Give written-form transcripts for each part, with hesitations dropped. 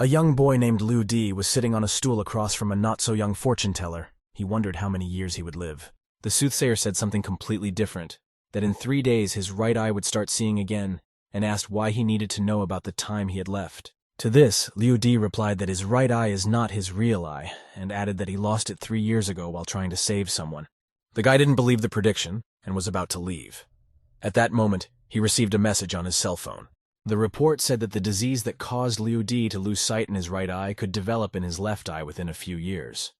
A young boy named Liu Di was sitting on a stool across from a not-so-young fortune teller. He wondered how many years he would live. The soothsayer said something completely different, that in 3 days his right eye would start seeing again, and asked why he needed to know about the time he had left. To this, Liu Di replied that his right eye is not his real eye, and added that he lost it 3 years ago while trying to save someone. The guy didn't believe the prediction, and was about to leave. At that moment, he received a message on his cell phone. The report said that the disease that caused Liu Di to lose sight in his right eye could develop in his left eye within a few years.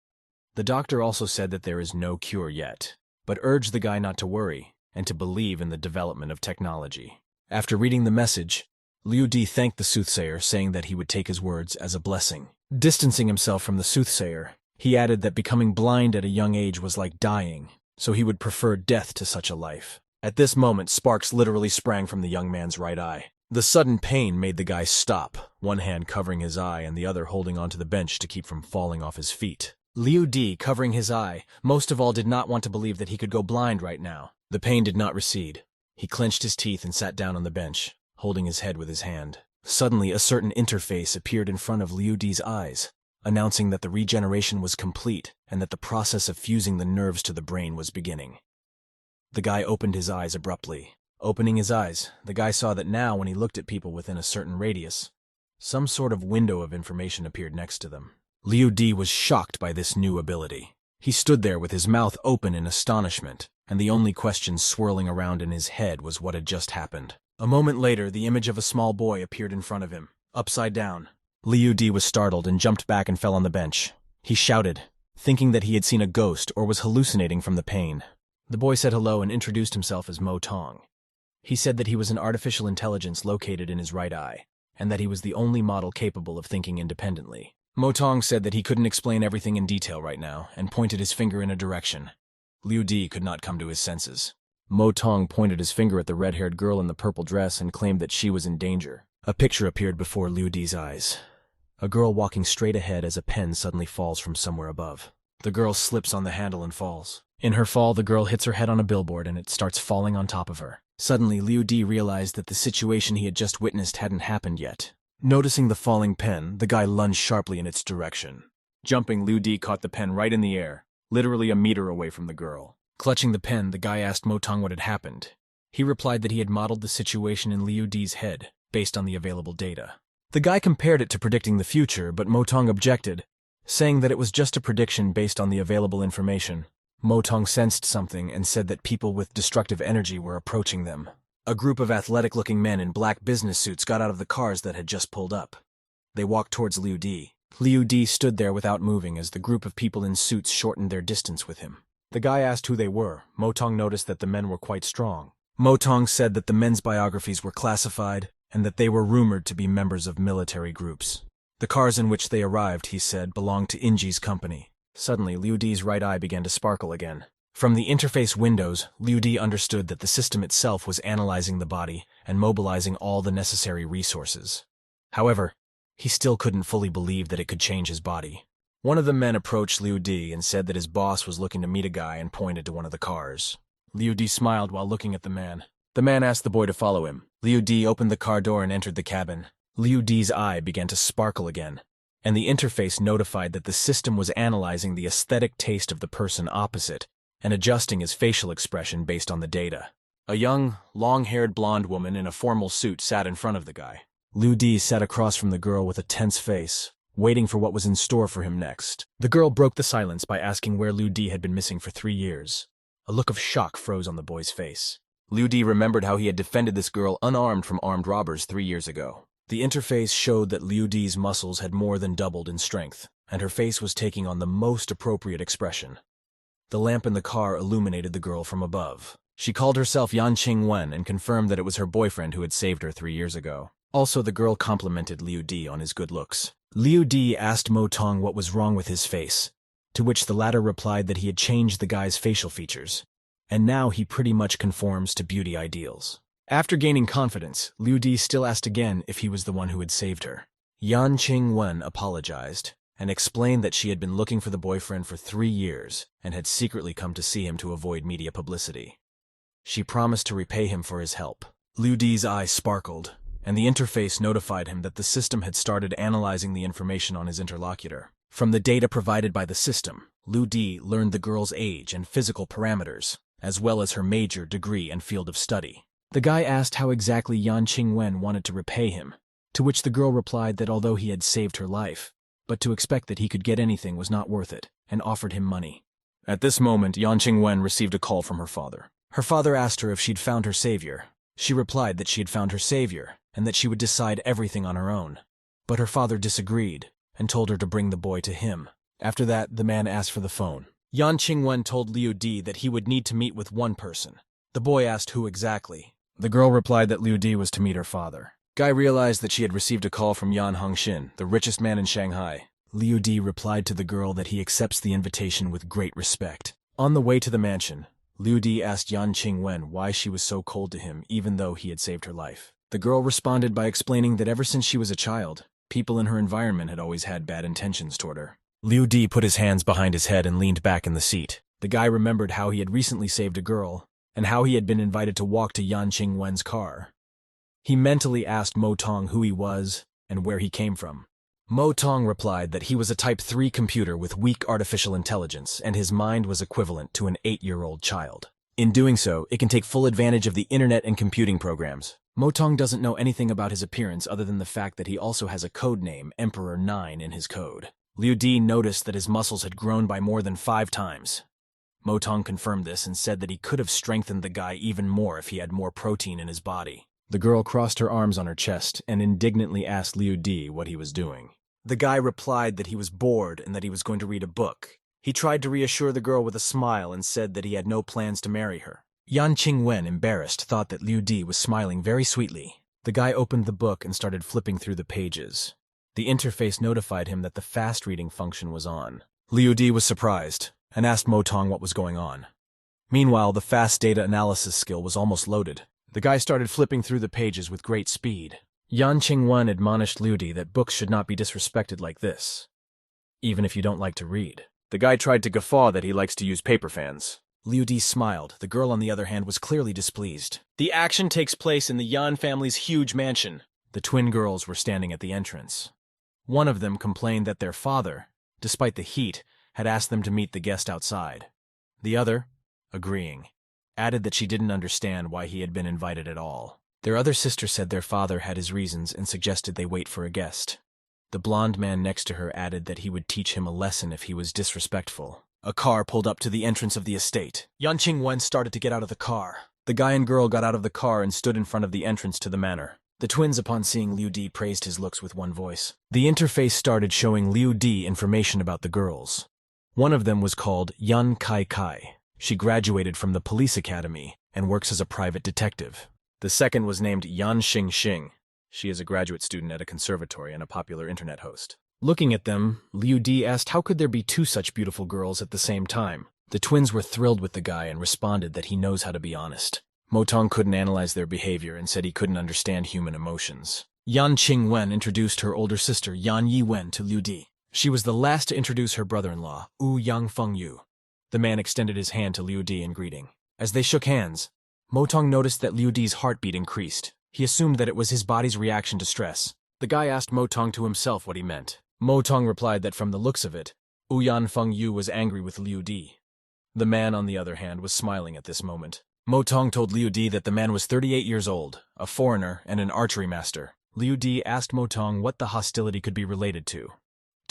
The doctor also said that there is no cure yet, but urged the guy not to worry and to believe in the development of technology. After reading the message, Liu Di thanked the soothsayer, saying that he would take his words as a blessing. Distancing himself from the soothsayer, he added that becoming blind at a young age was like dying, so he would prefer death to such a life. At this moment, sparks literally sprang from the young man's right eye. The sudden pain made the guy stop, one hand covering his eye and the other holding onto the bench to keep from falling off his feet. Liu Di, covering his eye, most of all did not want to believe that he could go blind right now. The pain did not recede. He clenched his teeth and sat down on the bench, holding his head with his hand. Suddenly, a certain interface appeared in front of Liu Di's eyes, announcing that the regeneration was complete and that the process of fusing the nerves to the brain was beginning. The guy opened his eyes abruptly. Opening his eyes, the guy saw that now when he looked at people within a certain radius, some sort of window of information appeared next to them. Liu Di was shocked by this new ability. He stood there with his mouth open in astonishment, and the only question swirling around in his head was what had just happened. A moment later, the image of a small boy appeared in front of him, upside down. Liu Di was startled and jumped back and fell on the bench. He shouted, thinking that he had seen a ghost or was hallucinating from the pain. The boy said hello and introduced himself as Mo Tong. He said that he was an artificial intelligence located in his right eye, and that he was the only model capable of thinking independently. Mo Tong said that he couldn't explain everything in detail right now, and pointed his finger in a direction. Liu Di could not come to his senses. Mo Tong pointed his finger at the red-haired girl in the purple dress and claimed that she was in danger. A picture appeared before Liu Di's eyes. A girl walking straight ahead as a pen suddenly falls from somewhere above. The girl slips on the handle and falls. In her fall, the girl hits her head on a billboard and it starts falling on top of her. Suddenly, Liu Di realized that the situation he had just witnessed hadn't happened yet. Noticing the falling pen, the guy lunged sharply in its direction. Jumping, Liu Di caught the pen right in the air, literally a meter away from the girl. Clutching the pen, the guy asked Mo Tong what had happened. He replied that he had modeled the situation in Liu Di's head, based on the available data. The guy compared it to predicting the future, but Mo Tong objected, saying that it was just a prediction based on the available information. Mo Tong sensed something and said that people with destructive energy were approaching them. A group of athletic-looking men in black business suits got out of the cars that had just pulled up. They walked towards Liu Di. Liu Di stood there without moving as the group of people in suits shortened their distance with him. The guy asked who they were. Mo Tong noticed that the men were quite strong. Mo Tong said that the men's biographies were classified and that they were rumored to be members of military groups. The cars in which they arrived, he said, belonged to Inji's company. Suddenly, Liu Di's right eye began to sparkle again. From the interface windows, Liu Di understood that the system itself was analyzing the body and mobilizing all the necessary resources. However, he still couldn't fully believe that it could change his body. One of the men approached Liu Di and said that his boss was looking to meet a guy and pointed to one of the cars. Liu Di smiled while looking at the man. The man asked the boy to follow him. Liu Di opened the car door and entered the cabin. Liu Di's eye began to sparkle again, and the interface notified that the system was analyzing the aesthetic taste of the person opposite and adjusting his facial expression based on the data. A young, long-haired blonde woman in a formal suit sat in front of the guy. Liu Di sat across from the girl with a tense face, waiting for what was in store for him next. The girl broke the silence by asking where Liu Di had been missing for 3 years. A look of shock froze on the boy's face. Liu Di remembered how he had defended this girl unarmed from armed robbers 3 years ago. The interface showed that Liu Di's muscles had more than doubled in strength, and her face was taking on the most appropriate expression. The lamp in the car illuminated the girl from above. She called herself Yan Qingwen and confirmed that it was her boyfriend who had saved her 3 years ago. Also, the girl complimented Liu Di on his good looks. Liu Di asked Mo Tong what was wrong with his face, to which the latter replied that he had changed the guy's facial features, and now he pretty much conforms to beauty ideals. After gaining confidence, Liu Di still asked again if he was the one who had saved her. Yan Qingwen apologized and explained that she had been looking for the boyfriend for 3 years and had secretly come to see him to avoid media publicity. She promised to repay him for his help. Liu Di's eyes sparkled. and the interface notified him that the system had started analyzing the information on his interlocutor. From the data provided by the system, Liu Di learned the girl's age and physical parameters, as well as her major, degree, and field of study. The guy asked how exactly Yan Qingwen wanted to repay him, to which the girl replied that although he had saved her life, but to expect that he could get anything was not worth it, and offered him money. At this moment, Yan Qingwen received a call from her father. Her father asked her if she'd found her savior. She replied that she had found her savior, and that she would decide everything on her own. But her father disagreed, and told her to bring the boy to him. After that, the man asked for the phone. Yan Qingwen told Liu Di that he would need to meet with one person. The boy asked who exactly. The girl replied that Liu Di was to meet her father. Guy realized that she had received a call from Yan Hongxin, the richest man in Shanghai. Liu Di replied to the girl that he accepts the invitation with great respect. On the way to the mansion, Liu Di asked Yan Qingwen why she was so cold to him even though he had saved her life. The girl responded by explaining that ever since she was a child, people in her environment had always had bad intentions toward her. Liu Di put his hands behind his head and leaned back in the seat. The guy remembered how he had recently saved a girl, and how he had been invited to walk to Yan Qingwen's car. He mentally asked Mo Tong who he was and where he came from. Mo Tong replied that he was a Type 3 computer with weak artificial intelligence, and his mind was equivalent to an 8-year-old child. In doing so, it can take full advantage of the internet and computing programs. Mo Tong doesn't know anything about his appearance other than the fact that he also has a code name, Emperor 9, in his code. Liu Di noticed that his muscles had grown by more than 5 times. Mo Tong confirmed this and said that he could have strengthened the guy even more if he had more protein in his body. The girl crossed her arms on her chest and indignantly asked Liu Di what he was doing. The guy replied that he was bored and that he was going to read a book. He tried to reassure the girl with a smile and said that he had no plans to marry her. Yan Qingwen, embarrassed, thought that Liu Di was smiling very sweetly. The guy opened the book and started flipping through the pages. The interface notified him that the fast reading function was on. Liu Di was surprised and asked Mo Tong what was going on. Meanwhile, the fast data analysis skill was almost loaded. The guy started flipping through the pages with great speed. Yan Qingwen admonished Liu Di that books should not be disrespected like this, even if you don't like to read. The guy tried to guffaw that he likes to use paper fans. Liu Di smiled. The girl, on the other hand, was clearly displeased. The action takes place in the Yan family's huge mansion. The twin girls were standing at the entrance. One of them complained that their father, despite the heat, had asked them to meet the guest outside. The other, agreeing, added that she didn't understand why he had been invited at all. Their other sister said their father had his reasons and suggested they wait for a guest. The blonde man next to her added that he would teach him a lesson if he was disrespectful. A car pulled up to the entrance of the estate. Yan Qingwen started to get out of the car. The guy and girl got out of the car and stood in front of the entrance to the manor. The twins, upon seeing Liu Di, praised his looks with one voice. The interface started showing Liu Di information about the girls. One of them was called Yan Kai Kai. She graduated from the police academy and works as a private detective. The second was named Yan Xing. She is a graduate student at a conservatory and a popular internet host. Looking at them, Liu Di asked how could there be 2 such beautiful girls at the same time. The twins were thrilled with the guy and responded that he knows how to be honest. Mo Tong couldn't analyze their behavior and said he couldn't understand human emotions. Yan Qingwen introduced her older sister Yan Yiwen to Liu Di. She was the last to introduce her brother-in-law, Yang Fengyu. The man extended his hand to Liu Di in greeting. As they shook hands, Mo Tong noticed that Liu Di's heartbeat increased. He assumed that it was his body's reaction to stress. The guy asked Mo Tong to himself what he meant. Mo Tong replied that from the looks of it, Yang Fengyu was angry with Liu Di. The man, on the other hand, was smiling at this moment. Mo Tong told Liu Di that the man was 38 years old, a foreigner, and an archery master. Liu Di asked Mo Tong what the hostility could be related to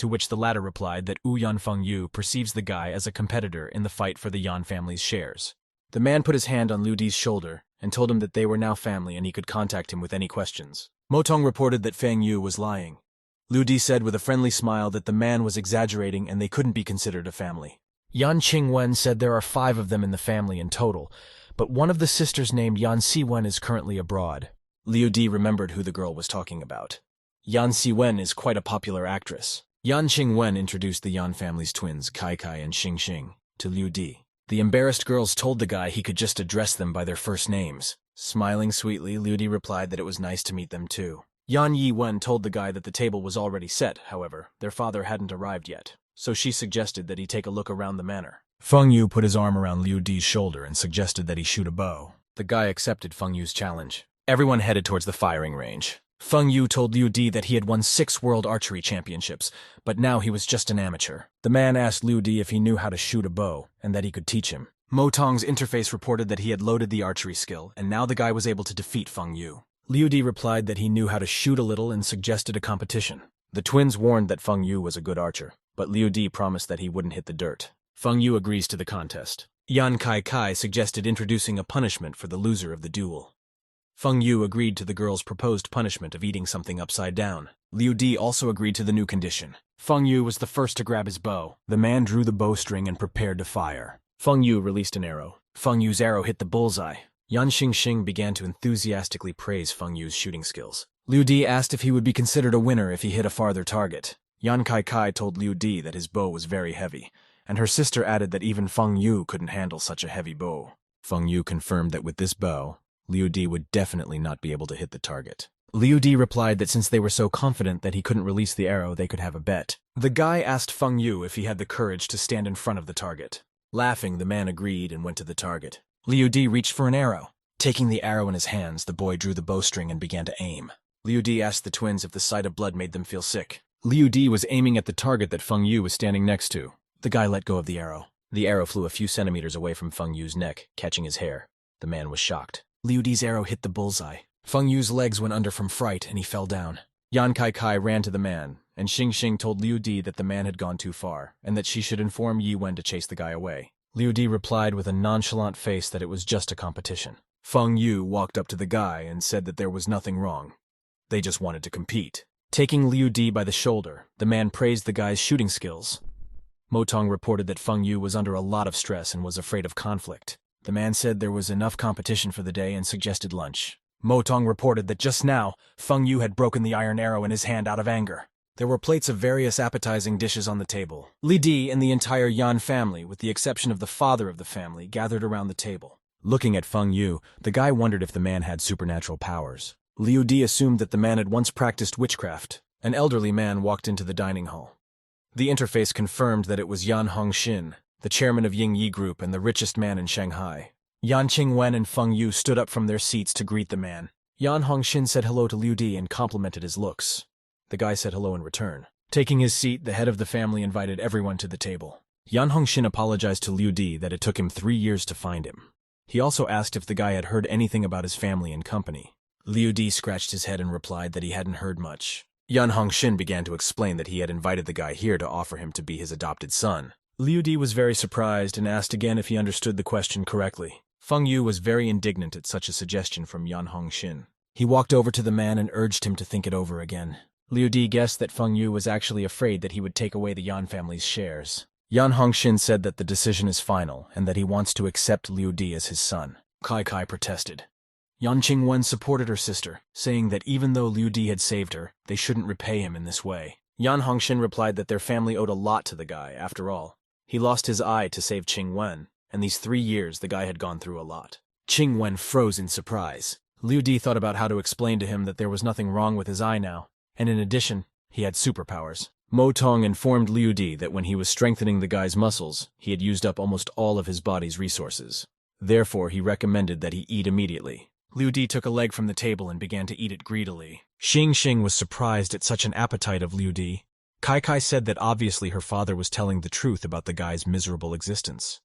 which the latter replied that Yang Fengyu perceives the guy as a competitor in the fight for the Yan family's shares. The man put his hand on Liu Di's shoulder and told him that they were now family and he could contact him with any questions. Mo Tong reported that Feng Yu was lying. Liu Di said with a friendly smile that the man was exaggerating and they couldn't be considered a family. Yan Qingwen said there are 5 of them in the family in total, but one of the sisters named Yan Siwen is currently abroad. Liu Di remembered who the girl was talking about. Yan Siwen is quite a popular actress. Yan Qingwen introduced the Yan family's twins, Kai Kai and Xing, to Liu Di. The embarrassed girls told the guy he could just address them by their first names. Smiling sweetly, Liu Di replied that it was nice to meet them too. Yan Yiwen told the guy that the table was already set, however, their father hadn't arrived yet, so she suggested that he take a look around the manor. Feng Yu put his arm around Liu Di's shoulder and suggested that he shoot a bow. The guy accepted Feng Yu's challenge. Everyone headed towards the firing range. Feng Yu told Liu Di that he had won 6 world archery championships, but now he was just an amateur. The man asked Liu Di if he knew how to shoot a bow, and that he could teach him. Mo Tong's interface reported that he had loaded the archery skill, and now the guy was able to defeat Feng Yu. Liu Di replied that he knew how to shoot a little and suggested a competition. The twins warned that Feng Yu was a good archer, but Liu Di promised that he wouldn't hit the dirt. Feng Yu agrees to the contest. Yan Kai suggested introducing a punishment for the loser of the duel. Feng Yu agreed to the girl's proposed punishment of eating something upside down. Liu Di also agreed to the new condition. Feng Yu was the first to grab his bow. The man drew the bowstring and prepared to fire. Feng Yu released an arrow. Feng Yu's arrow hit the bullseye. Yan Xingxing began to enthusiastically praise Feng Yu's shooting skills. Liu Di asked if he would be considered a winner if he hit a farther target. Yan Kai told Liu Di that his bow was very heavy, and her sister added that even Feng Yu couldn't handle such a heavy bow. Feng Yu confirmed that with this bow, Liu Di would definitely not be able to hit the target. Liu Di replied that since they were so confident that he couldn't release the arrow, they could have a bet. The guy asked Feng Yu if he had the courage to stand in front of the target. Laughing, the man agreed and went to the target. Liu Di reached for an arrow. Taking the arrow in his hands, the boy drew the bowstring and began to aim. Liu Di asked the twins if the sight of blood made them feel sick. Liu Di was aiming at the target that Feng Yu was standing next to. The guy let go of the arrow. The arrow flew a few centimeters away from Feng Yu's neck, catching his hair. The man was shocked. Liu Di's arrow hit the bullseye. Feng Yu's legs went under from fright, and he fell down. Yan Kai ran to the man, and Xingxing told Liu Di that the man had gone too far, and that she should inform Yi Wen to chase the guy away. Liu Di replied with a nonchalant face that it was just a competition. Feng Yu walked up to the guy and said that there was nothing wrong. They just wanted to compete. Taking Liu Di by the shoulder, the man praised the guy's shooting skills. Mo Tong reported that Feng Yu was under a lot of stress and was afraid of conflict. The man said there was enough competition for the day and suggested lunch. Mo Tong reported that just now, Feng Yu had broken the iron arrow in his hand out of anger. There were plates of various appetizing dishes on the table. Li Di and the entire Yan family, with the exception of the father of the family, gathered around the table. Looking at Feng Yu, the guy wondered if the man had supernatural powers. Liu Di assumed that the man had once practiced witchcraft. An elderly man walked into the dining hall. The interface confirmed that it was Yan Hongxin, the chairman of Ying Yi Group and the richest man in Shanghai. Yan Qingwen and Feng Yu stood up from their seats to greet the man. Yan Hongxin said hello to Liu Di and complimented his looks. The guy said hello in return. Taking his seat, the head of the family invited everyone to the table. Yan Hongxin apologized to Liu Di that it took him 3 years to find him. He also asked if the guy had heard anything about his family and company. Liu Di scratched his head and replied that he hadn't heard much. Yan Hongxin began to explain that he had invited the guy here to offer him to be his adopted son. Liu Di was very surprised and asked again if he understood the question correctly. Feng Yu was very indignant at such a suggestion from Yan Hongxin. He walked over to the man and urged him to think it over again. Liu Di guessed that Feng Yu was actually afraid that he would take away the Yan family's shares. Yan Hongxin said that the decision is final and that he wants to accept Liu Di as his son. Kai protested. Yan Qingwen supported her sister, saying that even though Liu Di had saved her, they shouldn't repay him in this way. Yan Hongxin replied that their family owed a lot to the guy, after all. He lost his eye to save Qingwen, and these 3 years the guy had gone through a lot. Qingwen froze in surprise. Liu Di thought about how to explain to him that there was nothing wrong with his eye now, and in addition, he had superpowers. Mo Tong informed Liu Di that when he was strengthening the guy's muscles, he had used up almost all of his body's resources. Therefore, he recommended that he eat immediately. Liu Di took a leg from the table and began to eat it greedily. Xingxing was surprised at such an appetite of Liu Di. Kai said that obviously her father was telling the truth about the guy's miserable existence.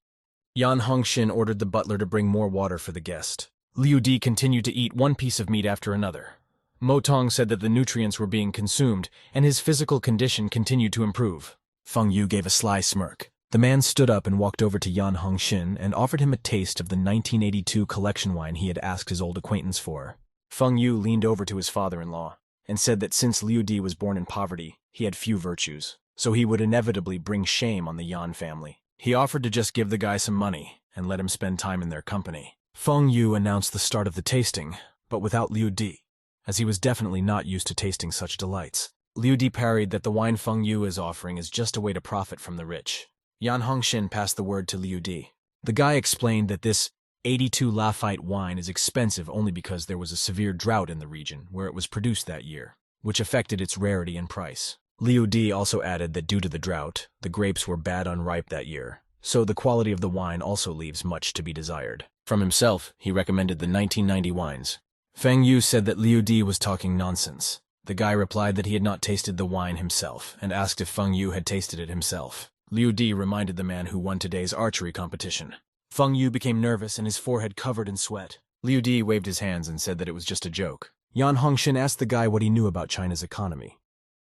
Yan Hongxin ordered the butler to bring more water for the guest. Liu Di continued to eat one piece of meat after another. Mo Tong said that the nutrients were being consumed, and his physical condition continued to improve. Feng Yu gave a sly smirk. The man stood up and walked over to Yan Hongxin and offered him a taste of the 1982 collection wine he had asked his old acquaintance for. Feng Yu leaned over to his father-in-law and said that since Liu Di was born in poverty, he had few virtues, so he would inevitably bring shame on the Yan family. He offered to just give the guy some money and let him spend time in their company. Feng Yu announced the start of the tasting, but without Liu Di, as he was definitely not used to tasting such delights. Liu Di parried that the wine Feng Yu is offering is just a way to profit from the rich. Yan Hongxin passed the word to Liu Di. The guy explained that this 82 Lafite wine is expensive only because there was a severe drought in the region where it was produced that year, which affected its rarity and price. Liu Di also added that due to the drought, the grapes were bad unripe that year, so the quality of the wine also leaves much to be desired. From himself, he recommended the 1990 wines, Feng Yu said that Liu Di was talking nonsense. The guy replied that he had not tasted the wine himself and asked if Feng Yu had tasted it himself. Liu Di reminded the man who won today's archery competition. Feng Yu became nervous and his forehead covered in sweat. Liu Di waved his hands and said that it was just a joke. Yan Hongxin asked the guy what he knew about China's economy.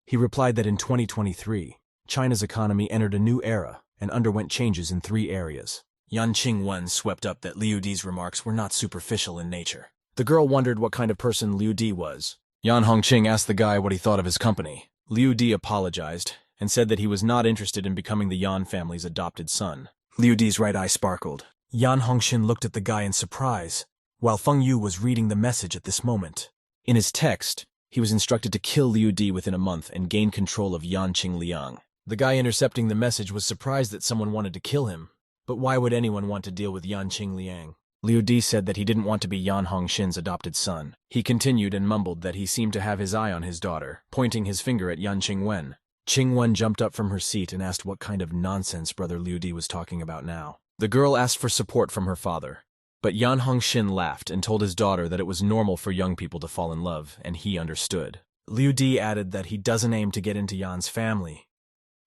He replied that in 2023, China's economy entered a new era and underwent changes in 3 areas. Yan Qingwen swept up that Liu Di's remarks were not superficial in nature. The girl wondered what kind of person Liu Di was. Yan Hongqing asked the guy what he thought of his company. Liu Di apologized and said that he was not interested in becoming the Yan family's adopted son. Liu Di's right eye sparkled. Yan Hongxin looked at the guy in surprise, while Feng Yu was reading the message at this moment. In his text, he was instructed to kill Liu Di within a month and gain control of Yan Qingliang. The guy intercepting the message was surprised that someone wanted to kill him, but why would anyone want to deal with Yan Qingliang? Liu Di said that he didn't want to be Yan Hongxin's adopted son. He continued and mumbled that he seemed to have his eye on his daughter, pointing his finger at Yan Qingwen. Qingwen jumped up from her seat and asked what kind of nonsense brother Liu Di was talking about now. The girl asked for support from her father, but Yan Hongxin laughed and told his daughter that it was normal for young people to fall in love, and he understood. Liu Di added that he doesn't aim to get into Yan's family,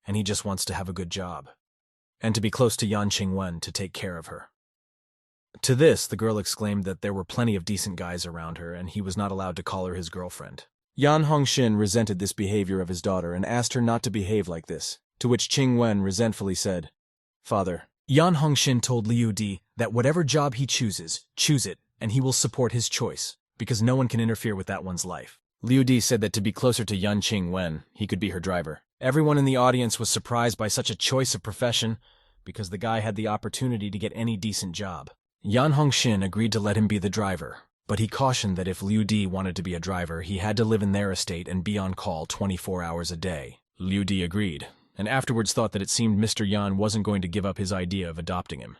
and he just wants to have a good job, and to be close to Yan Qingwen to take care of her. To this, the girl exclaimed that there were plenty of decent guys around her and he was not allowed to call her his girlfriend. Yan Hongxin resented this behavior of his daughter and asked her not to behave like this, to which Qingwen resentfully said, "Father." Yan Hongxin told Liu Di that whatever job he chooses, choose it, and he will support his choice, because no one can interfere with that one's life. Liu Di said that to be closer to Yan Qingwen, he could be her driver. Everyone in the audience was surprised by such a choice of profession, because the guy had the opportunity to get any decent job. Yan Hongxin agreed to let him be the driver, but he cautioned that if Liu Di wanted to be a driver, he had to live in their estate and be on call 24 hours a day. Liu Di agreed, and afterwards thought that it seemed Mr. Yan wasn't going to give up his idea of adopting him,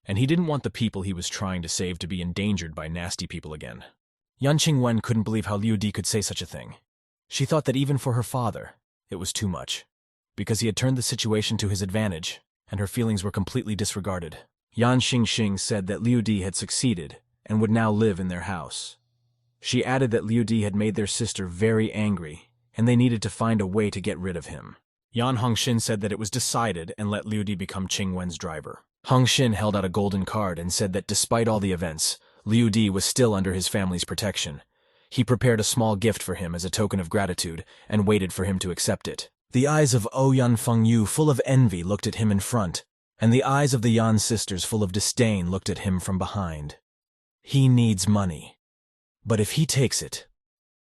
and he didn't want the people he was trying to save to be endangered by nasty people again. Yan Qingwen couldn't believe how Liu Di could say such a thing. She thought that even for her father, it was too much, because he had turned the situation to his advantage, and her feelings were completely disregarded. Yan Xingxing said that Liu Di had succeeded and would now live in their house. She added that Liu Di had made their sister very angry, and they needed to find a way to get rid of him. Yan Hongxin said that it was decided and let Liu Di become Qingwen's driver. Hongxin held out a golden card and said that despite all the events, Liu Di was still under his family's protection. He prepared a small gift for him as a token of gratitude and waited for him to accept it. The eyes of Ouyang Feng Yu full of envy looked at him in front, and the eyes of the Yan sisters full of disdain looked at him from behind. He needs money. But if he takes it,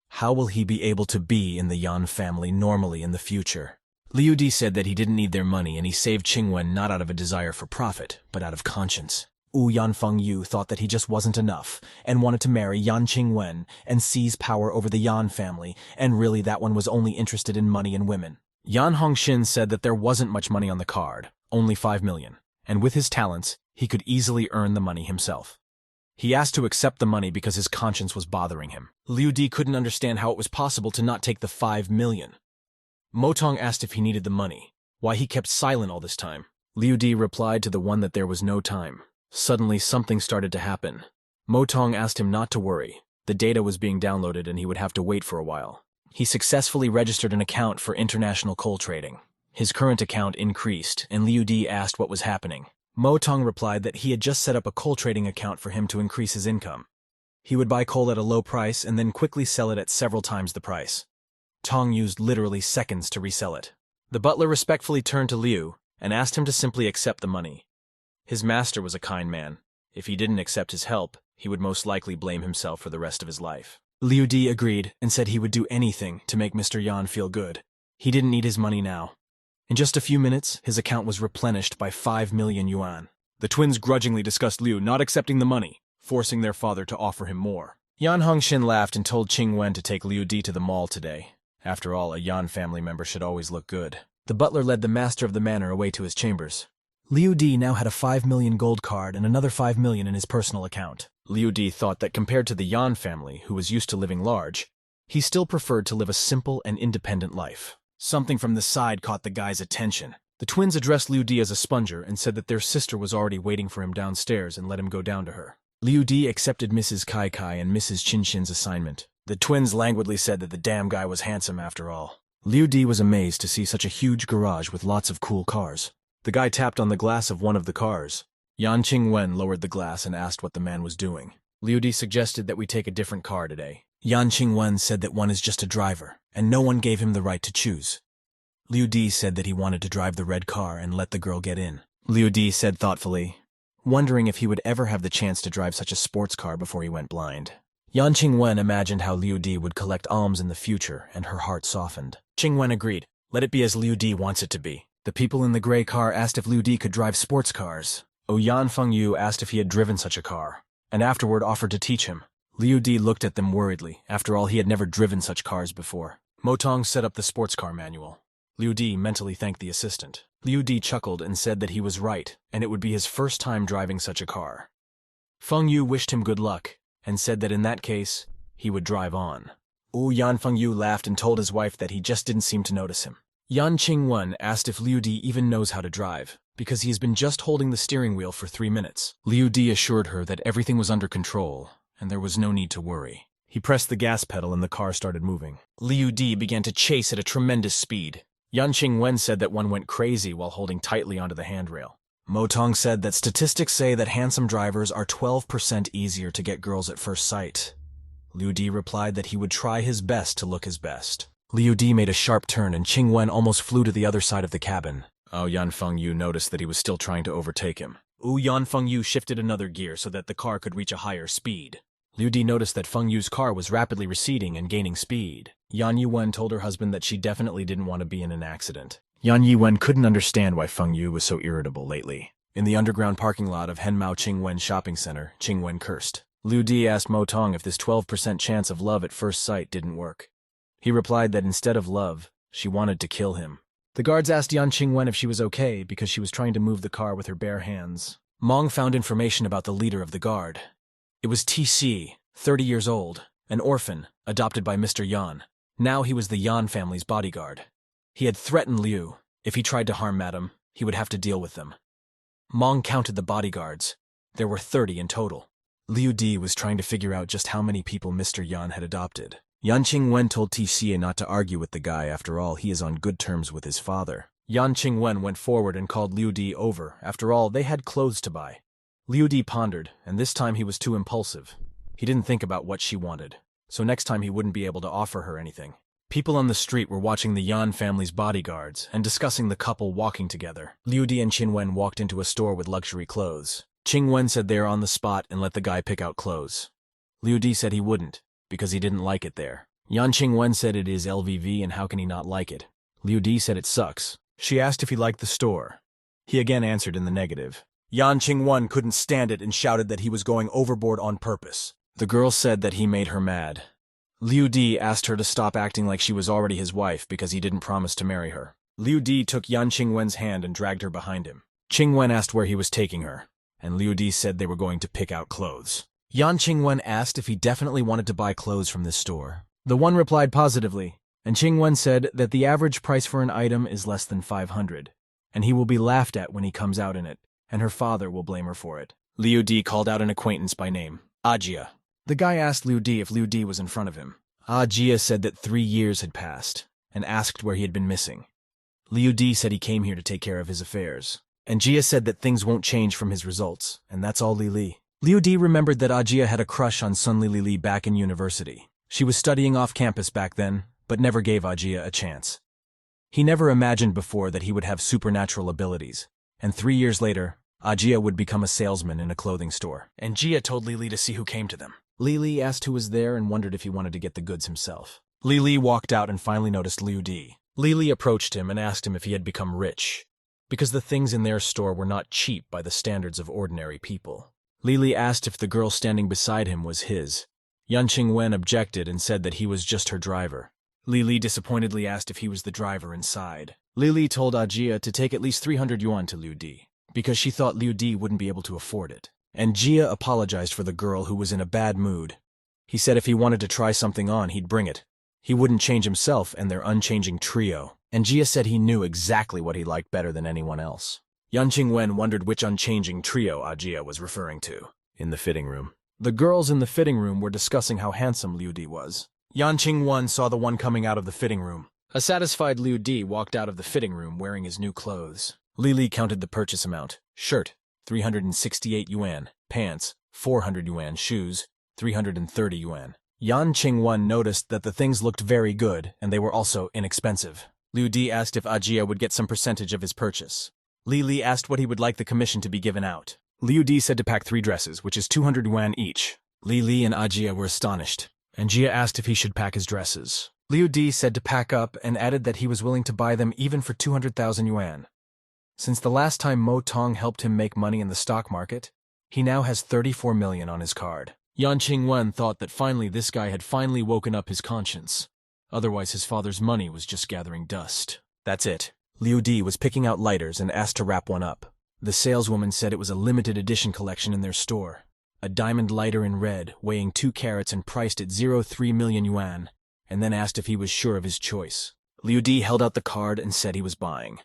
how will he be able to be in the Yan family normally in the future? Liu Di said that he didn't need their money and he saved Qingwen not out of a desire for profit, but out of conscience. Ouyang Feng Yu thought that he just wasn't enough and wanted to marry Yan Qingwen and seize power over the Yan family, and really that one was only interested in money and women. Yan Hongxin said that there wasn't much money on the card, only 5 million, and with his talents, he could easily earn the money himself. He asked to accept the money because his conscience was bothering him. Liu Di couldn't understand how it was possible to not take the 5 million. Motong asked if he needed the money, why he kept silent all this time. Liu Di replied to the one that there was no time. Suddenly something started to happen. Motong asked him not to worry. The data was being downloaded and he would have to wait for a while. He successfully registered an account for international coal trading. His current account increased, and Liu Di asked what was happening. Motong replied that he had just set up a coal trading account for him to increase his income. He would buy coal at a low price and then quickly sell it at several times the price. Tong used literally seconds to resell it. The butler respectfully turned to Liu and asked him to simply accept the money. His master was a kind man. If he didn't accept his help, he would most likely blame himself for the rest of his life. Liu Di agreed and said he would do anything to make Mr. Yan feel good. He didn't need his money now. In just a few minutes, his account was replenished by 5 million yuan. The twins grudgingly discussed Liu not accepting the money, forcing their father to offer him more. Yan Hongxin laughed and told Qingwen to take Liu Di to the mall today. After all, a Yan family member should always look good. The butler led the master of the manor away to his chambers. Liu Di now had a 5 million gold card and another 5 million in his personal account. Liu Di thought that compared to the Yan family, who was used to living large, he still preferred to live a simple and independent life. Something from the side caught the guy's attention. The twins addressed Liu Di as a sponger and said that their sister was already waiting for him downstairs and let him go down to her. Liu Di accepted Mrs. Kai Kai and Mrs. Chin Chin's assignment. The twins languidly said that the damn guy was handsome after all. Liu Di was amazed to see such a huge garage with lots of cool cars. The guy tapped on the glass of one of the cars. Yan Qingwen lowered the glass and asked what the man was doing. Liu Di suggested that we take a different car today. Yan Qingwen said that one is just a driver, and no one gave him the right to choose. Liu Di said that he wanted to drive the red car and let the girl get in. Liu Di said thoughtfully, wondering if he would ever have the chance to drive such a sports car before he went blind. Yan Qingwen imagined how Liu Di would collect alms in the future, and her heart softened. Qingwen agreed. Let it be as Liu Di wants it to be. The people in the gray car asked if Liu Di could drive sports cars. Yan Fengyu asked if he had driven such a car, and afterward offered to teach him. Liu Di looked at them worriedly. After all, he had never driven such cars before. Motong set up the sports car manual. Liu Di mentally thanked the assistant. Liu Di chuckled and said that he was right, and it would be his first time driving such a car. Fengyu wished him good luck, and said that in that case, he would drive on. Yan Fengyu laughed and told his wife that he just didn't seem to notice him. Yan Qingwen asked if Liu Di even knows how to drive, because he has been just holding the steering wheel for 3 minutes. Liu Di assured her that everything was under control, and there was no need to worry. He pressed the gas pedal and the car started moving. Liu Di began to chase at a tremendous speed. Yan Qingwen said that one went crazy while holding tightly onto the handrail. Motong said that statistics say that handsome drivers are 12% easier to get girls at first sight. Liu Di replied that he would try his best to look his best. Liu Di made a sharp turn and Qingwen almost flew to the other side of the cabin. Yan Fengyu noticed that he was still trying to overtake him. Yan Fengyu shifted another gear so that the car could reach a higher speed. Liu Di noticed that Fengyu's car was rapidly receding and gaining speed. Yan Yiwen told her husband that she definitely didn't want to be in an accident. Yan Yiwen couldn't understand why Fengyu was so irritable lately. In the underground parking lot of Henmao Qingwen Shopping Center, Qingwen cursed. Liu Di asked Motong if this 12% chance of love at first sight didn't work. He replied that instead of love, she wanted to kill him. The guards asked Yan Qingwen if she was okay because she was trying to move the car with her bare hands. Mong found information about the leader of the guard. It was TC, 30 years old, an orphan, adopted by Mr. Yan. Now he was the Yan family's bodyguard. He had threatened Liu. If he tried to harm Madame, he would have to deal with them. Mong counted the bodyguards. There were 30 in total. Liu Di was trying to figure out just how many people Mr. Yan had adopted. Yan Qingwen told TC not to argue with the guy. After all, he is on good terms with his father. Yan Qingwen went forward and called Liu Di over. After all, they had clothes to buy. Liu Di pondered, and this time he was too impulsive. He didn't think about what she wanted, so next time he wouldn't be able to offer her anything. People on the street were watching the Yan family's bodyguards and discussing the couple walking together. Liu Di and Qingwen walked into a store with luxury clothes. Qingwen said they are on the spot and let the guy pick out clothes. Liu Di said he wouldn't, because he didn't like it there. Yan Qingwen said it is LVV and how can he not like it? Liu Di said it sucks. She asked if he liked the store. He again answered in the negative. Yan Qingwen couldn't stand it and shouted that he was going overboard on purpose. The girl said that he made her mad. Liu Di asked her to stop acting like she was already his wife because he didn't promise to marry her. Liu Di took Yan Qingwen's hand and dragged her behind him. Qingwen asked where he was taking her, and Liu Di said they were going to pick out clothes. Yan Qingwen asked if he definitely wanted to buy clothes from this store. The one replied positively, and Qingwen said that the average price for an item is less than 500, and he will be laughed at when he comes out in it, and her father will blame her for it. Liu Di called out an acquaintance by name, Ajia. The guy asked Liu Di if Liu Di was in front of him. Ajia said that 3 years had passed, and asked where he had been missing. Liu Di said he came here to take care of his affairs, and Jia said that things won't change from his results, and that's all Li. Liu Di remembered that Ajia had a crush on Sun Li back in university. She was studying off campus back then, but never gave Ajia a chance. He never imagined before that he would have supernatural abilities, and 3 years later, Ajia would become a salesman in a clothing store, and Jia told Li to see who came to them. Li asked who was there and wondered if he wanted to get the goods himself. Li walked out and finally noticed Liu Di. Li approached him and asked him if he had become rich, because the things in their store were not cheap by the standards of ordinary people. Li asked if the girl standing beside him was his. Yan Qingwen objected and said that he was just her driver. Li disappointedly asked if he was the driver inside. Li told Ajia to take at least 300 yuan to Liu Di, because she thought Liu Di wouldn't be able to afford it. And Jia apologized for the girl who was in a bad mood. He said if he wanted to try something on, he'd bring it. He wouldn't change himself and their unchanging trio. And Jia said he knew exactly what he liked better than anyone else. Yan Qingwen wondered which unchanging trio Ajia was referring to. In the fitting room. The girls in the fitting room were discussing how handsome Liu Di was. Yan Qingwen saw the one coming out of the fitting room. A satisfied Liu Di walked out of the fitting room wearing his new clothes. Li counted the purchase amount. Shirt, 368 yuan. Pants, 400 yuan. Shoes, 330 yuan. Yan Qingwen noticed that the things looked very good, and they were also inexpensive. Liu Di asked if Ajia would get some percentage of his purchase. Li asked what he would like the commission to be given out. Liu Di said to pack 3 dresses, which is 200 yuan each. Li and Ajia were astonished, and Jia asked if he should pack his dresses. Liu Di said to pack up and added that he was willing to buy them even for 200,000 yuan. Since the last time Mo Tong helped him make money in the stock market, he now has 34 million on his card. Yan Qingwen thought that finally this guy had finally woken up his conscience. Otherwise his father's money was just gathering dust. That's it. Liu Di was picking out lighters and asked to wrap one up. The saleswoman said it was a limited edition collection in their store. A diamond lighter in red, weighing 2 carats and priced at 03 million yuan, and then asked if he was sure of his choice. Liu Di held out the card and said he was buying.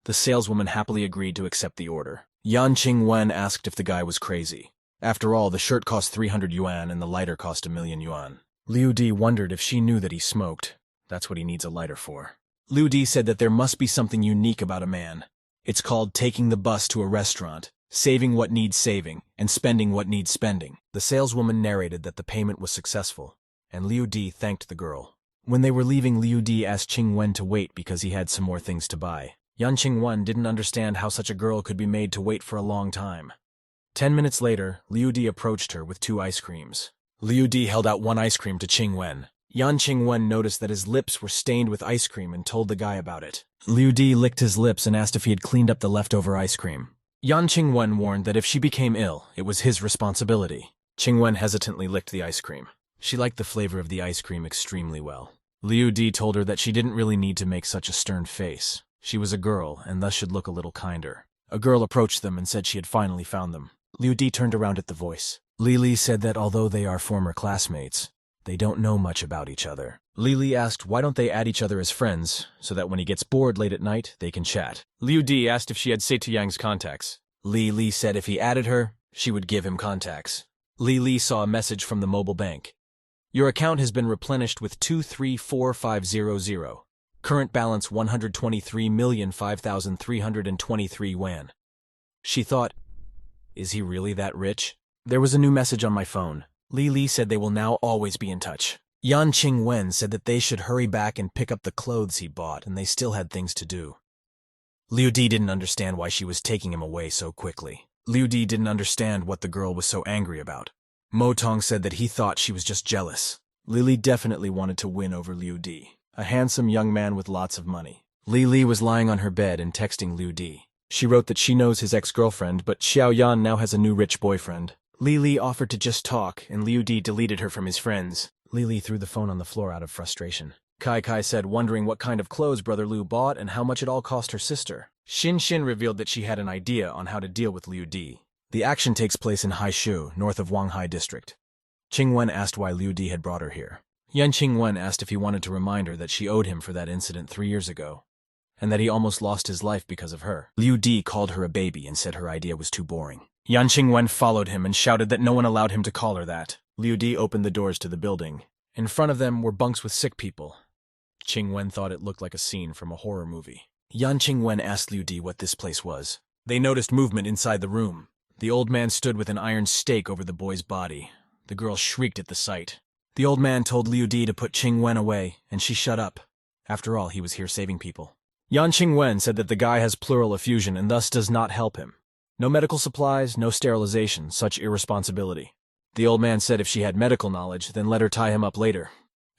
The saleswoman happily agreed to accept the order. Yan Qingwen asked if the guy was crazy. After all, the shirt cost 300 yuan and the lighter cost 1 million yuan. Liu Di wondered if she knew that he smoked. That's what he needs a lighter for. Liu Di said that there must be something unique about a man. It's called taking the bus to a restaurant, saving what needs saving, and spending what needs spending. The saleswoman narrated that the payment was successful, and Liu Di thanked the girl. When they were leaving, Liu Di asked Qingwen to wait because he had some more things to buy. Yan Qingwen didn't understand how such a girl could be made to wait for a long time. 10 minutes later, Liu Di approached her with 2 ice creams. Liu Di held out 1 ice cream to Qingwen. Yan Qingwen noticed that his lips were stained with ice cream and told the guy about it. Liu Di licked his lips and asked if he had cleaned up the leftover ice cream. Yan Qingwen warned that if she became ill, it was his responsibility. Qingwen hesitantly licked the ice cream. She liked the flavor of the ice cream extremely well. Liu Di told her that she didn't really need to make such a stern face. She was a girl, and thus should look a little kinder. A girl approached them and said she had finally found them. Liu Di turned around at the voice. Li said that although they are former classmates, they don't know much about each other. Li asked why don't they add each other as friends, so that when he gets bored late at night, they can chat. Liu Di asked if she had Seitu Yang's contacts. Li said if he added her, she would give him contacts. Li saw a message from the mobile bank. Your account has been replenished with 234,500. Current balance 123,005,323 yuan. She thought, is he really that rich? There was a new message on my phone. Li said they will now always be in touch. Yan Qingwen said that they should hurry back and pick up the clothes he bought, and they still had things to do. Liu Di didn't understand why she was taking him away so quickly. Liu Di didn't understand what the girl was so angry about. Mo Tong said that he thought she was just jealous. Li definitely wanted to win over Liu Di, a handsome young man with lots of money. Li was lying on her bed and texting Liu Di. She wrote that she knows his ex-girlfriend, but Xiao Yan now has a new rich boyfriend. Li offered to just talk, and Liu Di deleted her from his friends. Li threw the phone on the floor out of frustration. Kai said, wondering what kind of clothes Brother Liu bought and how much it all cost her sister. Xin revealed that she had an idea on how to deal with Liu Di. The action takes place in Haishu, north of Wanghai District. Qingwen asked why Liu Di had brought her here. Yan Qingwen asked if he wanted to remind her that she owed him for that incident 3 years ago, and that he almost lost his life because of her. Liu Di called her a baby and said her idea was too boring. Yan Qingwen followed him and shouted that no one allowed him to call her that. Liu Di opened the doors to the building. In front of them were bunks with sick people. Qingwen thought it looked like a scene from a horror movie. Yan Qingwen asked Liu Di what this place was. They noticed movement inside the room. The old man stood with an iron stake over the boy's body. The girl shrieked at the sight. The old man told Liu Di to put Qingwen away, and she shut up. After all, he was here saving people. Yan Qingwen said that the guy has pleural effusion and thus does not help him. No medical supplies, no sterilization, such irresponsibility. The old man said if she had medical knowledge, then let her tie him up later.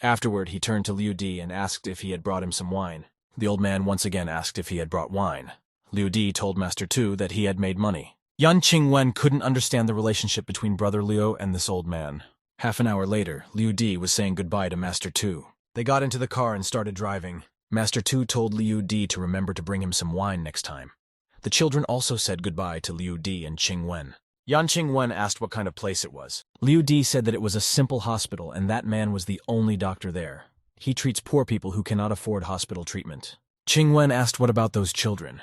Afterward, he turned to Liu Di and asked if he had brought him some wine. The old man once again asked if he had brought wine. Liu Di told Master Tu that he had made money. Yan Qingwen couldn't understand the relationship between Brother Liu and this old man. Half an hour later, Liu Di was saying goodbye to Master Tu. They got into the car and started driving. Master Tu told Liu Di to remember to bring him some wine next time. The children also said goodbye to Liu Di and Qingwen. Yan Qingwen asked what kind of place it was. Liu Di said that it was a simple hospital and that man was the only doctor there. He treats poor people who cannot afford hospital treatment. Qingwen asked what about those children.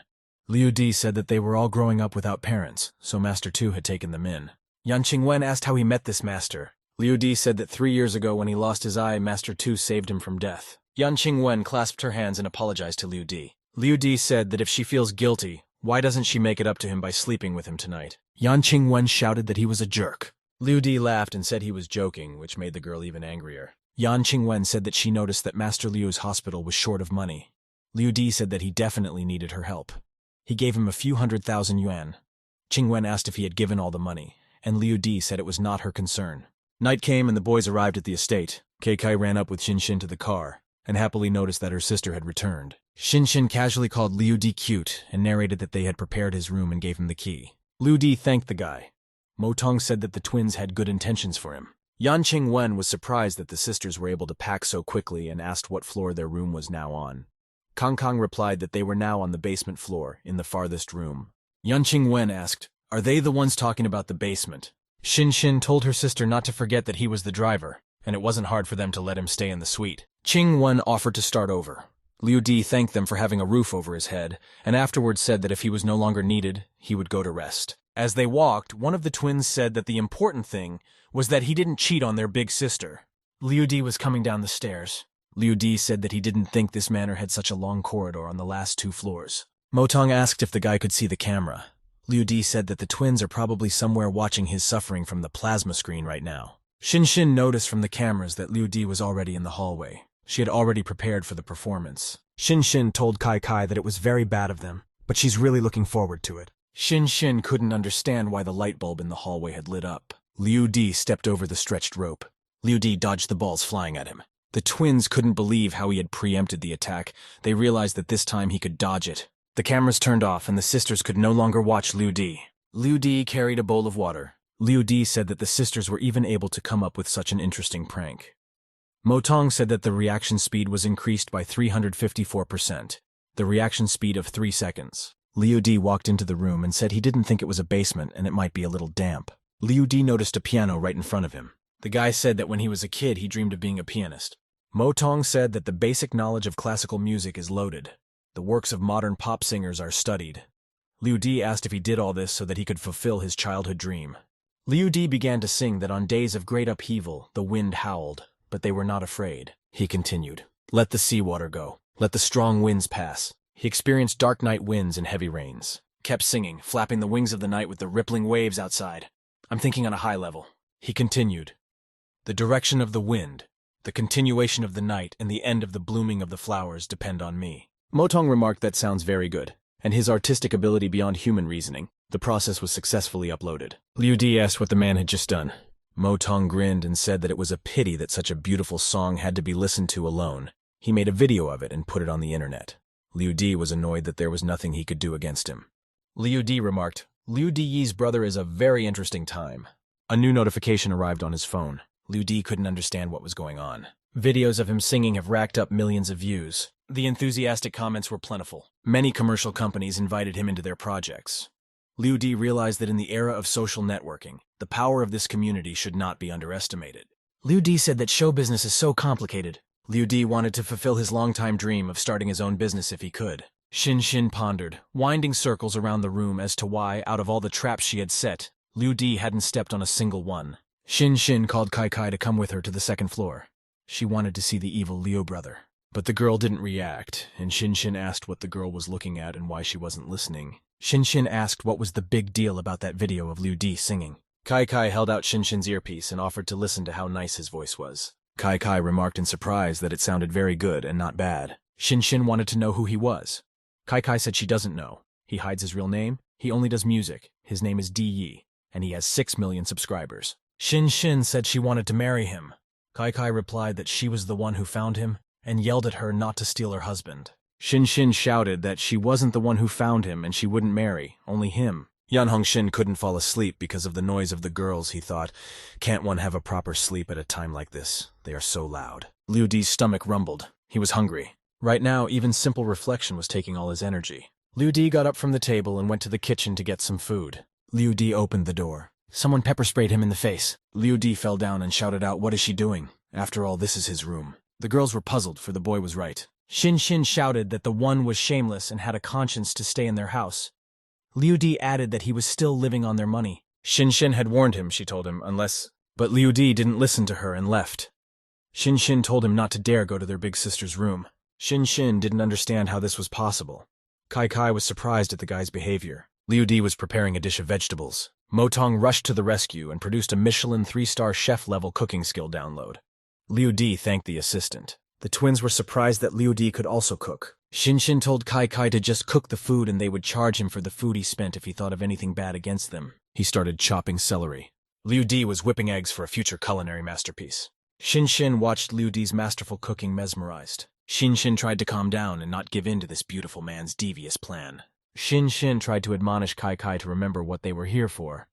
Liu Di said that they were all growing up without parents, so Master Tu had taken them in. Yan Qingwen asked how he met this master. Liu Di said that 3 years ago when he lost his eye, Master Tu saved him from death. Yan Qingwen clasped her hands and apologized to Liu Di. Liu Di said that if she feels guilty, why doesn't she make it up to him by sleeping with him tonight? Yan Qingwen shouted that he was a jerk. Liu Di laughed and said he was joking, which made the girl even angrier. Yan Qingwen said that she noticed that Master Liu's hospital was short of money. Liu Di said that he definitely needed her help. He gave him a few 100,000 yuan. Qingwen asked if he had given all the money, and Liu Di said it was not her concern. Night came and the boys arrived at the estate. Kai ran up with Xin to the car, and happily noticed that her sister had returned. Xin casually called Liu Di cute and narrated that they had prepared his room and gave him the key. Liu Di thanked the guy. Motong said that the twins had good intentions for him. Yan Qingwen was surprised that the sisters were able to pack so quickly and asked what floor their room was now on. Kang replied that they were now on the basement floor, in the farthest room. Yan Qingwen asked, "Are they the ones talking about the basement?" Xin told her sister not to forget that he was the driver, and it wasn't hard for them to let him stay in the suite. Qingwen offered to start over. Liu Di thanked them for having a roof over his head, and afterwards said that if he was no longer needed, he would go to rest. As they walked, one of the twins said that the important thing was that he didn't cheat on their big sister. Liu Di was coming down the stairs. Liu Di said that he didn't think this manor had such a long corridor on the last 2 floors. Motong asked if the guy could see the camera. Liu Di said that the twins are probably somewhere watching his suffering from the plasma screen right now. Xin noticed from the cameras that Liu Di was already in the hallway. She had already prepared for the performance. Xin told Kai that it was very bad of them, but she's really looking forward to it. Xin couldn't understand why the light bulb in the hallway had lit up. Liu Di stepped over the stretched rope. Liu Di dodged the balls flying at him. The twins couldn't believe how he had preempted the attack. They realized that this time he could dodge it. The cameras turned off and the sisters could no longer watch Liu Di. Liu Di carried a bowl of water. Liu Di said that the sisters were even able to come up with such an interesting prank. Motong said that the reaction speed was increased by 354%, the reaction speed of 3 seconds. Liu Di walked into the room and said he didn't think it was a basement and it might be a little damp. Liu Di noticed a piano right in front of him. The guy said that when he was a kid he dreamed of being a pianist. Motong said that the basic knowledge of classical music is loaded. The works of modern pop singers are studied. Liu Di asked if he did all this so that he could fulfill his childhood dream. Liu Di began to sing that on days of great upheaval, the wind howled, but they were not afraid. He continued, "Let the seawater go. Let the strong winds pass." He experienced dark night winds and heavy rains. Kept singing, flapping the wings of the night with the rippling waves outside. "I'm thinking on a high level." He continued, "The direction of the wind, the continuation of the night, and the end of the blooming of the flowers depend on me." Motong remarked that sounds very good, and his artistic ability beyond human reasoning. The process was successfully uploaded. Liu Di asked what the man had just done. Motong grinned and said that it was a pity that such a beautiful song had to be listened to alone. He made a video of it and put it on the internet. Liu Di was annoyed that there was nothing he could do against him. Liu Di remarked, "Liu Di's brother is a very interesting time." A new notification arrived on his phone. Liu Di couldn't understand what was going on. Videos of him singing have racked up millions of views. The enthusiastic comments were plentiful. Many commercial companies invited him into their projects. Liu Di realized that in the era of social networking, the power of this community should not be underestimated. Liu Di said that show business is so complicated. Liu Di wanted to fulfill his longtime dream of starting his own business if he could. Xin pondered, winding circles around the room as to why, out of all the traps she had set, Liu Di hadn't stepped on a single one. Xin called Kai to come with her to the 2nd floor. She wanted to see the evil Liu brother. But the girl didn't react, and Xin asked what the girl was looking at and why she wasn't listening. Xin asked what was the big deal about that video of Liu Di singing. Kai held out Xin's earpiece and offered to listen to how nice his voice was. Kai remarked in surprise that it sounded very good and not bad. Xin wanted to know who he was. Kai said she doesn't know. He hides his real name. He only does music. His name is Di Yi, and he has 6 million subscribers. Xin said she wanted to marry him. Kai replied that she was the one who found him and yelled at her not to steal her husband. Xin shouted that she wasn't the one who found him and she wouldn't marry, only him. Yan Hongxin couldn't fall asleep because of the noise of the girls, he thought. Can't one have a proper sleep at a time like this? They are so loud. Liu Di's stomach rumbled. He was hungry. Right now, even simple reflection was taking all his energy. Liu Di got up from the table and went to the kitchen to get some food. Liu Di opened the door. Someone pepper sprayed him in the face. Liu Di fell down and shouted out, "What is she doing? After all, this is his room." The girls were puzzled, for the boy was right. Xin shouted that the one was shameless and had a conscience to stay in their house. Liu Di added that he was still living on their money. Shin had warned him, she told him, but Liu Di didn't listen to her and left. Shin told him not to dare go to their big sister's room. Shin didn't understand how this was possible. Kai was surprised at the guy's behavior. Liu Di was preparing a dish of vegetables. Motong rushed to the rescue and produced a Michelin 3-star chef-level cooking skill download. Liu Di thanked the assistant. The twins were surprised that Liu Di could also cook. Shin told Kai to just cook the food and they would charge him for the food he spent if he thought of anything bad against them. He started chopping celery. Liu Di was whipping eggs for a future culinary masterpiece. Shin watched Liu Di's masterful cooking mesmerized. Shin tried to calm down and not give in to this beautiful man's devious plan. Shin tried to admonish Kai to remember what they were here for.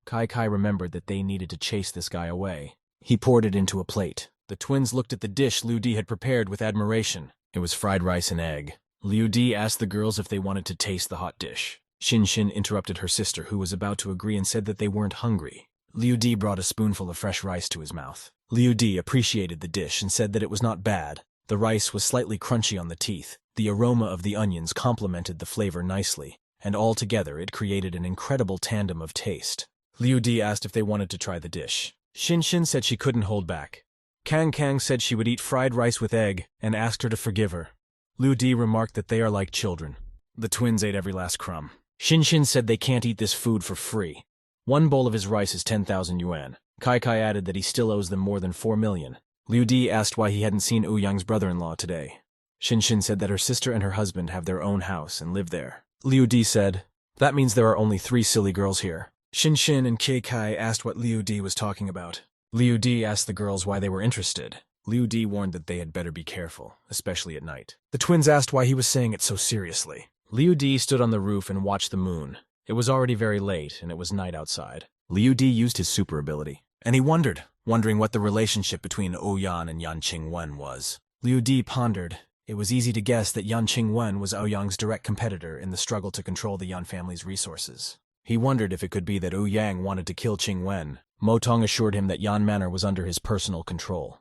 Kai remembered that they needed to chase this guy away. He poured it into a plate. The twins looked at the dish Liu Di had prepared with admiration. It was fried rice and egg. Liu Di asked the girls if they wanted to taste the hot dish. Shin interrupted her sister, who was about to agree, and said that they weren't hungry. Liu Di brought a spoonful of fresh rice to his mouth. Liu Di appreciated the dish and said that it was not bad. The rice was slightly crunchy on the teeth. The aroma of the onions complemented the flavor nicely, and altogether it created an incredible tandem of taste. Liu Di asked if they wanted to try the dish. Shin said she couldn't hold back. Kang said she would eat fried rice with egg and asked her to forgive her. Liu Di remarked that they are like children. The twins ate every last crumb. Shin said they can't eat this food for free. One bowl of his rice is 10,000 yuan. Kai added that he still owes them more than 4 million. Liu Di asked why he hadn't seen Ouyang's brother-in-law today. Shin said that her sister and her husband have their own house and live there. Liu Di said, "That means there are only 3 silly girls here." Shin and Kai asked what Liu Di was talking about. Liu Di asked the girls why they were interested. Liu Di warned that they had better be careful, especially at night. The twins asked why he was saying it so seriously. Liu Di stood on the roof and watched the moon. It was already very late, and it was night outside. Liu Di used his super ability, and he wondering what the relationship between Ouyang and Yan Qingwen was. Liu Di pondered. It was easy to guess that Yan Qingwen was Ouyang's direct competitor in the struggle to control the Yan family's resources. He wondered if it could be that Ouyang wanted to kill Qingwen. Motong assured him that Yan Manor was under his personal control.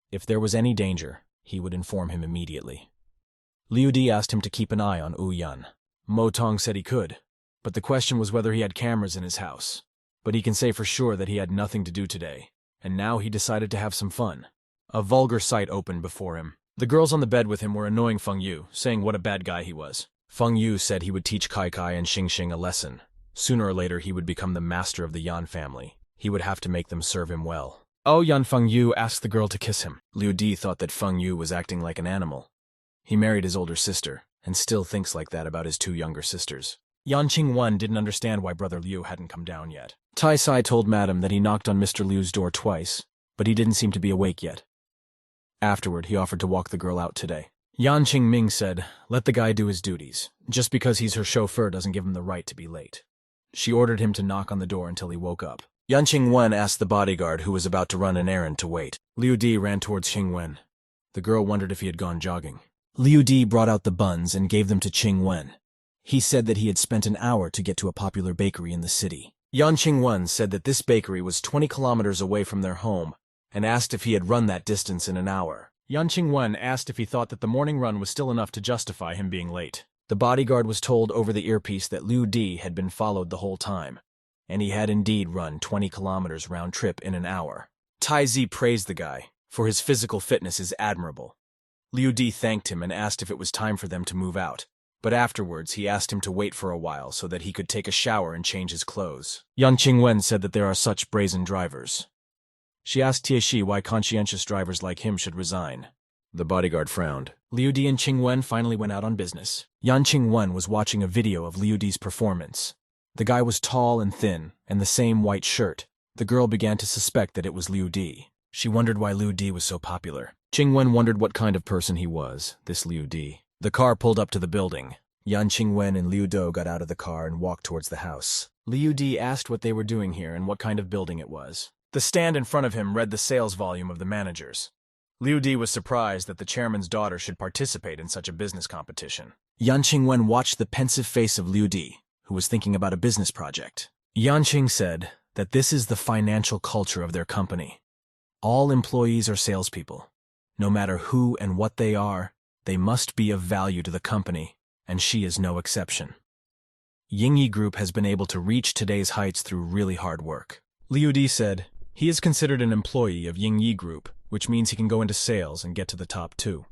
If there was any danger, he would inform him immediately. Liu Di asked him to keep an eye on Ouyang. Motong said he could, but the question was whether he had cameras in his house. But he can say for sure that he had nothing to do today, and now he decided to have some fun. A vulgar sight opened before him. The girls on the bed with him were annoying Feng Yu, saying what a bad guy he was. Feng Yu said he would teach Kai and Xing a lesson. Sooner or later he would become the master of the Yan family. He would have to make them serve him well. "Oh, Yan," Feng Yu asked the girl to kiss him. Liu Di thought that Feng Yu was acting like an animal. He married his older sister, and still thinks like that about his 2 younger sisters. Yan Qingwen didn't understand why Brother Liu hadn't come down yet. Tai Sai told Madam that he knocked on Mr. Liu's door twice, but he didn't seem to be awake yet. Afterward, he offered to walk the girl out today. Yan Qingming said, "Let the guy do his duties. Just because he's her chauffeur doesn't give him the right to be late." She ordered him to knock on the door until he woke up. Yan Qingwen asked the bodyguard who was about to run an errand to wait. Liu Di ran towards Qingwen. The girl wondered if he had gone jogging. Liu Di brought out the buns and gave them to Qingwen. He said that he had spent an hour to get to a popular bakery in the city. Yan Qingwen said that this bakery was 20 kilometers away from their home and asked if he had run that distance in an hour. Yan Qingwen asked if he thought that the morning run was still enough to justify him being late. The bodyguard was told over the earpiece that Liu Di had been followed the whole time, and he had indeed run 20 kilometers round trip in an hour. Tai Zi praised the guy, for his physical fitness is admirable. Liu Di thanked him and asked if it was time for them to move out, but afterwards he asked him to wait for a while so that he could take a shower and change his clothes. Yan Qingwen said that there are such brazen drivers. She asked Tieshi why conscientious drivers like him should resign. The bodyguard frowned. Liu Di and Qingwen finally went out on business. Yan Qingwen was watching a video of Liu Di's performance. The guy was tall and thin, and the same white shirt. The girl began to suspect that it was Liu Di. She wondered why Liu Di was so popular. Qingwen wondered what kind of person he was, this Liu Di. The car pulled up to the building. Yan Qingwen and Liu Do got out of the car and walked towards the house. Liu Di asked what they were doing here and what kind of building it was. The stand in front of him read the sales volume of the managers. Liu Di was surprised that the chairman's daughter should participate in such a business competition. Yan Qingwen watched the pensive face of Liu Di, who was thinking about a business project. Yan Qing said that this is the financial culture of their company. All employees are salespeople. No matter who and what they are, they must be of value to the company, and she is no exception. Yingyi Group has been able to reach today's heights through really hard work. Liu Di said, he is considered an employee of Yingyi Group, which means he can go into sales and get to the top too.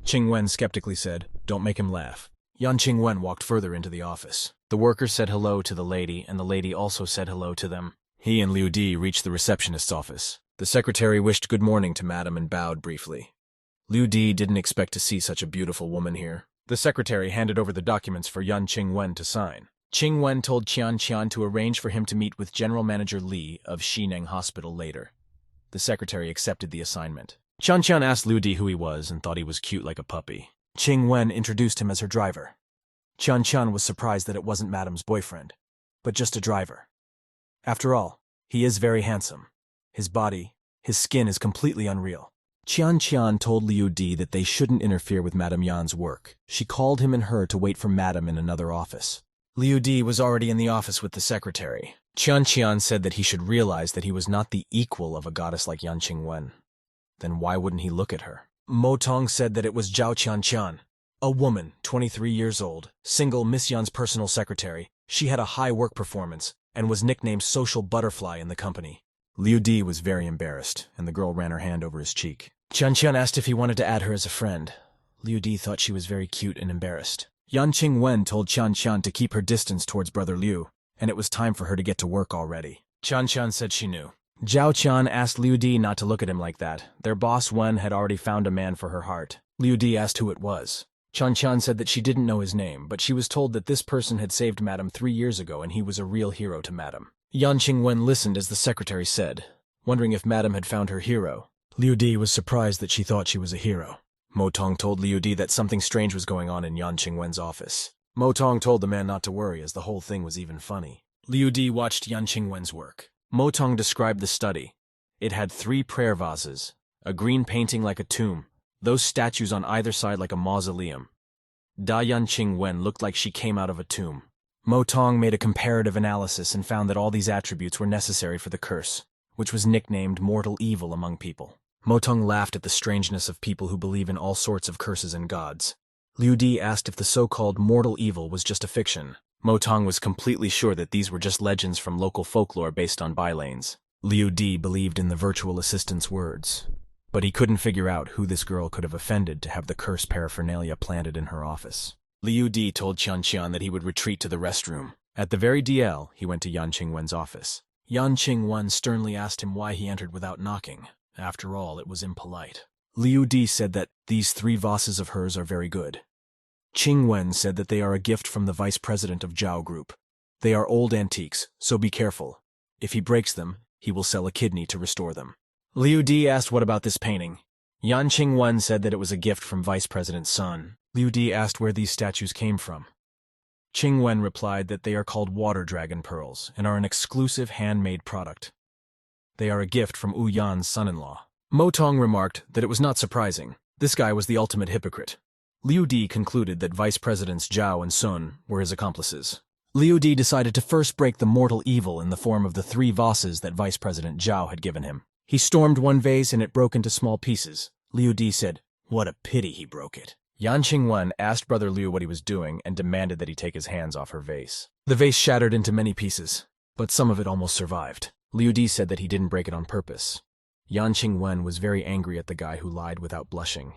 Qing Wen skeptically said, don't make him laugh. Yan Qing Wen walked further into the office. The worker said hello to the lady, and the lady also said hello to them. He and Liu Di reached the receptionist's office. The secretary wished good morning to Madam and bowed briefly. Liu Di didn't expect to see such a beautiful woman here. The secretary handed over the documents for Yan Qing Wen to sign. Qing Wen told Qian Qian to arrange for him to meet with General Manager Li of Xineng Hospital later. The secretary accepted the assignment. Qian Qian asked Liu Di who he was and thought he was cute like a puppy. Qing Wen introduced him as her driver. Qian Qian was surprised that it wasn't Madam's boyfriend, but just a driver. After all, he is very handsome. His body, his skin is completely unreal. Qian Qian told Liu Di that they shouldn't interfere with Madame Yan's work. She called him and her to wait for Madame in another office. Liu Di was already in the office with the secretary. Qian Qian said that he should realize that he was not the equal of a goddess like Yan Qing Wen. Then why wouldn't he look at her? Mo Tong said that it was Zhao Qian Qian, a woman, 23 years old, single Miss Yan's personal secretary. She had a high work performance and was nicknamed Social Butterfly in the company. Liu Di was very embarrassed, and the girl ran her hand over his cheek. Qian Qian asked if he wanted to add her as a friend. Liu Di thought she was very cute and embarrassed. Yan Qing Wen told Qian Qian to keep her distance towards Brother Liu, and it was time for her to get to work already. Qian Qian said she knew. Zhao Qian asked Liu Di not to look at him like that. Their boss Wen had already found a man for her heart. Liu Di asked who it was. Qian Qian said that she didn't know his name, but she was told that this person had saved Madame 3 years ago and he was a real hero to Madame. Yan Qing Wen listened as the secretary said, wondering if Madame had found her hero. Liu Di was surprised that she thought she was a hero. Mo Tong told Liu Di that something strange was going on in Yan Qing Wen's office. Mo Tong told the man not to worry as the whole thing was even funny. Liu Di watched Yan Qing Wen's work. Mo Tong described the study. It had 3 prayer vases, a green painting like a tomb, those statues on either side like a mausoleum. Da Yan Qing Wen looked like she came out of a tomb. Mo Tong made a comparative analysis and found that all these attributes were necessary for the curse, which was nicknamed mortal evil among people. Mo Tong laughed at the strangeness of people who believe in all sorts of curses and gods. Liu Di asked if the so-called mortal evil was just a fiction. Mo Tong was completely sure that these were just legends from local folklore based on bylanes. Liu Di believed in the virtual assistant's words, but he couldn't figure out who this girl could have offended to have the curse paraphernalia planted in her office. Liu Di told Qian Qian that he would retreat to the restroom. At the very DL, he went to Yan Qing Wen's office. Yan Qing Wen sternly asked him why he entered without knocking. After all, it was impolite. Liu Di said that these 3 vases of hers are very good. Qing Wen said that they are a gift from the vice president of Zhao Group. They are old antiques, so be careful. If he breaks them, he will sell a kidney to restore them. Liu Di asked what about this painting. Yan Qing Wen said that it was a gift from Vice President's son. Liu Di asked where these statues came from. Qing Wen replied that they are called water dragon pearls and are an exclusive handmade product. They are a gift from Wu Yan's son-in-law. Mo Tong remarked that it was not surprising. This guy was the ultimate hypocrite. Liu Di concluded that Vice Presidents Zhao and Sun were his accomplices. Liu Di decided to first break the mortal evil in the form of the 3 vases that Vice President Zhao had given him. He stormed one vase and it broke into small pieces. Liu Di said, "What a pity he broke it." Yan Qing Wen asked Brother Liu what he was doing and demanded that he take his hands off her vase. The vase shattered into many pieces, but some of it almost survived. Liu Di said that he didn't break it on purpose. Yan Qing Wen was very angry at the guy who lied without blushing.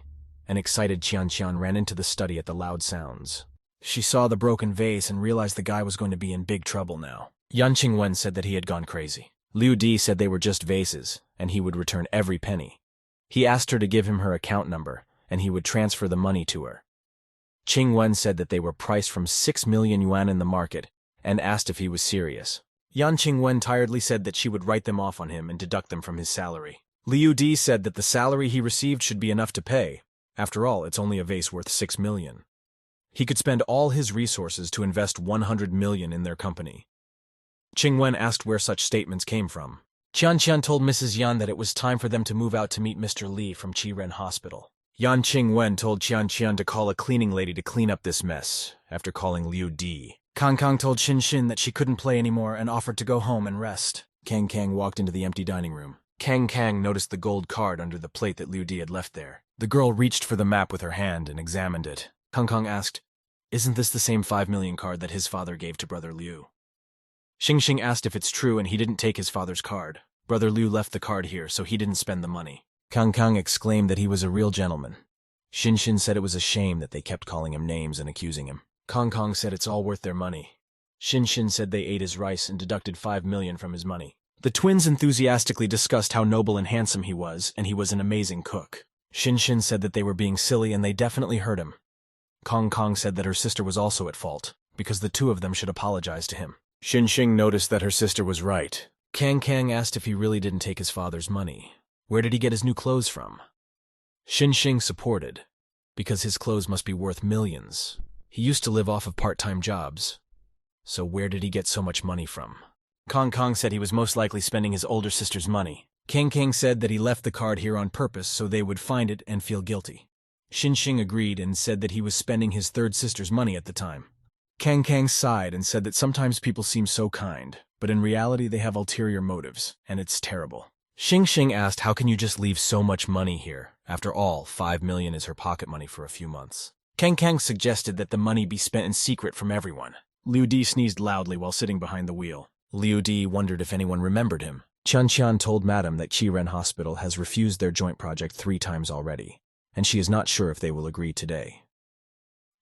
An excited Qian Qian ran into the study at the loud sounds. She saw the broken vase and realized the guy was going to be in big trouble now. Yan Qing Wen said that he had gone crazy. Liu Di said they were just vases, and he would return every penny. He asked her to give him her account number, and he would transfer the money to her. Qing Wen said that they were priced from 6 million yuan in the market, and asked if he was serious. Yan Qing Wen tiredly said that she would write them off on him and deduct them from his salary. Liu Di said that the salary he received should be enough to pay. After all, it's only a vase worth 6 million. He could spend all his resources to invest 100 million in their company. Qing Wen asked where such statements came from. Qian Qian told Mrs. Yan that it was time for them to move out to meet Mr. Li from Qiren Hospital. Yan Qing Wen told Qian Qian to call a cleaning lady to clean up this mess, after calling Liu Di. Kang Kang told Xin Xin that she couldn't play anymore and offered to go home and rest. Kang Kang walked into the empty dining room. Kang Kang noticed the gold card under the plate that Liu Di had left there. The girl reached for the map with her hand and examined it. Kang Kang asked, Isn't this the same 5 million card that his father gave to Brother Liu? Xing asked if it's true and he didn't take his father's card. Brother Liu left the card here, so he didn't spend the money. Kang exclaimed that he was a real gentleman. Xin said it was a shame that they kept calling him names and accusing him. Kong said it's all worth their money. Xin said they ate his rice and deducted 5 million from his money. The twins enthusiastically discussed how noble and handsome he was, and he was an amazing cook. Xin said that they were being silly and they definitely hurt him. Kong said that her sister was also at fault, because the two of them should apologize to him. Xin noticed that her sister was right. Kang asked if he really didn't take his father's money. Where did he get his new clothes from? Xin supported, because his clothes must be worth millions. He used to live off of part-time jobs. So where did he get so much money from? Kong said he was most likely spending his older sister's money. Kang said that he left the card here on purpose so they would find it and feel guilty. Xin agreed and said that he was spending his third sister's money at the time. Kang sighed and said that sometimes people seem so kind, but in reality they have ulterior motives, and it's terrible. Xing asked how can you just leave so much money here? After all, 5 million is her pocket money for a few months. Kang suggested that the money be spent in secret from everyone. Liu Di sneezed loudly while sitting behind the wheel. Liu Di wondered if anyone remembered him. Qian told Madam that Qiren Hospital has refused their joint project 3 times already, and she is not sure if they will agree today.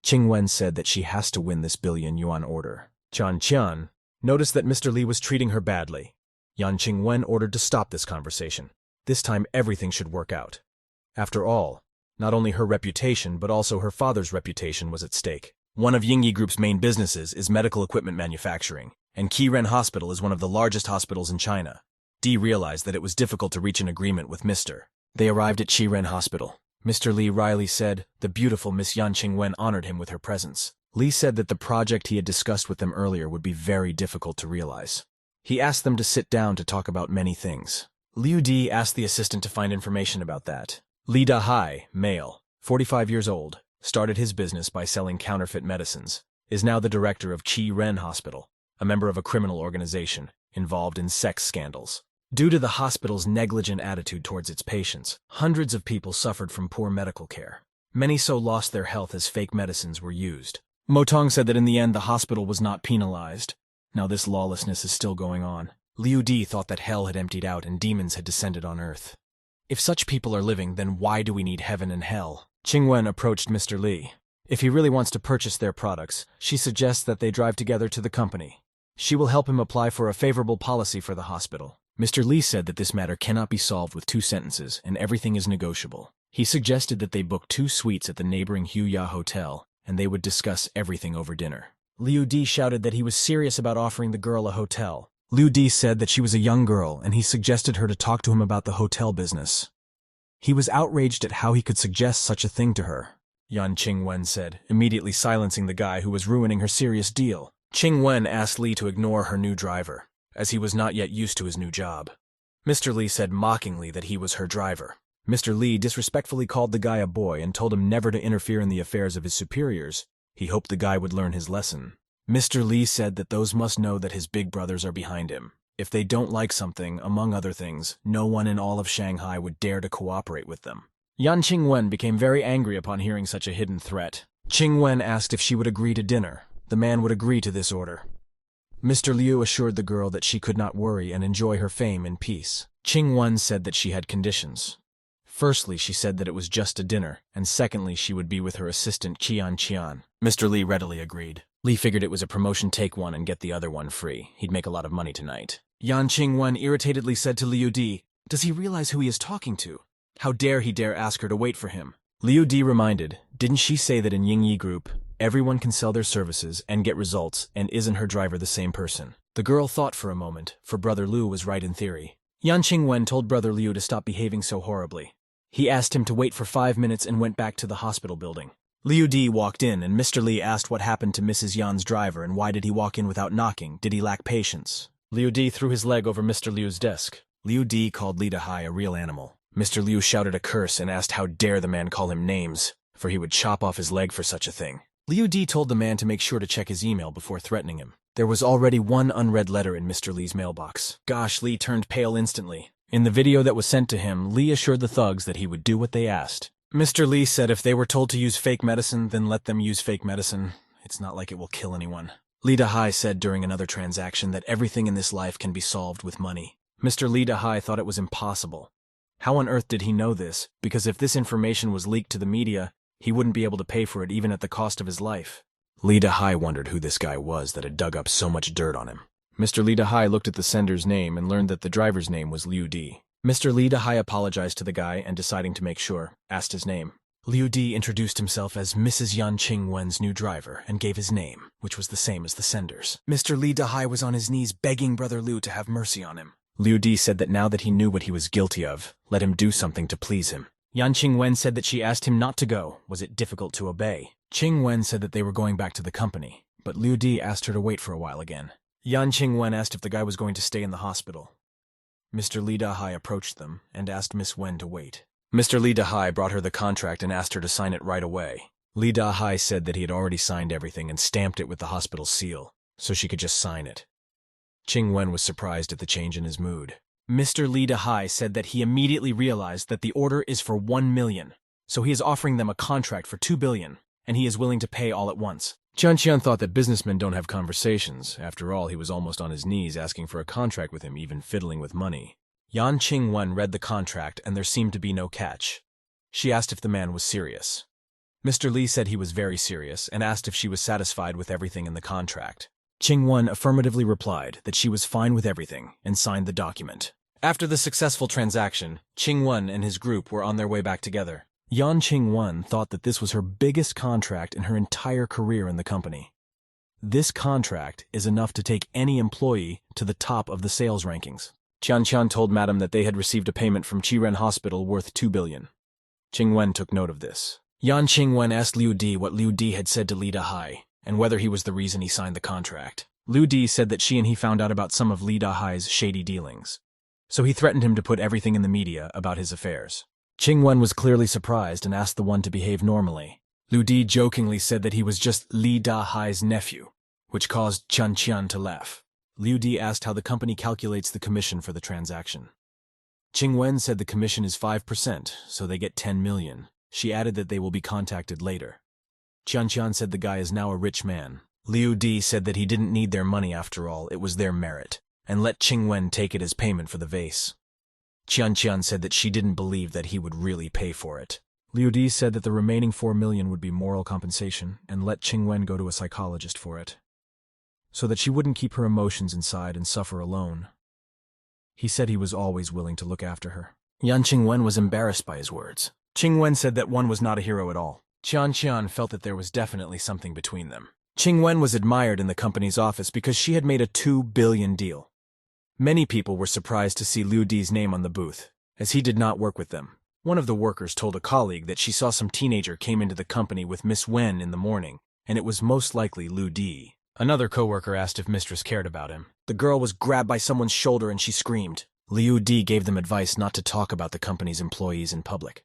Qingwen said that she has to win this billion-yuan order. Qian noticed that Mr. Li was treating her badly. Qingwen ordered to stop this conversation. This time everything should work out. After all, not only her reputation but also her father's reputation was at stake. One of Yingyi Group's main businesses is medical equipment manufacturing, and Qiren Hospital is one of the largest hospitals in China. Dee realized that it was difficult to reach an agreement with Mr. They arrived at Qiren Hospital. Mr. Li Riley said the beautiful Miss Yan Qingwen honored him with her presence. Li said that the project he had discussed with them earlier would be very difficult to realize. He asked them to sit down to talk about many things. Liu Di asked the assistant to find information about that. Li Dahai, male, 45 years old, started his business by selling counterfeit medicines, is now the director of Qiren Hospital, a member of a criminal organization involved in sex scandals. Due to the hospital's negligent attitude towards its patients, hundreds of people suffered from poor medical care. Many so lost their health as fake medicines were used. Motong said that in the end the hospital was not penalized. Now this lawlessness is still going on. Liu Di thought that hell had emptied out and demons had descended on earth. If such people are living, then why do we need heaven and hell? Qingwen approached Mr. Li. If he really wants to purchase their products, she suggests that they drive together to the company. She will help him apply for a favorable policy for the hospital. Mr. Li said that this matter cannot be solved with 2 sentences and everything is negotiable. He suggested that they book 2 suites at the neighboring Huya Hotel and they would discuss everything over dinner. Liu Di shouted that he was serious about offering the girl a hotel. Liu Di said that she was a young girl and he suggested her to talk to him about the hotel business. He was outraged at how he could suggest such a thing to her. Yan Qingwen said, immediately silencing the guy who was ruining her serious deal. Qingwen asked Li to ignore her new driver, as he was not yet used to his new job. Mr. Li said mockingly that he was her driver. Mr. Li disrespectfully called the guy a boy and told him never to interfere in the affairs of his superiors. He hoped the guy would learn his lesson. Mr. Li said that those must know that his big brothers are behind him. If they don't like something, among other things, no one in all of Shanghai would dare to cooperate with them. Yan Qingwen became very angry upon hearing such a hidden threat. Qingwen asked if she would agree to dinner. The man would agree to this order. Mr. Liu assured the girl that she could not worry and enjoy her fame in peace. Qingwen said that she had conditions. Firstly, she said that it was just a dinner, and secondly, she would be with her assistant Qian. Mr. Li readily agreed. Li figured it was a promotion, take one and get the other one free. He'd make a lot of money tonight. Yan Qingwen irritatedly said to Liu Di, "Does he realize who he is talking to? How dare he ask her to wait for him?" Liu Di reminded, didn't she say that in Yingyi Group, everyone can sell their services and get results, and isn't her driver the same person? The girl thought for a moment, for Brother Liu was right in theory. Yan Qingwen told Brother Liu to stop behaving so horribly. He asked him to wait for 5 minutes and went back to the hospital building. Liu Di walked in and Mr. Li asked what happened to Mrs. Yan's driver and why did he walk in without knocking? Did he lack patience? Liu Di threw his leg over Mr. Liu's desk. Liu Di called Li Dahai a real animal. Mr. Liu shouted a curse and asked how dare the man call him names, for he would chop off his leg for such a thing. Liu Di told the man to make sure to check his email before threatening him. There was already 1 unread letter in Mr. Li's mailbox. Gosh, Li turned pale instantly. In the video that was sent to him, Li assured the thugs that he would do what they asked. Mr. Li said if they were told to use fake medicine, then let them use fake medicine. It's not like it will kill anyone. Lee Da-hai said during another transaction that everything in this life can be solved with money. Mr. Lee Da-hai thought it was impossible. How on earth did he know this? Because if this information was leaked to the media, he wouldn't be able to pay for it even at the cost of his life. Lee Da-hai wondered who this guy was that had dug up so much dirt on him. Mr. Lee Da-hai looked at the sender's name and learned that the driver's name was Liu Di. Mr. Lee Da-hai apologized to the guy and, deciding to make sure, asked his name. Liu Di introduced himself as Mrs. Yan Qingwen's new driver and gave his name, which was the same as the sender's. Mr. Lee Da-hai was on his knees begging Brother Liu to have mercy on him. Liu Di said that now that he knew what he was guilty of, let him do something to please him. Yan Qingwen said that she asked him not to go. Was it difficult to obey? Qingwen said that they were going back to the company, but Liu Di asked her to wait for a while again. Yan Qingwen asked if the guy was going to stay in the hospital. Mr. Lee Da-hai approached them and asked Miss Wen to wait. Mr. Lee Da-hai brought her the contract and asked her to sign it right away. Lee Da-hai said that he had already signed everything and stamped it with the hospital seal, so she could just sign it. Qingwen was surprised at the change in his mood. Mr. Lee Da-hai said that he immediately realized that the order is for 1 million, so he is offering them a contract for 2 billion, and he is willing to pay all at once. Qian thought that businessmen don't have conversations. After all, he was almost on his knees asking for a contract with him, even fiddling with money. Yan Qingwen read the contract, and there seemed to be no catch. She asked if the man was serious. Mr. Lee said he was very serious, and asked if she was satisfied with everything in the contract. Qingwen affirmatively replied that she was fine with everything, and signed the document. After the successful transaction, Qingwen and his group were on their way back together. Yan Qingwen thought that this was her biggest contract in her entire career in the company. This contract is enough to take any employee to the top of the sales rankings. Qian told Madam that they had received a payment from Chiren Hospital worth 2 billion. Qingwen took note of this. Yan Qingwen asked Liu Di what Liu Di had said to Lee Da-hai, and whether he was the reason he signed the contract. Liu Di said that she and he found out about some of Lee Da-hai's shady dealings, so he threatened him to put everything in the media about his affairs. Qingwen was clearly surprised and asked the one to behave normally. Liu Di jokingly said that he was just Lee Da-hai's nephew, which caused Qian to laugh. Liu Di asked how the company calculates the commission for the transaction. Qingwen said the commission is 5%, so they get 10 million. She added that they will be contacted later. Qian said the guy is now a rich man. Liu Di said that he didn't need their money after all, it was their merit, and let Qingwen take it as payment for the vase. Qian said that she didn't believe that he would really pay for it. Liu Di said that the remaining 4 million would be moral compensation, and let Qingwen go to a psychologist for it, so that she wouldn't keep her emotions inside and suffer alone. He said he was always willing to look after her. Yan Qingwen was embarrassed by his words. Qingwen said that one was not a hero at all. Qian felt that there was definitely something between them. Qingwen was admired in the company's office because she had made a 2 billion deal. Many people were surprised to see Liu Di's name on the booth, as he did not work with them. One of the workers told a colleague that she saw some teenager came into the company with Miss Wen in the morning, and it was most likely Liu Di. Another coworker asked if Mistress cared about him. The girl was grabbed by someone's shoulder and she screamed. Liu Di gave them advice not to talk about the company's employees in public.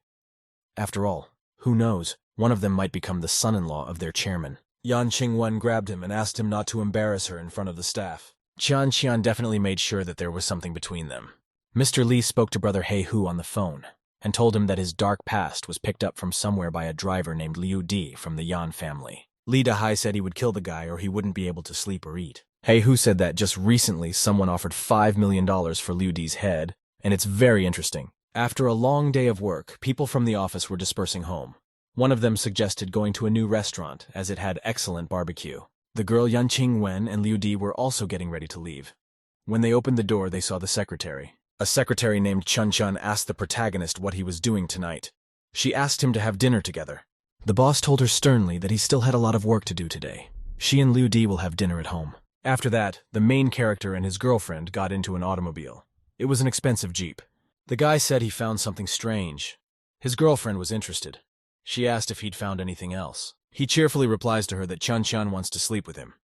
After all, who knows, one of them might become the son-in-law of their chairman. Yan Qingwen grabbed him and asked him not to embarrass her in front of the staff. Qian definitely made sure that there was something between them. Mr. Lee spoke to Brother He Hu on the phone, and told him that his dark past was picked up from somewhere by a driver named Liu Di from the Yan family. Lee Da-hai said he would kill the guy or he wouldn't be able to sleep or eat. He Hu said that just recently someone offered $5 million for Liu Di's head, and it's very interesting. After a long day of work, people from the office were dispersing home. One of them suggested going to a new restaurant, as it had excellent barbecue. The girl Yan Qingwen and Liu Di were also getting ready to leave. When they opened the door, they saw the secretary. A secretary named Qian asked the protagonist what he was doing tonight. She asked him to have dinner together. The boss told her sternly that he still had a lot of work to do today. She and Liu Di will have dinner at home. After that, the main character and his girlfriend got into an automobile. It was an expensive Jeep. The guy said he found something strange. His girlfriend was interested. She asked if he'd found anything else. He cheerfully replies to her that Qian wants to sleep with him.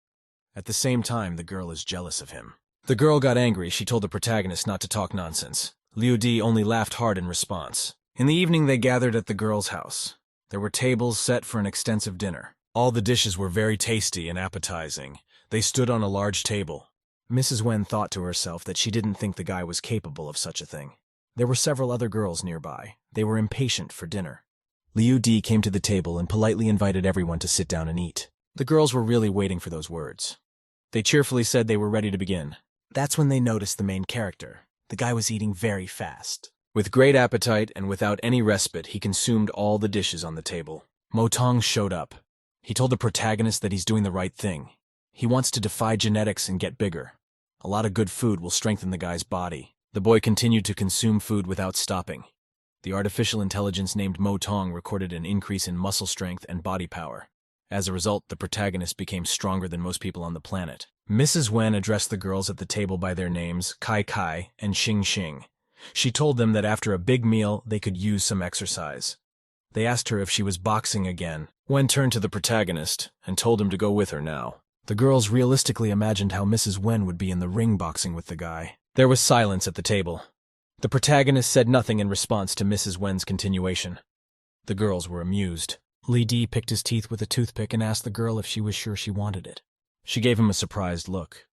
At the same time, the girl is jealous of him. The girl got angry. She told the protagonist not to talk nonsense. Liu Di only laughed hard in response. In the evening, they gathered at the girl's house. There were tables set for an extensive dinner. All the dishes were very tasty and appetizing. They stood on a large table. Mrs. Wen thought to herself that she didn't think the guy was capable of such a thing. There were several other girls nearby. They were impatient for dinner. Liu Di came to the table and politely invited everyone to sit down and eat. The girls were really waiting for those words. They cheerfully said they were ready to begin. That's when they noticed the main character. The guy was eating very fast. With great appetite and without any respite, he consumed all the dishes on the table. Motong showed up. He told the protagonist that he's doing the right thing. He wants to defy genetics and get bigger. A lot of good food will strengthen the guy's body. The boy continued to consume food without stopping. The artificial intelligence named Motong recorded an increase in muscle strength and body power. As a result, the protagonist became stronger than most people on the planet. Mrs. Wen addressed the girls at the table by their names, Kai Kai and Xing Xing. She told them that after a big meal, they could use some exercise. They asked her if she was boxing again. Wen turned to the protagonist and told him to go with her now. The girls realistically imagined how Mrs. Wen would be in the ring boxing with the guy. There was silence at the table. The protagonist said nothing in response to Mrs. Wen's continuation. The girls were amused. Li Di picked his teeth with a toothpick and asked the girl if she was sure she wanted it. She gave him a surprised look.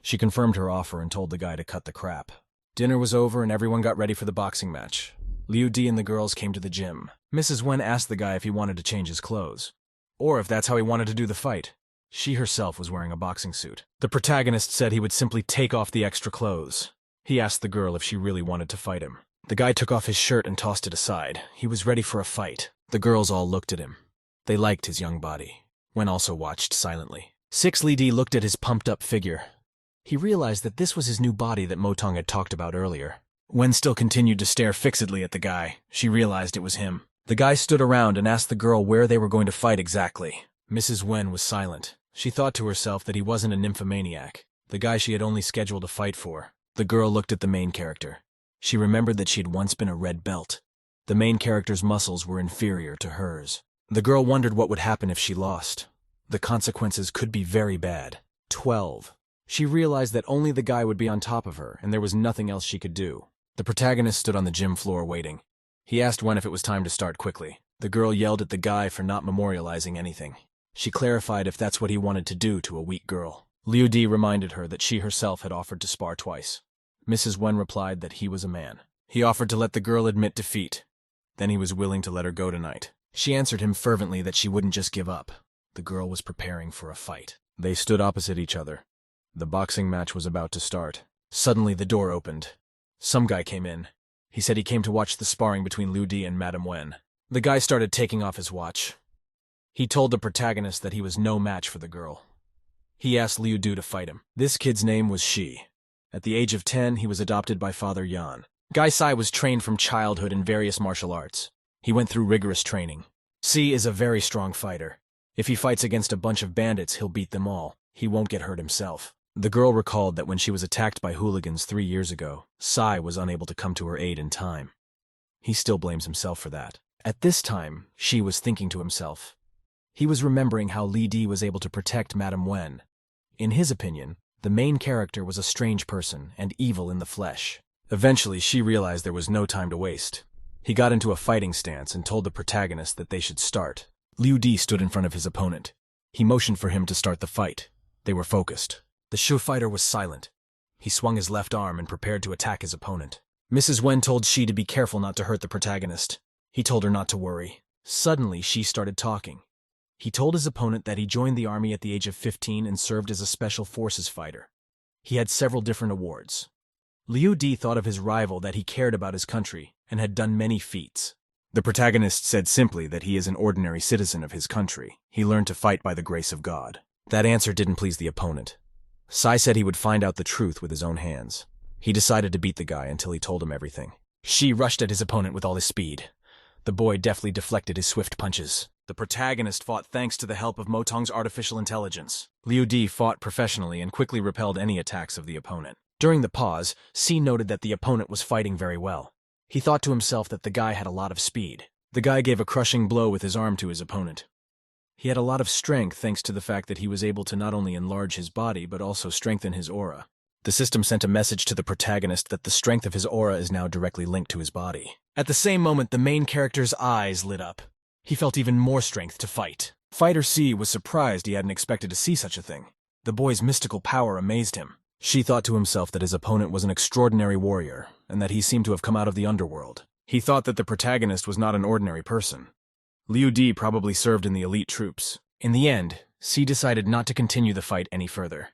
She confirmed her offer and told the guy to cut the crap. Dinner was over and everyone got ready for the boxing match. Liu Di and the girls came to the gym. Mrs. Wen asked the guy if he wanted to change his clothes, or if that's how he wanted to do the fight. She herself was wearing a boxing suit. The protagonist said he would simply take off the extra clothes. He asked the girl if she really wanted to fight him. The guy took off his shirt and tossed it aside. He was ready for a fight. The girls all looked at him. They liked his young body. Wen also watched silently. Li Di looked at his pumped-up figure. He realized that this was his new body that Motong had talked about earlier. Wen still continued to stare fixedly at the guy. She realized it was him. The guy stood around and asked the girl where they were going to fight exactly. Mrs. Wen was silent. She thought to herself that he wasn't a nymphomaniac, the guy she had only scheduled a fight for. The girl looked at the main character. She remembered that she had once been a red belt. The main character's muscles were inferior to hers. The girl wondered what would happen if she lost. The consequences could be very bad. 12. She realized that only the guy would be on top of her, and there was nothing else she could do. The protagonist stood on the gym floor waiting. He asked Wen if it was time to start quickly. The girl yelled at the guy for not memorializing anything. She clarified if that's what he wanted to do to a weak girl. Liu Di reminded her that she herself had offered to spar twice. Mrs. Wen replied that he was a man. He offered to let the girl admit defeat. Then he was willing to let her go tonight. She answered him fervently that she wouldn't just give up. The girl was preparing for a fight. They stood opposite each other. The boxing match was about to start. Suddenly the door opened. Some guy came in. He said he came to watch the sparring between Liu Di and Madame Wen. The guy started taking off his watch. He told the protagonist that he was no match for the girl. He asked Liu Di to fight him. This kid's name was Shi. At the age of 10, he was adopted by Father Yan. Guy Sai was trained from childhood in various martial arts. He went through rigorous training. Shi is a very strong fighter. If he fights against a bunch of bandits, he'll beat them all. He won't get hurt himself. The girl recalled that when she was attacked by hooligans 3 years ago, Sai was unable to come to her aid in time. He still blames himself for that. At this time, Shi was thinking to himself. He was remembering how Li Di was able to protect Madame Wen. In his opinion, the main character was a strange person and evil in the flesh. Eventually, Shi realized there was no time to waste. He got into a fighting stance and told the protagonist that they should start. Liu Di stood in front of his opponent. He motioned for him to start the fight. They were focused. The Shu fighter was silent. He swung his left arm and prepared to attack his opponent. Mrs. Wen told Shi to be careful not to hurt the protagonist. He told her not to worry. Suddenly, Shi started talking. He told his opponent that he joined the army at the age of 15 and served as a special forces fighter. He had several different awards. Liu Di thought of his rival that he cared about his country and had done many feats. The protagonist said simply that he is an ordinary citizen of his country. He learned to fight by the grace of God. That answer didn't please the opponent. Sai said he would find out the truth with his own hands. He decided to beat the guy until he told him everything. Shi rushed at his opponent with all his speed. The boy deftly deflected his swift punches. The protagonist fought thanks to the help of Motong's artificial intelligence. Liu Di fought professionally and quickly repelled any attacks of the opponent. During the pause, Shi noted that the opponent was fighting very well. He thought to himself that the guy had a lot of speed. The guy gave a crushing blow with his arm to his opponent. He had a lot of strength thanks to the fact that he was able to not only enlarge his body but also strengthen his aura. The system sent a message to the protagonist that the strength of his aura is now directly linked to his body. At the same moment, the main character's eyes lit up. He felt even more strength to fight. Fighter C was surprised he hadn't expected to see such a thing. The boy's mystical power amazed him. Shi thought to himself that his opponent was an extraordinary warrior, and that he seemed to have come out of the underworld. He thought that the protagonist was not an ordinary person. Liu Di probably served in the elite troops. In the end, C decided not to continue the fight any further.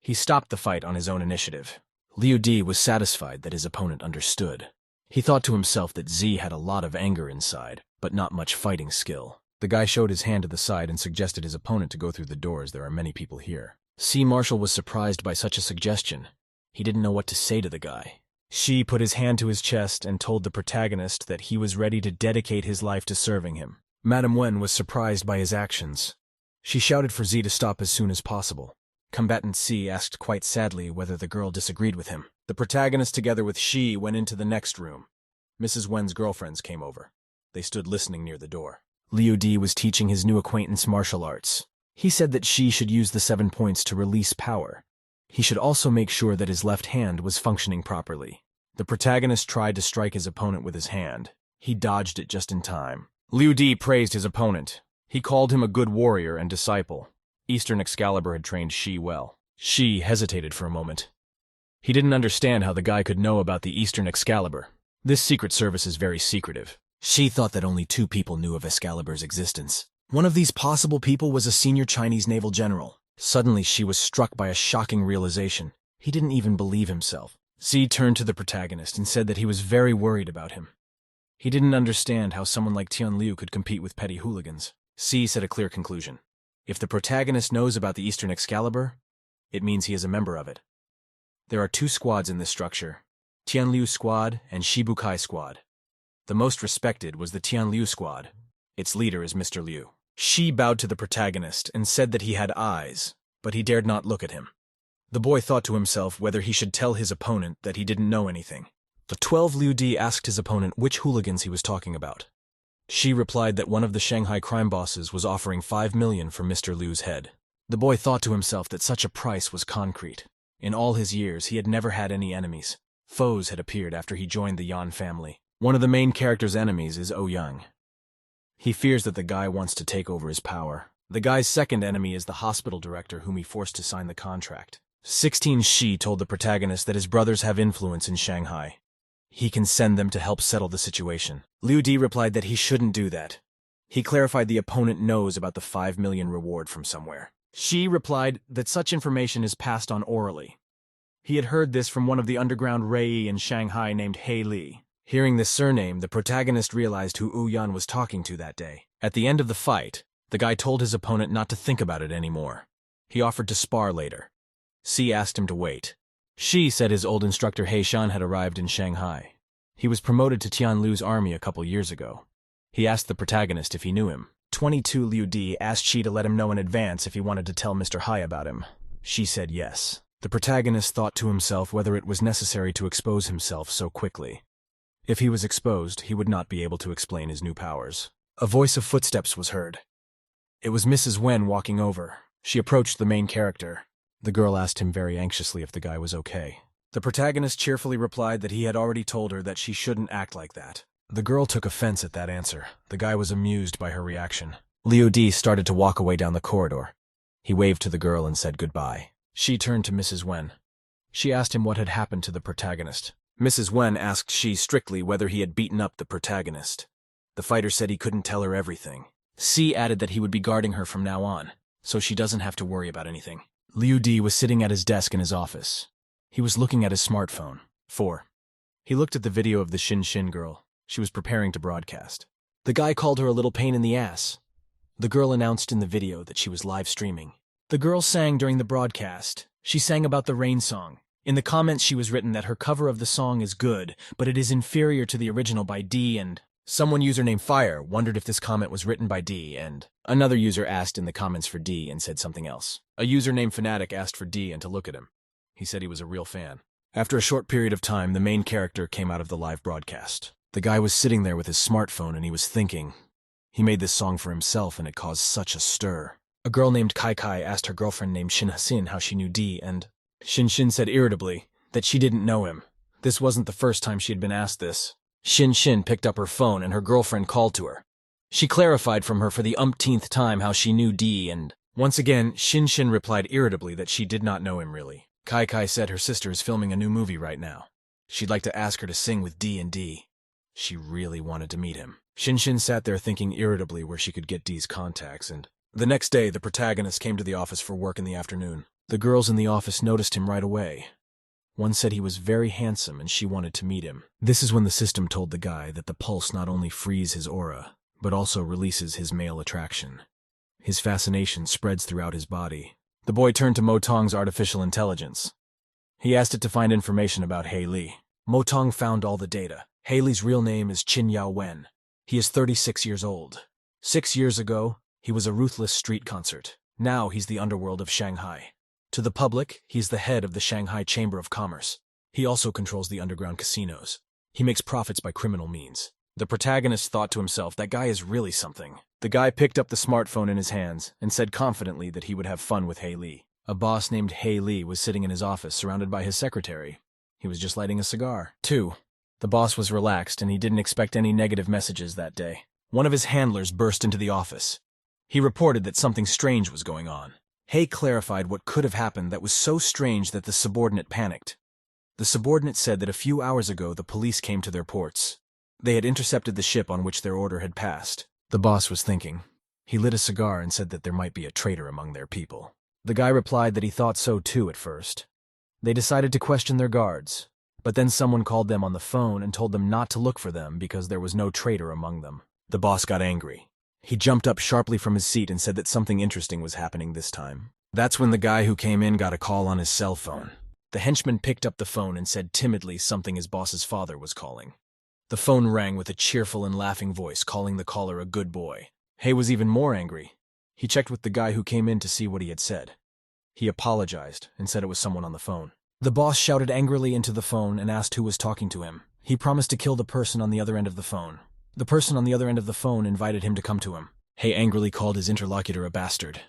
He stopped the fight on his own initiative. Liu D was satisfied that his opponent understood. He thought to himself that Z had a lot of anger inside, but not much fighting skill. The guy showed his hand to the side and suggested his opponent to go through the doors. There are many people here. C. Marshall was surprised by such a suggestion. He didn't know what to say to the guy. Shi put his hand to his chest and told the protagonist that he was ready to dedicate his life to serving him. Madame Wen was surprised by his actions. She shouted for Z to stop as soon as possible. Combatant C asked quite sadly whether the girl disagreed with him. The protagonist together with Shi went into the next room. Mrs. Wen's girlfriends came over. They stood listening near the door. Liu D was teaching his new acquaintance martial arts. He said that Shi should use the 7 points to release power. He should also make sure that his left hand was functioning properly. The protagonist tried to strike his opponent with his hand. He dodged it just in time. Liu D praised his opponent. He called him a good warrior and disciple. Eastern Excalibur had trained Shi well. Shi hesitated for a moment. He didn't understand how the guy could know about the Eastern Excalibur. This secret service is very secretive. Shi thought that only 2 people knew of Excalibur's existence. One of these possible people was a senior Chinese naval general. Suddenly, Shi was struck by a shocking realization. He didn't even believe himself. Z turned to the protagonist and said that he was very worried about him. He didn't understand how someone like Tian Liu could compete with petty hooligans. C said a clear conclusion. If the protagonist knows about the Eastern Excalibur, it means he is a member of it. There are 2 squads in this structure, Tian Liu Squad and Shibukai Squad. The most respected was the Tian Liu Squad. Its leader is Mr. Liu. Shi bowed to the protagonist and said that he had eyes, but he dared not look at him. The boy thought to himself whether he should tell his opponent that he didn't know anything. The 12 Liu D asked his opponent which hooligans he was talking about. Shi replied that one of the Shanghai crime bosses was offering 5 million for Mr. Liu's head. The boy thought to himself that such a price was concrete. In all his years, he had never had any enemies. Foes had appeared after he joined the Yan family. One of the main character's enemies is Ouyang. He fears that the guy wants to take over his power. The guy's second enemy is the hospital director whom he forced to sign the contract. 16 Shi told the protagonist that his brothers have influence in Shanghai. He can send them to help settle the situation. Liu D replied that he shouldn't do that. He clarified the opponent knows about the 5 million reward from somewhere. Shi replied that such information is passed on orally. He had heard this from one of the underground Rei in Shanghai named He Li. Hearing this surname, the protagonist realized who Ouyang was talking to that day. At the end of the fight, the guy told his opponent not to think about it anymore. He offered to spar later. C asked him to wait. Shi said his old instructor He Shan had arrived in Shanghai. He was promoted to Tian Liu's army a couple years ago. He asked the protagonist if he knew him. 22 Liu D asked Shi to let him know in advance if he wanted to tell Mr. Hai about him. Shi said yes. The protagonist thought to himself whether it was necessary to expose himself so quickly. If he was exposed, he would not be able to explain his new powers. A voice of footsteps was heard. It was Mrs. Wen walking over. She approached the main character. The girl asked him very anxiously if the guy was okay. The protagonist cheerfully replied that he had already told her that she shouldn't act like that. The girl took offense at that answer. The guy was amused by her reaction. Liu D started to walk away down the corridor. He waved to the girl and said goodbye. She turned to Mrs. Wen. She asked him what had happened to the protagonist. Mrs. Wen asked Shi strictly whether he had beaten up the protagonist. The fighter said he couldn't tell her everything. C added that he would be guarding her from now on, so she doesn't have to worry about anything. Liu D was sitting at his desk in his office. He was looking at his smartphone. 4. He looked at the video of the Shin girl. She was preparing to broadcast. The guy called her a little pain in the ass. The girl announced in the video that she was live streaming. The girl sang during the broadcast. She sang about the rain song. In the comments she was written that her cover of the song is good, but it is inferior to the original by D and... Someone username Fire wondered if this comment was written by D and... Another user asked in the comments for D and said something else. A user named Fanatic asked for D and to look at him. He said he was a real fan. After a short period of time, the main character came out of the live broadcast. The guy was sitting there with his smartphone and he was thinking. He made this song for himself and it caused such a stir. A girl named Kai Kai asked her girlfriend named Shin Hasin how she knew D and... Shin said irritably that she didn't know him. This wasn't the first time she had been asked this. Shin picked up her phone and her girlfriend called to her. She clarified from her for the umpteenth time how she knew D and... Once again, Shin replied irritably that she did not know him really. Kai Kai said her sister is filming a new movie right now. She'd like to ask her to sing with D and D. She really wanted to meet him. Shin sat there thinking irritably where she could get D's contacts and... The next day, the protagonist came to the office for work in the afternoon. The girls in the office noticed him right away. One said he was very handsome and she wanted to meet him. This is when the system told the guy that the pulse not only frees his aura, but also releases his male attraction. His fascination spreads throughout his body. The boy turned to Motong's artificial intelligence. He asked it to find information about Hei Li. Motong found all the data. Hei Li's real name is Qin Yao Wen. He is 36 years old. 6 years ago, he was a ruthless street concert. Now he's the underworld of Shanghai. To the public, he's the head of the Shanghai Chamber of Commerce. He also controls the underground casinos. He makes profits by criminal means. The protagonist thought to himself, that guy is really something. The guy picked up the smartphone in his hands and said confidently that he would have fun with Hei Li. A boss named Hei Li was sitting in his office surrounded by his secretary. He was just lighting a cigar. 2. The boss was relaxed and he didn't expect any negative messages that day. One of his handlers burst into the office. He reported that something strange was going on. Hei clarified what could have happened that was so strange that the subordinate panicked. The subordinate said that a few hours ago the police came to their ports. They had intercepted the ship on which their order had passed. The boss was thinking. He lit a cigar and said that there might be a traitor among their people. The guy replied that he thought so too at first. They decided to question their guards, but then someone called them on the phone and told them not to look for them because there was no traitor among them. The boss got angry. He jumped up sharply from his seat and said that something interesting was happening this time. That's when the guy who came in got a call on his cell phone. The henchman picked up the phone and said timidly something his boss's father was calling. The phone rang with a cheerful and laughing voice, calling the caller a good boy. Hei was even more angry. He checked with the guy who came in to see what he had said. He apologized and said it was someone on the phone. The boss shouted angrily into the phone and asked who was talking to him. He promised to kill the person on the other end of the phone. The person on the other end of the phone invited him to come to him. Hei angrily called his interlocutor a bastard.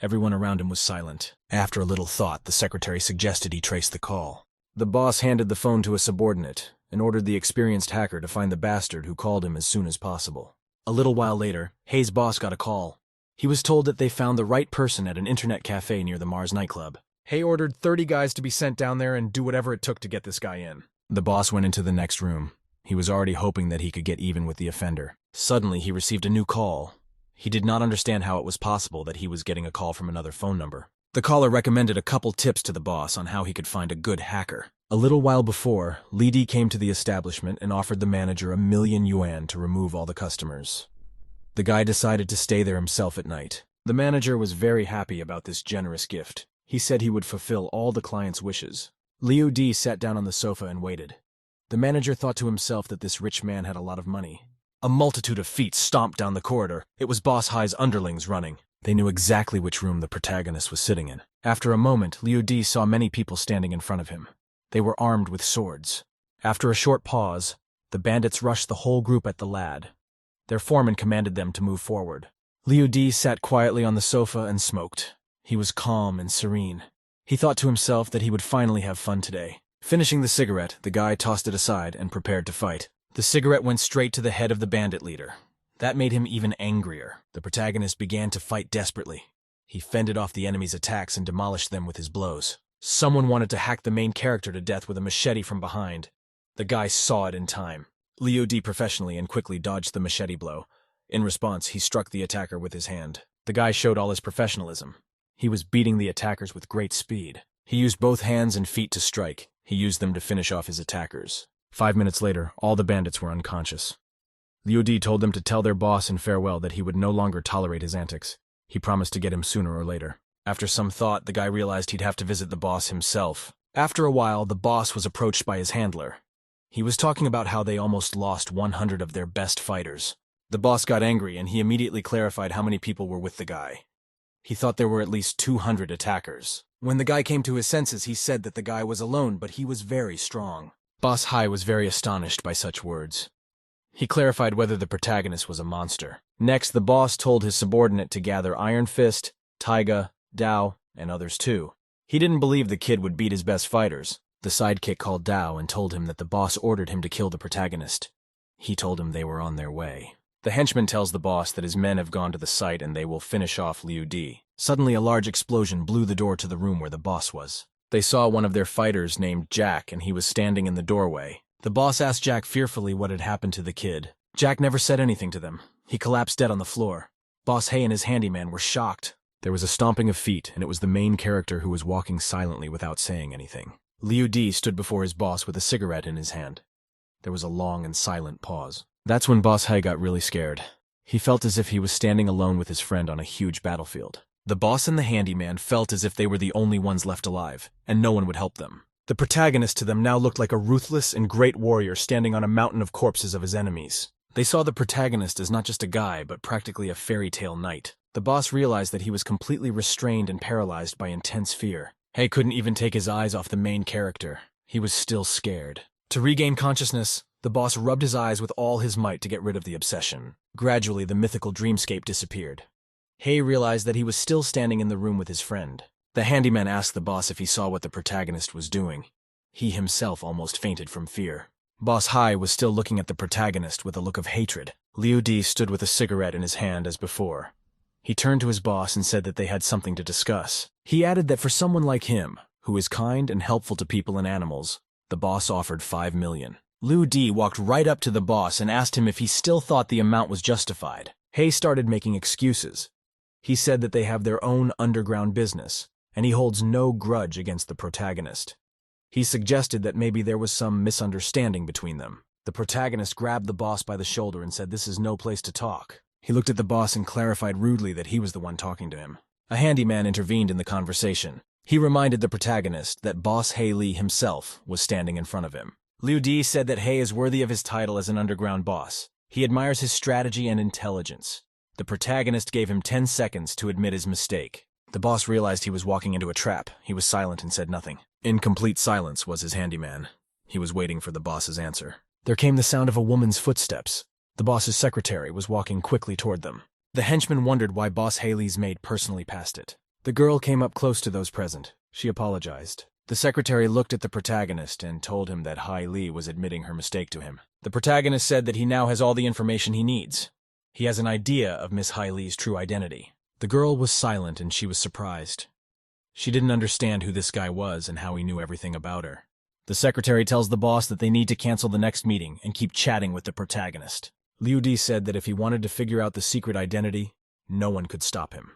Everyone around him was silent. After a little thought, the secretary suggested he trace the call. The boss handed the phone to a subordinate and ordered the experienced hacker to find the bastard who called him as soon as possible. A little while later, Hei's boss got a call. He was told that they found the right person at an internet cafe near the Mars nightclub. Hei ordered 30 guys to be sent down there and do whatever it took to get this guy in. The boss went into the next room. He was already hoping that he could get even with the offender. Suddenly, he received a new call. He did not understand how it was possible that he was getting a call from another phone number. The caller recommended a couple tips to the boss on how he could find a good hacker. A little while before, Li Di came to the establishment and offered the manager 1,000,000 yuan to remove all the customers. The guy decided to stay there himself at night. The manager was very happy about this generous gift. He said he would fulfill all the client's wishes. Liu Di sat down on the sofa and waited. The manager thought to himself that this rich man had a lot of money. A multitude of feet stomped down the corridor. It was Boss Hai's underlings running. They knew exactly which room the protagonist was sitting in. After a moment, Liu Di saw many people standing in front of him. They were armed with swords. After a short pause, the bandits rushed the whole group at the lad. Their foreman commanded them to move forward. Liu Di sat quietly on the sofa and smoked. He was calm and serene. He thought to himself that he would finally have fun today. Finishing the cigarette, the guy tossed it aside and prepared to fight. The cigarette went straight to the head of the bandit leader. That made him even angrier. The protagonist began to fight desperately. He fended off the enemy's attacks and demolished them with his blows. Someone wanted to hack the main character to death with a machete from behind. The guy saw it in time. Liu Di professionally and quickly dodged the machete blow. In response, he struck the attacker with his hand. The guy showed all his professionalism. He was beating the attackers with great speed. He used both hands and feet to strike. He used them to finish off his attackers. 5 minutes later, all the bandits were unconscious. Liu Di told them to tell their boss in farewell that he would no longer tolerate his antics. He promised to get him sooner or later. After some thought, the guy realized he'd have to visit the boss himself. After a while, the boss was approached by his handler. He was talking about how they almost lost 100 of their best fighters. The boss got angry and he immediately clarified how many people were with the guy. He thought there were at least 200 attackers. When the guy came to his senses, he said that the guy was alone, but he was very strong. Boss Hai was very astonished by such words. He clarified whether the protagonist was a monster. Next, the boss told his subordinate to gather Iron Fist, Taiga, Dao, and others too. He didn't believe the kid would beat his best fighters. The sidekick called Dao and told him that the boss ordered him to kill the protagonist. He told him they were on their way. The henchman tells the boss that his men have gone to the site and they will finish off Liu Di. Suddenly, a large explosion blew the door to the room where the boss was. They saw one of their fighters named Jack, and he was standing in the doorway. The boss asked Jack fearfully what had happened to the kid. Jack never said anything to them. He collapsed dead on the floor. Boss Hay and his handyman were shocked. There was a stomping of feet, and it was the main character who was walking silently without saying anything. Liu Di stood before his boss with a cigarette in his hand. There was a long and silent pause. That's when Boss Hay got really scared. He felt as if he was standing alone with his friend on a huge battlefield. The boss and the handyman felt as if they were the only ones left alive, and no one would help them. The protagonist to them now looked like a ruthless and great warrior standing on a mountain of corpses of his enemies. They saw the protagonist as not just a guy, but practically a fairy tale knight. The boss realized that he was completely restrained and paralyzed by intense fear. Hay couldn't even take his eyes off the main character. He was still scared. To regain consciousness, the boss rubbed his eyes with all his might to get rid of the obsession. Gradually, the mythical dreamscape disappeared. Hay realized that he was still standing in the room with his friend. The handyman asked the boss if he saw what the protagonist was doing. He himself almost fainted from fear. Boss Hay was still looking at the protagonist with a look of hatred. Liu Di stood with a cigarette in his hand as before. He turned to his boss and said that they had something to discuss. He added that for someone like him, who is kind and helpful to people and animals, the boss offered 5 million. Liu Di walked right up to the boss and asked him if he still thought the amount was justified. Hay started making excuses. He said that they have their own underground business, and he holds no grudge against the protagonist. He suggested that maybe there was some misunderstanding between them. The protagonist grabbed the boss by the shoulder and said this is no place to talk. He looked at the boss and clarified rudely that he was the one talking to him. A handyman intervened in the conversation. He reminded the protagonist that Boss Hay Lee himself was standing in front of him. Liu Di said that Hay is worthy of his title as an underground boss. He admires his strategy and intelligence. The protagonist gave him 10 seconds to admit his mistake. The boss realized he was walking into a trap. He was silent and said nothing. In complete silence was his handyman. He was waiting for the boss's answer. There came the sound of a woman's footsteps. The boss's secretary was walking quickly toward them. The henchman wondered why Boss Haley's maid personally passed it. The girl came up close to those present. She apologized. The secretary looked at the protagonist and told him that Hai Li was admitting her mistake to him. The protagonist said that he now has all the information he needs. He has an idea of Miss Hai Li's true identity. The girl was silent and she was surprised. She didn't understand who this guy was and how he knew everything about her. The secretary tells the boss that they need to cancel the next meeting and keep chatting with the protagonist. Liu Di said that if he wanted to figure out the secret identity, no one could stop him.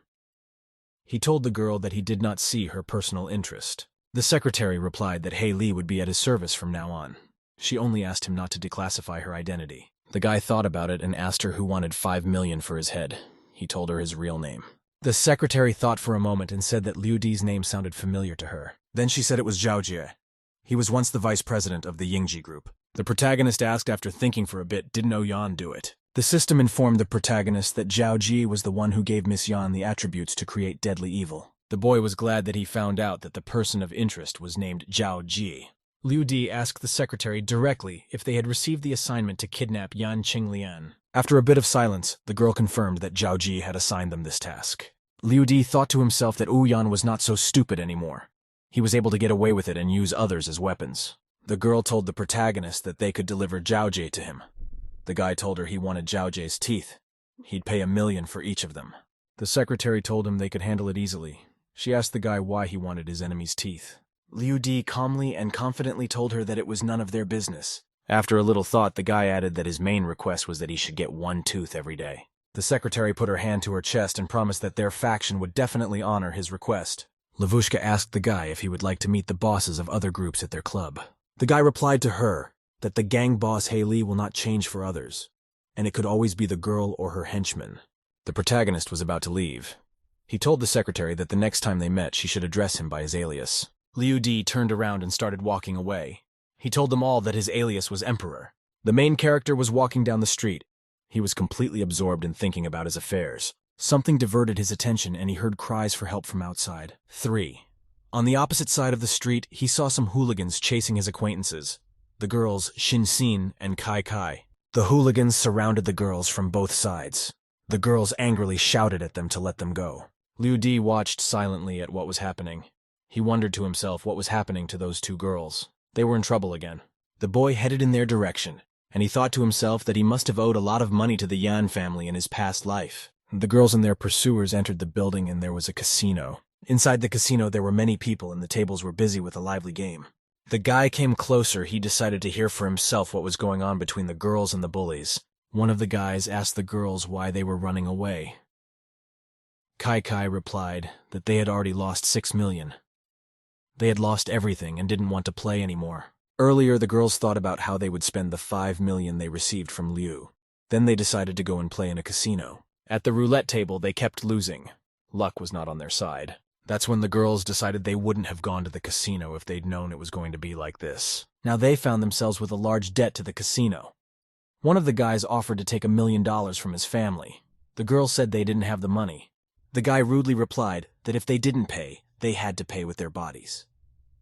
He told the girl that he did not see her personal interest. The secretary replied that Hai Li would be at his service from now on. She only asked him not to declassify her identity. The guy thought about it and asked her who wanted 5 million for his head. He told her his real name. The secretary thought for a moment and said that Liu Di's name sounded familiar to her. Then she said it was Zhao Jie. He was once the vice president of the Yingji group. The protagonist asked after thinking for a bit, didn't know Yan do it. The system informed the protagonist that Zhao Ji was the one who gave Miss Yan the attributes to create deadly evil. The boy was glad that he found out that the person of interest was named Zhao Ji. Liu Di asked the secretary directly if they had received the assignment to kidnap Yan Qinglian. After a bit of silence, the girl confirmed that Zhao Ji had assigned them this task. Liu Di thought to himself that Yan was not so stupid anymore. He was able to get away with it and use others as weapons. The girl told the protagonist that they could deliver Zhao Jie to him. The guy told her he wanted Zhao Jie's teeth. He'd pay 1 million for each of them. The secretary told him they could handle it easily. She asked the guy why he wanted his enemy's teeth. Liu Di calmly and confidently told her that it was none of their business. After a little thought, the guy added that his main request was that he should get 1 tooth every day. The secretary put her hand to her chest and promised that their faction would definitely honor his request. Lavushka asked the guy if he would like to meet the bosses of other groups at their club. The guy replied to her that the gang boss Hai Li will not change for others, and it could always be the girl or her henchman. The protagonist was about to leave. He told the secretary that the next time they met she should address him by his alias. Liu Di turned around and started walking away. He told them all that his alias was Emperor. The main character was walking down the street. He was completely absorbed in thinking about his affairs. Something diverted his attention and he heard cries for help from outside. 3. On the opposite side of the street, he saw some hooligans chasing his acquaintances, the girls Xin Xin and Kai Kai. The hooligans surrounded the girls from both sides. The girls angrily shouted at them to let them go. Liu Di watched silently at what was happening. He wondered to himself what was happening to those 2 girls. They were in trouble again. The boy headed in their direction, and he thought to himself that he must have owed a lot of money to the Yan family in his past life. The girls and their pursuers entered the building and there was a casino. Inside the casino there were many people and the tables were busy with a lively game. The guy came closer. He decided to hear for himself what was going on between the girls and the bullies. One of the guys asked the girls why they were running away. Kai Kai replied that they had already lost 6 million. They had lost everything and didn't want to play anymore. Earlier, the girls thought about how they would spend the 5 million they received from Liu. Then they decided to go and play in a casino. At the roulette table, they kept losing. Luck was not on their side. That's when the girls decided they wouldn't have gone to the casino if they'd known it was going to be like this. Now they found themselves with a large debt to the casino. One of the guys offered to take $1 million from his family. The girls said they didn't have the money. The guy rudely replied that if they didn't pay, they had to pay with their bodies.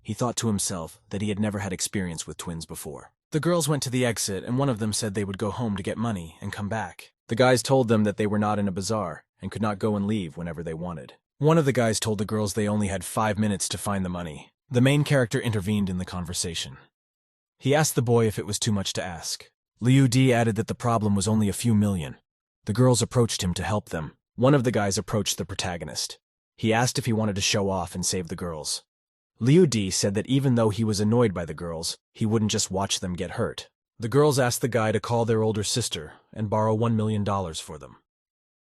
He thought to himself that he had never had experience with twins before. The girls went to the exit, and one of them said they would go home to get money and come back. The guys told them that they were not in a bazaar and could not go and leave whenever they wanted. One of the guys told the girls they only had 5 minutes to find the money. The main character intervened in the conversation. He asked the boy if it was too much to ask. Liu Di added that the problem was only a few million. The girls approached him to help them. One of the guys approached the protagonist. He asked if he wanted to show off and save the girls. Liu Di said that even though he was annoyed by the girls, he wouldn't just watch them get hurt. The girls asked the guy to call their older sister and borrow $1 million for them.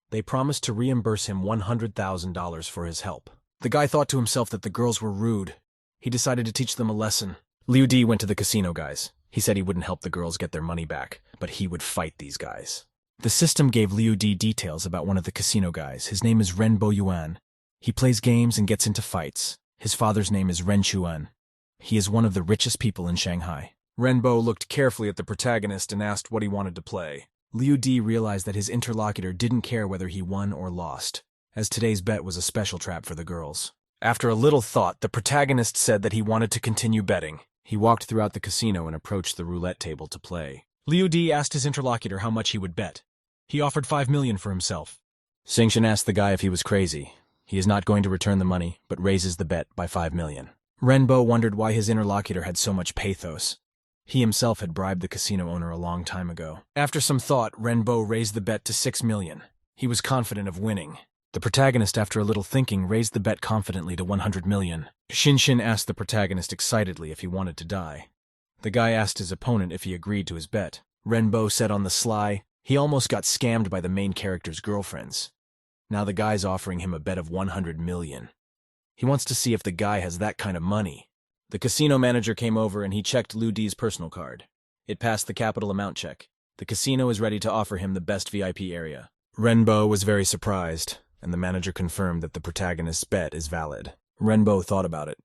They promised to reimburse him $100,000 for his help. The guy thought to himself that the girls were rude. He decided to teach them a lesson. Liu Di went to the casino guys. He said he wouldn't help the girls get their money back, but he would fight these guys. The system gave Liu Di details about one of the casino guys. His name is Ren Bo Yuan. He plays games and gets into fights. His father's name is Ren Chuan. He is one of the richest people in Shanghai. Renbo looked carefully at the protagonist and asked what he wanted to play. Liu Di realized that his interlocutor didn't care whether he won or lost, as today's bet was a special trap for the girls. After a little thought, the protagonist said that he wanted to continue betting. He walked throughout the casino and approached the roulette table to play. Liu Di asked his interlocutor how much he would bet. He offered 5 million for himself. Xingchen asked the guy if he was crazy. He is not going to return the money, but raises the bet by 5 million. Renbo wondered why his interlocutor had so much pathos. He himself had bribed the casino owner a long time ago. After some thought, Renbo raised the bet to 6 million. He was confident of winning. The protagonist, after a little thinking, raised the bet confidently to 100 million. Xingchen asked the protagonist excitedly if he wanted to die. The guy asked his opponent if he agreed to his bet. Renbo said on the sly, he almost got scammed by the main character's girlfriends. Now the guy's offering him a bet of 100 million. He wants to see if the guy has that kind of money. The casino manager came over and he checked Liu Di's personal card. It passed the capital amount check. The casino is ready to offer him the best VIP area. Renbo was very surprised, and the manager confirmed that the protagonist's bet is valid. Renbo thought about it.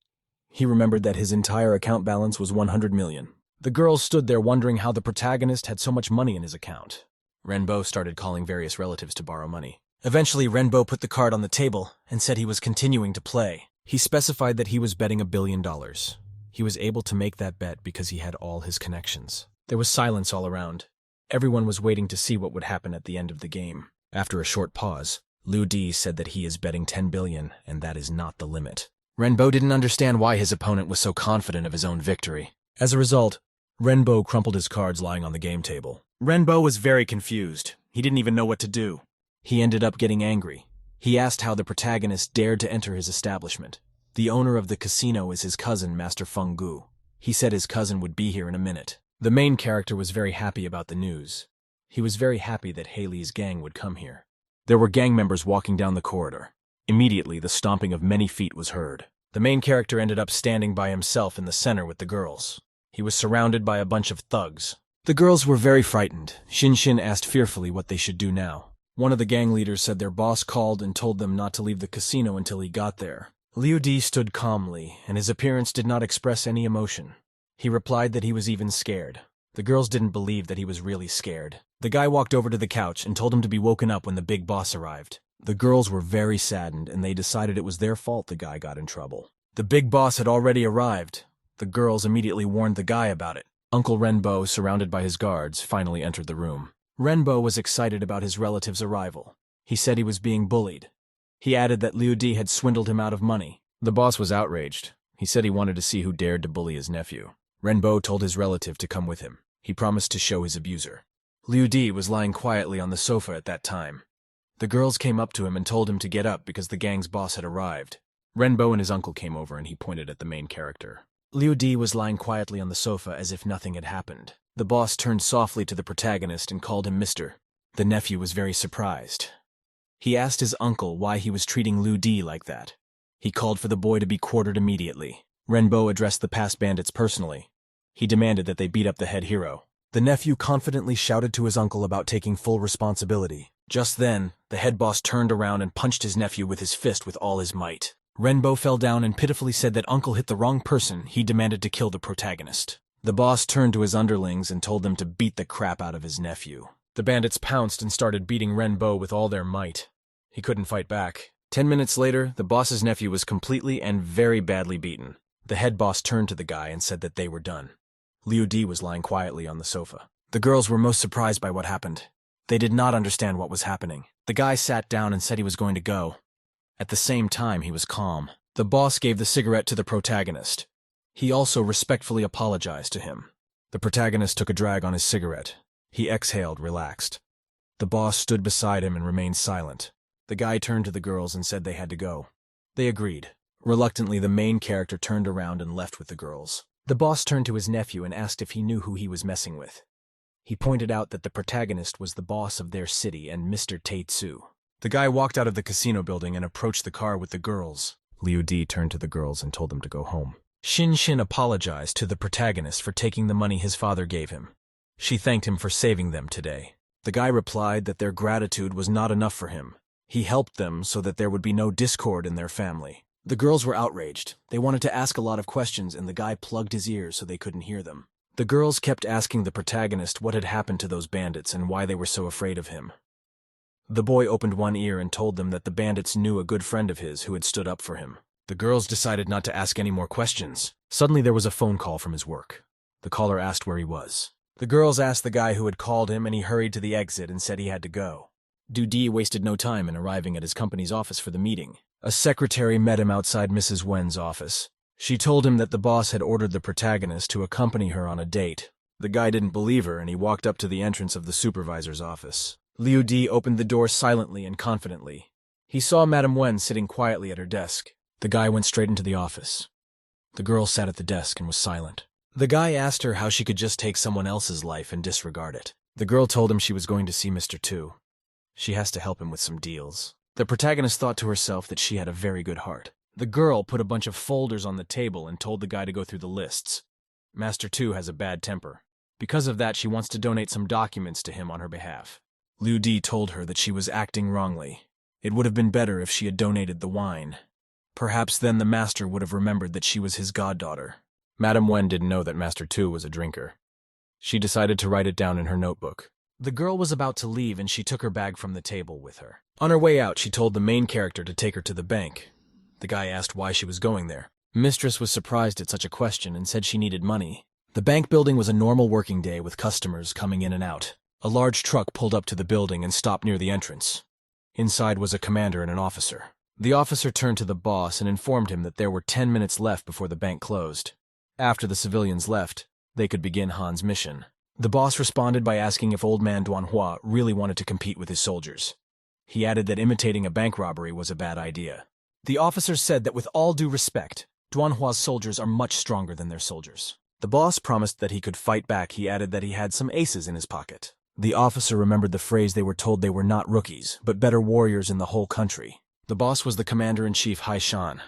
He remembered that his entire account balance was 100 million. The girls stood there wondering how the protagonist had so much money in his account. Renbo started calling various relatives to borrow money. Eventually, Renbo put the card on the table and said he was continuing to play. He specified that he was betting $1 billion. He was able to make that bet because he had all his connections. There was silence all around. Everyone was waiting to see what would happen at the end of the game. After a short pause, Liu Di said that he is betting 10 billion and that is not the limit. Renbo didn't understand why his opponent was so confident of his own victory. As a result, Renbo crumpled his cards lying on the game table. Renbo was very confused. He didn't even know what to do. He ended up getting angry. He asked how the protagonist dared to enter his establishment. The owner of the casino is his cousin, Master Feng Gu. He said his cousin would be here in a minute. The main character was very happy about the news. He was very happy that Haley's gang would come here. There were gang members walking down the corridor. Immediately, the stomping of many feet was heard. The main character ended up standing by himself in the center with the girls. He was surrounded by a bunch of thugs. The girls were very frightened. Xingchen asked fearfully what they should do now. One of the gang leaders said their boss called and told them not to leave the casino until he got there. Liu Di stood calmly, and his appearance did not express any emotion. He replied that he was even scared. The girls didn't believe that he was really scared. The guy walked over to the couch and told him to be woken up when the big boss arrived. The girls were very saddened, and they decided it was their fault the guy got in trouble. The big boss had already arrived. The girls immediately warned the guy about it. Uncle Renbo, surrounded by his guards, finally entered the room. Renbo was excited about his relative's arrival. He said he was being bullied. He added that Liu Di had swindled him out of money. The boss was outraged. He said he wanted to see who dared to bully his nephew. Renbo told his relative to come with him. He promised to show his abuser. Liu Di was lying quietly on the sofa at that time. The girls came up to him and told him to get up because the gang's boss had arrived. Renbo and his uncle came over and he pointed at the main character. Liu Di was lying quietly on the sofa as if nothing had happened. The boss turned softly to the protagonist and called him Mr. The nephew was very surprised. He asked his uncle why he was treating Liu Di like that. He called for the boy to be quartered immediately. Renbo addressed the past bandits personally. He demanded that they beat up the head hero. The nephew confidently shouted to his uncle about taking full responsibility. Just then, the head boss turned around and punched his nephew with his fist with all his might. Renbo fell down and pitifully said that uncle hit the wrong person. He demanded to kill the protagonist. The boss turned to his underlings and told them to beat the crap out of his nephew. The bandits pounced and started beating Renbo with all their might. He couldn't fight back. 10 minutes later, the boss's nephew was completely and very badly beaten. The head boss turned to the guy and said that they were done. Liu Di was lying quietly on the sofa. The girls were most surprised by what happened. They did not understand what was happening. The guy sat down and said he was going to go. At the same time, he was calm. The boss gave the cigarette to the protagonist. He also respectfully apologized to him. The protagonist took a drag on his cigarette. He exhaled, relaxed. The boss stood beside him and remained silent. The guy turned to the girls and said they had to go. They agreed. Reluctantly, the main character turned around and left with the girls. The boss turned to his nephew and asked if he knew who he was messing with. He pointed out that the protagonist was the boss of their city and Mr. Teitsu. The guy walked out of the casino building and approached the car with the girls. Liu Di turned to the girls and told them to go home. Shin apologized to the protagonist for taking the money his father gave him. She thanked him for saving them today. The guy replied that their gratitude was not enough for him. He helped them so that there would be no discord in their family. The girls were outraged. They wanted to ask a lot of questions, and the guy plugged his ears so they couldn't hear them. The girls kept asking the protagonist what had happened to those bandits and why they were so afraid of him. The boy opened one ear and told them that the bandits knew a good friend of his who had stood up for him. The girls decided not to ask any more questions. Suddenly there was a phone call from his work. The caller asked where he was. The girls asked the guy who had called him, and he hurried to the exit and said he had to go. Liu Di wasted no time in arriving at his company's office for the meeting. A secretary met him outside Mrs. Wen's office. She told him that the boss had ordered the protagonist to accompany her on a date. The guy didn't believe her, and he walked up to the entrance of the supervisor's office. Liu Di opened the door silently and confidently. He saw Madame Wen sitting quietly at her desk. The guy went straight into the office. The girl sat at the desk and was silent. The guy asked her how she could just take someone else's life and disregard it. The girl told him she was going to see Mr. Tu. She has to help him with some deals. The protagonist thought to herself that she had a very good heart. The girl put a bunch of folders on the table and told the guy to go through the lists. Master Tu has a bad temper. Because of that, she wants to donate some documents to him on her behalf. Liu Di told her that she was acting wrongly. It would have been better if she had donated the wine. Perhaps then the master would have remembered that she was his goddaughter. Madame Wen didn't know that Master Tu was a drinker. She decided to write it down in her notebook. The girl was about to leave and she took her bag from the table with her. On her way out, she told the main character to take her to the bank. The guy asked why she was going there. Mistress was surprised at such a question and said she needed money. The bank building was a normal working day with customers coming in and out. A large truck pulled up to the building and stopped near the entrance. Inside was a commander and an officer. The officer turned to the boss and informed him that there were 10 minutes left before the bank closed. After the civilians left, they could begin Han's mission. The boss responded by asking if old man Duanhua really wanted to compete with his soldiers. He added that imitating a bank robbery was a bad idea. The officer said that with all due respect, Duanhua's soldiers are much stronger than their soldiers. The boss promised that he could fight back. He added that he had some aces in his pocket. The officer remembered the phrase they were told they were not rookies, but better warriors in the whole country. The boss was the commander-in-chief Hai Shan.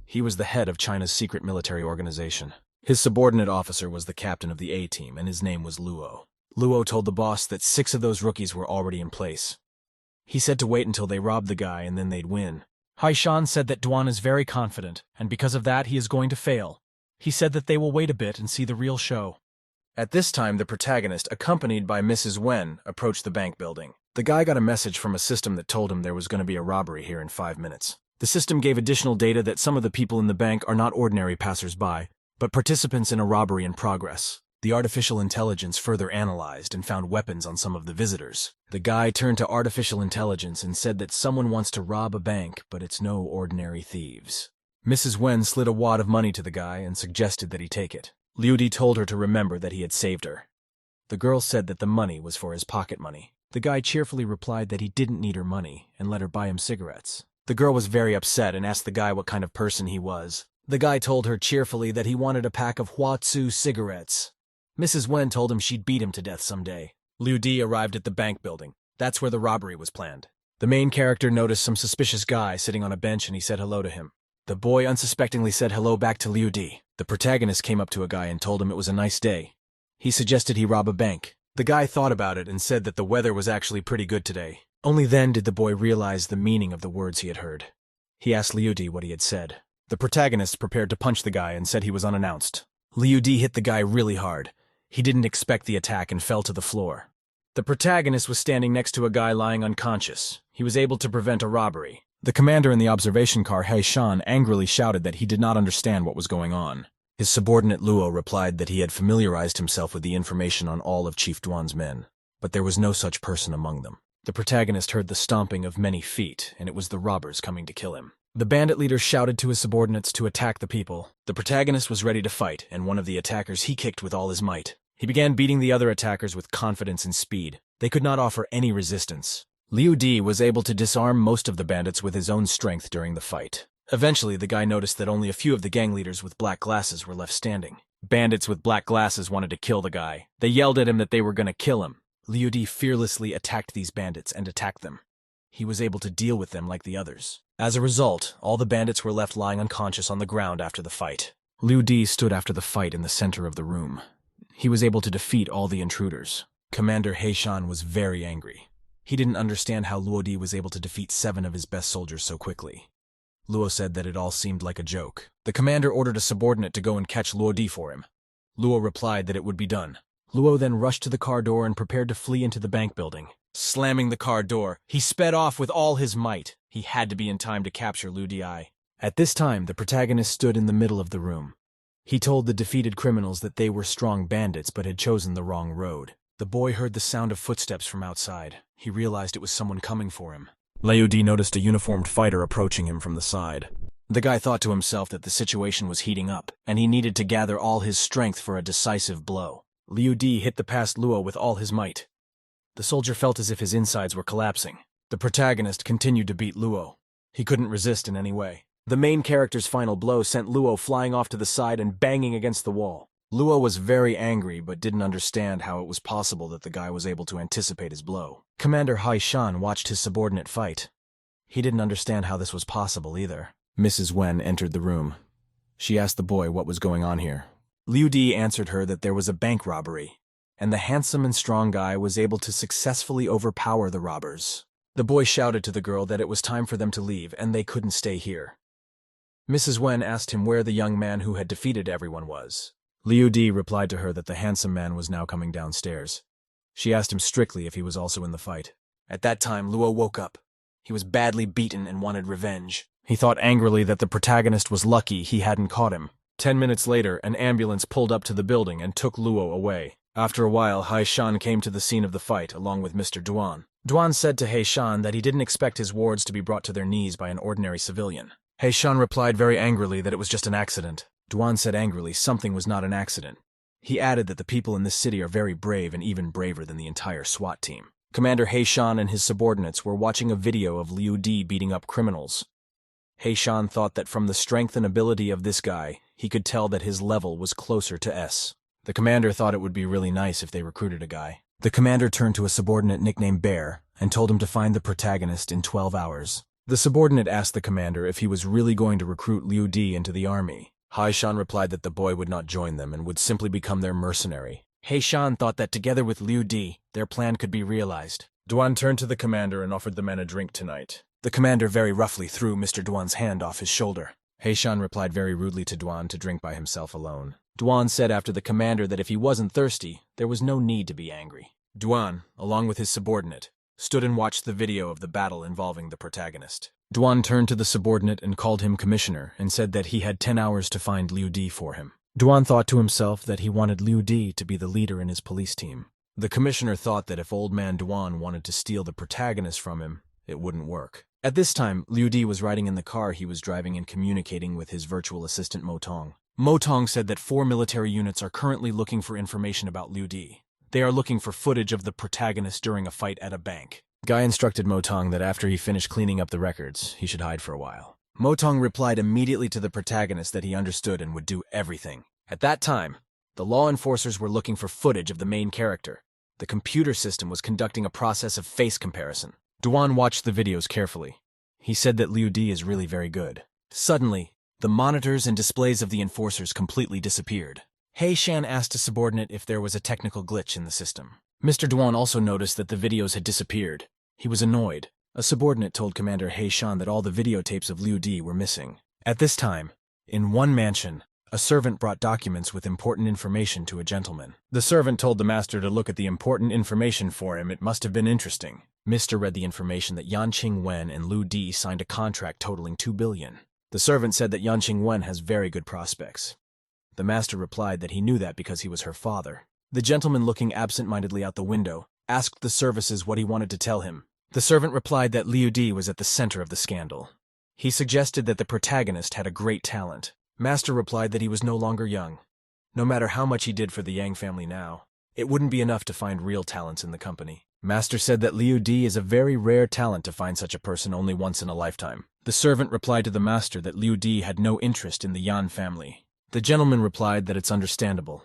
He was the head of China's secret military organization. His subordinate officer was the captain of the A-team, and his name was Luo. Luo told the boss that 6 of those rookies were already in place. He said to wait until they robbed the guy and then they'd win. Hai Shan said that Duan is very confident, and because of that he is going to fail. He said that they will wait a bit and see the real show. At this time, the protagonist, accompanied by Mrs. Wen, approached the bank building. The guy got a message from a system that told him there was going to be a robbery here in 5 minutes. The system gave additional data that some of the people in the bank are not ordinary passers-by, but participants in a robbery in progress. The artificial intelligence further analyzed and found weapons on some of the visitors. The guy turned to artificial intelligence and said that someone wants to rob a bank, but it's no ordinary thieves. Mrs. Wen slid a wad of money to the guy and suggested that he take it. Liu Di told her to remember that he had saved her. The girl said that the money was for his pocket money. The guy cheerfully replied that he didn't need her money and let her buy him cigarettes. The girl was very upset and asked the guy what kind of person he was. The guy told her cheerfully that he wanted a pack of Huatsu cigarettes. Mrs. Wen told him she'd beat him to death someday. Liu Di arrived at the bank building. That's where the robbery was planned. The main character noticed some suspicious guy sitting on a bench and he said hello to him. The boy unsuspectingly said hello back to Liu Di. The protagonist came up to a guy and told him it was a nice day. He suggested he rob a bank. The guy thought about it and said that the weather was actually pretty good today. Only then did the boy realize the meaning of the words he had heard. He asked Liu Di what he had said. The protagonist prepared to punch the guy and said he was unannounced. Liu Di hit the guy really hard. He didn't expect the attack and fell to the floor. The protagonist was standing next to a guy lying unconscious. He was able to prevent a robbery. The commander in the observation car, Shan, angrily shouted that he did not understand what was going on. His subordinate Luo replied that he had familiarized himself with the information on all of Chief Duan's men, but there was no such person among them. The protagonist heard the stomping of many feet, and it was the robbers coming to kill him. The bandit leader shouted to his subordinates to attack the people. The protagonist was ready to fight, and one of the attackers he kicked with all his might. He began beating the other attackers with confidence and speed. They could not offer any resistance. Liu Di was able to disarm most of the bandits with his own strength during the fight. Eventually, the guy noticed that only a few of the gang leaders with black glasses were left standing. Bandits with black glasses wanted to kill the guy. They yelled at him that they were going to kill him. Liu Di fearlessly attacked these bandits and attacked them. He was able to deal with them like the others. As a result, all the bandits were left lying unconscious on the ground after the fight. Liu Di stood after the fight in the center of the room. He was able to defeat all the intruders. Commander Shan was very angry. He didn't understand how Luo Di was able to defeat 7 of his best soldiers so quickly. Luo said that it all seemed like a joke. The commander ordered a subordinate to go and catch Luo Di for him. Luo replied that it would be done. Luo then rushed to the car door and prepared to flee into the bank building. Slamming the car door, he sped off with all his might. He had to be in time to capture Liu Di. At this time, the protagonist stood in the middle of the room. He told the defeated criminals that they were strong bandits but had chosen the wrong road. The boy heard the sound of footsteps from outside. He realized it was someone coming for him. Liu Di noticed a uniformed fighter approaching him from the side. The guy thought to himself that the situation was heating up, and he needed to gather all his strength for a decisive blow. Liu Di hit the past Luo with all his might. The soldier felt as if his insides were collapsing. The protagonist continued to beat Luo. He couldn't resist in any way. The main character's final blow sent Luo flying off to the side and banging against the wall. Luo was very angry but didn't understand how it was possible that the guy was able to anticipate his blow. Commander Shan watched his subordinate fight. He didn't understand how this was possible either. Mrs. Wen entered the room. She asked the boy what was going on here. Liu Di answered her that there was a bank robbery, and the handsome and strong guy was able to successfully overpower the robbers. The boy shouted to the girl that it was time for them to leave and they couldn't stay here. Mrs. Wen asked him where the young man who had defeated everyone was. Liu Di replied to her that the handsome man was now coming downstairs. She asked him strictly if he was also in the fight. At that time, Luo woke up. He was badly beaten and wanted revenge. He thought angrily that the protagonist was lucky he hadn't caught him. 10 minutes later, an ambulance pulled up to the building and took Luo away. After a while, Shan came to the scene of the fight along with Mr. Duan. Duan said to Shan that he didn't expect his wards to be brought to their knees by an ordinary civilian. Shan replied very angrily that it was just an accident. Duan said angrily something was not an accident. He added that the people in this city are very brave and even braver than the entire SWAT team. Commander Shan and his subordinates were watching a video of Liu Di beating up criminals. Shan thought that from the strength and ability of this guy, he could tell that his level was closer to S. The commander thought it would be really nice if they recruited a guy. The commander turned to a subordinate nicknamed Bear and told him to find the protagonist in 12 hours. The subordinate asked the commander if he was really going to recruit Liu Di into the army. Shan replied that the boy would not join them and would simply become their mercenary. Shan thought that together with Liu Di, their plan could be realized. Duan turned to the commander and offered the men a drink tonight. The commander very roughly threw Mr. Duan's hand off his shoulder. Shan replied very rudely to Duan to drink by himself alone. Duan said after the commander that if he wasn't thirsty, there was no need to be angry. Duan, along with his subordinate, stood and watched the video of the battle involving the protagonist. Duan turned to the subordinate and called him commissioner and said that he had 10 hours to find Liu Di for him. Duan thought to himself that he wanted Liu Di to be the leader in his police team. The commissioner thought that if old man Duan wanted to steal the protagonist from him, it wouldn't work. At this time, Liu Di was riding in the car he was driving and communicating with his virtual assistant Motong. Motong said that 4 military units are currently looking for information about Liu Di. They are looking for footage of the protagonist during a fight at a bank. Guy instructed Motong that after he finished cleaning up the records, he should hide for a while. Motong replied immediately to the protagonist that he understood and would do everything. At that time, the law enforcers were looking for footage of the main character. The computer system was conducting a process of face comparison. Duan watched the videos carefully. He said that Liu Di is really very good. Suddenly, the monitors and displays of the enforcers completely disappeared. He Shan asked a subordinate if there was a technical glitch in the system. Mr. Duan also noticed that the videos had disappeared. He was annoyed. A subordinate told Commander He Shan that all the videotapes of Liu Di were missing. At this time, in one mansion, a servant brought documents with important information to a gentleman. The servant told the master to look at the important information for him. It must have been interesting. Mr. read the information that Yan Qingwen and Liu Di signed a contract totaling 2 billion. The servant said that Yan Qingwen has very good prospects. The master replied that he knew that because he was her father. The gentleman, looking absent-mindedly out the window, asked the services what he wanted to tell him. The servant replied that Liu Di was at the center of the scandal. He suggested that the protagonist had a great talent. Master replied that he was no longer young. No matter how much he did for the Yang family now, it wouldn't be enough to find real talents in the company. Master said that Liu Di is a very rare talent, to find such a person only once in a lifetime. The servant replied to the master that Liu Di had no interest in the Yan family. The gentleman replied that it's understandable.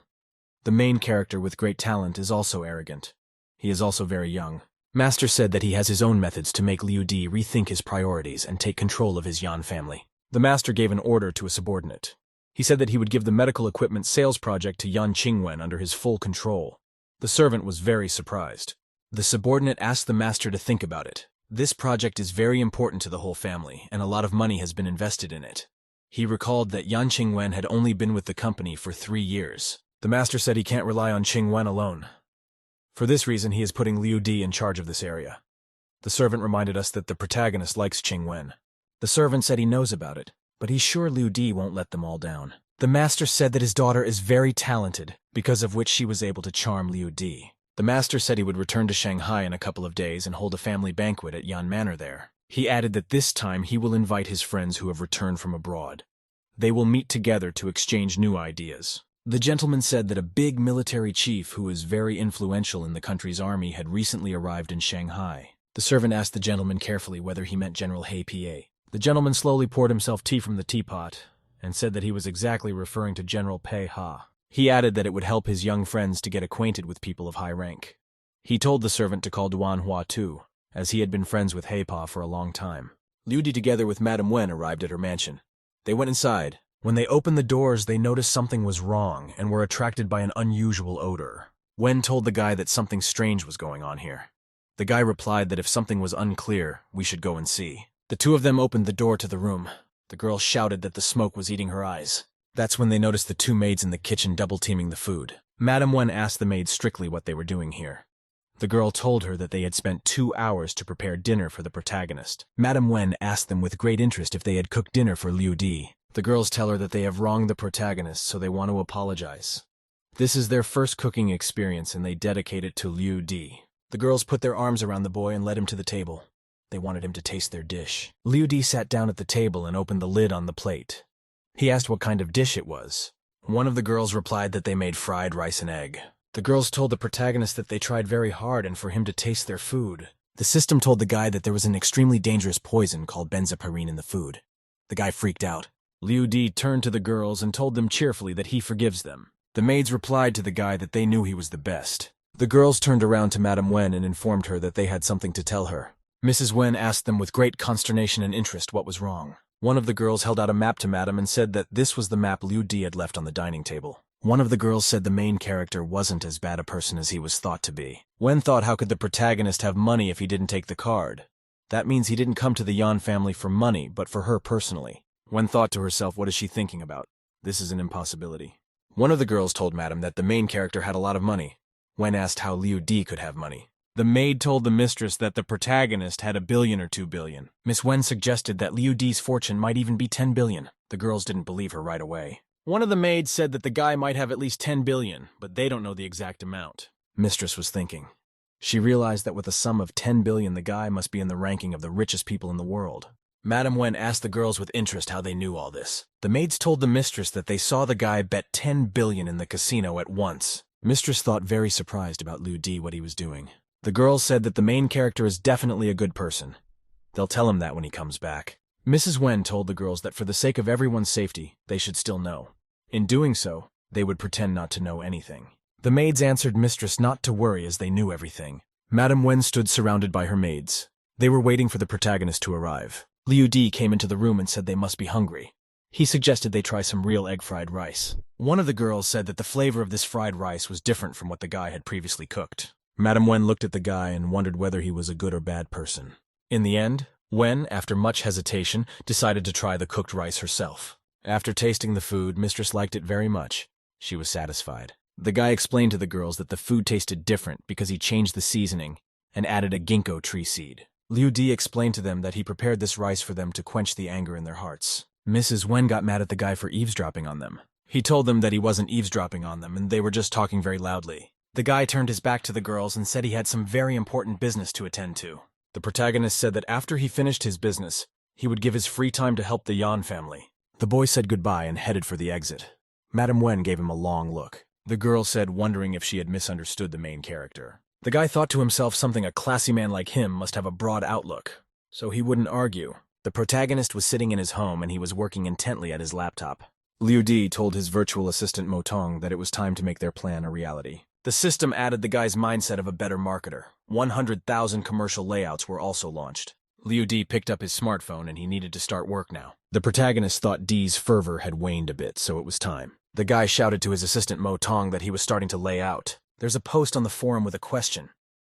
The main character with great talent is also arrogant. He is also very young. Master said that he has his own methods to make Liu Di rethink his priorities and take control of his Yan family. The master gave an order to a subordinate. He said that he would give the medical equipment sales project to Yan Qingwen under his full control. The servant was very surprised. The subordinate asked the master to think about it. This project is very important to the whole family, and a lot of money has been invested in it. He recalled that Yan Qingwen had only been with the company for 3 years. The master said he can't rely on Qingwen alone. For this reason, he is putting Liu Di in charge of this area. The servant reminded us that the protagonist likes Qingwen. The servant said he knows about it, but he's sure Liu Di won't let them all down. The master said that his daughter is very talented, because of which she was able to charm Liu Di. The master said he would return to Shanghai in a couple of days and hold a family banquet at Yan Manor there. He added that this time he will invite his friends who have returned from abroad. They will meet together to exchange new ideas. The gentleman said that a big military chief who is very influential in the country's army had recently arrived in Shanghai. The servant asked the gentleman carefully whether he meant General He Pa. The gentleman slowly poured himself tea from the teapot and said that he was exactly referring to General Pei Ha. He added that it would help his young friends to get acquainted with people of high rank. He told the servant to call Duan Hua too, as he had been friends with He Pa for a long time. Liu Di together with Madame Wen arrived at her mansion. They went inside. When they opened the doors, they noticed something was wrong and were attracted by an unusual odor. Wen told the guy that something strange was going on here. The guy replied that if something was unclear, we should go and see. The two of them opened the door to the room. The girl shouted that the smoke was eating her eyes. That's when they noticed the 2 maids in the kitchen double-teaming the food. Madame Wen asked the maids strictly what they were doing here. The girl told her that they had spent 2 hours to prepare dinner for the protagonist. Madame Wen asked them with great interest if they had cooked dinner for Liu Di. The girls tell her that they have wronged the protagonist, so they want to apologize. This is their first cooking experience, and they dedicate it to Liu Di. The girls put their arms around the boy and led him to the table. They wanted him to taste their dish. Liu Di sat down at the table and opened the lid on the plate. He asked what kind of dish it was. One of the girls replied that they made fried rice and egg. The girls told the protagonist that they tried very hard and for him to taste their food. The system told the guy that there was an extremely dangerous poison called benzopyrene in the food. The guy freaked out. Liu Di turned to the girls and told them cheerfully that he forgives them. The maids replied to the guy that they knew he was the best. The girls turned around to Madame Wen and informed her that they had something to tell her. Mrs. Wen asked them with great consternation and interest what was wrong. One of the girls held out a map to Madame and said that this was the map Liu Di had left on the dining table. One of the girls said the main character wasn't as bad a person as he was thought to be. Wen thought, how could the protagonist have money if he didn't take the card? That means he didn't come to the Yan family for money, but for her personally. Wen thought to herself, what is she thinking about? This is an impossibility. One of the girls told Madame that the main character had a lot of money. Wen asked how Liu Di could have money. The maid told the mistress that the protagonist had 1 billion or 2 billion. Miss Wen suggested that Liu Di's fortune might even be 10 billion. The girls didn't believe her right away. One of the maids said that the guy might have at least 10 billion, but they don't know the exact amount. Mistress was thinking. She realized that with a sum of 10 billion, the guy must be in the ranking of the richest people in the world. Madame Wen asked the girls with interest how they knew all this. The maids told the mistress that they saw the guy bet 10 billion in the casino at once. Mistress thought very surprised about Liu Di what he was doing. The girls said that the main character is definitely a good person. They'll tell him that when he comes back. Mrs. Wen told the girls that for the sake of everyone's safety, they should still know. In doing so, they would pretend not to know anything. The maids answered Mistress not to worry as they knew everything. Madame Wen stood surrounded by her maids. They were waiting for the protagonist to arrive. Liu Di came into the room and said they must be hungry. He suggested they try some real egg-fried rice. One of the girls said that the flavor of this fried rice was different from what the guy had previously cooked. Madame Wen looked at the guy and wondered whether he was a good or bad person. In the end, Wen, after much hesitation, decided to try the cooked rice herself. After tasting the food, Mistress liked it very much. She was satisfied. The guy explained to the girls that the food tasted different because he changed the seasoning and added a ginkgo tree seed. Liu Di explained to them that he prepared this rice for them to quench the anger in their hearts. Mrs. Wen got mad at the guy for eavesdropping on them. He told them that he wasn't eavesdropping on them and they were just talking very loudly. The guy turned his back to the girls and said he had some very important business to attend to. The protagonist said that after he finished his business, he would give his free time to help the Yan family. The boy said goodbye and headed for the exit. Madame Wen gave him a long look. The girl said, wondering if she had misunderstood the main character. The guy thought to himself something a classy man like him must have a broad outlook, so he wouldn't argue. The protagonist was sitting in his home and he was working intently at his laptop. Liu Di told his virtual assistant Motong that it was time to make their plan a reality. The system added the guy's mindset of a better marketer. 100,000 commercial layouts were also launched. Liu Di picked up his smartphone and he needed to start work now. The protagonist thought Di's fervor had waned a bit, so it was time. The guy shouted to his assistant Motong that he was starting to lay out. There's a post on the forum with a question.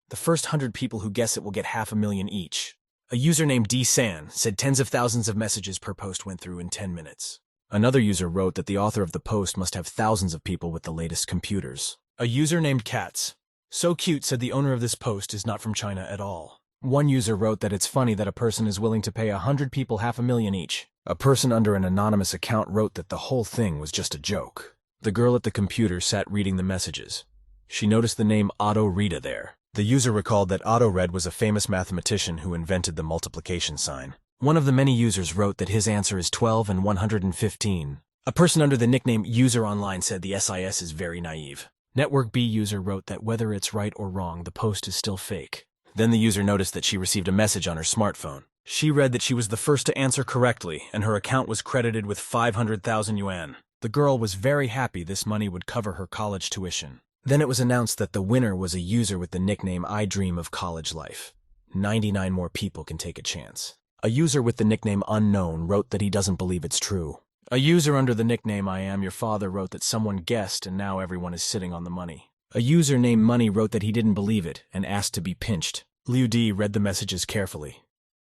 The first 100 people who guess it will get $500,000 each. A user named D-San said tens of thousands of messages per post went through in 10 minutes. Another user wrote that the author of the post must have thousands of people with the latest computers. A user named Katz. So cute said the owner of this post is not from China at all. One user wrote that it's funny that a person is willing to pay 100 people $500,000 each. A person under an anonymous account wrote that the whole thing was just a joke. The girl at the computer sat reading the messages. She noticed the name Otto Rita there. The user recalled that Otto Red was a famous mathematician who invented the multiplication sign. One of the many users wrote that his answer is 12 and 115. A person under the nickname User Online said the SIS is very naive. Network B user wrote that whether it's right or wrong, the post is still fake. Then the user noticed that she received a message on her smartphone. She read that she was the first to answer correctly, and her account was credited with 500,000 yuan. The girl was very happy this money would cover her college tuition. Then it was announced that the winner was a user with the nickname I Dream of College Life. 99 more people can take a chance. A user with the nickname Unknown wrote that he doesn't believe it's true. A user under the nickname I Am Your Father wrote that someone guessed and now everyone is sitting on the money. A user named Money wrote that he didn't believe it and asked to be pinched. Liu Di read the messages carefully.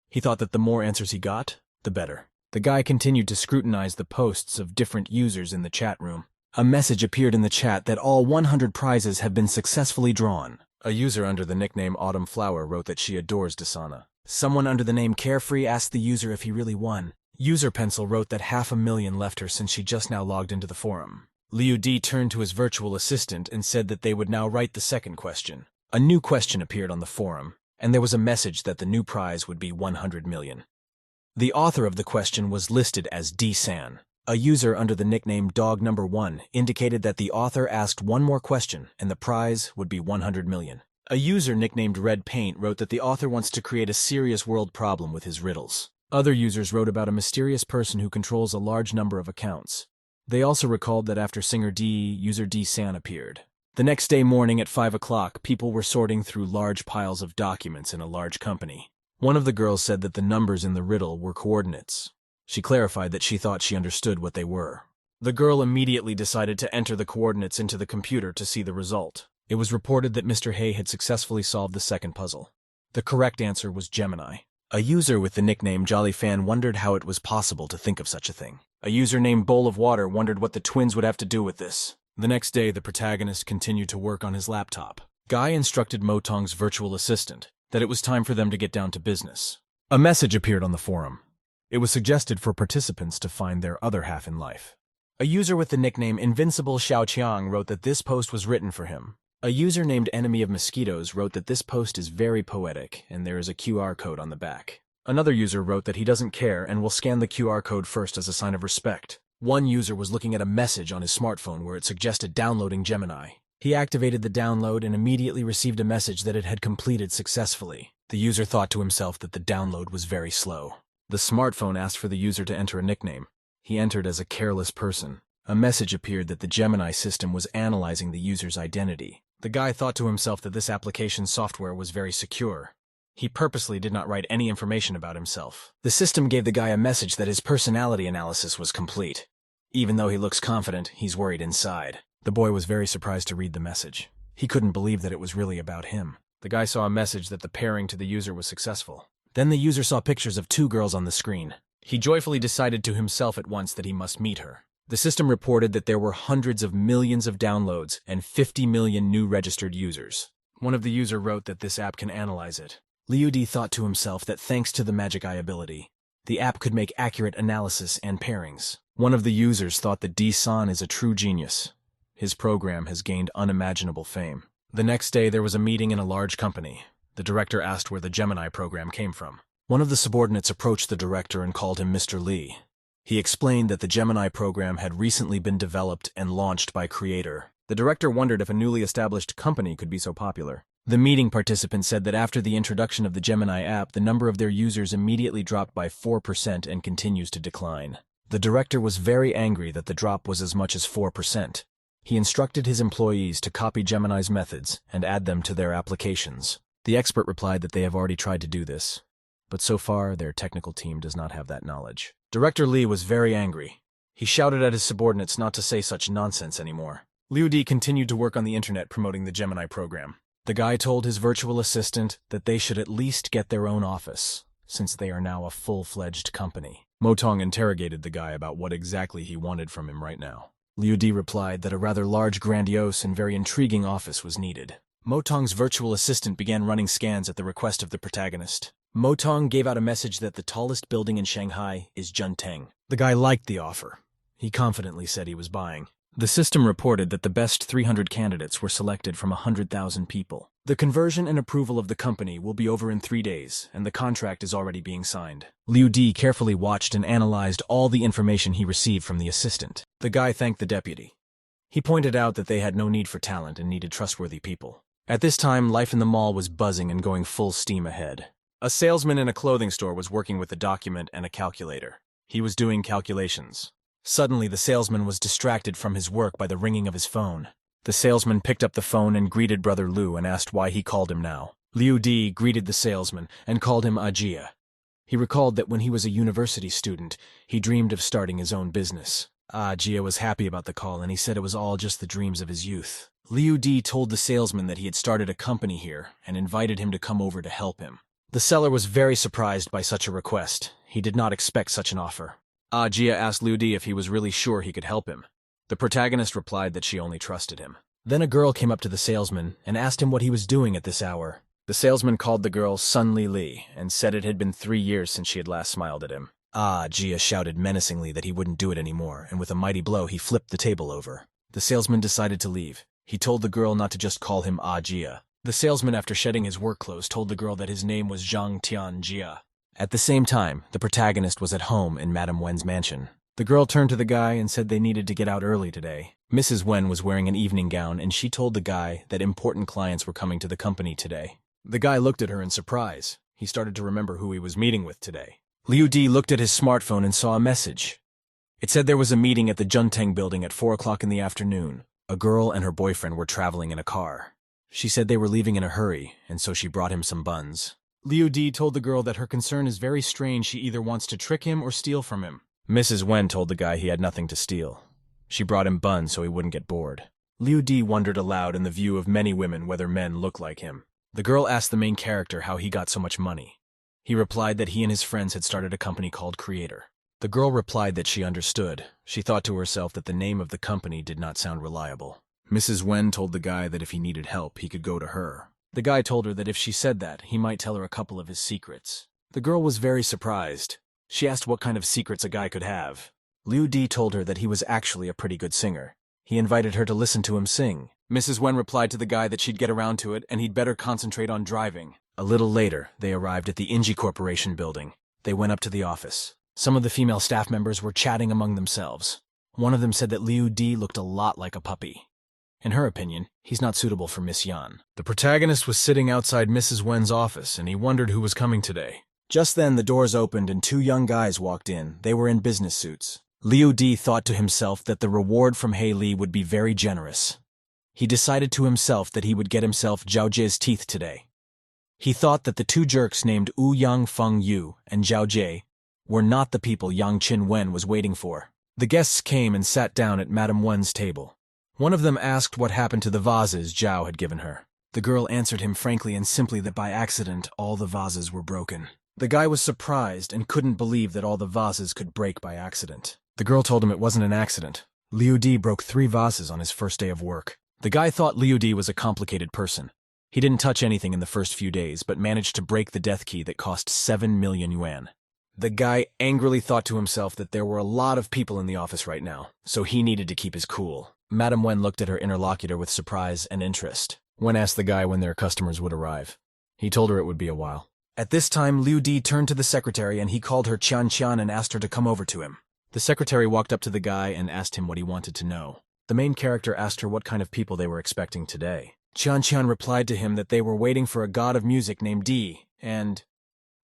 He thought that the more answers he got, the better. The guy continued to scrutinize the posts of different users in the chat room. A message appeared in the chat that all 100 prizes have been successfully drawn. A user under the nickname Autumn Flower wrote that she adores Dasana. Someone under the name Carefree asked the user if he really won. User Pencil wrote that $500,000 left her since she just now logged into the forum. Liu Di turned to his virtual assistant and said that they would now write the second question. A new question appeared on the forum, and there was a message that the new prize would be 100 million. The author of the question was listed as D-San. A user under the nickname Dog Number 1 indicated that the author asked one more question and the prize would be 100 million. A user nicknamed Red Paint wrote that the author wants to create a serious world problem with his riddles. Other users wrote about a mysterious person who controls a large number of accounts. They also recalled that after Singer D, user D-San appeared. The next day morning at 5 o'clock, people were sorting through large piles of documents in a large company. One of the girls said that the numbers in the riddle were coordinates. She clarified that she thought she understood what they were. The girl immediately decided to enter the coordinates into the computer to see the result. It was reported that Mr. Hay had successfully solved the second puzzle. The correct answer was Gemini. A user with the nickname Jolly Fan wondered how it was possible to think of such a thing. A user named Bowl of Water wondered what the twins would have to do with this. The next day, the protagonist continued to work on his laptop. Guy instructed Motong's virtual assistant that it was time for them to get down to business. A message appeared on the forum. It was suggested for participants to find their other half in life. A user with the nickname Invincible Xiaoqiang wrote that this post was written for him. A user named Enemy of Mosquitoes wrote that this post is very poetic and there is a QR code on the back. Another user wrote that he doesn't care and will scan the QR code first as a sign of respect. One user was looking at a message on his smartphone where it suggested downloading Gemini. He activated the download and immediately received a message that it had completed successfully. The user thought to himself that the download was very slow. The smartphone asked for the user to enter a nickname. He entered as a careless person. A message appeared that the Gemini system was analyzing the user's identity. The guy thought to himself that this application software was very secure. He purposely did not write any information about himself. The system gave the guy a message that his personality analysis was complete. Even though he looks confident, he's worried inside. The boy was very surprised to read the message. He couldn't believe that it was really about him. The guy saw a message that the pairing to the user was successful. Then the user saw pictures of 2 girls on the screen. He joyfully decided to himself at once that he must meet her. The system reported that there were hundreds of millions of downloads and 50 million new registered users. One of the user wrote that this app can analyze it. Liu Di thought to himself that thanks to the magic eye ability, the app could make accurate analysis and pairings. One of the users thought that Di-san is a true genius. His program has gained unimaginable fame. The next day there was a meeting in a large company. The director asked where the Gemini program came from. One of the subordinates approached the director and called him Mr. Lee. He explained that the Gemini program had recently been developed and launched by Creator. The director wondered if a newly established company could be so popular. The meeting participants said that after the introduction of the Gemini app, the number of their users immediately dropped by 4% and continues to decline. The director was very angry that the drop was as much as 4%. He instructed his employees to copy Gemini's methods and add them to their applications. The expert replied that they have already tried to do this, but so far their technical team does not have that knowledge. Director Lee was very angry. He shouted at his subordinates not to say such nonsense anymore. Liu Di continued to work on the internet promoting the Gemini program. The guy told his virtual assistant that they should at least get their own office, since they are now a full-fledged company. Motong interrogated the guy about what exactly he wanted from him right now. Liu Di replied that a rather large, grandiose, and very intriguing office was needed. Motong's virtual assistant began running scans at the request of the protagonist. Motong gave out a message that the tallest building in Shanghai is Junteng. The guy liked the offer. He confidently said he was buying. The system reported that the best 300 candidates were selected from 100,000 people. The conversion and approval of the company will be over in 3 days, and the contract is already being signed. Liu Di carefully watched and analyzed all the information he received from the assistant. The guy thanked the deputy. He pointed out that they had no need for talent and needed trustworthy people. At this time, life in the mall was buzzing and going full steam ahead. A salesman in a clothing store was working with a document and a calculator. He was doing calculations. Suddenly, the salesman was distracted from his work by the ringing of his phone. The salesman picked up the phone and greeted Brother Liu and asked why he called him now. Liu Di greeted the salesman and called him Ajia. He recalled that when he was a university student, he dreamed of starting his own business. Ajia was happy about the call and he said it was all just the dreams of his youth. Liu Di told the salesman that he had started a company here and invited him to come over to help him. The seller was very surprised by such a request. He did not expect such an offer. Ajia asked Liu Di if he was really sure he could help him. The protagonist replied that she only trusted him. Then a girl came up to the salesman and asked him what he was doing at this hour. The salesman called the girl Sun Li and said it had been 3 years since she had last smiled at him. Ajia shouted menacingly that he wouldn't do it anymore, and with a mighty blow he flipped the table over. The salesman decided to leave. He told the girl not to just call him Ajia. The salesman, after shedding his work clothes, told the girl that his name was Zhang Tianjia. At the same time, the protagonist was at home in Madame Wen's mansion. The girl turned to the guy and said they needed to get out early today. Mrs. Wen was wearing an evening gown and she told the guy that important clients were coming to the company today. The guy looked at her in surprise. He started to remember who he was meeting with today. Liu Di looked at his smartphone and saw a message. It said there was a meeting at the Junteng building at 4 o'clock in the afternoon. A girl and her boyfriend were traveling in a car. She said they were leaving in a hurry, and so she brought him some buns. Liu Di told the girl that her concern is very strange. She either wants to trick him or steal from him. Mrs. Wen told the guy he had nothing to steal. She brought him buns so he wouldn't get bored. Liu Di wondered aloud in the view of many women whether men look like him. The girl asked the main character how he got so much money. He replied that he and his friends had started a company called Creator. The girl replied that she understood. She thought to herself that the name of the company did not sound reliable. Mrs. Wen told the guy that if he needed help, he could go to her. The guy told her that if she said that, he might tell her a couple of his secrets. The girl was very surprised. She asked what kind of secrets a guy could have. Liu Di told her that he was actually a pretty good singer. He invited her to listen to him sing. Mrs. Wen replied to the guy that she'd get around to it and he'd better concentrate on driving. A little later, they arrived at the Inji Corporation building. They went up to the office. Some of the female staff members were chatting among themselves. One of them said that Liu Di looked a lot like a puppy. In her opinion, he's not suitable for Miss Yan. The protagonist was sitting outside Mrs. Wen's office, and he wondered who was coming today. Just then, the doors opened and 2 young guys walked in. They were in business suits. Liu Di thought to himself that the reward from Hei Li would be very generous. He decided to himself that he would get himself Zhao Jie's teeth today. He thought that the two jerks named Wu Yang Feng Yu and Zhao Jie were not the people Yang Qin Wen was waiting for. The guests came and sat down at Madame Wen's table. One of them asked what happened to the vases Zhao had given her. The girl answered him frankly and simply that by accident all the vases were broken. The guy was surprised and couldn't believe that all the vases could break by accident. The girl told him it wasn't an accident. Liu Di broke 3 vases on his first day of work. The guy thought Liu Di was a complicated person. He didn't touch anything in the first few days, but managed to break the death key that cost 7 million yuan. The guy angrily thought to himself that there were a lot of people in the office right now, so he needed to keep his cool. Madame Wen looked at her interlocutor with surprise and interest. Wen asked the guy when their customers would arrive. He told her it would be a while. At this time, Liu Di turned to the secretary and he called her Qian Qian and asked her to come over to him. The secretary walked up to the guy and asked him what he wanted to know. The main character asked her what kind of people they were expecting today. Qian Qian replied to him that they were waiting for a god of music named Di, and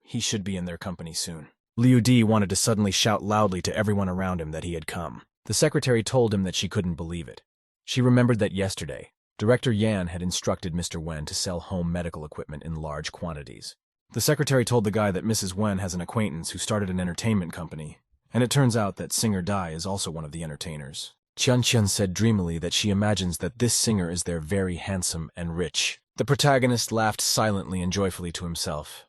he should be in their company soon. Liu Di wanted to suddenly shout loudly to everyone around him that he had come. The secretary told him that she couldn't believe it. She remembered that yesterday, Director Yan had instructed Mr. Wen to sell home medical equipment in large quantities. The secretary told the guy that Mrs. Wen has an acquaintance who started an entertainment company, and it turns out that singer Dai is also one of the entertainers. Qian Qian said dreamily that she imagines that this singer is there very handsome and rich. The protagonist laughed silently and joyfully to himself.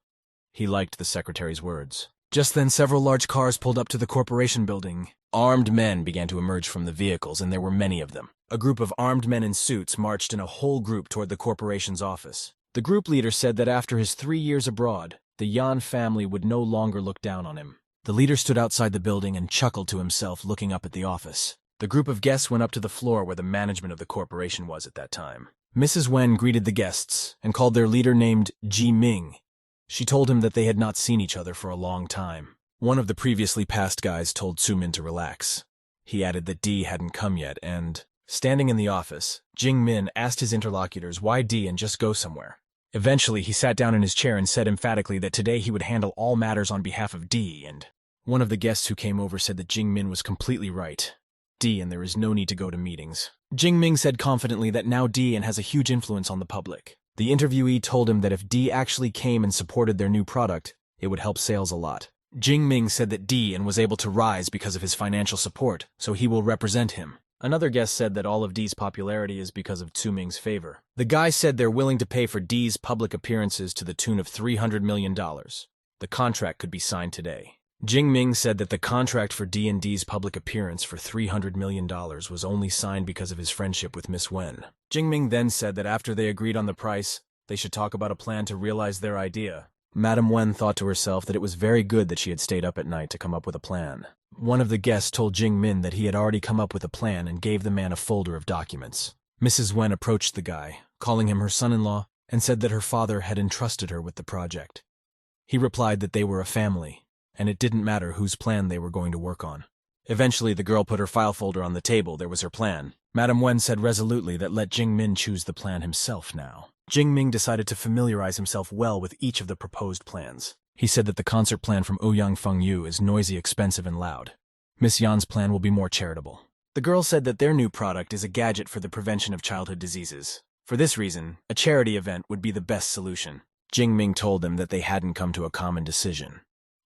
He liked the secretary's words. Just then several large cars pulled up to the corporation building. Armed men began to emerge from the vehicles, and there were many of them. A group of armed men in suits marched in a whole group toward the corporation's office. The group leader said that after his 3 years abroad, the Yan family would no longer look down on him. The leader stood outside the building and chuckled to himself, looking up at the office. The group of guests went up to the floor where the management of the corporation was at that time. Mrs. Wen greeted the guests and called their leader named Ji Ming. She told him that they had not seen each other for a long time. One of the previously passed guys told Sumin to relax. He added that Di hadn't come yet and, standing in the office, Jing Min asked his interlocutors why Di and just go somewhere. Eventually, he sat down in his chair and said emphatically that today he would handle all matters on behalf of Di, and one of the guests who came over said that Jing Min was completely right. Di and there is no need to go to meetings. Jing Ming said confidently that now Di and has a huge influence on the public. The interviewee told him that if Di actually came and supported their new product, it would help sales a lot. Jing Ming said that Di and was able to rise because of his financial support, so he will represent him. Another guest said that all of Di's popularity is because of Tsu Ming's favor. The guy said they're willing to pay for Di's public appearances to the tune of $300 million. The contract could be signed today. Jing Ming said that the contract for Di and Di's public appearance for $300 million was only signed because of his friendship with Miss Wen. Jing Ming then said that after they agreed on the price, they should talk about a plan to realize their idea. Madame Wen thought to herself that it was very good that she had stayed up at night to come up with a plan. One of the guests told Jing Min that he had already come up with a plan and gave the man a folder of documents. Mrs. Wen approached the guy, calling him her son-in-law, and said that her father had entrusted her with the project. He replied that they were a family, and it didn't matter whose plan they were going to work on. Eventually, the girl put her file folder on the table. There was her plan. Madame Wen said resolutely that let Jing Min choose the plan himself now. Jing Ming decided to familiarize himself well with each of the proposed plans. He said that the concert plan from Ouyang Fengyu is noisy, expensive, and loud. Miss Yan's plan will be more charitable. The girl said that their new product is a gadget for the prevention of childhood diseases. For this reason, a charity event would be the best solution. Jing Ming told them that they hadn't come to a common decision.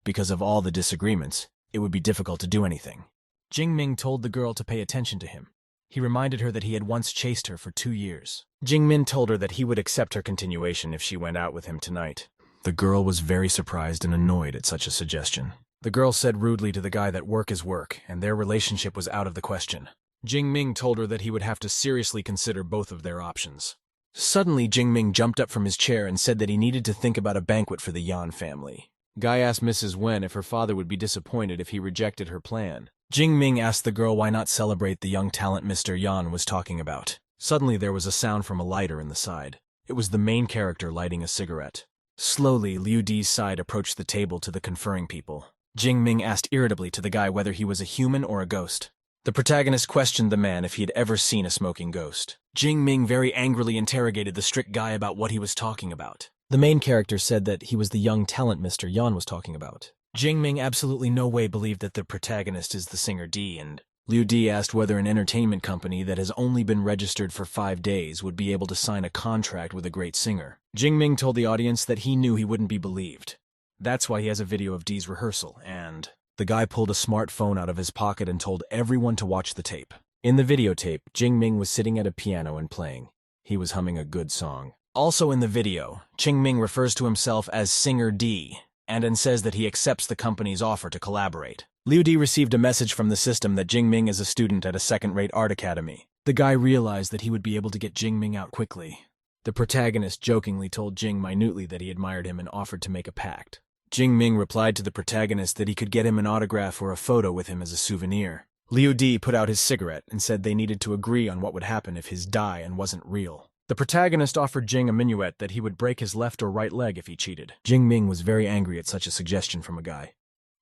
Because of all the disagreements, it would be difficult to do anything. Jing Ming told the girl to pay attention to him. He reminded her that he had once chased her for 2 years. Jing Min told her that he would accept her continuation if she went out with him tonight. The girl was very surprised and annoyed at such a suggestion. The girl said rudely to the guy that work is work, and their relationship was out of the question. Jing Ming told her that he would have to seriously consider both of their options. Suddenly, Jing Ming jumped up from his chair and said that he needed to think about a banquet for the Yan family. Guy asked Mrs. Wen if her father would be disappointed if he rejected her plan. Jing Ming asked the girl why not celebrate the young talent Mr. Yan was talking about. Suddenly there was a sound from a lighter in the side. It was the main character lighting a cigarette. Slowly, Liu Di's side approached the table to the conferring people. Jing Ming asked irritably to the guy whether he was a human or a ghost. The protagonist questioned the man if he had ever seen a smoking ghost. Jing Ming very angrily interrogated the strict guy about what he was talking about. The main character said that he was the young talent Mr. Yan was talking about. Jing Ming absolutely no way believed that the protagonist is the singer Di, and Liu Di asked whether an entertainment company that has only been registered for 5 days would be able to sign a contract with a great singer. Jingming told the audience that he knew he wouldn't be believed. That's why he has a video of Di's rehearsal, and the guy pulled a smartphone out of his pocket and told everyone to watch the tape. In the videotape, Jingming was sitting at a piano and playing. He was humming a good song. Also in the video, Qingming refers to himself as Singer Di, and says that he accepts the company's offer to collaborate. Liu Di received a message from the system that Jingming is a student at a second-rate art academy. The guy realized that he would be able to get Jingming out quickly. The protagonist jokingly told Jing minutely that he admired him and offered to make a pact. Jingming replied to the protagonist that he could get him an autograph or a photo with him as a souvenir. Liu Di put out his cigarette and said they needed to agree on what would happen if his die wasn't real. The protagonist offered Jing a minuet that he would break his left or right leg if he cheated. Jingming was very angry at such a suggestion from a guy.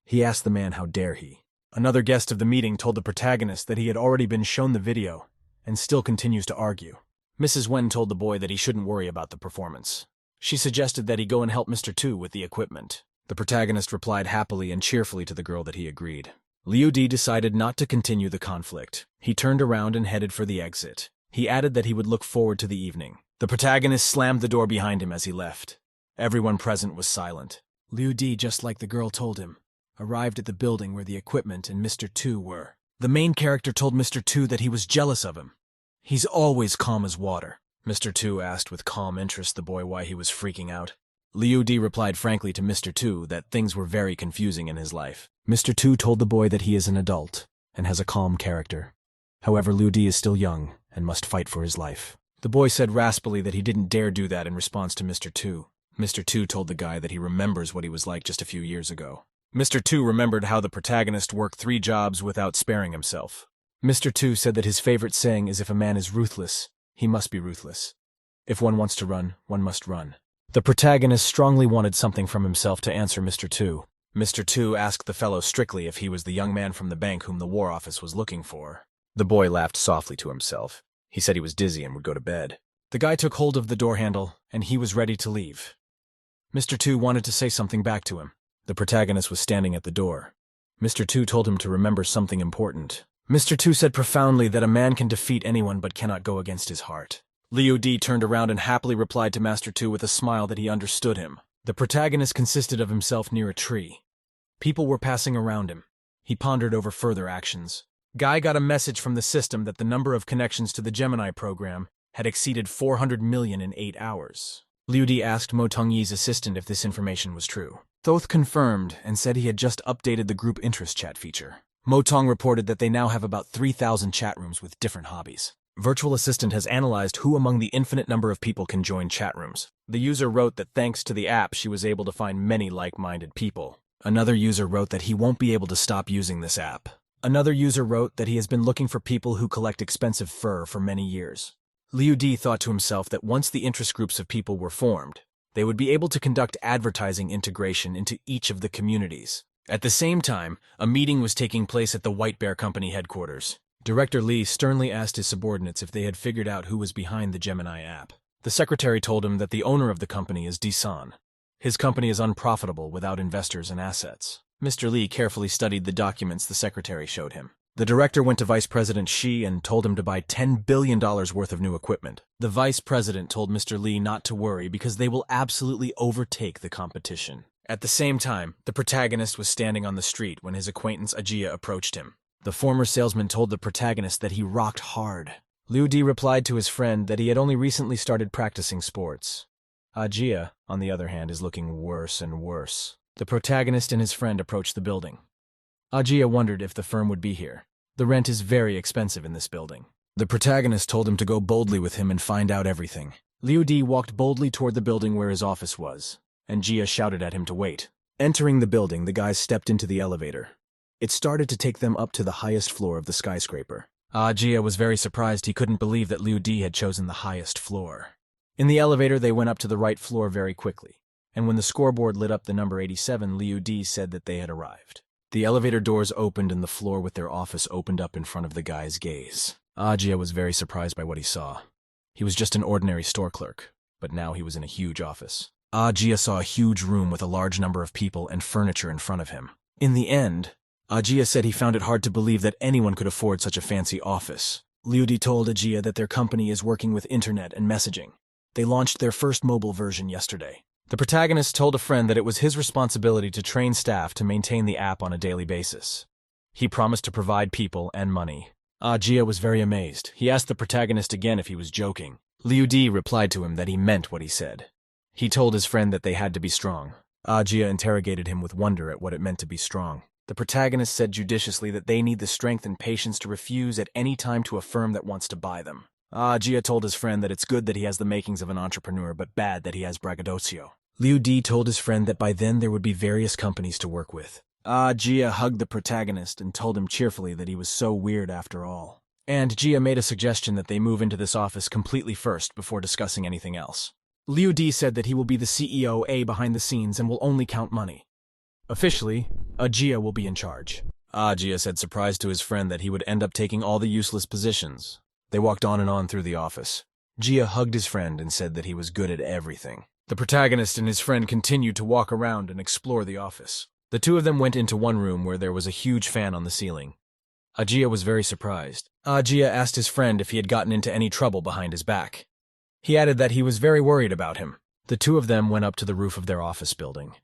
He asked the man how dare he. Another guest of the meeting told the protagonist that he had already been shown the video and still continues to argue. Mrs. Wen told the boy that he shouldn't worry about the performance. She suggested that he go and help Mr. Tu with the equipment. The protagonist replied happily and cheerfully to the girl that he agreed. Liu Di decided not to continue the conflict. He turned around and headed for the exit. He added that he would look forward to the evening. The protagonist slammed the door behind him as he left. Everyone present was silent. Liu Di, just like the girl told him, arrived at the building where the equipment and Mr. Tu were. The main character told Mr. Tu that he was jealous of him. He's always calm as water. Mr. Tu asked with calm interest the boy why he was freaking out. Liu Di replied frankly to Mr. Tu that things were very confusing in his life. Mr. Tu told the boy that he is an adult and has a calm character. However, Liu Di is still young and must fight for his life. The boy said raspily that he didn't dare do that in response to Mr. Tu. Mr. Tu told the guy that he remembers what he was like just a few years ago. Mr. Tu remembered how the protagonist worked 3 jobs without sparing himself. Mr. Tu said that his favorite saying is if a man is ruthless, he must be ruthless. If one wants to run, one must run. The protagonist strongly wanted something from himself to answer Mr. Tu. Mr. Tu asked the fellow strictly if he was the young man from the bank whom the War Office was looking for. The boy laughed softly to himself. He said he was dizzy and would go to bed. The guy took hold of the door handle, and he was ready to leave. Mr. Tu wanted to say something back to him. The protagonist was standing at the door. Mr. Tu told him to remember something important. Mr. Tu said profoundly that a man can defeat anyone but cannot go against his heart. Liu Di turned around and happily replied to Master Tu with a smile that he understood him. The protagonist consisted of himself near a tree. People were passing around him. He pondered over further actions. Guy got a message from the system that the number of connections to the Gemini program had exceeded 400 million in 8 hours. Liu Di asked Mo Tongyi's assistant if this information was true. Thoth confirmed and said he had just updated the group interest chat feature. Mo Tong reported that they now have about 3,000 chat rooms with different hobbies. Virtual Assistant has analyzed who among the infinite number of people can join chat rooms. The user wrote that thanks to the app, she was able to find many like-minded people. Another user wrote that he won't be able to stop using this app. Another user wrote that he has been looking for people who collect expensive fur for many years. Liu Di thought to himself that once the interest groups of people were formed, they would be able to conduct advertising integration into each of the communities. At the same time, a meeting was taking place at the White Bear Company headquarters. Director Li sternly asked his subordinates if they had figured out who was behind the Gemini app. The secretary told him that the owner of the company is Di-san. His company is unprofitable without investors and assets. Mr. Li carefully studied the documents the secretary showed him. The director went to Vice President Shi and told him to buy $10 billion worth of new equipment. The vice president told Mr. Li not to worry because they will absolutely overtake the competition. At the same time, the protagonist was standing on the street when his acquaintance Ajia approached him. The former salesman told the protagonist that he rocked hard. Liu Di replied to his friend that he had only recently started practicing sports. Ajia, on the other hand, is looking worse and worse. The protagonist and his friend approached the building. Ajia wondered if the firm would be here. The rent is very expensive in this building. The protagonist told him to go boldly with him and find out everything. Liu Di walked boldly toward the building where his office was, and Jia shouted at him to wait. Entering the building, the guys stepped into the elevator. It started to take them up to the highest floor of the skyscraper. Jia was very surprised. He couldn't believe that Liu Di had chosen the highest floor. In the elevator, they went up to the right floor very quickly, and when the scoreboard lit up the number 87, Liu Di said that they had arrived. The elevator doors opened and the floor with their office opened up in front of the guy's gaze. Jia was very surprised by what he saw. He was just an ordinary store clerk, but now he was in a huge office. Jia saw a huge room with a large number of people and furniture in front of him. In the end, Ajia said he found it hard to believe that anyone could afford such a fancy office. Liu Di told Ajia that their company is working with internet and messaging. They launched their first mobile version yesterday. The protagonist told a friend that it was his responsibility to train staff to maintain the app on a daily basis. He promised to provide people and money. Ajia was very amazed. He asked the protagonist again if he was joking. Liu Di replied to him that he meant what he said. He told his friend that they had to be strong. Ajia interrogated him with wonder at what it meant to be strong. The protagonist said judiciously that they need the strength and patience to refuse at any time to a firm that wants to buy them. Ajia told his friend that it's good that he has the makings of an entrepreneur, but bad that he has braggadocio. Liu Di told his friend that by then there would be various companies to work with. Jia hugged the protagonist and told him cheerfully that he was so weird after all. And Jia made a suggestion that they move into this office completely first before discussing anything else. Liu Di said that he will be the CEO behind the scenes and will only count money. Officially, Jia will be in charge. Jia said surprised to his friend that he would end up taking all the useless positions. They walked on and on through the office. Jia hugged his friend and said that he was good at everything. The protagonist and his friend continued to walk around and explore the office. The two of them went into one room where there was a huge fan on the ceiling. Ajia was very surprised. Ajia asked his friend if he had gotten into any trouble behind his back. He added that he was very worried about him. The two of them went up to the roof of their office building.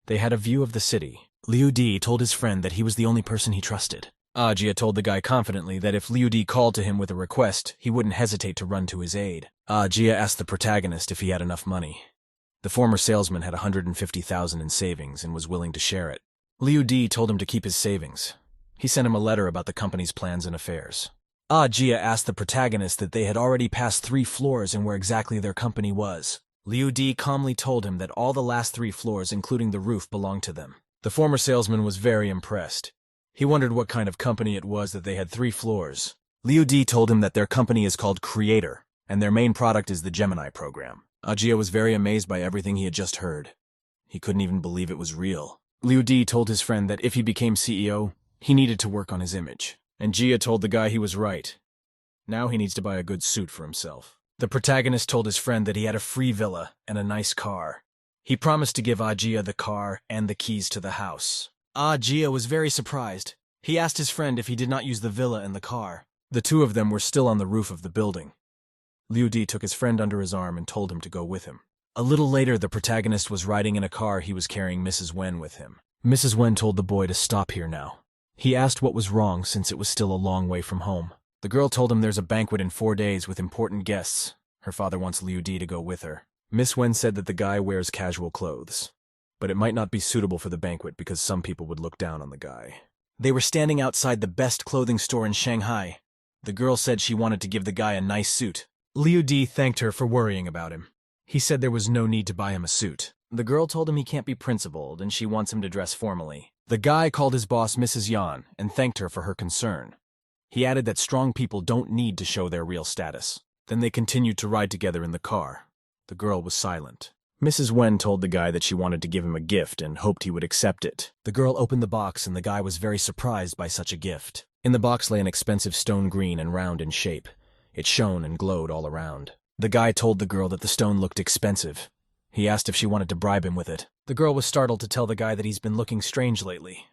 They had a view of the city. Liu Di told his friend that he was the only person he trusted. Ajia told the guy confidently that if Liu Di called to him with a request, he wouldn't hesitate to run to his aid. Ajia asked the protagonist if he had enough money. The former salesman had 150,000 in savings and was willing to share it. Liu Di told him to keep his savings. He sent him a letter about the company's plans and affairs. Jia asked the protagonist that they had already passed 3 floors and where exactly their company was. Liu Di calmly told him that all the last 3 floors, including the roof, belonged to them. The former salesman was very impressed. He wondered what kind of company it was that they had 3 floors. Liu Di told him that their company is called Creator, and their main product is the Gemini program. Jia was very amazed by everything he had just heard. He couldn't even believe it was real. Liu Di told his friend that if he became CEO, he needed to work on his image. And Jia told the guy he was right. Now he needs to buy a good suit for himself. The protagonist told his friend that he had a free villa and a nice car. He promised to give Jia the car and the keys to the house. Jia was very surprised. He asked his friend if he did not use the villa and the car. The two of them were still on the roof of the building. Liu Di took his friend under his arm and told him to go with him. A little later, the protagonist was riding in a car. He was carrying Mrs. Wen with him. Mrs. Wen told the boy to stop here now. He asked what was wrong since it was still a long way from home. The girl told him there's a banquet in 4 days with important guests. Her father wants Liu Di to go with her. Miss Wen said that the guy wears casual clothes, but it might not be suitable for the banquet because some people would look down on the guy. They were standing outside the best clothing store in Shanghai. The girl said she wanted to give the guy a nice suit. Liu Di thanked her for worrying about him. He said there was no need to buy him a suit. The girl told him he can't be principled and she wants him to dress formally. The guy called his boss Mrs. Yan and thanked her for her concern. He added that strong people don't need to show their real status. Then they continued to ride together in the car. The girl was silent. Mrs. Wen told the guy that she wanted to give him a gift and hoped he would accept it. The girl opened the box and the guy was very surprised by such a gift. In the box lay an expensive stone, green and round in shape. It shone and glowed all around. The guy told the girl that the stone looked expensive. He asked if she wanted to bribe him with it. The girl was startled to tell the guy that he's been looking strange lately.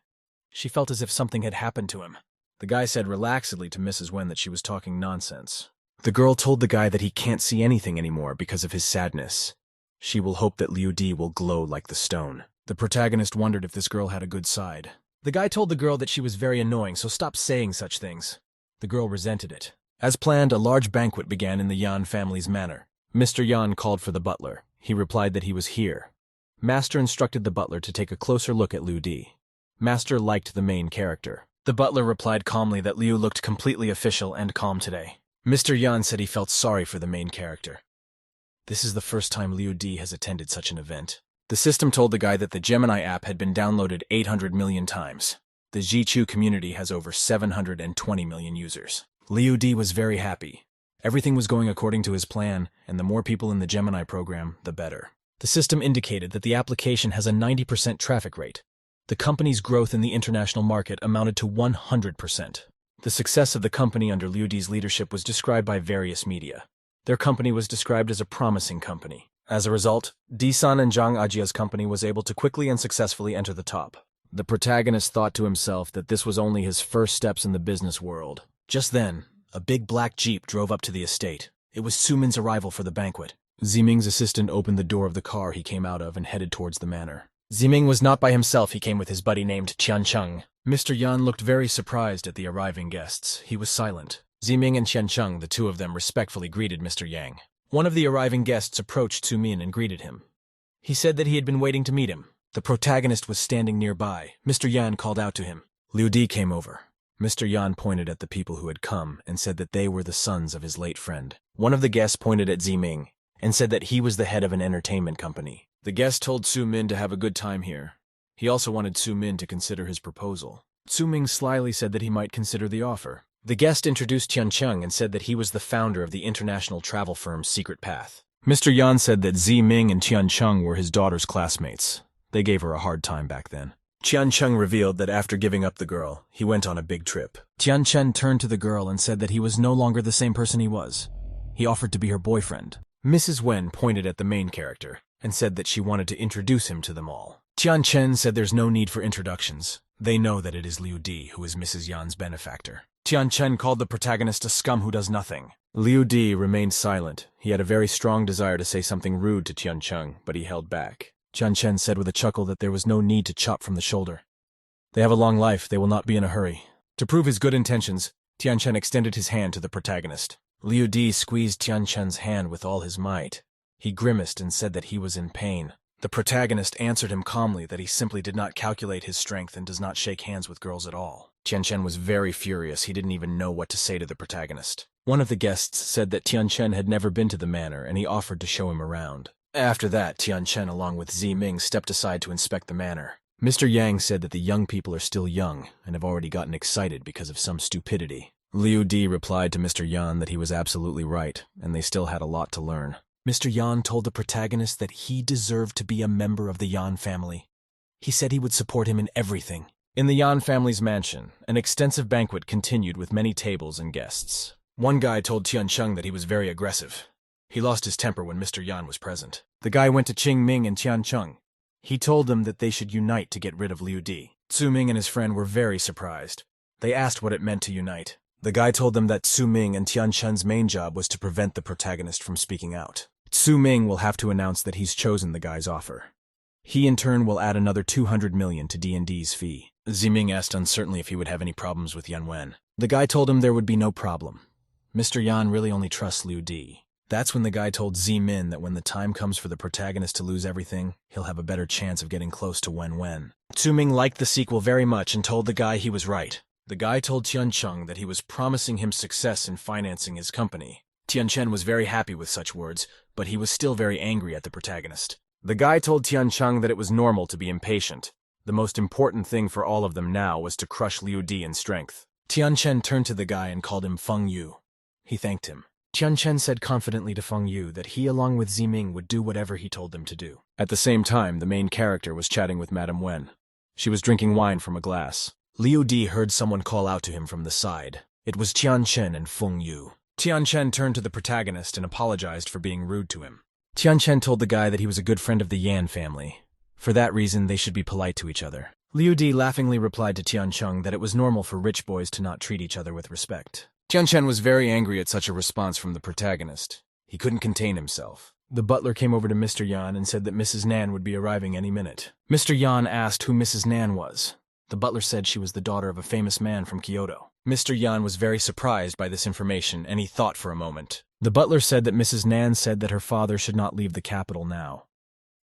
She felt as if something had happened to him. The guy said relaxedly to Mrs. Wen that she was talking nonsense. The girl told the guy that he can't see anything anymore because of his sadness. She will hope that Liu Di will glow like the stone. The protagonist wondered if this girl had a good side. The guy told the girl that she was very annoying, so stop saying such things. The girl resented it. As planned, a large banquet began in the Yan family's manor. Mr. Yan called for the butler. He replied that he was here. Master instructed the butler to take a closer look at Liu Di. Master liked the main character. The butler replied calmly that Liu looked completely official and calm today. Mr. Yan said he felt sorry for the main character. This is the first time Liu Di has attended such an event. The system told the guy that the Gemini app had been downloaded 800 million times. The Jichu community has over 720 million users. Liu Di was very happy. Everything was going according to his plan, and the more people in the Gemini program, the better. The system indicated that the application has a 90% traffic rate. The company's growth in the international market amounted to 100%. The success of the company under Liu Di's leadership was described by various media. Their company was described as a promising company. As a result, Di-san and Zhang Ajia's company was able to quickly and successfully enter the top. The protagonist thought to himself that this was only his first steps in the business world. Just then, a big black jeep drove up to the estate. It was Sumin's arrival for the banquet. Ziming's assistant opened the door of the car he came out of and headed towards the manor. Ziming was not by himself, he came with his buddy named Qiancheng. Mr. Yan looked very surprised at the arriving guests. He was silent. Ziming and Qiancheng, the two of them, respectfully greeted Mr. Yang. One of the arriving guests approached Sumin and greeted him. He said that he had been waiting to meet him. The protagonist was standing nearby. Mr. Yan called out to him. Liu Di came over. Mr. Yan pointed at the people who had come and said that they were the sons of his late friend. One of the guests pointed at Ziming and said that he was the head of an entertainment company. The guest told Sumin to have a good time here. He also wanted Sumin to consider his proposal. Suming slyly said that he might consider the offer. The guest introduced Qiancheng and said that he was the founder of the international travel firm Secret Path. Mr. Yan said that Ziming and Qiancheng were his daughter's classmates. They gave her a hard time back then. Qiancheng revealed that after giving up the girl, he went on a big trip. Qiancheng turned to the girl and said that he was no longer the same person he was. He offered to be her boyfriend. Mrs. Wen pointed at the main character and said that she wanted to introduce him to them all. Qiancheng said there's no need for introductions. They know that it is Liu Di who is Mrs. Yan's benefactor. Qiancheng called the protagonist a scum who does nothing. Liu Di remained silent. He had a very strong desire to say something rude to Qiancheng, but he held back. Qiancheng said with a chuckle that there was no need to chop from the shoulder. They have a long life, they will not be in a hurry. To prove his good intentions, Qiancheng extended his hand to the protagonist. Liu Di squeezed Qiancheng's hand with all his might. He grimaced and said that he was in pain. The protagonist answered him calmly that he simply did not calculate his strength and does not shake hands with girls at all. Qiancheng was very furious. He didn't even know what to say to the protagonist. One of the guests said that Qiancheng had never been to the manor and he offered to show him around. After that, Qiancheng along with Ziming stepped aside to inspect the manor. Mr. Yang said that the young people are still young and have already gotten excited because of some stupidity. Liu Di replied to Mr. Yan that he was absolutely right and they still had a lot to learn. Mr. Yan told the protagonist that he deserved to be a member of the Yan family. He said he would support him in everything. In the Yan family's mansion, an extensive banquet continued with many tables and guests. One guy told Qiancheng that he was very aggressive. He lost his temper when Mr. Yan was present. The guy went to Qingming and Qiancheng. He told them that they should unite to get rid of Liu Di. Suming and his friend were very surprised. They asked what it meant to unite. The guy told them that Suming and Tiancheng's main job was to prevent the protagonist from speaking out. Suming will have to announce that he's chosen the guy's offer. He in turn will add another 200 million to D&D's fee. Ziming asked uncertainly if he would have any problems with Yan Wen. The guy told him there would be no problem. Mr. Yan really only trusts Liu Di. That's when the guy told Zimin that when the time comes for the protagonist to lose everything, he'll have a better chance of getting close to Wen Wen. Suming liked the sequel very much and told the guy he was right. The guy told Qiancheng that he was promising him success in financing his company. Qiancheng was very happy with such words, but he was still very angry at the protagonist. The guy told Qiancheng that it was normal to be impatient. The most important thing for all of them now was to crush Liu Di in strength. Qiancheng turned to the guy and called him Feng Yu. He thanked him. Qiancheng said confidently to Feng Yu that he along with Ziming would do whatever he told them to do. At the same time, the main character was chatting with Madame Wen. She was drinking wine from a glass. Liu Di heard someone call out to him from the side. It was Qiancheng and Feng Yu. Qiancheng turned to the protagonist and apologized for being rude to him. Qiancheng told the guy that he was a good friend of the Yan family. For that reason, they should be polite to each other. Liu Di laughingly replied to Qiancheng that it was normal for rich boys to not treat each other with respect. Qiancheng was very angry at such a response from the protagonist. He couldn't contain himself. The butler came over to Mr. Yan and said that Mrs. Nan would be arriving any minute. Mr. Yan asked who Mrs. Nan was. The butler said she was the daughter of a famous man from Kyoto. Mr. Yan was very surprised by this information, and he thought for a moment. The butler said that Mrs. Nan said that her father should not leave the capital now.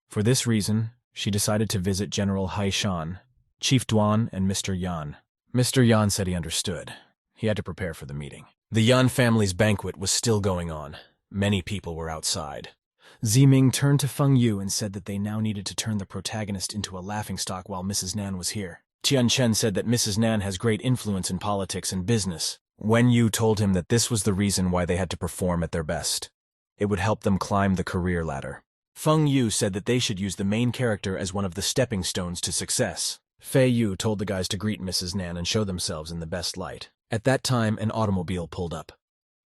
For this reason, she decided to visit General Haishan, Chief Duan, and Mr. Yan. Mr. Yan said he understood. He had to prepare for the meeting. The Yan family's banquet was still going on. Many people were outside. Ziming turned to Feng Yu and said that they now needed to turn the protagonist into a laughingstock while Mrs. Nan was here. Qiancheng said that Mrs. Nan has great influence in politics and business. Wen Yu told him that this was the reason why they had to perform at their best. It would help them climb the career ladder. Feng Yu said that they should use the main character as one of the stepping stones to success. Fei Yu told the guys to greet Mrs. Nan and show themselves in the best light. At that time, an automobile pulled up.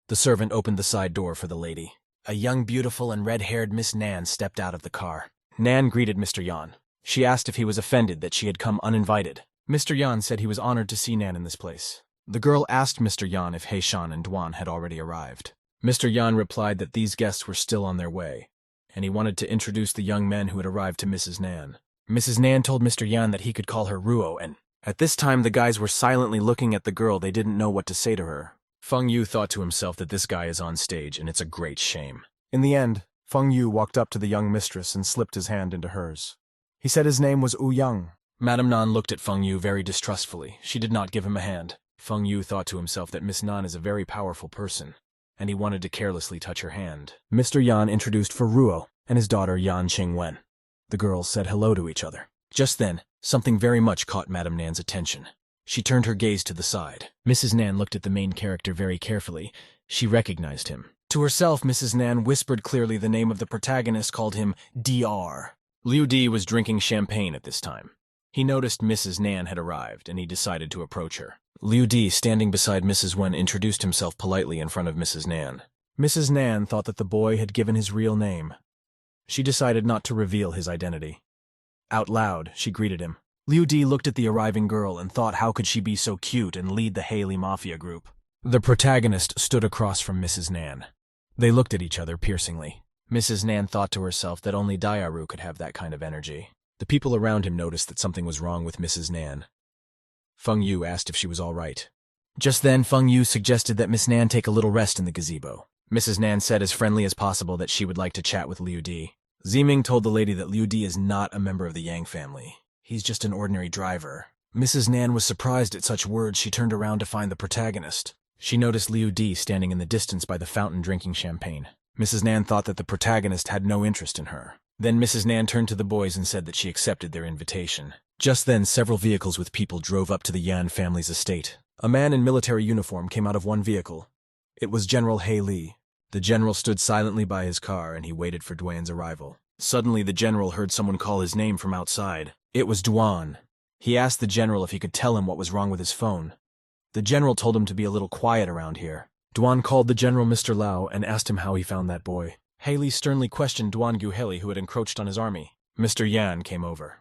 The servant opened the side door for the lady. A young, beautiful, and red-haired Miss Nan stepped out of the car. Nan greeted Mr. Yan. She asked if he was offended that she had come uninvited. Mr. Yan said he was honored to see Nan in this place. The girl asked Mr. Yan if Haeshan and Dwan had already arrived. Mr. Yan replied that these guests were still on their way, and he wanted to introduce the young men who had arrived to Mrs. Nan. Mrs. Nan told Mr. Yan that he could call her Ruo, and at this time the guys were silently looking at the girl. They didn't know what to say to her. Feng Yu thought to himself that this guy is on stage, and it's a great shame. In the end, Feng Yu walked up to the young mistress and slipped his hand into hers. He said his name was Wu Yang. Madame Nan looked at Feng Yu very distrustfully. She did not give him a hand. Feng Yu thought to himself that Miss Nan is a very powerful person, and he wanted to carelessly touch her hand. Mr. Yan introduced for Ruo and his daughter Yan Qingwen. The girls said hello to each other. Just then, something very much caught Madame Nan's attention. She turned her gaze to the side. Mrs. Nan looked at the main character very carefully. She recognized him. To herself, Mrs. Nan whispered clearly the name of the protagonist, called him Dr. Liu Di was drinking champagne at this time. He noticed Mrs. Nan had arrived, and he decided to approach her. Liu Di, standing beside Mrs. Wen, introduced himself politely in front of Mrs. Nan. Mrs. Nan thought that the boy had given his real name. She decided not to reveal his identity. Out loud, she greeted him. Liu Di looked at the arriving girl and thought how could she be so cute and lead the Haley Mafia group. The protagonist stood across from Mrs. Nan. They looked at each other piercingly. Mrs. Nan thought to herself that only Daiaru could have that kind of energy. The people around him noticed that something was wrong with Mrs. Nan. Feng Yu asked if she was all right. Just then, Feng Yu suggested that Miss Nan take a little rest in the gazebo. Mrs. Nan said as friendly as possible that she would like to chat with Liu Di. Ziming told the lady that Liu Di is not a member of the Yang family. He's just an ordinary driver. Mrs. Nan was surprised at such words. She turned around to find the protagonist. She noticed Liu Di standing in the distance by the fountain drinking champagne. Mrs. Nan thought that the protagonist had no interest in her. Then Mrs. Nan turned to the boys and said that she accepted their invitation. Just then, several vehicles with people drove up to the Yan family's estate. A man in military uniform came out of one vehicle. It was General He Li. The general stood silently by his car and he waited for Duan's arrival. Suddenly, the general heard someone call his name from outside. It was Duan. He asked the general if he could tell him what was wrong with his phone. The general told him to be a little quiet around here. Duan called the general Mr. Lau and asked him how he found that boy. Haley sternly questioned Duan Guheli, who had encroached on his army. Mr. Yan came over.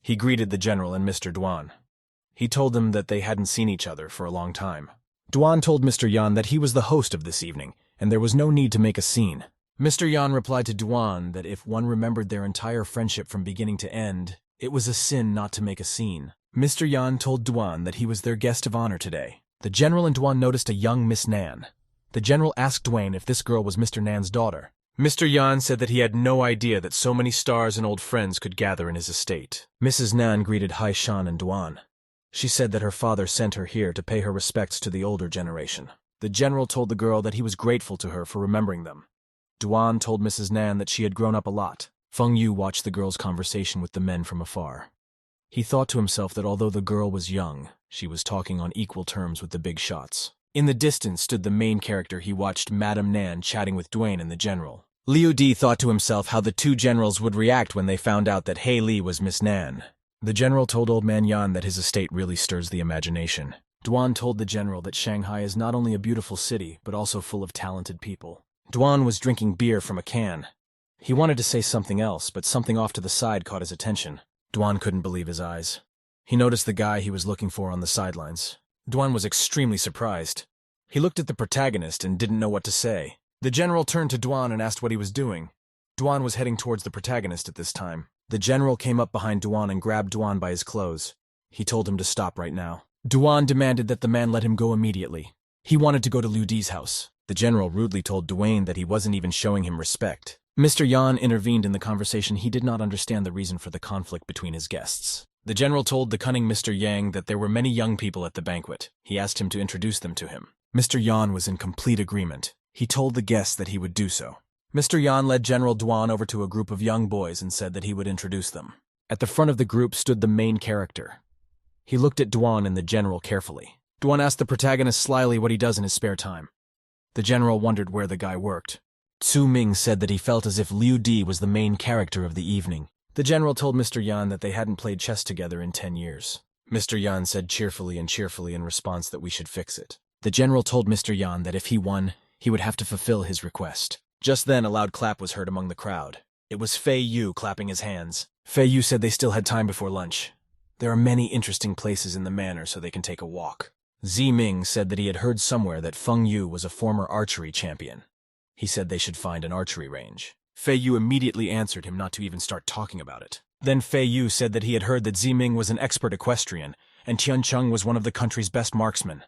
He greeted the general and Mr. Duan. He told them that they hadn't seen each other for a long time. Duan told Mr. Yan that he was the host of this evening, and there was no need to make a scene. Mr. Yan replied to Duan that if one remembered their entire friendship from beginning to end, it was a sin not to make a scene. Mr. Yan told Duan that he was their guest of honor today. The general and Duan noticed a young Miss Nan. The general asked Duan if this girl was Mr. Nan's daughter. Mr. Yan said that he had no idea that so many stars and old friends could gather in his estate. Mrs. Nan greeted Haeshan and Duan. She said that her father sent her here to pay her respects to the older generation. The general told the girl that he was grateful to her for remembering them. Duan told Mrs. Nan that she had grown up a lot. Feng Yu watched the girl's conversation with the men from afar. He thought to himself that although the girl was young, she was talking on equal terms with the big shots. In the distance stood the main character. He watched Madame Nan chatting with Duan and the general. Liu Di thought to himself how the two generals would react when they found out that He Li was Miss Nan. The general told Old Man Yan that his estate really stirs the imagination. Duan told the general that Shanghai is not only a beautiful city, but also full of talented people. Duan was drinking beer from a can. He wanted to say something else, but something off to the side caught his attention. Duan couldn't believe his eyes. He noticed the guy he was looking for on the sidelines. Duan was extremely surprised. He looked at the protagonist and didn't know what to say. The general turned to Duan and asked what he was doing. Duan was heading towards the protagonist at this time. The general came up behind Duan and grabbed Duan by his clothes. He told him to stop right now. Duan demanded that the man let him go immediately. He wanted to go to Liu Di's house. The general rudely told Duan that he wasn't even showing him respect. Mr. Yan intervened in the conversation. He did not understand the reason for the conflict between his guests. The general told the cunning Mr. Yang that there were many young people at the banquet. He asked him to introduce them to him. Mr. Yan was in complete agreement. He told the guests that he would do so. Mr. Yan led General Duan over to a group of young boys and said that he would introduce them. At the front of the group stood the main character. He looked at Duan and the general carefully. Duan asked the protagonist slyly what he does in his spare time. The general wondered where the guy worked. Tzu Ming said that he felt as if Liu Di was the main character of the evening. The general told Mr. Yan that they hadn't played chess together in 10 years. Mr. Yan said cheerfully in response that we should fix it. The general told Mr. Yan that if he won, he would have to fulfill his request. Just then, a loud clap was heard among the crowd. It was Fei Yu clapping his hands. Fei Yu said they still had time before lunch. There are many interesting places in the manor so they can take a walk. Ziming said that he had heard somewhere that Feng Yu was a former archery champion. He said they should find an archery range. Fei Yu immediately answered him not to even start talking about it. Then Fei Yu said that he had heard that Ziming was an expert equestrian, and Tian Cheng was one of the country's best marksmen.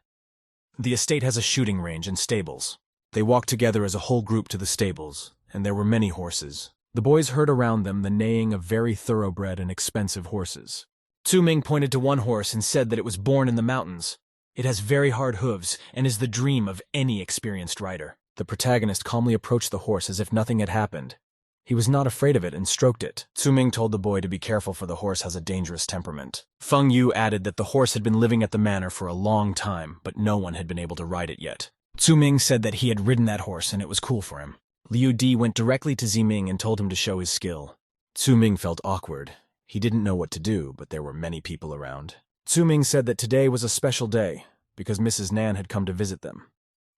The estate has a shooting range and stables. They walked together as a whole group to the stables, and there were many horses. The boys heard around them the neighing of very thoroughbred and expensive horses. Ziming pointed to one horse and said that it was born in the mountains. It has very hard hooves and is the dream of any experienced rider. The protagonist calmly approached the horse as if nothing had happened. He was not afraid of it and stroked it. Ziming told the boy to be careful for the horse has a dangerous temperament. Feng Yu added that the horse had been living at the manor for a long time, but no one had been able to ride it yet. Ziming said that he had ridden that horse and it was cool for him. Liu Di went directly to Ziming and told him to show his skill. Ziming felt awkward. He didn't know what to do, but there were many people around. Ziming said that today was a special day, because Mrs. Nan had come to visit them.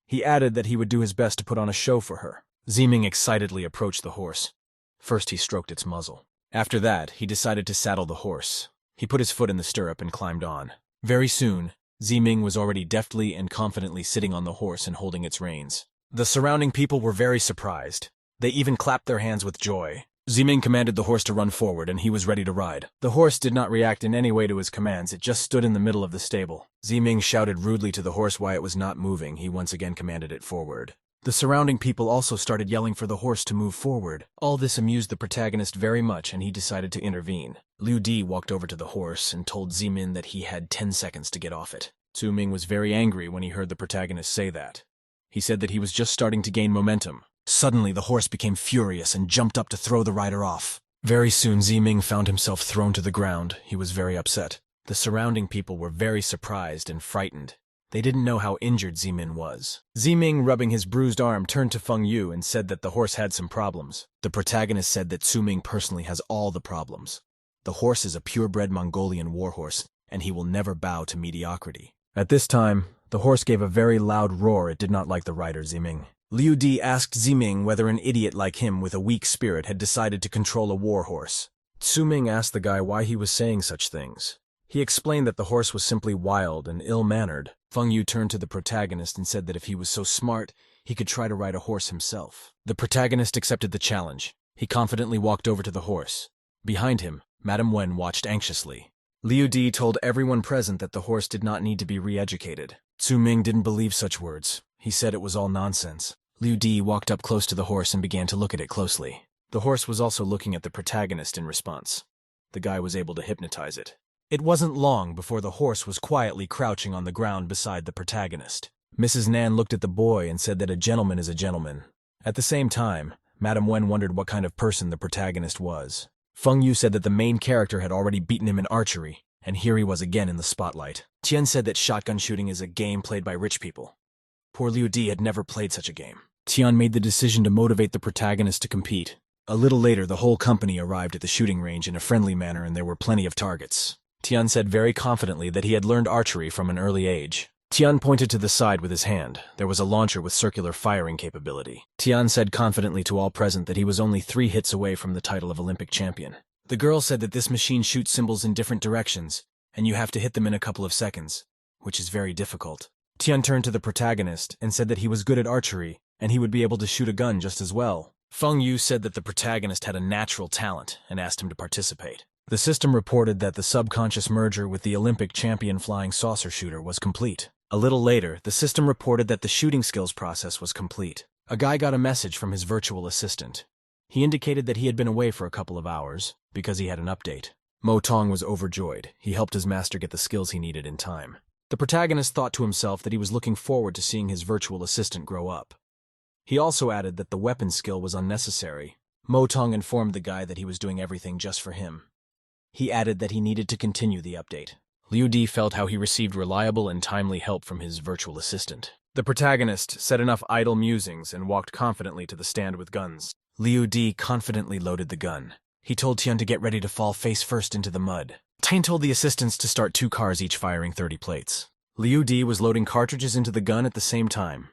He added that he would do his best to put on a show for her. Ziming excitedly approached the horse. First he stroked its muzzle. After that, he decided to saddle the horse. He put his foot in the stirrup and climbed on. Very soon, Ziming was already deftly and confidently sitting on the horse and holding its reins. The surrounding people were very surprised. They even clapped their hands with joy. Ziming commanded the horse to run forward, and he was ready to ride. The horse did not react in any way to his commands, it just stood in the middle of the stable. Ziming shouted rudely to the horse why it was not moving. He once again commanded it forward. The surrounding people also started yelling for the horse to move forward. All this amused the protagonist very much, and he decided to intervene. Liu Di walked over to the horse and told Ziming that he had 10 seconds to get off it. Ziming was very angry when he heard the protagonist say that. He said that he was just starting to gain momentum. Suddenly, the horse became furious and jumped up to throw the rider off. Very soon, Ziming found himself thrown to the ground. He was very upset. The surrounding people were very surprised and frightened. They didn't know how injured Ziming was. Ziming, rubbing his bruised arm, turned to Feng Yu and said that the horse had some problems. The protagonist said that Ziming personally has all the problems. The horse is a purebred Mongolian warhorse, and he will never bow to mediocrity. At this time, the horse gave a very loud roar. It did not like the rider, Ziming. Liu Di asked Ziming whether an idiot like him with a weak spirit had decided to control a warhorse. Ziming asked the guy why he was saying such things. He explained that the horse was simply wild and ill-mannered. Feng Yu turned to the protagonist and said that if he was so smart, he could try to ride a horse himself. The protagonist accepted the challenge. He confidently walked over to the horse. Behind him, Madame Wen watched anxiously. Liu Di told everyone present that the horse did not need to be re-educated. Ziming didn't believe such words. He said it was all nonsense. Liu Di walked up close to the horse and began to look at it closely. The horse was also looking at the protagonist in response. The guy was able to hypnotize it. It wasn't long before the horse was quietly crouching on the ground beside the protagonist. Mrs. Nan looked at the boy and said that a gentleman is a gentleman. At the same time, Madame Wen wondered what kind of person the protagonist was. Feng Yu said that the main character had already beaten him in archery, and here he was again in the spotlight. Tian said that shotgun shooting is a game played by rich people. Poor Liu Di had never played such a game. Tian made the decision to motivate the protagonist to compete. A little later, the whole company arrived at the shooting range in a friendly manner, and there were plenty of targets. Tian said very confidently that he had learned archery from an early age. Tian pointed to the side with his hand. There was a launcher with circular firing capability. Tian said confidently to all present that he was only 3 hits away from the title of Olympic champion. The girl said that this machine shoots symbols in different directions, and you have to hit them in a couple of seconds, which is very difficult. Tian turned to the protagonist and said that he was good at archery, and he would be able to shoot a gun just as well. Feng Yu said that the protagonist had a natural talent and asked him to participate. The system reported that the subconscious merger with the Olympic champion flying saucer shooter was complete. A little later, the system reported that the shooting skills process was complete. A guy got a message from his virtual assistant. He indicated that he had been away for a couple of hours because he had an update. Mo Tong was overjoyed. He helped his master get the skills he needed in time. The protagonist thought to himself that he was looking forward to seeing his virtual assistant grow up. He also added that the weapon skill was unnecessary. Mo Tong informed the guy that he was doing everything just for him. He added that he needed to continue the update. Liu Di felt how he received reliable and timely help from his virtual assistant. The protagonist said enough idle musings and walked confidently to the stand with guns. Liu Di confidently loaded the gun. He told Tian to get ready to fall face first into the mud. Tian told the assistants to start 2 cars each firing 30 plates. Liu Di was loading cartridges into the gun at the same time.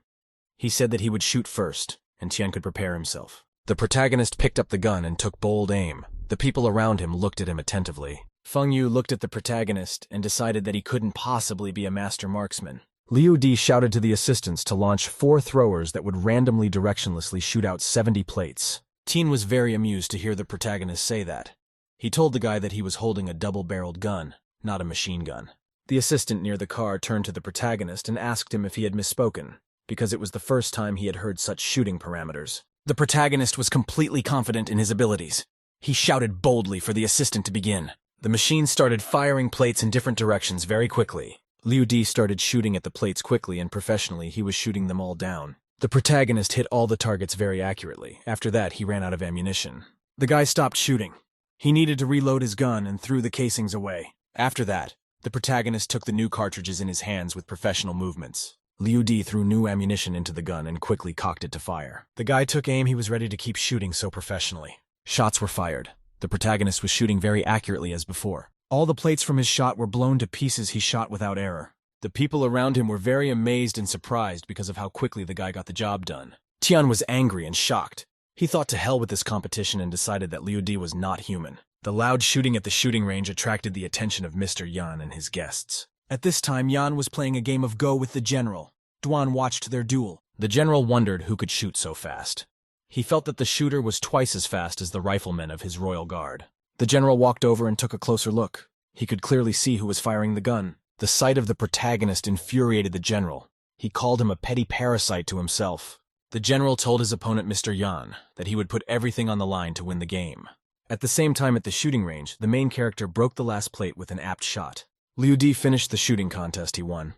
He said that he would shoot first, and Tian could prepare himself. The protagonist picked up the gun and took bold aim. The people around him looked at him attentively. Feng Yu looked at the protagonist and decided that he couldn't possibly be a master marksman. Liu Di shouted to the assistants to launch 4 throwers that would randomly directionlessly shoot out 70 plates. Tien was very amused to hear the protagonist say that. He told the guy that he was holding a double-barreled gun, not a machine gun. The assistant near the car turned to the protagonist and asked him if he had misspoken, because it was the first time he had heard such shooting parameters. The protagonist was completely confident in his abilities. He shouted boldly for the assistant to begin. The machine started firing plates in different directions very quickly. Liu Di started shooting at the plates quickly, and professionally he was shooting them all down. The protagonist hit all the targets very accurately. After that, he ran out of ammunition. The guy stopped shooting. He needed to reload his gun and threw the casings away. After that, the protagonist took the new cartridges in his hands with professional movements. Liu Di threw new ammunition into the gun and quickly cocked it to fire. The guy took aim. He was ready to keep shooting so professionally. Shots were fired. The protagonist was shooting very accurately as before. All the plates from his shot were blown to pieces. He shot without error. The people around him were very amazed and surprised because of how quickly the guy got the job done. Tian was angry and shocked. He thought to hell with this competition and decided that Liu Di was not human. The loud shooting at the shooting range attracted the attention of Mr. Yan and his guests. At this time, Yan was playing a game of Go with the general. Duan watched their duel. The general wondered who could shoot so fast. He felt that the shooter was twice as fast as the riflemen of his royal guard. The general walked over and took a closer look. He could clearly see who was firing the gun. The sight of the protagonist infuriated the general. He called him a petty parasite to himself. The general told his opponent, Mr. Yan, that he would put everything on the line to win the game. At the same time at the shooting range, the main character broke the last plate with an apt shot. Liu Di finished the shooting contest. He won.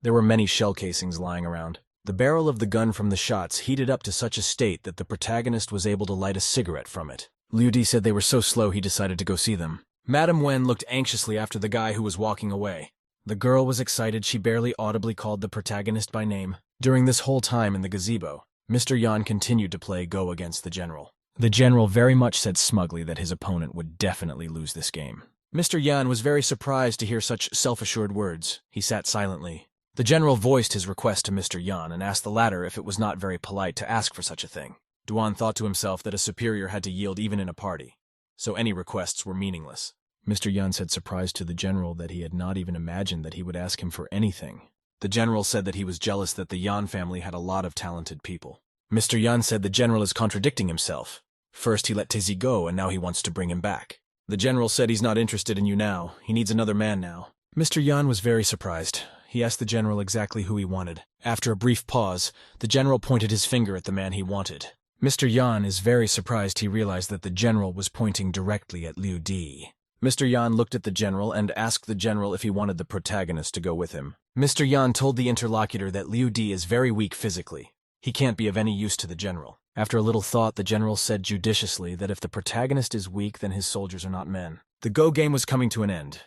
There were many shell casings lying around. The barrel of the gun from the shots heated up to such a state that the protagonist was able to light a cigarette from it. Liu Di said they were so slow he decided to go see them. Madame Wen looked anxiously after the guy who was walking away. The girl was excited. She barely audibly called the protagonist by name. During this whole time in the gazebo, Mr. Yan continued to play Go against the general. The general very much said smugly that his opponent would definitely lose this game. Mr. Yan was very surprised to hear such self-assured words. He sat silently. The general voiced his request to Mr. Yan and asked the latter if it was not very polite to ask for such a thing. Duan thought to himself that a superior had to yield even in a party, so any requests were meaningless. Mr. Yan said surprised to the general that he had not even imagined that he would ask him for anything. The general said that he was jealous that the Yan family had a lot of talented people. Mr. Yan said the general is contradicting himself. First he let Tizi go, and now he wants to bring him back. The general said he's not interested in you now. He needs another man now. Mr. Yan was very surprised. He asked the general exactly who he wanted. After a brief pause, the general pointed his finger at the man he wanted. Mr. Yan is very surprised. He realized that the general was pointing directly at Liu Di. Mr. Yan looked at the general and asked the general if he wanted the protagonist to go with him. Mr. Yan told the interlocutor that Liu Di is very weak physically. He can't be of any use to the general. After a little thought, the general said judiciously that if the protagonist is weak, then his soldiers are not men. The Go game was coming to an end.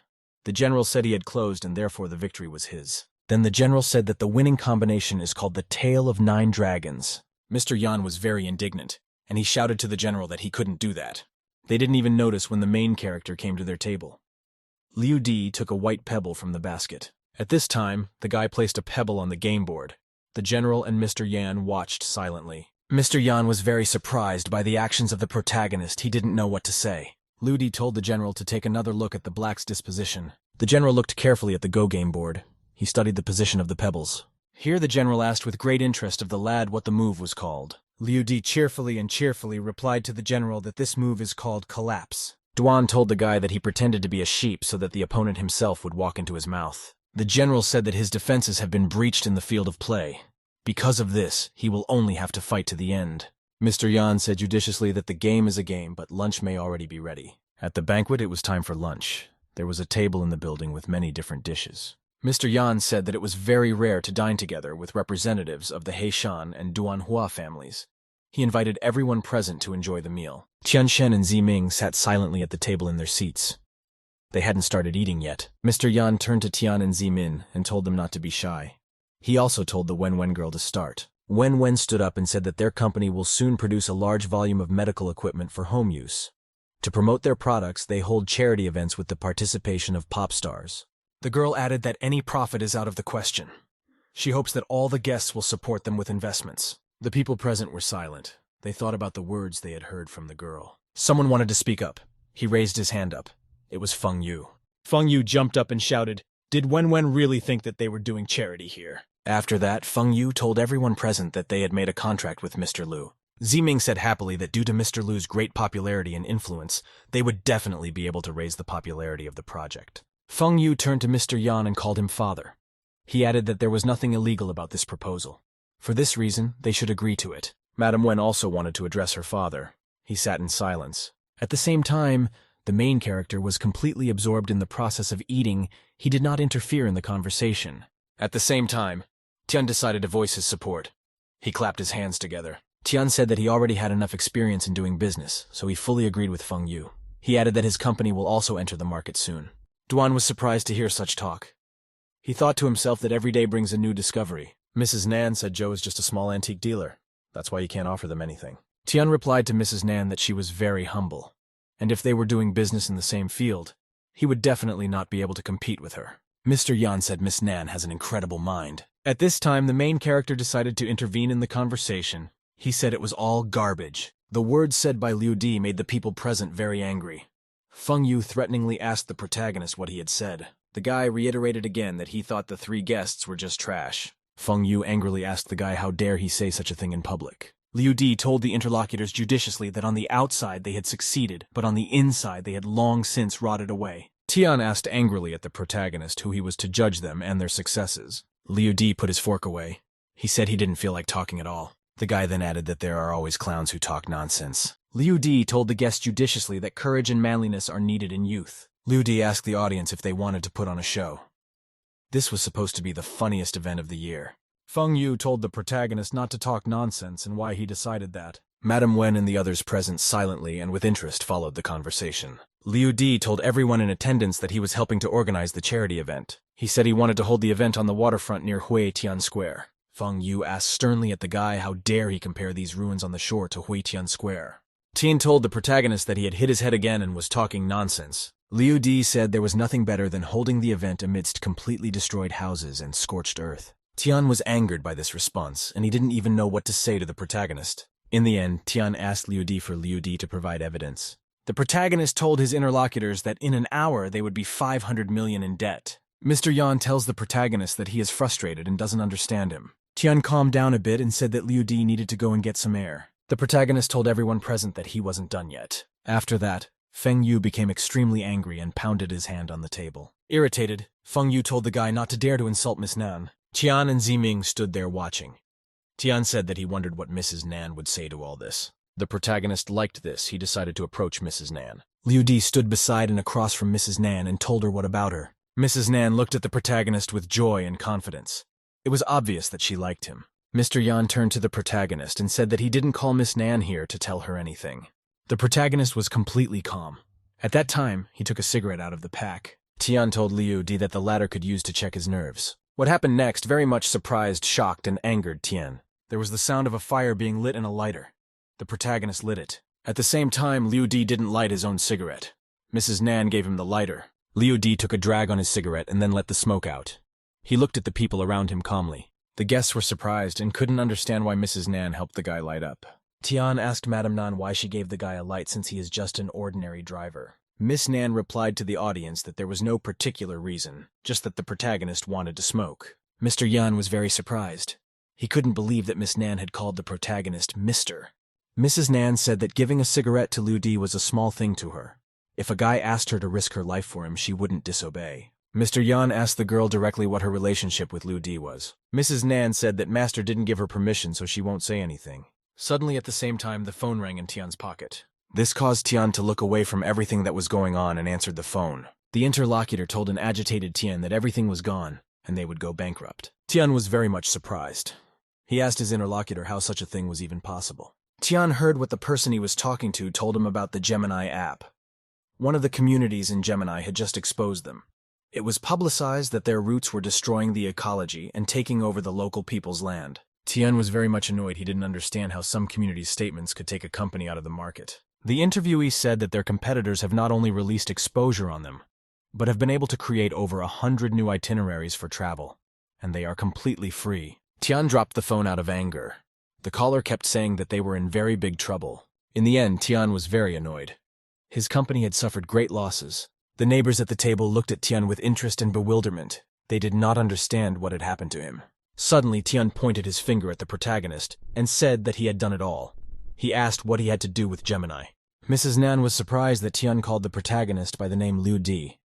The general said he had closed, and therefore the victory was his. Then the general said that the winning combination is called the Tale of 9 Dragons. Mr. Yan was very indignant, and he shouted to the general that he couldn't do that. They didn't even notice when the main character came to their table. Liu Di took a white pebble from the basket. At this time, the guy placed a pebble on the game board. The general and Mr. Yan watched silently. Mr. Yan was very surprised by the actions of the protagonist. He didn't know what to say. Liu Di told the general to take another look at the black's disposition. The general looked carefully at the Go game board. He studied the position of the pebbles. Here the general asked with great interest of the lad what the move was called. Liu Di cheerfully replied to the general that this move is called collapse. Duan told the guy that he pretended to be a sheep so that the opponent himself would walk into his mouth. The general said that his defenses have been breached in the field of play. Because of this, he will only have to fight to the end. Mr. Yan said judiciously that the game is a game, but lunch may already be ready. At the banquet, it was time for lunch. There was a table in the building with many different dishes. Mr. Yan said that it was very rare to dine together with representatives of the Heishan and Duanhua families. He invited everyone present to enjoy the meal. Tianchen and Ziming sat silently at the table in their seats. They hadn't started eating yet. Mr. Yan turned to Tian and Zimin and told them not to be shy. He also told the Wen girl to start. Wen stood up and said that their company will soon produce a large volume of medical equipment for home use. To promote their products, they hold charity events with the participation of pop stars. The girl added that any profit is out of the question. She hopes that all the guests will support them with investments. The people present were silent. They thought about the words they had heard from the girl. Someone wanted to speak up. He raised his hand up. It was Feng Yu. Feng Yu jumped up and shouted, "Did Wen really think that they were doing charity here?" After that, Feng Yu told everyone present that they had made a contract with Mr. Liu. Ziming said happily that due to Mr. Liu's great popularity and influence, they would definitely be able to raise the popularity of the project. Feng Yu turned to Mr. Yan and called him father. He added that there was nothing illegal about this proposal. For this reason, they should agree to it. Madame Wen also wanted to address her father. He sat in silence. At the same time, the main character was completely absorbed in the process of eating. He did not interfere in the conversation. At the same time, Tian decided to voice his support. He clapped his hands together. Tian said that he already had enough experience in doing business, so he fully agreed with Feng Yu. He added that his company will also enter the market soon. Duan was surprised to hear such talk. He thought to himself that every day brings a new discovery. Mrs. Nan said Joe is just a small antique dealer. That's why you can't offer them anything. Tian replied to Mrs. Nan that she was very humble, and if they were doing business in the same field, he would definitely not be able to compete with her. Mr. Yan said Miss Nan has an incredible mind. At this time, the main character decided to intervene in the conversation. He said it was all garbage. The words said by Liu Di made the people present very angry. Feng Yu threateningly asked the protagonist what he had said. The guy reiterated again that he thought the three guests were just trash. Feng Yu angrily asked the guy how dare he say such a thing in public. Liu Di told the interlocutors judiciously that on the outside they had succeeded, but on the inside they had long since rotted away. Tian asked angrily at the protagonist who he was to judge them and their successes. Liu Di put his fork away. He said he didn't feel like talking at all. The guy then added that there are always clowns who talk nonsense. Liu Di told the guests judiciously that courage and manliness are needed in youth. Liu Di asked the audience if they wanted to put on a show. This was supposed to be the funniest event of the year. Feng Yu told the protagonist not to talk nonsense and why he decided that. Madame Wen and the others present silently and with interest followed the conversation. Liu Di told everyone in attendance that he was helping to organize the charity event. He said he wanted to hold the event on the waterfront near Huitian Square. Feng Yu asked sternly at the guy how dare he compare these ruins on the shore to Huitian Square. Tian told the protagonist that he had hit his head again and was talking nonsense. Liu Di said there was nothing better than holding the event amidst completely destroyed houses and scorched earth. Tian was angered by this response, and he didn't even know what to say to the protagonist. In the end, Tian asked Liu Di for Liu Di to provide evidence. The protagonist told his interlocutors that in an hour they would be 500 million in debt. Mr. Yan tells the protagonist that he is frustrated and doesn't understand him. Tian calmed down a bit and said that Liu Di needed to go and get some air. The protagonist told everyone present that he wasn't done yet. After that, Feng Yu became extremely angry and pounded his hand on the table. Irritated, Feng Yu told the guy not to dare to insult Miss Nan. Tian and Ziming stood there watching. Tian said that he wondered what Mrs. Nan would say to all this. The protagonist liked this. He decided to approach Mrs. Nan. Liu Di stood beside and across from Mrs. Nan and told her what about her. Mrs. Nan looked at the protagonist with joy and confidence. It was obvious that she liked him. Mr. Yan turned to the protagonist and said that he didn't call Miss Nan here to tell her anything. The protagonist was completely calm. At that time, he took a cigarette out of the pack. Tian told Liu Di that the latter could use to check his nerves. What happened next very much surprised, shocked, and angered Tian. There was the sound of a fire being lit in a lighter. The protagonist lit it. At the same time, Liu Di didn't light his own cigarette. Mrs. Nan gave him the lighter. Liu Di took a drag on his cigarette and then let the smoke out. He looked at the people around him calmly. The guests were surprised and couldn't understand why Mrs. Nan helped the guy light up. Tian asked Madame Nan why she gave the guy a light since he is just an ordinary driver. Miss Nan replied to the audience that there was no particular reason, just that the protagonist wanted to smoke. Mr. Yan was very surprised. He couldn't believe that Miss Nan had called the protagonist Mr. Mrs. Nan said that giving a cigarette to Liu Di was a small thing to her. If a guy asked her to risk her life for him, she wouldn't disobey. Mr. Yan asked the girl directly what her relationship with Liu Di was. Mrs. Nan said that Master didn't give her permission, so she won't say anything. Suddenly, at the same time, the phone rang in Tian's pocket. This caused Tian to look away from everything that was going on and answered the phone. The interlocutor told an agitated Tian that everything was gone, and they would go bankrupt. Tian was very much surprised. He asked his interlocutor how such a thing was even possible. Tian heard what the person he was talking to told him about the Gemini app. One of the communities in Gemini had just exposed them. It was publicized that their roots were destroying the ecology and taking over the local people's land. Tian was very much annoyed. He didn't understand how some communities' statements could take a company out of the market. The interviewee said that their competitors have not only released exposure on them, but have been able to create over 100 new itineraries for travel, and they are completely free. Tian dropped the phone out of anger. The caller kept saying that they were in very big trouble. In the end, Tian was very annoyed. His company had suffered great losses. The neighbors at the table looked at Tian with interest and bewilderment. They did not understand what had happened to him. Suddenly, Tian pointed his finger at the protagonist and said that he had done it all. He asked what he had to do with Gemini. Mrs. Nan was surprised that Tian called the protagonist by the name Liu Di.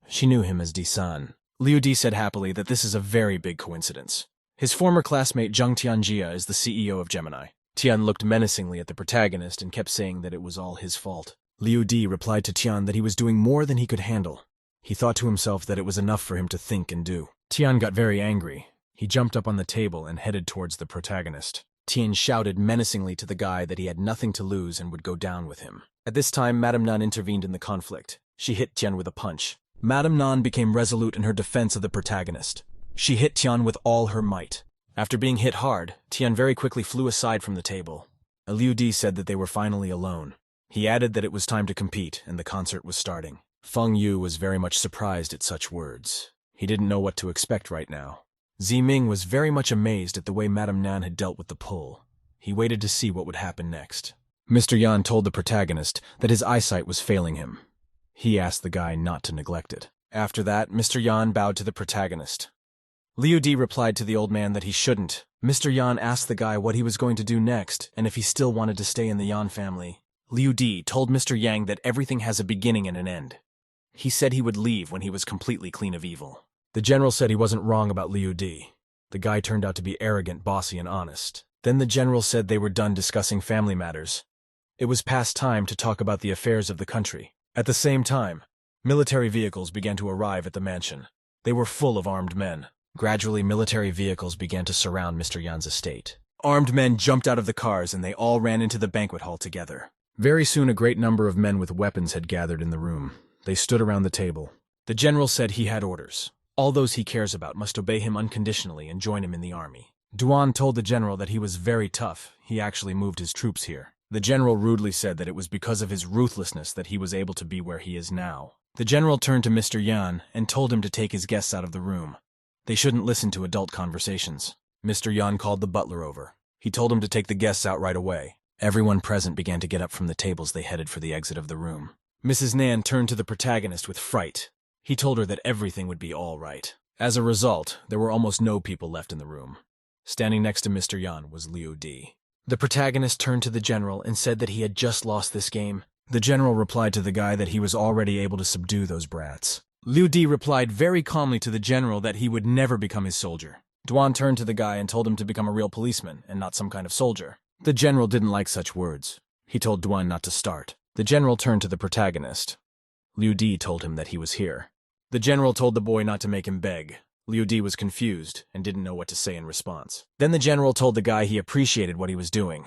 She knew him as Di-san. Liu Di said happily that this is a very big coincidence. His former classmate Zhang Tianjia is the CEO of Gemini. Tian looked menacingly at the protagonist and kept saying that it was all his fault. Liu Di replied to Tian that he was doing more than he could handle. He thought to himself that it was enough for him to think and do. Tian got very angry. He jumped up on the table and headed towards the protagonist. Tian shouted menacingly to the guy that he had nothing to lose and would go down with him. At this time, Madame Nan intervened in the conflict. She hit Tian with a punch. Madame Nan became resolute in her defense of the protagonist. She hit Tian with all her might. After being hit hard, Tian very quickly flew aside from the table. Liu Di said that they were finally alone. He added that it was time to compete and the concert was starting. Feng Yu was very much surprised at such words. He didn't know what to expect right now. Ziming was very much amazed at the way Madame Nan had dealt with the pull. He waited to see what would happen next. Mr. Yan told the protagonist that his eyesight was failing him. He asked the guy not to neglect it. After that, Mr. Yan bowed to the protagonist. Liu Di replied to the old man that he shouldn't. Mr. Yan asked the guy what he was going to do next and if he still wanted to stay in the Yan family. Liu Di told Mr. Yang that everything has a beginning and an end. He said he would leave when he was completely clean of evil. The general said he wasn't wrong about Liu Di. The guy turned out to be arrogant, bossy, and honest. Then the general said they were done discussing family matters. It was past time to talk about the affairs of the country. At the same time, military vehicles began to arrive at the mansion. They were full of armed men. Gradually, military vehicles began to surround Mr. Yan's estate. Armed men jumped out of the cars and they all ran into the banquet hall together. Very soon, a great number of men with weapons had gathered in the room. They stood around the table. The general said he had orders. All those he cares about must obey him unconditionally and join him in the army. Duan told the general that he was very tough. He actually moved his troops here. The general rudely said that it was because of his ruthlessness that he was able to be where he is now. The general turned to Mr. Yan and told him to take his guests out of the room. They shouldn't listen to adult conversations. Mr. Yan called the butler over. He told him to take the guests out right away. Everyone present began to get up from the tables. They headed for the exit of the room. Mrs. Nan turned to the protagonist with fright. He told her that everything would be all right. As a result, there were almost no people left in the room. Standing next to Mr. Yan was Liu Di. The protagonist turned to the general and said that he had just lost this game. The general replied to the guy that he was already able to subdue those brats. Liu Di replied very calmly to the general that he would never become his soldier. Duan turned to the guy and told him to become a real policeman and not some kind of soldier. The general didn't like such words. He told Duan not to start. The general turned to the protagonist. Liu Di told him that he was here. The general told the boy not to make him beg. Liu Di was confused and didn't know what to say in response. Then the general told the guy he appreciated what he was doing.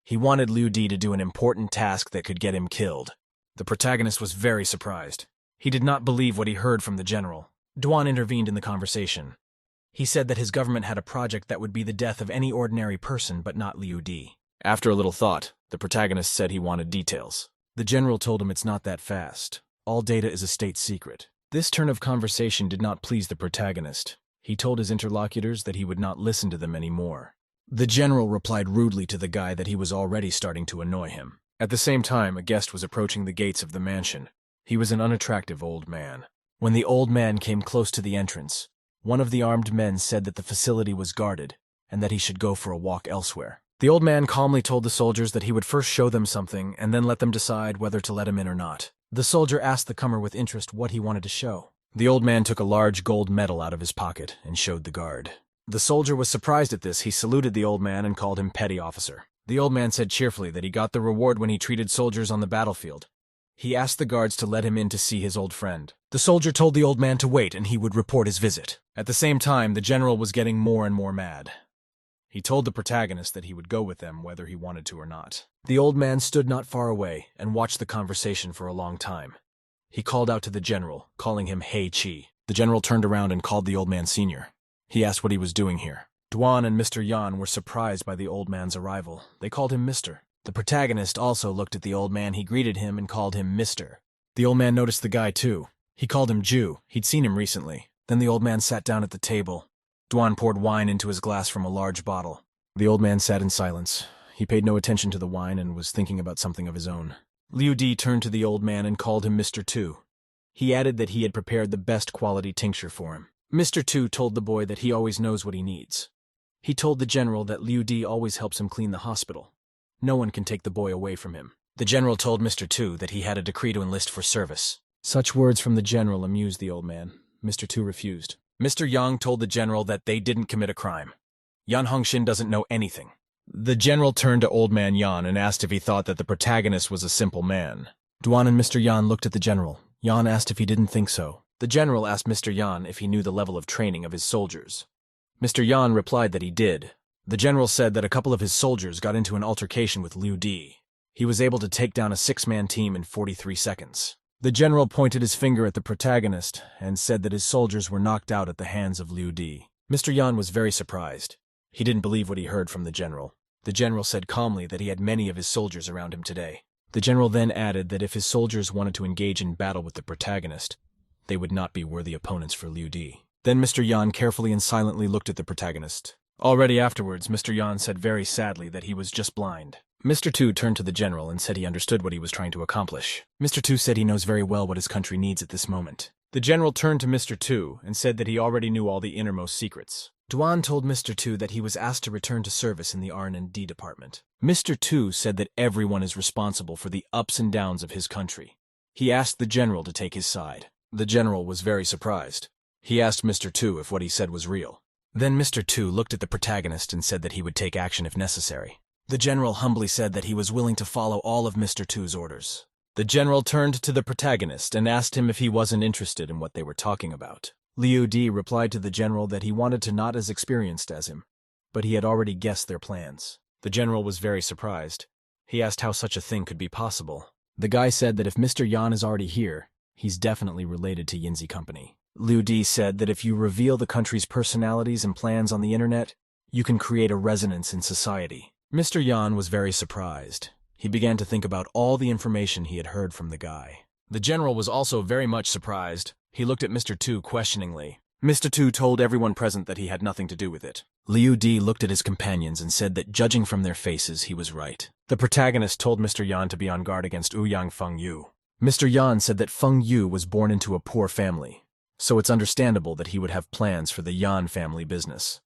He wanted Liu Di to do an important task that could get him killed. The protagonist was very surprised. He did not believe what he heard from the general. Duan intervened in the conversation. He said that his government had a project that would be the death of any ordinary person but not Liu Di. After a little thought, the protagonist said he wanted details. The general told him it's not that fast. All data is a state secret. This turn of conversation did not please the protagonist. He told his interlocutors that he would not listen to them anymore. The general replied rudely to the guy that he was already starting to annoy him. At the same time, a guest was approaching the gates of the mansion. He was an unattractive old man. When the old man came close to the entrance, one of the armed men said that the facility was guarded and that he should go for a walk elsewhere. The old man calmly told the soldiers that he would first show them something and then let them decide whether to let him in or not. The soldier asked the comer with interest what he wanted to show. The old man took a large gold medal out of his pocket and showed the guard. The soldier was surprised at this. He saluted the old man and called him petty officer. The old man said cheerfully that he got the reward when he treated soldiers on the battlefield. He asked the guards to let him in to see his old friend. The soldier told the old man to wait and he would report his visit. At the same time, the general was getting more and more mad. He told the protagonist that he would go with them whether he wanted to or not. The old man stood not far away and watched the conversation for a long time. He called out to the general, calling him Hei Chi. The general turned around and called the old man senior. He asked what he was doing here. Duan and Mr. Yan were surprised by the old man's arrival. They called him Mr. The protagonist also looked at the old man. He greeted him and called him Mr. The old man noticed the guy too. He called him Ju. He'd seen him recently. Then the old man sat down at the table. Duan poured wine into his glass from a large bottle. The old man sat in silence. He paid no attention to the wine and was thinking about something of his own. Liu Di turned to the old man and called him Mr. Tu. He added that he had prepared the best quality tincture for him. Mr. Tu told the boy that he always knows what he needs. He told the general that Liu Di always helps him clean the hospital. No one can take the boy away from him. The general told Mr. Tu that he had a decree to enlist for service. Such words from the general amused the old man. Mr. Tu refused. Mr. Yang told the general that they didn't commit a crime. Yan Hongxin doesn't know anything. The general turned to old man Yan and asked if he thought that the protagonist was a simple man. Duan and Mr. Yan looked at the general. Yan asked if he didn't think so. The general asked Mr. Yan if he knew the level of training of his soldiers. Mr. Yan replied that he did. The general said that a couple of his soldiers got into an altercation with Liu Di. He was able to take down a 6-man team in 43 seconds. The general pointed his finger at the protagonist and said that his soldiers were knocked out at the hands of Liu Di. Mr. Yan was very surprised. He didn't believe what he heard from the general. The general said calmly that he had many of his soldiers around him today. The general then added that if his soldiers wanted to engage in battle with the protagonist, they would not be worthy opponents for Liu Di. Then Mr. Yan carefully and silently looked at the protagonist. Already afterwards, Mr. Yan said very sadly that he was just blind. Mr. Tu turned to the general and said he understood what he was trying to accomplish. Mr. Tu said he knows very well what his country needs at this moment. The general turned to Mr. Tu and said that he already knew all the innermost secrets. Duan told Mr. Tu that he was asked to return to service in the R&D department. Mr. Tu said that everyone is responsible for the ups and downs of his country. He asked the general to take his side. The general was very surprised. He asked Mr. Tu if what he said was real. Then Mr. Tu looked at the protagonist and said that he would take action if necessary. The general humbly said that he was willing to follow all of Mr. Tu's orders. The general turned to the protagonist and asked him if he wasn't interested in what they were talking about. Liu Di replied to the general that he wanted to not as experienced as him, but he had already guessed their plans. The general was very surprised. He asked how such a thing could be possible. The guy said that if Mr. Yan is already here, he's definitely related to Yinzi Company. Liu Di said that if you reveal the country's personalities and plans on the internet, you can create a resonance in society. Mr. Yan was very surprised. He began to think about all the information he had heard from the guy. The general was also very much surprised. He looked at Mr. Tu questioningly. Mr. Tu told everyone present that he had nothing to do with it. Liu Di looked at his companions and said that judging from their faces, he was right. The protagonist told Mr. Yan to be on guard against Ouyang Feng Yu. Mr. Yan said that Feng Yu was born into a poor family, so it's understandable that he would have plans for the Yan family business.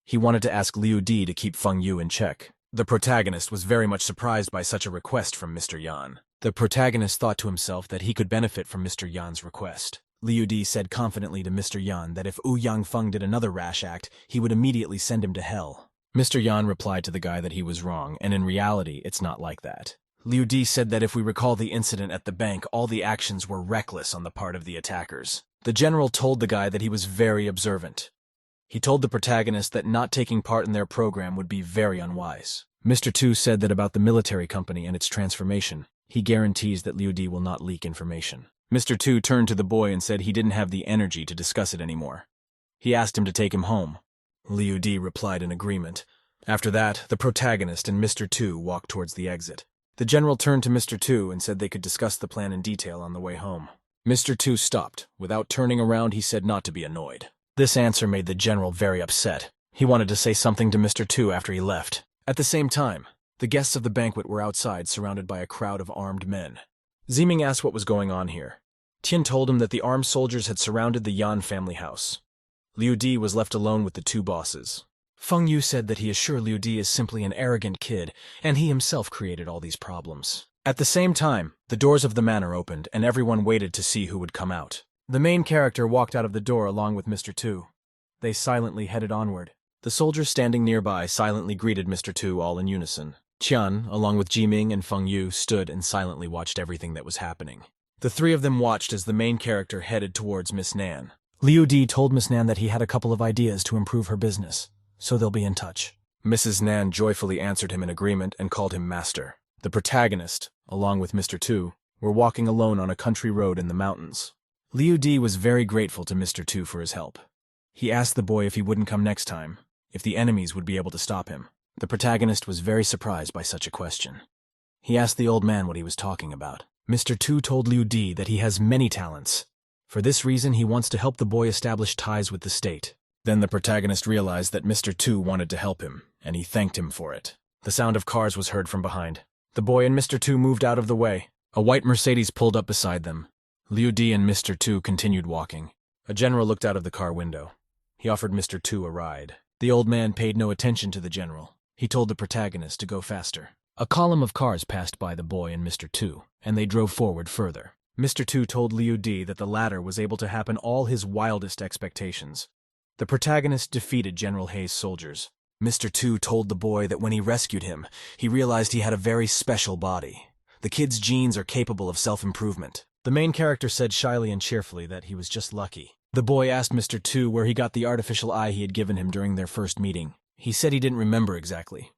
He wanted to ask Liu Di to keep Feng Yu in check. The protagonist was very much surprised by such a request from Mr. Yan. The protagonist thought to himself that he could benefit from Mr. Yan's request. Liu Di said confidently to Mr. Yan that if Ouyang Feng did another rash act, he would immediately send him to hell. Mr. Yan replied to the guy that he was wrong, and in reality, it's not like that. Liu Di said that if we recall the incident at the bank, all the actions were reckless on the part of the attackers. The general told the guy that he was very observant. He told the protagonist that not taking part in their program would be very unwise. Mr. Tu said that about the military company and its transformation, he guarantees that Liu Di will not leak information. Mr. Tu turned to the boy and said he didn't have the energy to discuss it anymore. He asked him to take him home. Liu Di replied in agreement. After that, the protagonist and Mr. Tu walked towards the exit. The general turned to Mr. Tu and said they could discuss the plan in detail on the way home. Mr. Tu stopped. Without turning around, he said not to be annoyed. This answer made the general very upset. He wanted to say something to Mr. Tu after he left. At the same time, the guests of the banquet were outside, surrounded by a crowd of armed men. Ziming asked what was going on here. Tian told him that the armed soldiers had surrounded the Yan family house. Liu Di was left alone with the two bosses. Feng Yu said that he is sure Liu Di is simply an arrogant kid, and he himself created all these problems. At the same time, the doors of the manor opened, and everyone waited to see who would come out. The main character walked out of the door along with Mr. Tu. They silently headed onward. The soldiers standing nearby silently greeted Mr. Tu all in unison. Qian, along with Jiming and Feng Yu, stood and silently watched everything that was happening. The three of them watched as the main character headed towards Miss Nan. Liu Di told Miss Nan that he had a couple of ideas to improve her business, so they'll be in touch. Mrs. Nan joyfully answered him in agreement and called him master. The protagonist, along with Mr. Tu, were walking alone on a country road in the mountains. Liu Di was very grateful to Mr. Tu for his help. He asked the boy if he wouldn't come next time, if the enemies would be able to stop him. The protagonist was very surprised by such a question. He asked the old man what he was talking about. Mr. Tu told Liu Di that he has many talents. For this reason, he wants to help the boy establish ties with the state. Then the protagonist realized that Mr. Tu wanted to help him, and he thanked him for it. The sound of cars was heard from behind. The boy and Mr. Tu moved out of the way. A white Mercedes pulled up beside them. Liu Di and Mr. Tu continued walking. A general looked out of the car window. He offered Mr. Tu a ride. The old man paid no attention to the general. He told the protagonist to go faster. A column of cars passed by the boy and Mr. Tu, and they drove forward further. Mr. Tu told Liu Di that the latter was able to happen all his wildest expectations. The protagonist defeated General Hei's soldiers. Mr. Tu told the boy that when he rescued him, he realized he had a very special body. The kid's genes are capable of self-improvement. The main character said shyly and cheerfully that he was just lucky. The boy asked Mr. Tu where he got the artificial eye he had given him during their first meeting. He said he didn't remember exactly.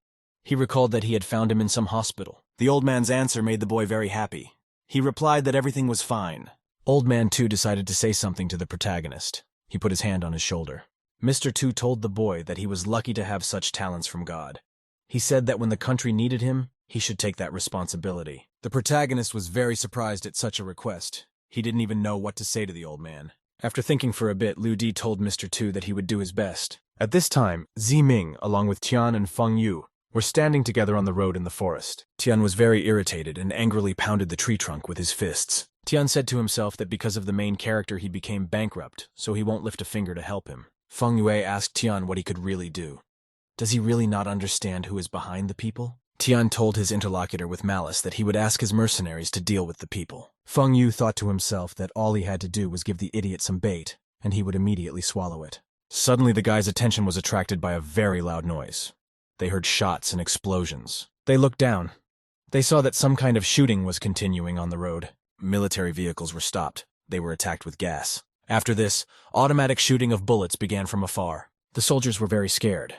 He recalled that he had found him in some hospital. The old man's answer made the boy very happy. He replied that everything was fine. Old Man Tu decided to say something to the protagonist. He put his hand on his shoulder. Mr. Tu told the boy that he was lucky to have such talents from God. He said that when the country needed him, he should take that responsibility. The protagonist was very surprised at such a request. He didn't even know what to say to the old man. After thinking for a bit, Liu Di told Mr. Tu that he would do his best. At this time, Ziming, along with Tian and Feng Yu, were standing together on the road in the forest. Tian was very irritated and angrily pounded the tree trunk with his fists. Tian said to himself that because of the main character he became bankrupt, so he won't lift a finger to help him. Feng Yue asked Tian what he could really do. Does he really not understand who is behind the people? Tian told his interlocutor with malice that he would ask his mercenaries to deal with the people. Feng Yu thought to himself that all he had to do was give the idiot some bait, and he would immediately swallow it. Suddenly the guy's attention was attracted by a very loud noise. They heard shots and explosions. They looked down. They saw that some kind of shooting was continuing on the road. Military vehicles were stopped. They were attacked with gas. After this, automatic shooting of bullets began from afar. The soldiers were very scared.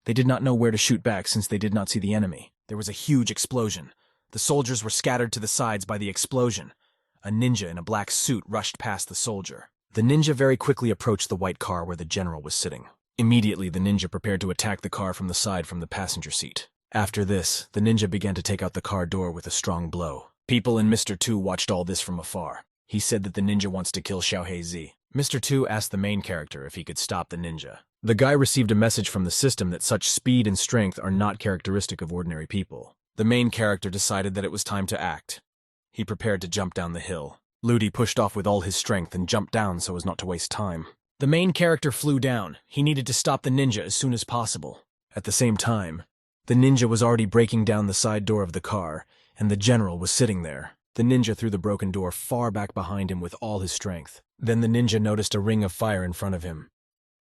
They did not know where to shoot back since they did not see the enemy. There was a huge explosion. The soldiers were scattered to the sides by the explosion. A ninja in a black suit rushed past the soldier. The ninja very quickly approached the white car where the general was sitting. Immediately, the ninja prepared to attack the car from the side from the passenger seat. After this, the ninja began to take out the car door with a strong blow. People in Mr. Tu watched all this from afar. He said that the ninja wants to kill Xiaohei Zi. Mr. Tu asked the main character if he could stop the ninja. The guy received a message from the system that such speed and strength are not characteristic of ordinary people. The main character decided that it was time to act. He prepared to jump down the hill. Liu Di pushed off with all his strength and jumped down so as not to waste time. The main character flew down. He needed to stop the ninja as soon as possible. At the same time, the ninja was already breaking down the side door of the car, and the general was sitting there. The ninja threw the broken door far back behind him with all his strength. Then the ninja noticed a ring of fire in front of him.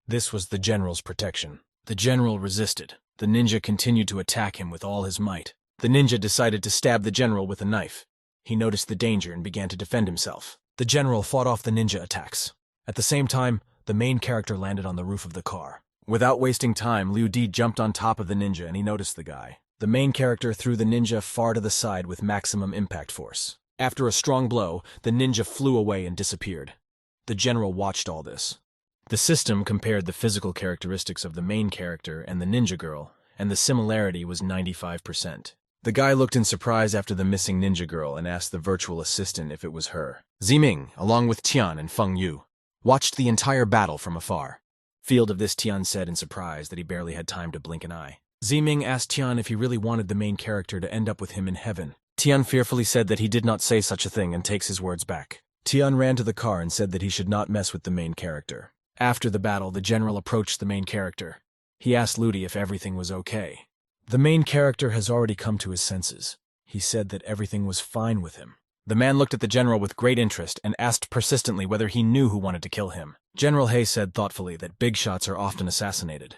This was the general's protection. The general resisted. The ninja continued to attack him with all his might. The ninja decided to stab the general with a knife. He noticed the danger and began to defend himself. The general fought off the ninja attacks. At the same time, the main character landed on the roof of the car. Without wasting time, Liu Di jumped on top of the ninja and he noticed the guy. The main character threw the ninja far to the side with maximum impact force. After a strong blow, the ninja flew away and disappeared. The general watched all this. The system compared the physical characteristics of the main character and the ninja girl, and the similarity was 95%. The guy looked in surprise after the missing ninja girl and asked the virtual assistant if it was her. Ziming, along with Tian and Feng Yu, watched the entire battle from afar. Field of this, Tian said in surprise that he barely had time to blink an eye. Ziming asked Tian if he really wanted the main character to end up with him in heaven. Tian fearfully said that he did not say such a thing and takes his words back. Tian ran to the car and said that he should not mess with the main character. After the battle, the general approached the main character. He asked Liu Di if everything was okay. The main character has already come to his senses. He said that everything was fine with him. The man looked at the general with great interest and asked persistently whether he knew who wanted to kill him. General Hei said thoughtfully that big shots are often assassinated.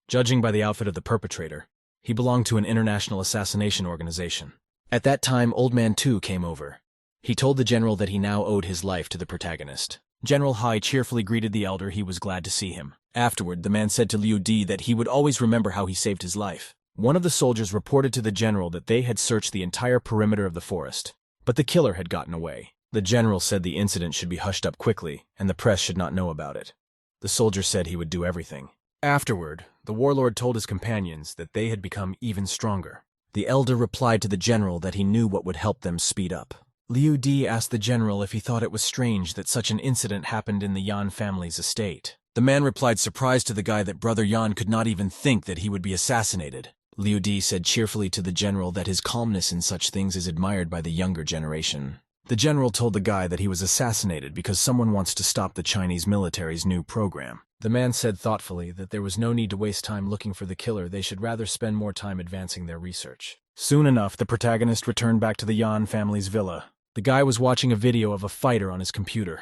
Judging by the outfit of the perpetrator, he belonged to an international assassination organization. At that time, Old Man Tu came over. He told the general that he now owed his life to the protagonist. General Hai cheerfully greeted the elder. He was glad to see him. Afterward, the man said to Liu Di that he would always remember how he saved his life. One of the soldiers reported to the general that they had searched the entire perimeter of the forest, but the killer had gotten away. The general said the incident should be hushed up quickly, and the press should not know about it. The soldier said he would do everything. Afterward, the warlord told his companions that they had become even stronger. The elder replied to the general that he knew what would help them speed up. Liu Di asked the general if he thought it was strange that such an incident happened in the Yan family's estate. The man replied surprised to the guy that Brother Yan could not even think that he would be assassinated. Liu Di said cheerfully to the general that his calmness in such things is admired by the younger generation. The general told the guy that he was assassinated because someone wants to stop the Chinese military's new program. The man said thoughtfully that there was no need to waste time looking for the killer, they should rather spend more time advancing their research. Soon enough, the protagonist returned back to the Yan family's villa. The guy was watching a video of a fighter on his computer.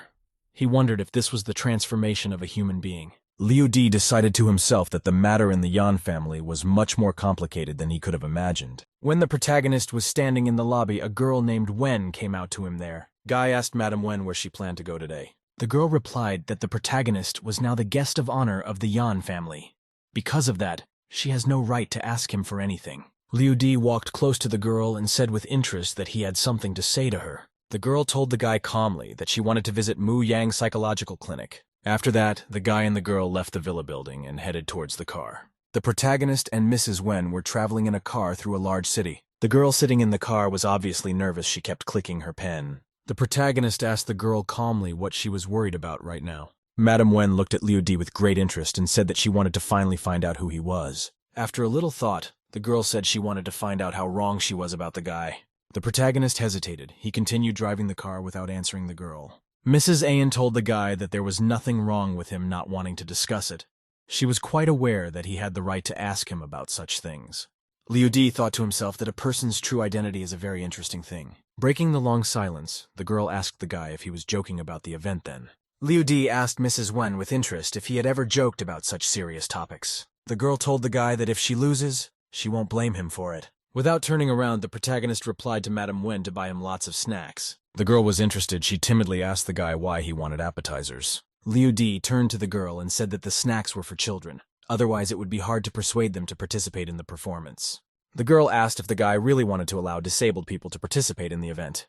He wondered if this was the transformation of a human being. Liu Di decided to himself that the matter in the Yan family was much more complicated than he could have imagined. When the protagonist was standing in the lobby, a girl named Wen came out to him there. Guy asked Madame Wen where she planned to go today. The girl replied that the protagonist was now the guest of honor of the Yan family. Because of that, she has no right to ask him for anything. Liu Di walked close to the girl and said with interest that he had something to say to her. The girl told the guy calmly that she wanted to visit Mu Yang Psychological Clinic. After that, the guy and the girl left the villa building and headed towards the car. The protagonist and Mrs. Wen were traveling in a car through a large city. The girl sitting in the car was obviously nervous. She kept clicking her pen. The protagonist asked the girl calmly what she was worried about right now. Madame Wen looked at Liu Di with great interest and said that she wanted to finally find out who he was. After a little thought, the girl said she wanted to find out how wrong she was about the guy. The protagonist hesitated. He continued driving the car without answering the girl. Mrs. Ayan told the guy that there was nothing wrong with him not wanting to discuss it. She was quite aware that he had the right to ask him about such things. Liu Di thought to himself that a person's true identity is a very interesting thing. Breaking the long silence, the girl asked the guy if he was joking about the event then. Liu Di asked Mrs. Wen with interest if he had ever joked about such serious topics. The girl told the guy that if she loses, she won't blame him for it. Without turning around, the protagonist replied to Madame Wen to buy him lots of snacks. The girl was interested. She timidly asked the guy why he wanted appetizers. Liu Di turned to the girl and said that the snacks were for children. Otherwise, it would be hard to persuade them to participate in the performance. The girl asked if the guy really wanted to allow disabled people to participate in the event.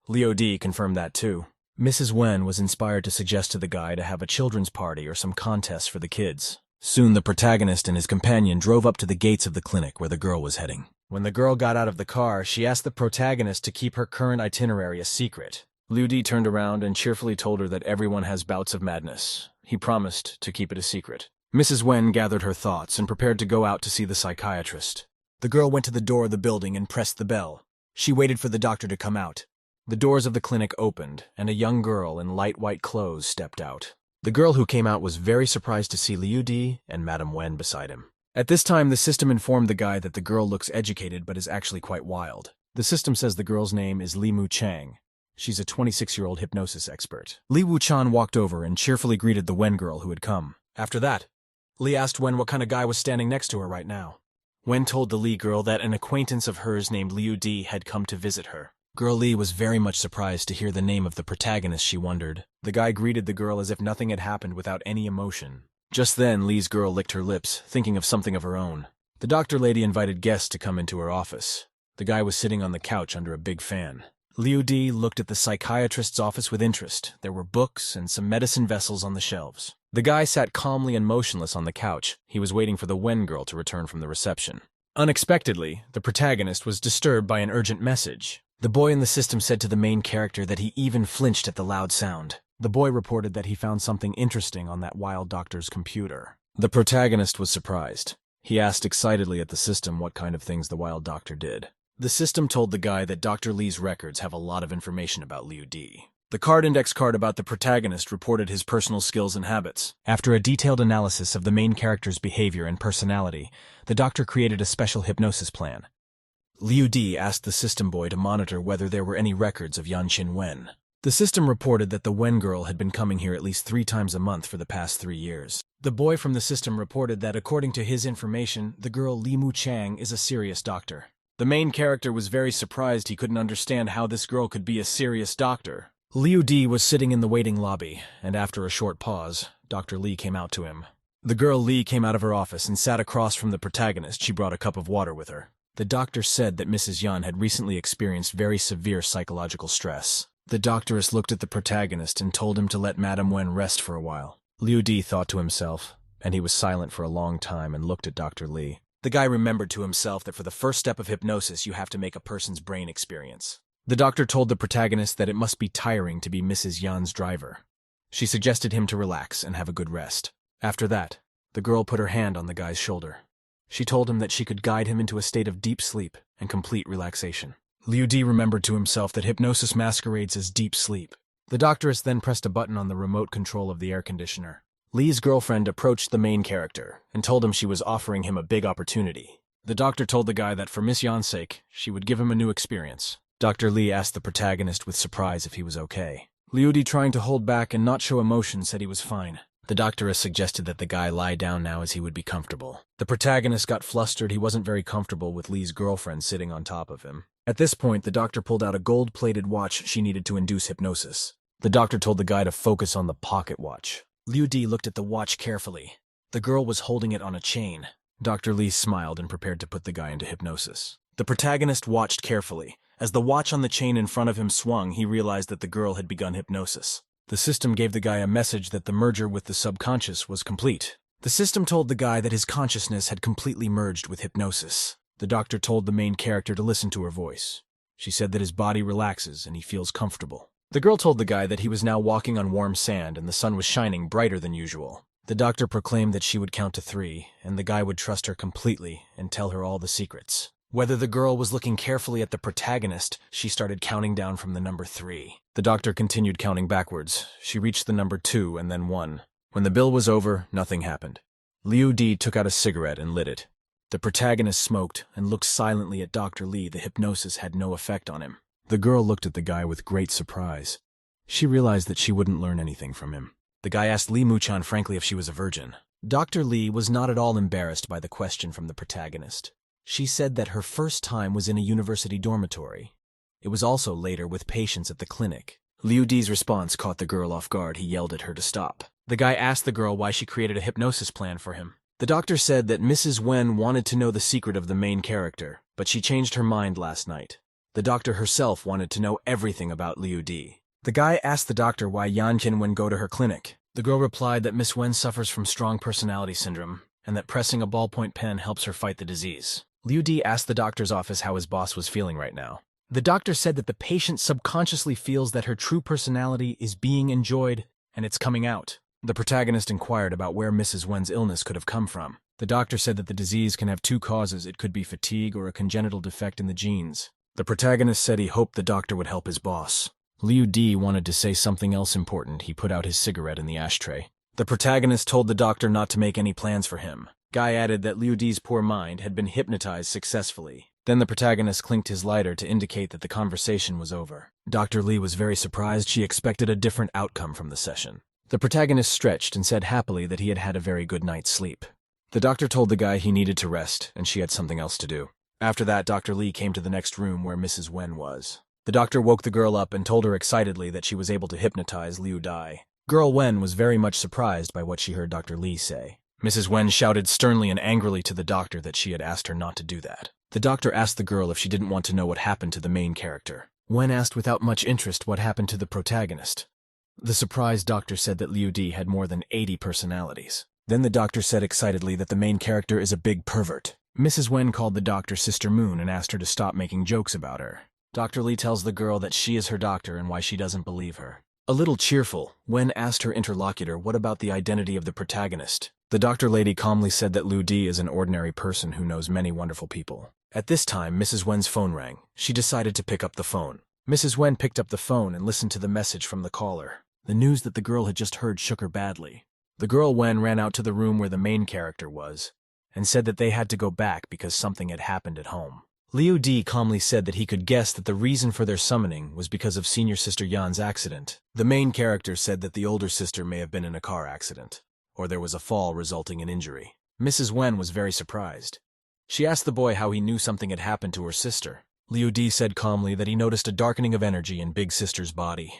Liu Di confirmed that too. Mrs. Wen was inspired to suggest to the guy to have a children's party or some contest for the kids. Soon the protagonist and his companion drove up to the gates of the clinic where the girl was heading. When the girl got out of the car, she asked the protagonist to keep her current itinerary a secret. Liu Di turned around and cheerfully told her that everyone has bouts of madness. He promised to keep it a secret. Mrs. Wen gathered her thoughts and prepared to go out to see the psychiatrist. The girl went to the door of the building and pressed the bell. She waited for the doctor to come out. The doors of the clinic opened, and a young girl in light white clothes stepped out. The girl who came out was very surprised to see Liu Di and Madame Wen beside him. At this time, the system informed the guy that the girl looks educated but is actually quite wild. The system says the girl's name is Li Mu Chang. She's a 26-year-old hypnosis expert. Li Wuchan walked over and cheerfully greeted the Wen girl who had come. After that, Li asked Wen what kind of guy was standing next to her right now. Wen told the Li girl that an acquaintance of hers named Liu Di had come to visit her. Girl Li was very much surprised to hear the name of the protagonist. She wondered. The guy greeted the girl as if nothing had happened without any emotion. Just then, Li's girl licked her lips, thinking of something of her own. The doctor lady invited guests to come into her office. The guy was sitting on the couch under a big fan. Liu Di looked at the psychiatrist's office with interest. There were books and some medicine vessels on the shelves. The guy sat calmly and motionless on the couch. He was waiting for the Wen girl to return from the reception. Unexpectedly, the protagonist was disturbed by an urgent message. The boy in the system said to the main character that he even flinched at the loud sound. The boy reported that he found something interesting on that wild doctor's computer. The protagonist was surprised. He asked excitedly at the system what kind of things the wild doctor did. The system told the guy that Dr. Li's records have a lot of information about Liu Di. The card index card about the protagonist reported his personal skills and habits. After a detailed analysis of the main character's behavior and personality, the doctor created a special hypnosis plan. Liu Di asked the system boy to monitor whether there were any records of Yanqin Wen. The system reported that the Wen girl had been coming here at least 3 times a month for the past 3 years. The boy from the system reported that according to his information, the girl Li Mu Chang is a serious doctor. The main character was very surprised. He couldn't understand how this girl could be a serious doctor. Liu Di was sitting in the waiting lobby, and after a short pause, Dr. Li came out to him. The girl Li came out of her office and sat across from the protagonist. She brought a cup of water with her. The doctor said that Mrs. Yan had recently experienced very severe psychological stress. The doctoress looked at the protagonist and told him to let Madame Wen rest for a while. Liu Di thought to himself, and he was silent for a long time and looked at Dr. Li. The guy remembered to himself that for the first step of hypnosis, you have to make a person's brain experience. The doctor told the protagonist that it must be tiring to be Mrs. Yan's driver. She suggested him to relax and have a good rest. After that, the girl put her hand on the guy's shoulder. She told him that she could guide him into a state of deep sleep and complete relaxation. Liu Di remembered to himself that hypnosis masquerades as deep sleep. The doctoress then pressed a button on the remote control of the air conditioner. Li's girlfriend approached the main character and told him she was offering him a big opportunity. The doctor told the guy that for Miss Yan's sake, she would give him a new experience. Dr. Li asked the protagonist with surprise if he was okay. Liu Di, trying to hold back and not show emotion, said he was fine. The doctoress suggested that the guy lie down now as he would be comfortable. The protagonist got flustered. He wasn't very comfortable with Li's girlfriend sitting on top of him. At this point, the doctor pulled out a gold-plated watch she needed to induce hypnosis. The doctor told the guy to focus on the pocket watch. Liu Di looked at the watch carefully. The girl was holding it on a chain. Dr. Li smiled and prepared to put the guy into hypnosis. The protagonist watched carefully. As the watch on the chain in front of him swung, he realized that the girl had begun hypnosis. The system gave the guy a message that the merger with the subconscious was complete. The system told the guy that his consciousness had completely merged with hypnosis. The doctor told the main character to listen to her voice. She said that his body relaxes and he feels comfortable. The girl told the guy that he was now walking on warm sand and the sun was shining brighter than usual. The doctor proclaimed that she would count to 3, and the guy would trust her completely and tell her all the secrets. Whether the girl was looking carefully at the protagonist, she started counting down from the number 3. The doctor continued counting backwards. She reached the number 2 and then 1. When the bill was over, nothing happened. Liu Di took out a cigarette and lit it. The protagonist smoked and looked silently at Dr. Li. The hypnosis had no effect on him. The girl looked at the guy with great surprise. She realized that she wouldn't learn anything from him. The guy asked Li Muchan frankly if she was a virgin. Dr. Li was not at all embarrassed by the question from the protagonist. She said that her first time was in a university dormitory. It was also later with patients at the clinic. Liu Di's response caught the girl off guard. He yelled at her to stop. The guy asked the girl why she created a hypnosis plan for him. The doctor said that Mrs. Wen wanted to know the secret of the main character, but she changed her mind last night. The doctor herself wanted to know everything about Liu Di. The guy asked the doctor why Yan Qinwen go to her clinic. The girl replied that Miss Wen suffers from strong personality syndrome, and that pressing a ballpoint pen helps her fight the disease. Liu Di asked the doctor's office how his boss was feeling right now. The doctor said that the patient subconsciously feels that her true personality is being enjoyed, and it's coming out. The protagonist inquired about where Mrs. Wen's illness could have come from. The doctor said that the disease can have 2 causes. It could be fatigue or a congenital defect in the genes. The protagonist said he hoped the doctor would help his boss. Liu Di wanted to say something else important. He put out his cigarette in the ashtray. The protagonist told the doctor not to make any plans for him. Guy added that Liu Di's poor mind had been hypnotized successfully. Then the protagonist clinked his lighter to indicate that the conversation was over. Dr. Li was very surprised. She expected a different outcome from the session. The protagonist stretched and said happily that he had had a very good night's sleep. The doctor told the guy he needed to rest, and she had something else to do. After that, Dr. Li came to the next room where Mrs. Wen was. The doctor woke the girl up and told her excitedly that she was able to hypnotize Liu Di. Girl Wen was very much surprised by what she heard Dr. Li say. Mrs. Wen shouted sternly and angrily to the doctor that she had asked her not to do that. The doctor asked the girl if she didn't want to know what happened to the main character. Wen asked without much interest what happened to the protagonist. The surprised doctor said that Liu Di had more than 80 personalities. Then the doctor said excitedly that the main character is a big pervert. Mrs. Wen called the doctor Sister Moon and asked her to stop making jokes about her. Dr. Li tells the girl that she is her doctor and why she doesn't believe her. A little cheerful, Wen asked her interlocutor what about the identity of the protagonist. The doctor lady calmly said that Liu Di is an ordinary person who knows many wonderful people. At this time, Mrs. Wen's phone rang. She decided to pick up the phone. Mrs. Wen picked up the phone and listened to the message from the caller. The news that the girl had just heard shook her badly. The girl Wen ran out to the room where the main character was and said that they had to go back because something had happened at home. Liu Di calmly said that he could guess that the reason for their summoning was because of senior sister Yan's accident. The main character said that the older sister may have been in a car accident, or there was a fall resulting in injury. Mrs. Wen was very surprised. She asked the boy how he knew something had happened to her sister. Liu Di said calmly that he noticed a darkening of energy in Big Sister's body.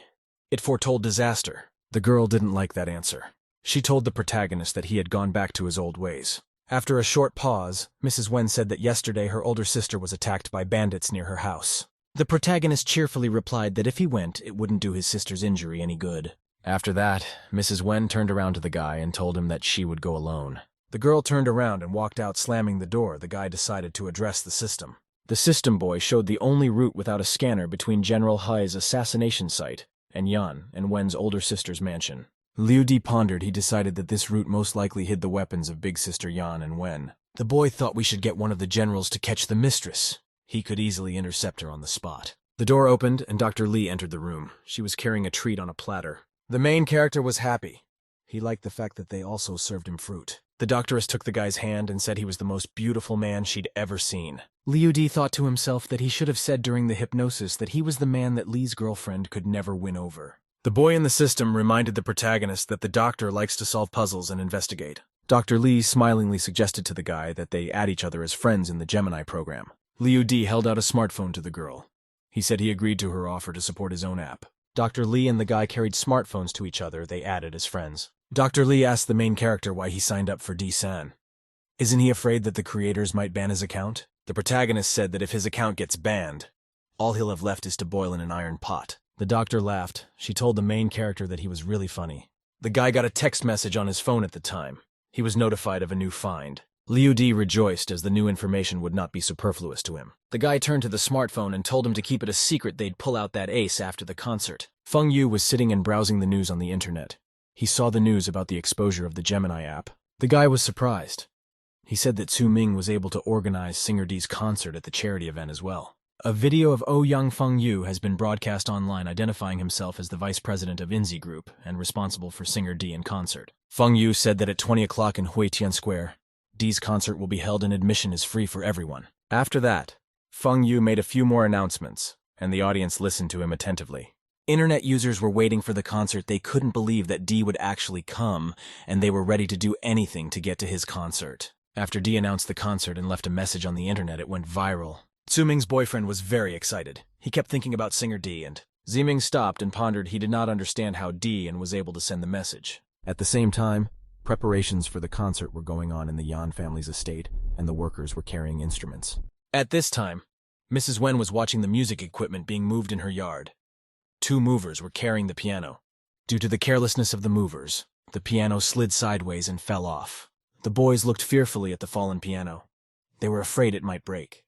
It foretold disaster. The girl didn't like that answer. She told the protagonist that he had gone back to his old ways. After a short pause, Mrs. Wen said that yesterday her older sister was attacked by bandits near her house. The protagonist cheerfully replied that if he went, it wouldn't do his sister's injury any good. After that, Mrs. Wen turned around to the guy and told him that she would go alone. The girl turned around and walked out, slamming the door. The guy decided to address the system. The system boy showed the only route without a scanner between General Hai's assassination site and Yan and Wen's older sister's mansion. Liu Di pondered. He decided that this route most likely hid the weapons of Big Sister Yan and Wen. The boy thought we should get one of the generals to catch the mistress. He could easily intercept her on the spot. The door opened, and Dr. Lee entered the room. She was carrying a treat on a platter. The main character was happy. He liked the fact that they also served him fruit. The doctoress took the guy's hand and said he was the most beautiful man she'd ever seen. Liu Di thought to himself that he should have said during the hypnosis that he was the man that Lee's girlfriend could never win over. The boy in the system reminded the protagonist that the doctor likes to solve puzzles and investigate. Dr. Lee smilingly suggested to the guy that they add each other as friends in the Gemini program. Liu Di held out a smartphone to the girl. He said he agreed to her offer to support his own app. Dr. Lee and the guy carried smartphones to each other they added as friends. Dr. Lee asked the main character why he signed up for D-San. Isn't he afraid that the creators might ban his account? The protagonist said that if his account gets banned, all he'll have left is to boil in an iron pot. The doctor laughed. She told the main character that he was really funny. The guy got a text message on his phone at the time. He was notified of a new find. Liu Di rejoiced as the new information would not be superfluous to him. The guy turned to the smartphone and told him to keep it a secret they'd pull out that ace after the concert. Feng Yu was sitting and browsing the news on the internet. He saw the news about the exposure of the Gemini app. The guy was surprised. He said that Su Ming was able to organize Singer D's concert at the charity event as well. A video of Young Feng Yu has been broadcast online identifying himself as the vice president of Inzi Group and responsible for Singer D in concert. Feng Yu said that at 20 o'clock in Huitian Square, D's concert will be held and admission is free for everyone. After that, Feng Yu made a few more announcements, and the audience listened to him attentively. Internet users were waiting for the concert. They couldn't believe that D would actually come, and they were ready to do anything to get to his concert. After D announced the concert and left a message on the internet, it went viral. Su Ming's boyfriend was very excited. He kept thinking about Singer D, and Ziming stopped and pondered he did not understand how D and was able to send the message. At the same time, preparations for the concert were going on in the Yan family's estate, and the workers were carrying instruments. At this time, Mrs. Wen was watching the music equipment being moved in her yard. 2 movers were carrying the piano. Due to the carelessness of the movers, the piano slid sideways and fell off. The boys looked fearfully at the fallen piano. They were afraid it might break.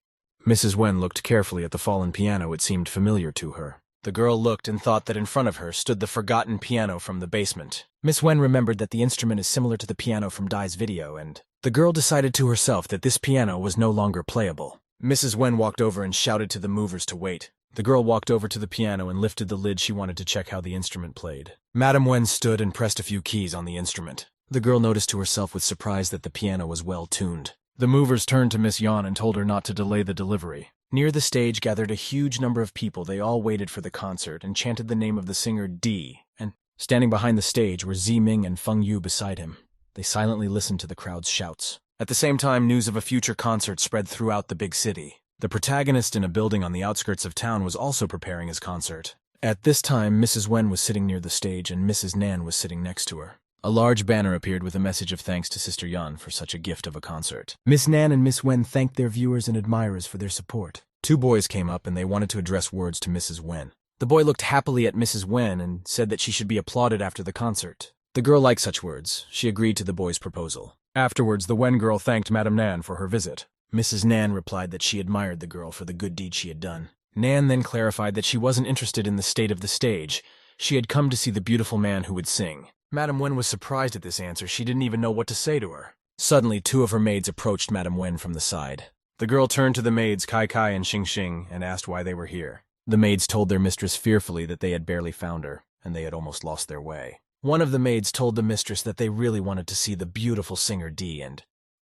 Mrs. Wen looked carefully at the fallen piano. It seemed familiar to her. The girl looked and thought that in front of her stood the forgotten piano from the basement. Miss Wen remembered that the instrument is similar to the piano from Dai's video, and the girl decided to herself that this piano was no longer playable. Mrs. Wen walked over and shouted to the movers to wait. The girl walked over to the piano and lifted the lid. She wanted to check how the instrument played. Madame Wen stood and pressed a few keys on the instrument. The girl noticed to herself with surprise that the piano was well tuned. The movers turned to Miss Yan and told her not to delay the delivery. Near the stage gathered a huge number of people. They all waited for the concert and chanted the name of the singer D, and standing behind the stage were Ziming and Feng Yu beside him. They silently listened to the crowd's shouts. At the same time, news of a future concert spread throughout the big city. The protagonist in a building on the outskirts of town was also preparing his concert. At this time, Mrs. Wen was sitting near the stage and Mrs. Nan was sitting next to her. A large banner appeared with a message of thanks to Sister Yan for such a gift of a concert. Miss Nan and Miss Wen thanked their viewers and admirers for their support. 2 boys came up and they wanted to address words to Mrs. Wen. The boy looked happily at Mrs. Wen and said that she should be applauded after the concert. The girl liked such words. She agreed to the boy's proposal. Afterwards, the Wen girl thanked Madame Nan for her visit. Mrs. Nan replied that she admired the girl for the good deed she had done. Nan then clarified that she wasn't interested in the state of the stage. She had come to see the beautiful man who would sing. Madame Wen was surprised at this answer. She didn't even know what to say to her. Suddenly, 2 of her maids approached Madame Wen from the side. The girl turned to the maids Kai Kai and Xing Xing and asked why they were here. The maids told their mistress fearfully that they had barely found her, and they had almost lost their way. One of the maids told the mistress that they really wanted to see the beautiful singer D, and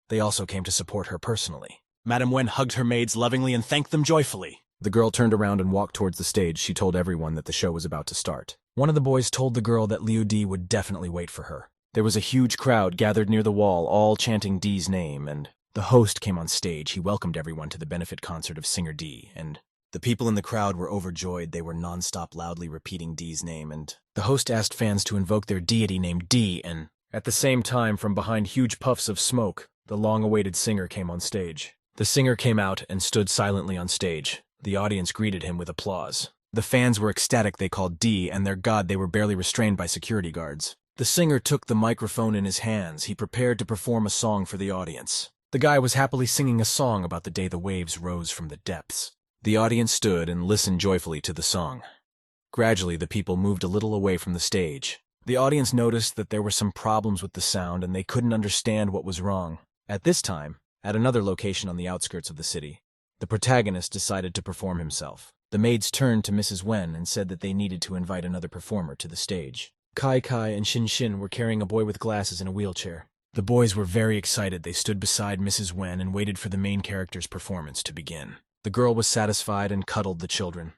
they also came to support her personally. Madame Wen hugged her maids lovingly and thanked them joyfully. The girl turned around and walked towards the stage. She told everyone that the show was about to start. One of the boys told the girl that Liu Di would definitely wait for her. There was a huge crowd gathered near the wall, all chanting D's name, and the host came on stage. He welcomed everyone to the benefit concert of Singer D, and the people in the crowd were overjoyed. They were non-stop loudly repeating D's name, and the host asked fans to invoke their deity named D, and at the same time, from behind huge puffs of smoke, the long-awaited singer came on stage. The singer came out and stood silently on stage. The audience greeted him with applause. The fans were ecstatic. They called D and their god. They were barely restrained by security guards. The singer took the microphone in his hands. He prepared to perform a song for the audience. The guy was happily singing a song about the day the waves rose from the depths. The audience stood and listened joyfully to the song. Gradually, the people moved a little away from the stage. The audience noticed that there were some problems with the sound and they couldn't understand what was wrong. At this time, At another location on the outskirts of the city, the protagonist decided to perform himself. The maids turned to Mrs. Wen and said that they needed to invite another performer to the stage. Kai Kai and Shin Shin were carrying a boy with glasses in a wheelchair. The boys were very excited. They stood beside Mrs. Wen and waited for the main character's performance to begin. The girl was satisfied and cuddled the children.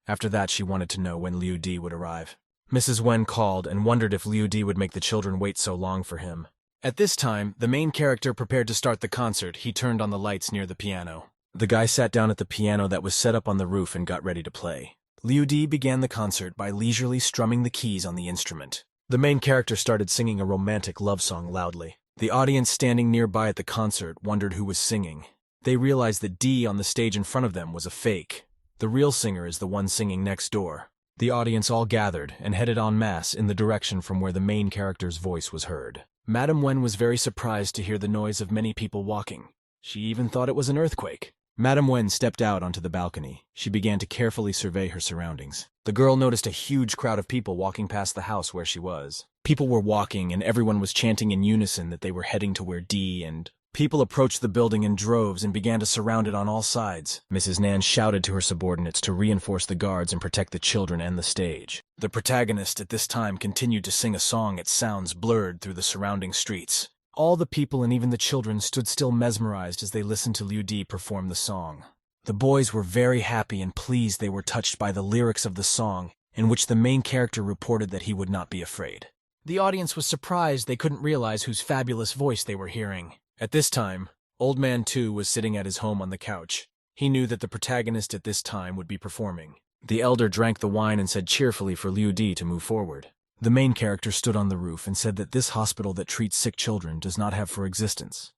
After that, she wanted to know when Liu Di would arrive. Mrs. Wen called and wondered if Liu Di would make the children wait so long for him. At this time, the main character prepared to start the concert. He turned on the lights near the piano. The guy sat down at the piano that was set up on the roof and got ready to play. Liu Di began the concert by leisurely strumming the keys on the instrument. The main character started singing a romantic love song loudly. The audience standing nearby at the concert wondered who was singing. They realized that Di on the stage in front of them was a fake. The real singer is the one singing next door. The audience all gathered and headed en masse in the direction from where the main character's voice was heard. Madame Wen was very surprised to hear the noise of many people walking. She even thought it was an earthquake. Madame Wen stepped out onto the balcony. She began to carefully survey her surroundings. The girl noticed a huge crowd of people walking past the house where she was. People were walking and everyone was chanting in unison that they were heading to where Di and... People approached the building in droves and began to surround it on all sides. Mrs. Nan shouted to her subordinates to reinforce the guards and protect the children and the stage. The protagonist at this time continued to sing a song. Its sounds blurred through the surrounding streets. All the people and even the children stood still mesmerized as they listened to Liu Di perform the song. The boys were very happy and pleased. They were touched by the lyrics of the song, in which the main character reported that he would not be afraid. The audience was surprised. They couldn't realize whose fabulous voice they were hearing. At this time, Old Man 2 was sitting at his home on the couch. He knew that the protagonist at this time would be performing. The elder drank the wine and said cheerfully for Liu Di to move forward. The main character stood on the roof and said that this hospital that treats sick children does not have for existence.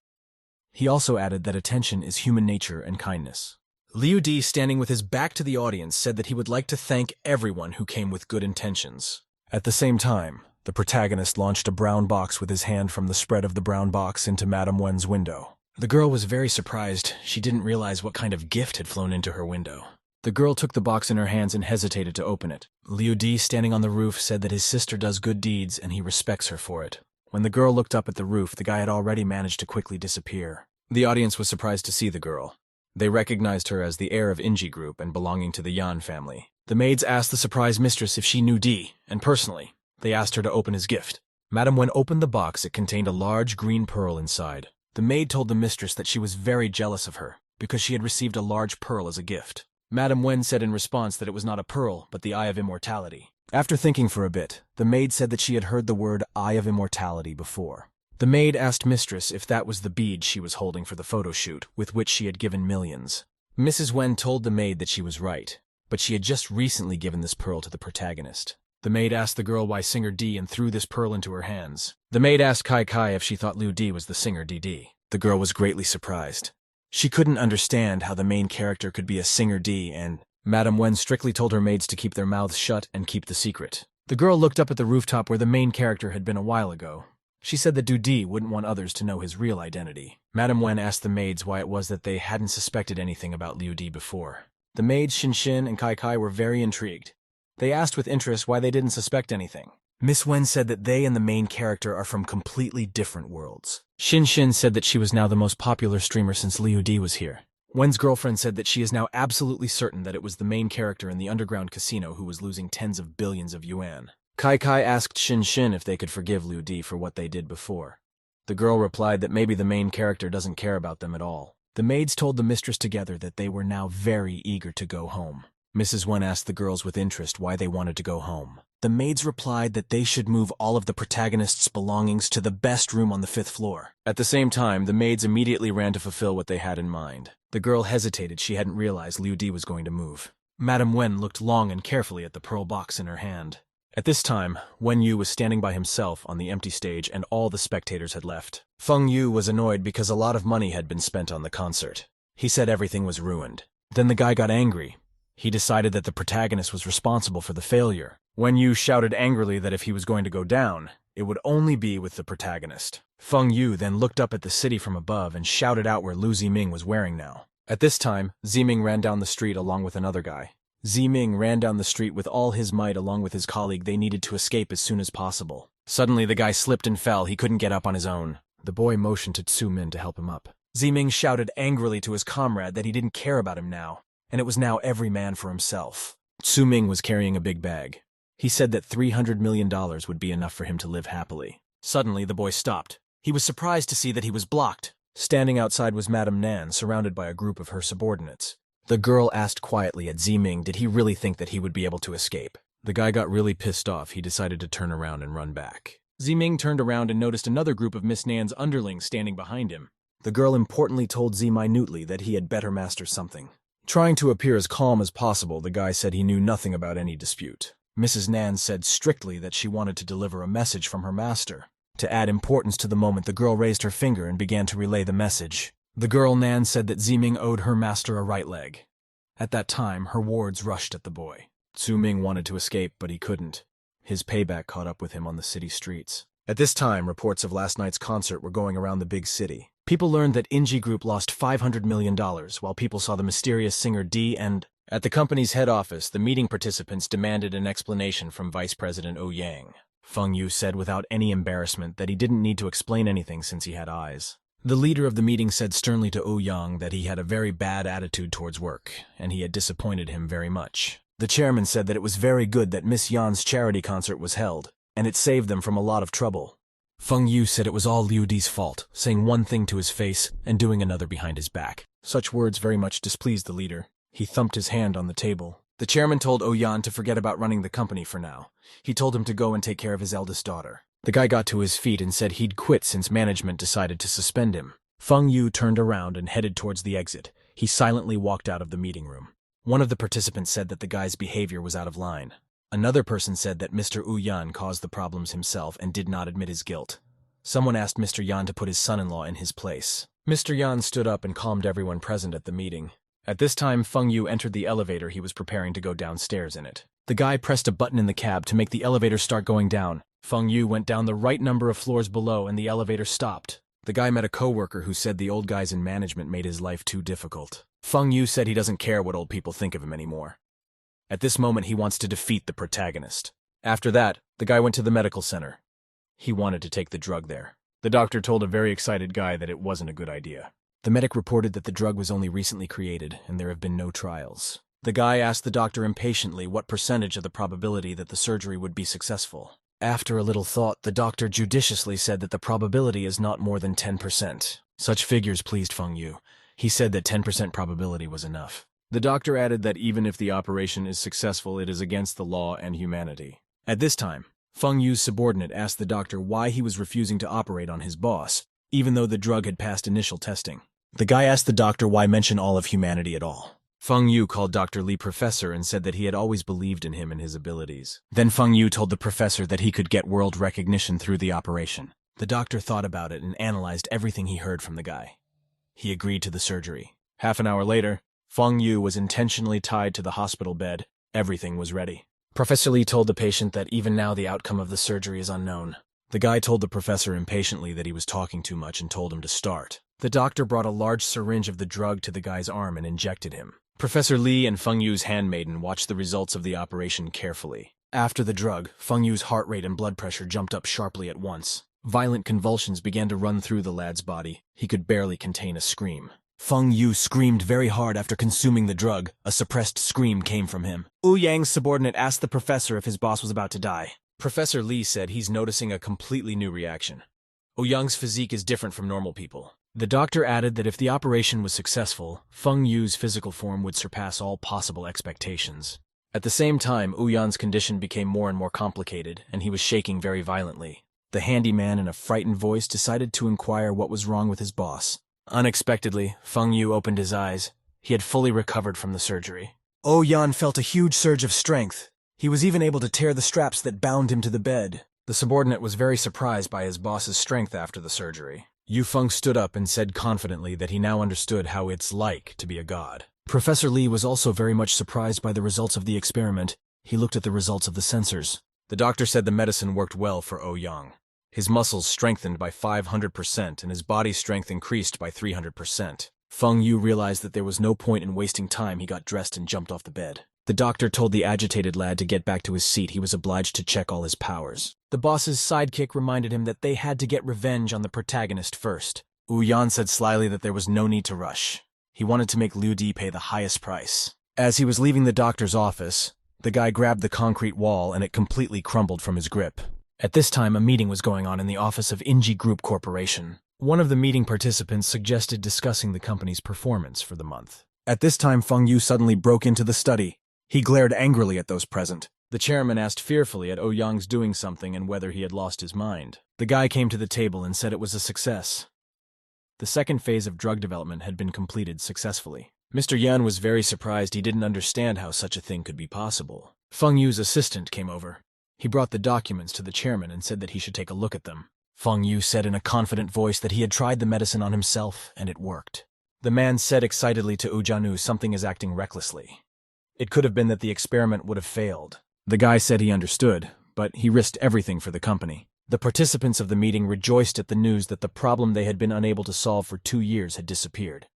He also added that attention is human nature and kindness. Liu Di, standing with his back to the audience, said that he would like to thank everyone who came with good intentions. At the same time, the protagonist launched a brown box with his hand from the spread of the brown box into Madame Wen's window. The girl was very surprised. She didn't realize what kind of gift had flown into her window. The girl took the box in her hands and hesitated to open it. Liu Di, standing on the roof, said that his sister does good deeds and he respects her for it. When the girl looked up at the roof, the guy had already managed to quickly disappear. The audience was surprised to see the girl. They recognized her as the heir of Inji Group and belonging to the Yan family. The maids asked the surprised mistress if she knew Di, and personally, they asked her to open his gift. Madame Wen opened the box. It contained a large green pearl inside. The maid told the mistress that she was very jealous of her because she had received a large pearl as a gift. Madame Wen said in response that it was not a pearl, but the Eye of Immortality. After thinking for a bit, the maid said that she had heard the word Eye of Immortality before. The maid asked mistress if that was the bead she was holding for the photo shoot, with which she had given millions. Mrs. Wen told the maid that she was right, but she had just recently given this pearl to the protagonist. The maid asked the girl why singer Di and threw this pearl into her hands. The maid asked Kai Kai if she thought Liu Di was the singer Di. The girl was greatly surprised. She couldn't understand how the main character could be a singer Di, and Madame Wen strictly told her maids to keep their mouths shut and keep the secret. The girl looked up at the rooftop where the main character had been a while ago. She said that Di wouldn't want others to know his real identity. Madame Wen asked the maids why it was that they hadn't suspected anything about Liu Di before. The maids Shin Shin and Kai Kai were very intrigued. They asked with interest why they didn't suspect anything. Miss Wen said that they and the main character are from completely different worlds. Shin Shin said that she was now the most popular streamer since Liu Di was here. Wen's girlfriend said that she is now absolutely certain that it was the main character in the underground casino who was losing tens of billions of yuan. Kai Kai asked Shin Shin if they could forgive Liu Di for what they did before. The girl replied that maybe the main character doesn't care about them at all. The maids told the mistress together that they were now very eager to go home. Mrs. Wen asked the girls with interest why they wanted to go home. The maids replied that they should move all of the protagonist's belongings to the best room on the 5th floor. At the same time, the maids immediately ran to fulfill what they had in mind. The girl hesitated. She hadn't realized Liu Di was going to move. Madame Wen looked long and carefully at the pearl box in her hand. At this time, Wen Yu was standing by himself on the empty stage and all the spectators had left. Feng Yu was annoyed because a lot of money had been spent on the concert. He said everything was ruined. Then the guy got angry. He decided that the protagonist was responsible for the failure. Wen Yu shouted angrily that if he was going to go down, it would only be with the protagonist. Feng Yu then looked up at the city from above and shouted out where Lu Ziming was wearing now. At this time, Ziming ran down the street along with another guy. Ziming ran down the street with all his might along with his colleague. They needed to escape as soon as possible. Suddenly, the guy slipped and fell. He couldn't get up on his own. The boy motioned to Tsu Min to help him up. Ziming shouted angrily to his comrade that he didn't care about him now, and it was now every man for himself. Ming was carrying a big bag. He said that $300 million would be enough for him to live happily. Suddenly, the boy stopped. He was surprised to see that he was blocked. Standing outside was Madame Nan, surrounded by a group of her subordinates. The girl asked quietly at Ziming did he really think that he would be able to escape. The guy got really pissed off. He decided to turn around and run back. Ziming turned around and noticed another group of Miss Nan's underlings standing behind him. The girl importantly told Z minutely that he had better master something. Trying to appear as calm as possible, the guy said he knew nothing about any dispute. Mrs. Nan said strictly that she wanted to deliver a message from her master. To add importance to the moment, the girl raised her finger and began to relay the message. The girl Nan said that Ziming owed her master a right leg. At that time, her wards rushed at the boy. Ming wanted to escape, but he couldn't. His payback caught up with him on the city streets. At this time, reports of last night's concert were going around the big city. People learned that Inji Group lost $500 million, while people saw the mysterious singer D and... At the company's head office, the meeting participants demanded an explanation from Vice President Oh Yang. Feng Yu said without any embarrassment that he didn't need to explain anything since he had eyes. The leader of the meeting said sternly to Oh Yang that he had a very bad attitude towards work, and he had disappointed him very much. The chairman said that it was very good that Miss Yan's charity concert was held, and it saved them from a lot of trouble. Feng Yu said it was all Liu Di's fault, saying one thing to his face and doing another behind his back. Such words very much displeased the leader. He thumped his hand on the table. The chairman told Oh Yan to forget about running the company for now. He told him to go and take care of his eldest daughter. The guy got to his feet and said he'd quit since management decided to suspend him. Feng Yu turned around and headed towards the exit. He silently walked out of the meeting room. One of the participants said that the guy's behavior was out of line. Another person said that Mr. Wu Yan caused the problems himself and did not admit his guilt. Someone asked Mr. Yan to put his son-in-law in his place. Mr. Yan stood up and calmed everyone present at the meeting. At this time, Feng Yu entered the elevator. He was preparing to go downstairs in it. The guy pressed a button in the cab to make the elevator start going down. Feng Yu went down the right number of floors below and the elevator stopped. The guy met a coworker who said the old guys in management made his life too difficult. Feng Yu said he doesn't care what old people think of him anymore. At this moment, he wants to defeat the protagonist. After that, the guy went to the medical center. He wanted to take the drug there. The doctor told a very excited guy that it wasn't a good idea. The medic reported that the drug was only recently created, and there have been no trials. The guy asked the doctor impatiently what percentage of the probability that the surgery would be successful. After a little thought, the doctor judiciously said that the probability is not more than 10%. Such figures pleased Feng Yu. He said that 10% probability was enough. The doctor added that even if the operation is successful, it is against the law and humanity. At this time, Feng Yu's subordinate asked the doctor why he was refusing to operate on his boss, even though the drug had passed initial testing. The guy asked the doctor why mention all of humanity at all. Feng Yu called Dr. Li professor and said that he had always believed in him and his abilities. Then Feng Yu told the professor that he could get world recognition through the operation. The doctor thought about it and analyzed everything he heard from the guy. He agreed to the surgery. Half an hour later, Feng Yu was intentionally tied to the hospital bed. Everything was ready. Professor Li told the patient that even now the outcome of the surgery is unknown. The guy told the professor impatiently that he was talking too much and told him to start. The doctor brought a large syringe of the drug to the guy's arm and injected him. Professor Li and Feng Yu's handmaiden watched the results of the operation carefully. After the drug, Feng Yu's heart rate and blood pressure jumped up sharply at once. Violent convulsions began to run through the lad's body. He could barely contain a scream. Feng Yu screamed very hard after consuming the drug. A suppressed scream came from him. Wu Yang's subordinate asked the professor if his boss was about to die. Professor Li said he's noticing a completely new reaction. Wu Yang's physique is different from normal people. The doctor added that if the operation was successful, Feng Yu's physical form would surpass all possible expectations. At the same time, Wu Yan's condition became more and more complicated, and he was shaking very violently. The handyman, in a frightened voice, decided to inquire what was wrong with his boss. Unexpectedly, Feng Yu opened his eyes. He had fully recovered from the surgery. Wu Yan felt a huge surge of strength. He was even able to tear the straps that bound him to the bed. The subordinate was very surprised by his boss's strength after the surgery. Yu Feng stood up and said confidently that he now understood how it's like to be a god. Professor Li was also very much surprised by the results of the experiment. He looked at the results of the sensors. The doctor said the medicine worked well for Wu Yang. His muscles strengthened by 500% and his body strength increased by 300%. Feng Yu realized that there was no point in wasting time. He got dressed and jumped off the bed. The doctor told the agitated lad to get back to his seat. He was obliged to check all his powers. The boss's sidekick reminded him that they had to get revenge on the protagonist first. Wu Yan said slyly that there was no need to rush. He wanted to make Liu Di pay the highest price. As he was leaving the doctor's office, the guy grabbed the concrete wall and it completely crumbled from his grip. At this time, a meeting was going on in the office of Inji Group Corporation. One of the meeting participants suggested discussing the company's performance for the month. At this time, Feng Yu suddenly broke into the study. He glared angrily at those present. The chairman asked fearfully at Ouyang's doing something and whether he had lost his mind. The guy came to the table and said it was a success. The second phase of drug development had been completed successfully. Mr. Yan was very surprised. He didn't understand how such a thing could be possible. Feng Yu's assistant came over. He brought the documents to the chairman and said that he should take a look at them. Feng Yu said in a confident voice that he had tried the medicine on himself and it worked. The man said excitedly to Ujanu, "Something is acting recklessly. It could have been that the experiment would have failed." The guy said he understood, but he risked everything for the company. The participants of the meeting rejoiced at the news that the problem they had been unable to solve for 2 years had disappeared.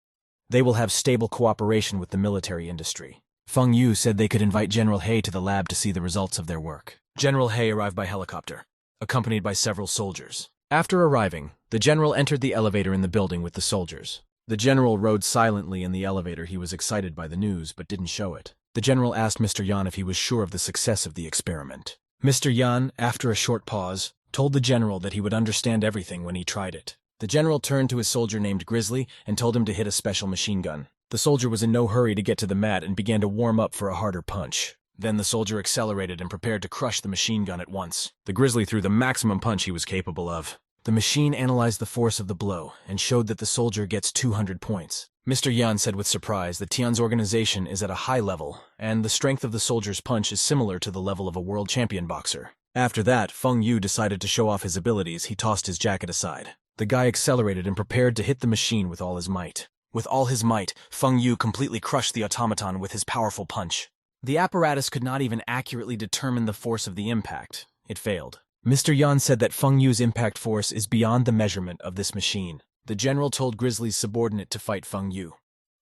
They will have stable cooperation with the military industry. Feng Yu said they could invite General He to the lab to see the results of their work. General He arrived by helicopter, accompanied by several soldiers. After arriving, the general entered the elevator in the building with the soldiers. The general rode silently in the elevator. He was excited by the news, but didn't show it. The general asked Mr. Yan if he was sure of the success of the experiment. Mr. Yan, after a short pause, told the general that he would understand everything when he tried it. The general turned to his soldier named Grizzly and told him to hit a special machine gun. The soldier was in no hurry to get to the mat and began to warm up for a harder punch. Then the soldier accelerated and prepared to crush the machine gun at once. The Grizzly threw the maximum punch he was capable of. The machine analyzed the force of the blow and showed that the soldier gets 200 points. Mr. Yan said with surprise that Tian's organization is at a high level, and the strength of the soldier's punch is similar to the level of a world champion boxer. After that, Feng Yu decided to show off his abilities. He tossed his jacket aside. The guy accelerated and prepared to hit the machine with all his might. With all his might, Feng Yu completely crushed the automaton with his powerful punch. The apparatus could not even accurately determine the force of the impact. It failed. Mr. Yan said that Feng Yu's impact force is beyond the measurement of this machine. The general told Grizzly's subordinate to fight Feng Yu.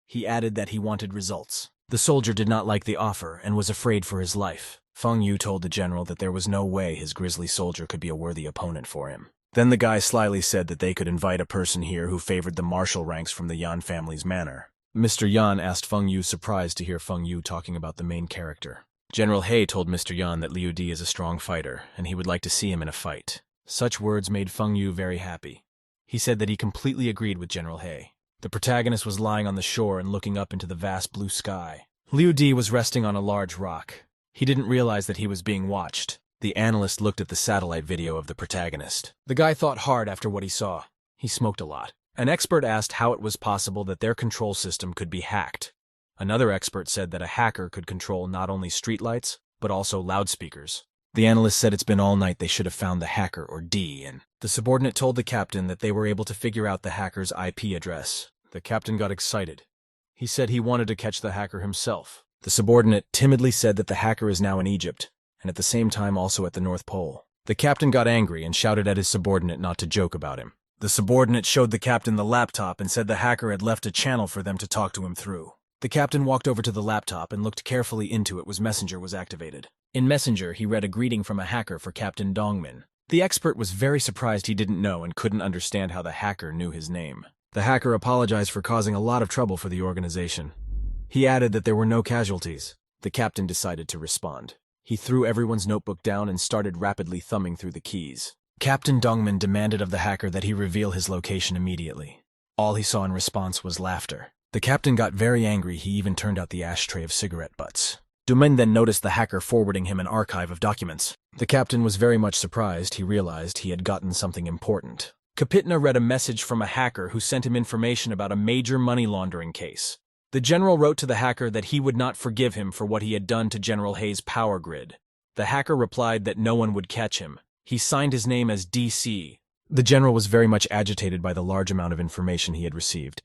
He added that he wanted results. The soldier did not like the offer and was afraid for his life. Feng Yu told the general that there was no way his Grizzly soldier could be a worthy opponent for him. Then the guy slyly said that they could invite a person here who favored the martial ranks from the Yan family's manor. Mr. Yan asked Feng Yu, surprised to hear Feng Yu talking about the main character. General He told Mr. Yan that Liu Di is a strong fighter, and he would like to see him in a fight. Such words made Feng Yu very happy. He said that he completely agreed with General He. The protagonist was lying on the shore and looking up into the vast blue sky. Liu Di was resting on a large rock. He didn't realize that he was being watched. The analyst looked at the satellite video of the protagonist. The guy thought hard after what he saw. He smoked a lot. An expert asked how it was possible that their control system could be hacked. Another expert said that a hacker could control not only streetlights, but also loudspeakers. The analyst said it's been all night. They should have found the hacker or D, and the subordinate told the captain that they were able to figure out the hacker's IP address. The captain got excited. He said he wanted to catch the hacker himself. The subordinate timidly said that the hacker is now in Egypt, and at the same time also at the North Pole. The captain got angry and shouted at his subordinate not to joke about him. The subordinate showed the captain the laptop and said the hacker had left a channel for them to talk to him through. The captain walked over to the laptop and looked carefully into it as Messenger was activated. In Messenger, he read a greeting from a hacker for Captain Dongmin. The expert was very surprised he didn't know and couldn't understand how the hacker knew his name. The hacker apologized for causing a lot of trouble for the organization. He added that there were no casualties. The captain decided to respond. He threw everyone's notebook down and started rapidly thumbing through the keys. Captain Dongmin demanded of the hacker that he reveal his location immediately. All he saw in response was laughter. The captain got very angry. He even turned out the ashtray of cigarette butts. Dongmin then noticed the hacker forwarding him an archive of documents. The captain was very much surprised. He realized he had gotten something important. Kapitna read a message from a hacker who sent him information about a major money laundering case. The general wrote to the hacker that he would not forgive him for what he had done to General He's power grid. The hacker replied that no one would catch him. He signed his name as DC. The general was very much agitated by the large amount of information he had received.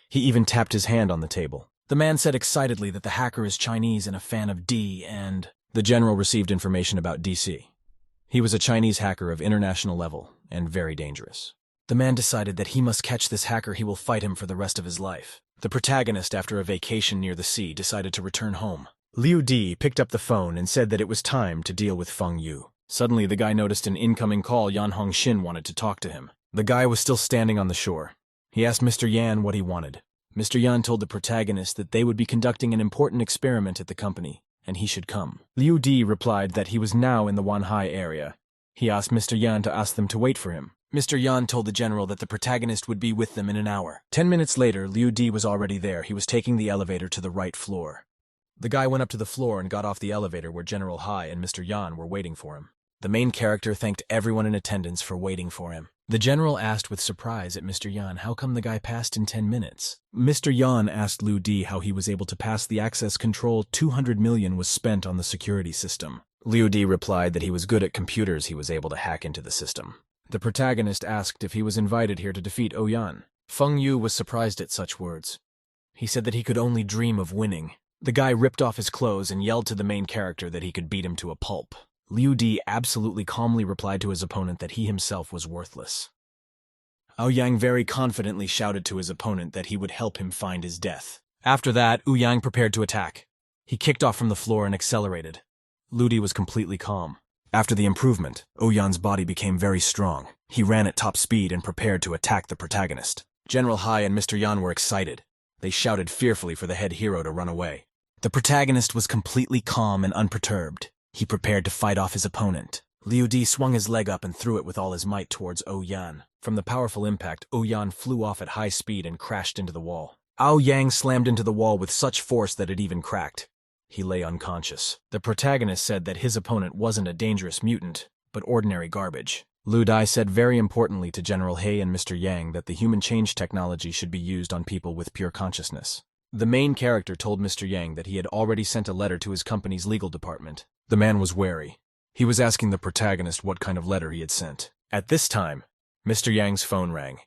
He even tapped his hand on the table. The man said excitedly that the hacker is Chinese and a fan of D, and the general received information about DC. He was a Chinese hacker of international level and very dangerous. The man decided that he must catch this hacker. He will fight him for the rest of his life. The protagonist, after a vacation near the sea, decided to return home. Liu Di picked up the phone and said that it was time to deal with Feng Yu. Suddenly, the guy noticed an incoming call. Yan Hongxin wanted to talk to him. The guy was still standing on the shore. He asked Mr. Yan what he wanted. Mr. Yan told the protagonist that they would be conducting an important experiment at the company, and he should come. Liu Di replied that he was now in the Wanhai area. He asked Mr. Yan to ask them to wait for him. Mr. Yan told the general that the protagonist would be with them in an hour. 10 minutes later, Liu Di was already there. He was taking the elevator to the right floor. The guy went up to the floor and got off the elevator where General Hai and Mr. Yan were waiting for him. The main character thanked everyone in attendance for waiting for him. The general asked with surprise at Mr. Yan how come the guy passed in 10 minutes. Mr. Yan asked Liu Di how he was able to pass the access control. 200 million was spent on the security system. Liu Di replied that he was good at computers, he was able to hack into the system. The protagonist asked if he was invited here to defeat Oyan. Feng Yu was surprised at such words. He said that he could only dream of winning. The guy ripped off his clothes and yelled to the main character that he could beat him to a pulp. Liu Di absolutely calmly replied to his opponent that he himself was worthless. Ouyang very confidently shouted to his opponent that he would help him find his death. After that, Ouyang prepared to attack. He kicked off from the floor and accelerated. Liu Di was completely calm. After the improvement, Ouyang's body became very strong. He ran at top speed and prepared to attack the protagonist. General Hai and Mr. Yan were excited. They shouted fearfully for the head hero to run away. The protagonist was completely calm and unperturbed. He prepared to fight off his opponent. Liu Di swung his leg up and threw it with all his might towards Ouyang. From the powerful impact, Ouyang flew off at high speed and crashed into the wall. Ouyang slammed into the wall with such force that it even cracked. He lay unconscious. The protagonist said that his opponent wasn't a dangerous mutant, but ordinary garbage. Liu Di said very importantly to General He and Mr. Yang that the human change technology should be used on people with pure consciousness. The main character told Mr. Yang that he had already sent a letter to his company's legal department. The man was wary. He was asking the protagonist what kind of letter he had sent. At this time, Mr. Yang's phone rang.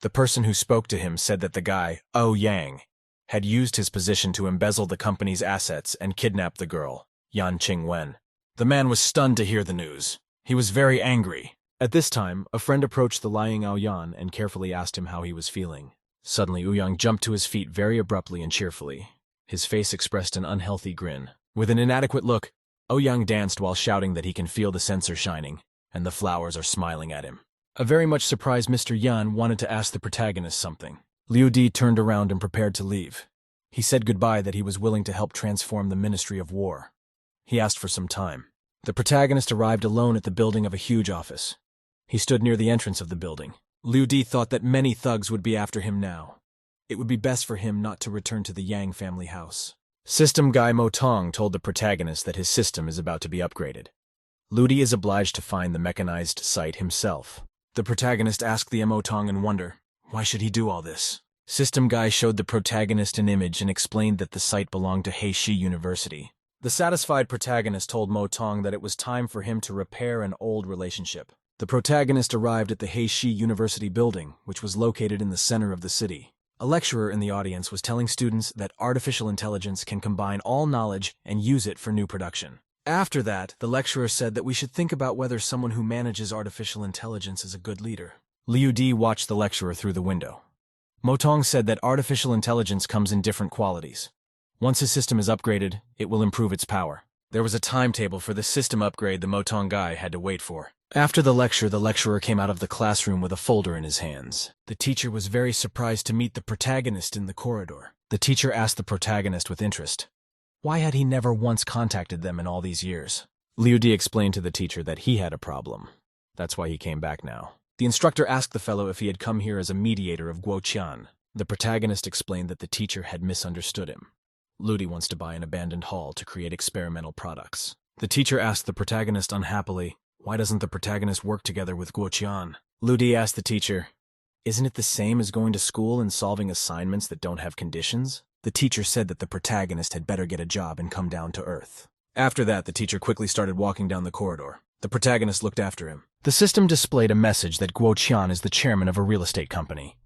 The person who spoke to him said that the guy, Yang, had used his position to embezzle the company's assets and kidnap the girl, Yan Qingwen. The man was stunned to hear the news. He was very angry. At this time, a friend approached the lying Ouyang and carefully asked him how he was feeling. Suddenly, Ouyang jumped to his feet very abruptly and cheerfully. His face expressed an unhealthy grin. With an inadequate look, Ouyang danced while shouting that he can feel the censer shining, and the flowers are smiling at him. A very much surprised Mr. Yan wanted to ask the protagonist something. Liu Di turned around and prepared to leave. He said goodbye that he was willing to help transform the Ministry of War. He asked for some time. The protagonist arrived alone at the building of a huge office. He stood near the entrance of the building. Liu Di thought that many thugs would be after him now. It would be best for him not to return to the Yang family house. System guy Mo Tong told the protagonist that his system is about to be upgraded. Liu Di is obliged to find the mechanized site himself. The protagonist asked the Mo Tong in wonder, why should he do all this? System guy showed the protagonist an image and explained that the site belonged to Heishi University. The satisfied protagonist told Mo Tong that it was time for him to repair an old relationship. The protagonist arrived at the Heishi University building, which was located in the center of the city. A lecturer in the audience was telling students that artificial intelligence can combine all knowledge and use it for new production. After that, the lecturer said that we should think about whether someone who manages artificial intelligence is a good leader. Liu Di watched the lecturer through the window. Mo Tong said that artificial intelligence comes in different qualities. Once his system is upgraded, it will improve its power. There was a timetable for the system upgrade the Mo Tong guy had to wait for. After the lecturer came out of the classroom with a folder in his hands. The teacher was very surprised to meet the protagonist in the corridor. The teacher asked the protagonist with interest, why had he never once contacted them in all these years? Liu Di explained to the teacher that he had a problem. That's why he came back now. The instructor asked the fellow if he had come here as a mediator of Guoqian. The protagonist explained that the teacher had misunderstood him. Liu Di wants to buy an abandoned hall to create experimental products. The teacher asked the protagonist unhappily, why doesn't the protagonist work together with Guoqian? Liu Di asked the teacher, isn't it the same as going to school and solving assignments that don't have conditions? The teacher said that the protagonist had better get a job and come down to earth. After that, the teacher quickly started walking down the corridor. The protagonist looked after him. The system displayed a message that Guoqian is the chairman of a real estate company.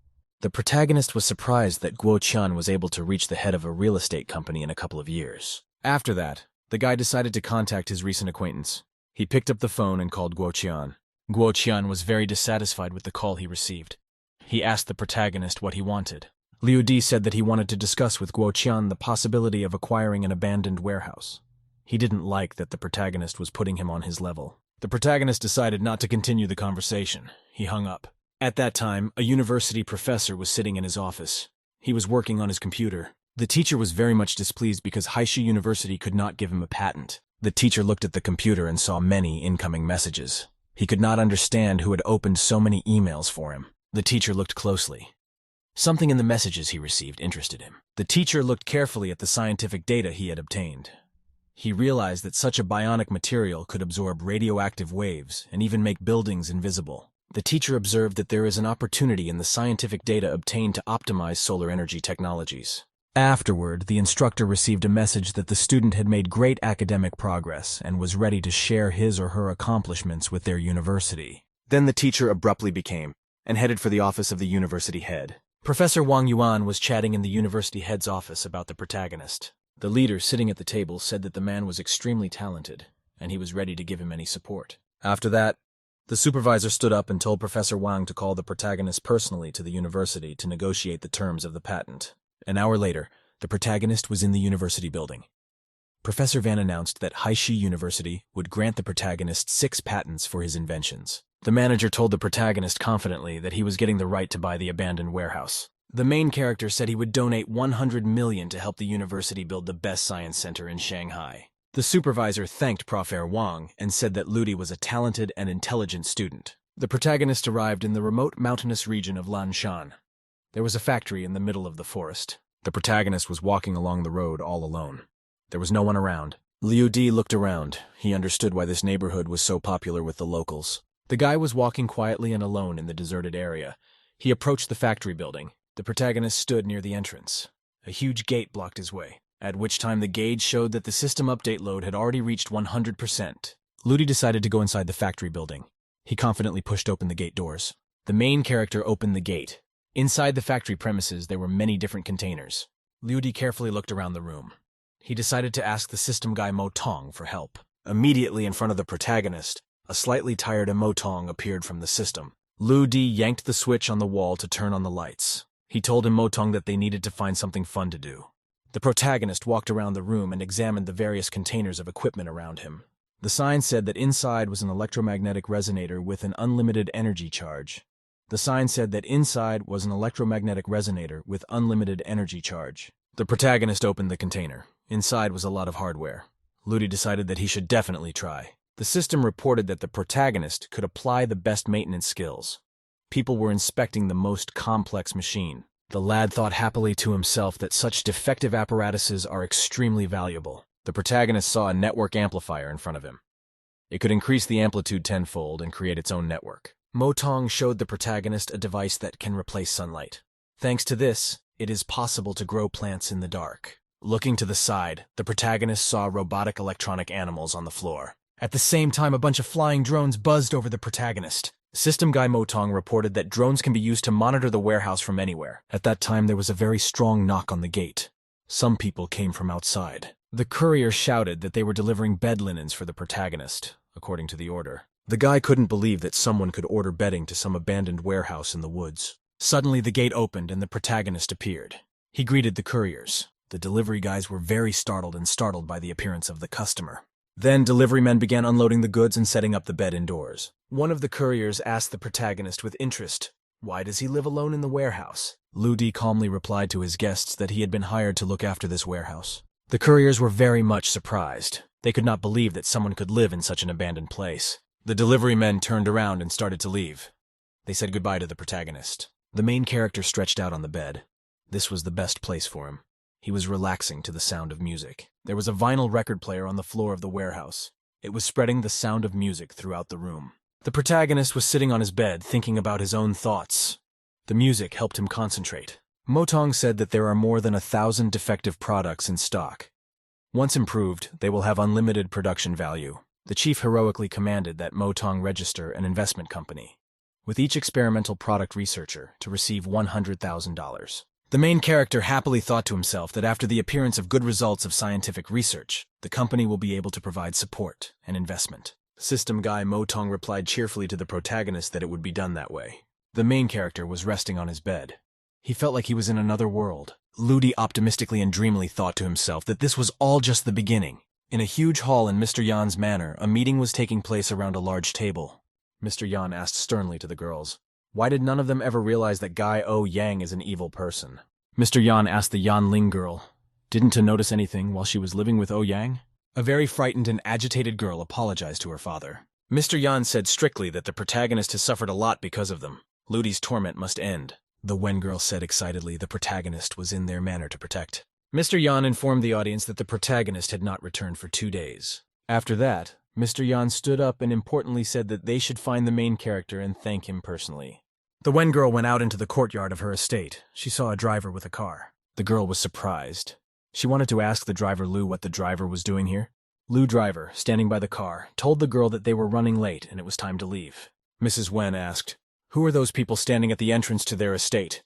The protagonist was surprised that Guoqian was able to reach the head of a real estate company in a couple of years. After that, the guy decided to contact his recent acquaintance. He picked up the phone and called Guoqian. Guoqian was very dissatisfied with the call he received. He asked the protagonist what he wanted. Liu Di said that he wanted to discuss with Guoqian the possibility of acquiring an abandoned warehouse. He didn't like that the protagonist was putting him on his level. The protagonist decided not to continue the conversation. He hung up. At that time, a university professor was sitting in his office. He was working on his computer. The teacher was very much displeased because Haishu University could not give him a patent. The teacher looked at the computer and saw many incoming messages. He could not understand who had opened so many emails for him. The teacher looked closely. Something in the messages he received interested him. The teacher looked carefully at the scientific data he had obtained. He realized that such a bionic material could absorb radioactive waves and even make buildings invisible. The teacher observed that there is an opportunity in the scientific data obtained to optimize solar energy technologies. Afterward, the instructor received a message that the student had made great academic progress and was ready to share his or her accomplishments with their university. Then the teacher abruptly became and headed for the office of the university head. Professor Wang Yuan was chatting in the university head's office about the protagonist. The leader sitting at the table said that the man was extremely talented, and he was ready to give him any support. After that, the supervisor stood up and told Professor Wang to call the protagonist personally to the university to negotiate the terms of the patent. An hour later, the protagonist was in the university building. Professor Van announced that Haishu University would grant the protagonist 6 patents for his inventions. The manager told the protagonist confidently that he was getting the right to buy the abandoned warehouse. The main character said he would donate 100 million to help the university build the best science center in Shanghai. The supervisor thanked Professor Wang and said that Ludi was a talented and intelligent student. The protagonist arrived in the remote mountainous region of Lanshan. There was a factory in the middle of the forest. The protagonist was walking along the road all alone. There was no one around. Liu Di looked around. He understood why this neighborhood was so popular with the locals. The guy was walking quietly and alone in the deserted area. He approached the factory building. The protagonist stood near the entrance. A huge gate blocked his way, at which time the gauge showed that the system update load had already reached 100%. Ludi decided to go inside the factory building. He confidently pushed open the gate doors. The main character opened the gate. Inside the factory premises, there were many different containers. Ludi carefully looked around the room. He decided to ask the system guy Mo Tong for help. Immediately in front of the protagonist, a slightly tired Mo Tong appeared from the system. Liu Di yanked the switch on the wall to turn on the lights. He told Mo Tong that they needed to find something fun to do. The protagonist walked around the room and examined the various containers of equipment around him. The sign said that inside was an electromagnetic resonator with an unlimited energy charge. The sign said that inside was an electromagnetic resonator with unlimited energy charge. The protagonist opened the container. Inside was a lot of hardware. Ludi decided that he should definitely try. The system reported that the protagonist could apply the best maintenance skills. People were inspecting the most complex machine. The lad thought happily to himself that such defective apparatuses are extremely valuable. The protagonist saw a network amplifier in front of him. It could increase the amplitude tenfold and create its own network. Mo Tong showed the protagonist a device that can replace sunlight. Thanks to this, it is possible to grow plants in the dark. Looking to the side, the protagonist saw robotic electronic animals on the floor. At the same time, a bunch of flying drones buzzed over the protagonist. System guy Mo Tong reported that drones can be used to monitor the warehouse from anywhere. At that time, there was a very strong knock on the gate. Some people came from outside. The courier shouted that they were delivering bed linens for the protagonist, according to the order. The guy couldn't believe that someone could order bedding to some abandoned warehouse in the woods. Suddenly, the gate opened and the protagonist appeared. He greeted the couriers. The delivery guys were very startled by the appearance of the customer. Then delivery men began unloading the goods and setting up the bed indoors. One of the couriers asked the protagonist with interest, "Why does he live alone in the warehouse?" Ludi calmly replied to his guests that he had been hired to look after this warehouse. The couriers were very much surprised. They could not believe that someone could live in such an abandoned place. The delivery men turned around and started to leave. They said goodbye to the protagonist. The main character stretched out on the bed. This was the best place for him. He was relaxing to the sound of music. There was a vinyl record player on the floor of the warehouse. It was spreading the sound of music throughout the room. The protagonist was sitting on his bed thinking about his own thoughts. The music helped him concentrate. Mo Tong said that there are more than 1,000 defective products in stock. Once improved, they will have unlimited production value. The chief heroically commanded that Mo Tong register an investment company, with each experimental product researcher to receive $100,000. The main character happily thought to himself that after the appearance of good results of scientific research, the company will be able to provide support and investment. System guy Mo Tong replied cheerfully to the protagonist that it would be done that way. The main character was resting on his bed. He felt like he was in another world. Ludi optimistically and dreamily thought to himself that this was all just the beginning. In a huge hall in Mr. Yan's manor, a meeting was taking place around a large table. Mr. Yan asked sternly to the girls, Why did none of them ever realize that Guy O Yang is an evil person? Mr. Yan asked the Yan Ling girl, didn't to notice anything while she was living with O Yang? A very frightened and agitated girl apologized to her father. Mr. Yan said strictly that the protagonist has suffered a lot because of them. Ludi's torment must end. The Wen girl said excitedly the protagonist was in their manner to protect. Mr. Yan informed the audience that the protagonist had not returned for 2 days. After that, Mr. Yan stood up and importantly said that they should find the main character and thank him personally. The Wen girl went out into the courtyard of her estate. She saw a driver with a car. The girl was surprised. She wanted to ask the driver Lu what the driver was doing here. Lu driver, standing by the car, told the girl that they were running late and it was time to leave. Mrs. Wen asked, "Who are those people standing at the entrance to their estate?"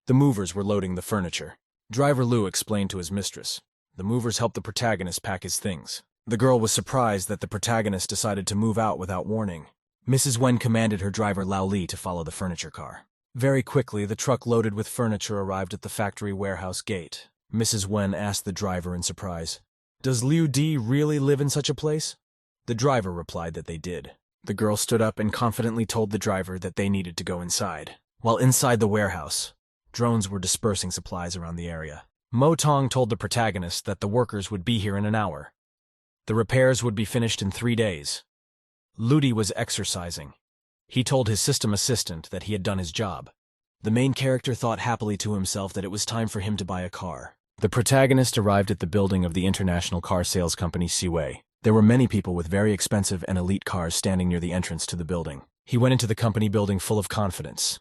The movers were loading the furniture. Driver Lu explained to his mistress. The movers helped the protagonist pack his things. The girl was surprised that the protagonist decided to move out without warning. Mrs. Wen commanded her driver Lao Li to follow the furniture car. Very quickly, the truck loaded with furniture arrived at the factory warehouse gate. Mrs. Wen asked the driver in surprise, "Does Liu Di really live in such a place?" The driver replied that they did. The girl stood up and confidently told the driver that they needed to go inside. While inside the warehouse, drones were dispersing supplies around the area. Mo Tong told the protagonist that the workers would be here in an hour. The repairs would be finished in 3 days. Ludi was exercising. He told his system assistant that he had done his job. The main character thought happily to himself that it was time for him to buy a car. The protagonist arrived at the building of the international car sales company Seaway. There were many people with very expensive and elite cars standing near the entrance to the building. He went into the company building full of confidence.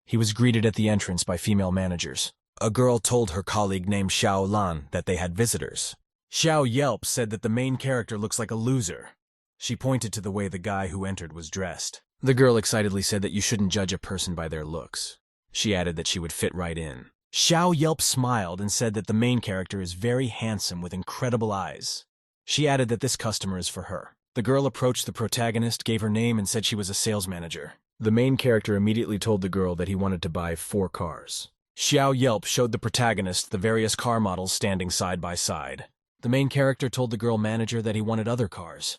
He was greeted at the entrance by female managers. A girl told her colleague named Xiao Lan that they had visitors. Xiao Yelp said that the main character looks like a loser. She pointed to the way the guy who entered was dressed. The girl excitedly said that you shouldn't judge a person by their looks. She added that she would fit right in. Xiao Yelp smiled and said that the main character is very handsome with incredible eyes. She added that this customer is for her. The girl approached the protagonist, gave her name, and said she was a sales manager. The main character immediately told the girl that he wanted to buy 4 cars. Xiao Yelp showed the protagonist the various car models standing side by side. The main character told the girl manager that he wanted other cars.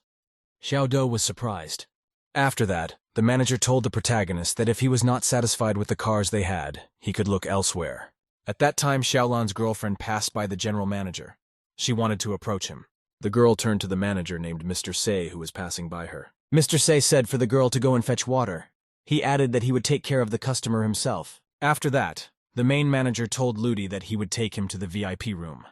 Xiao Do was surprised. After that, the manager told the protagonist that if he was not satisfied with the cars they had, he could look elsewhere. At that time, Xiaolan's girlfriend passed by the general manager. She wanted to approach him. The girl turned to the manager named Mr. Say, who was passing by her. Mr. Say said for the girl to go and fetch water. He added that he would take care of the customer himself. After that, the main manager told Ludi that he would take him to the VIP room.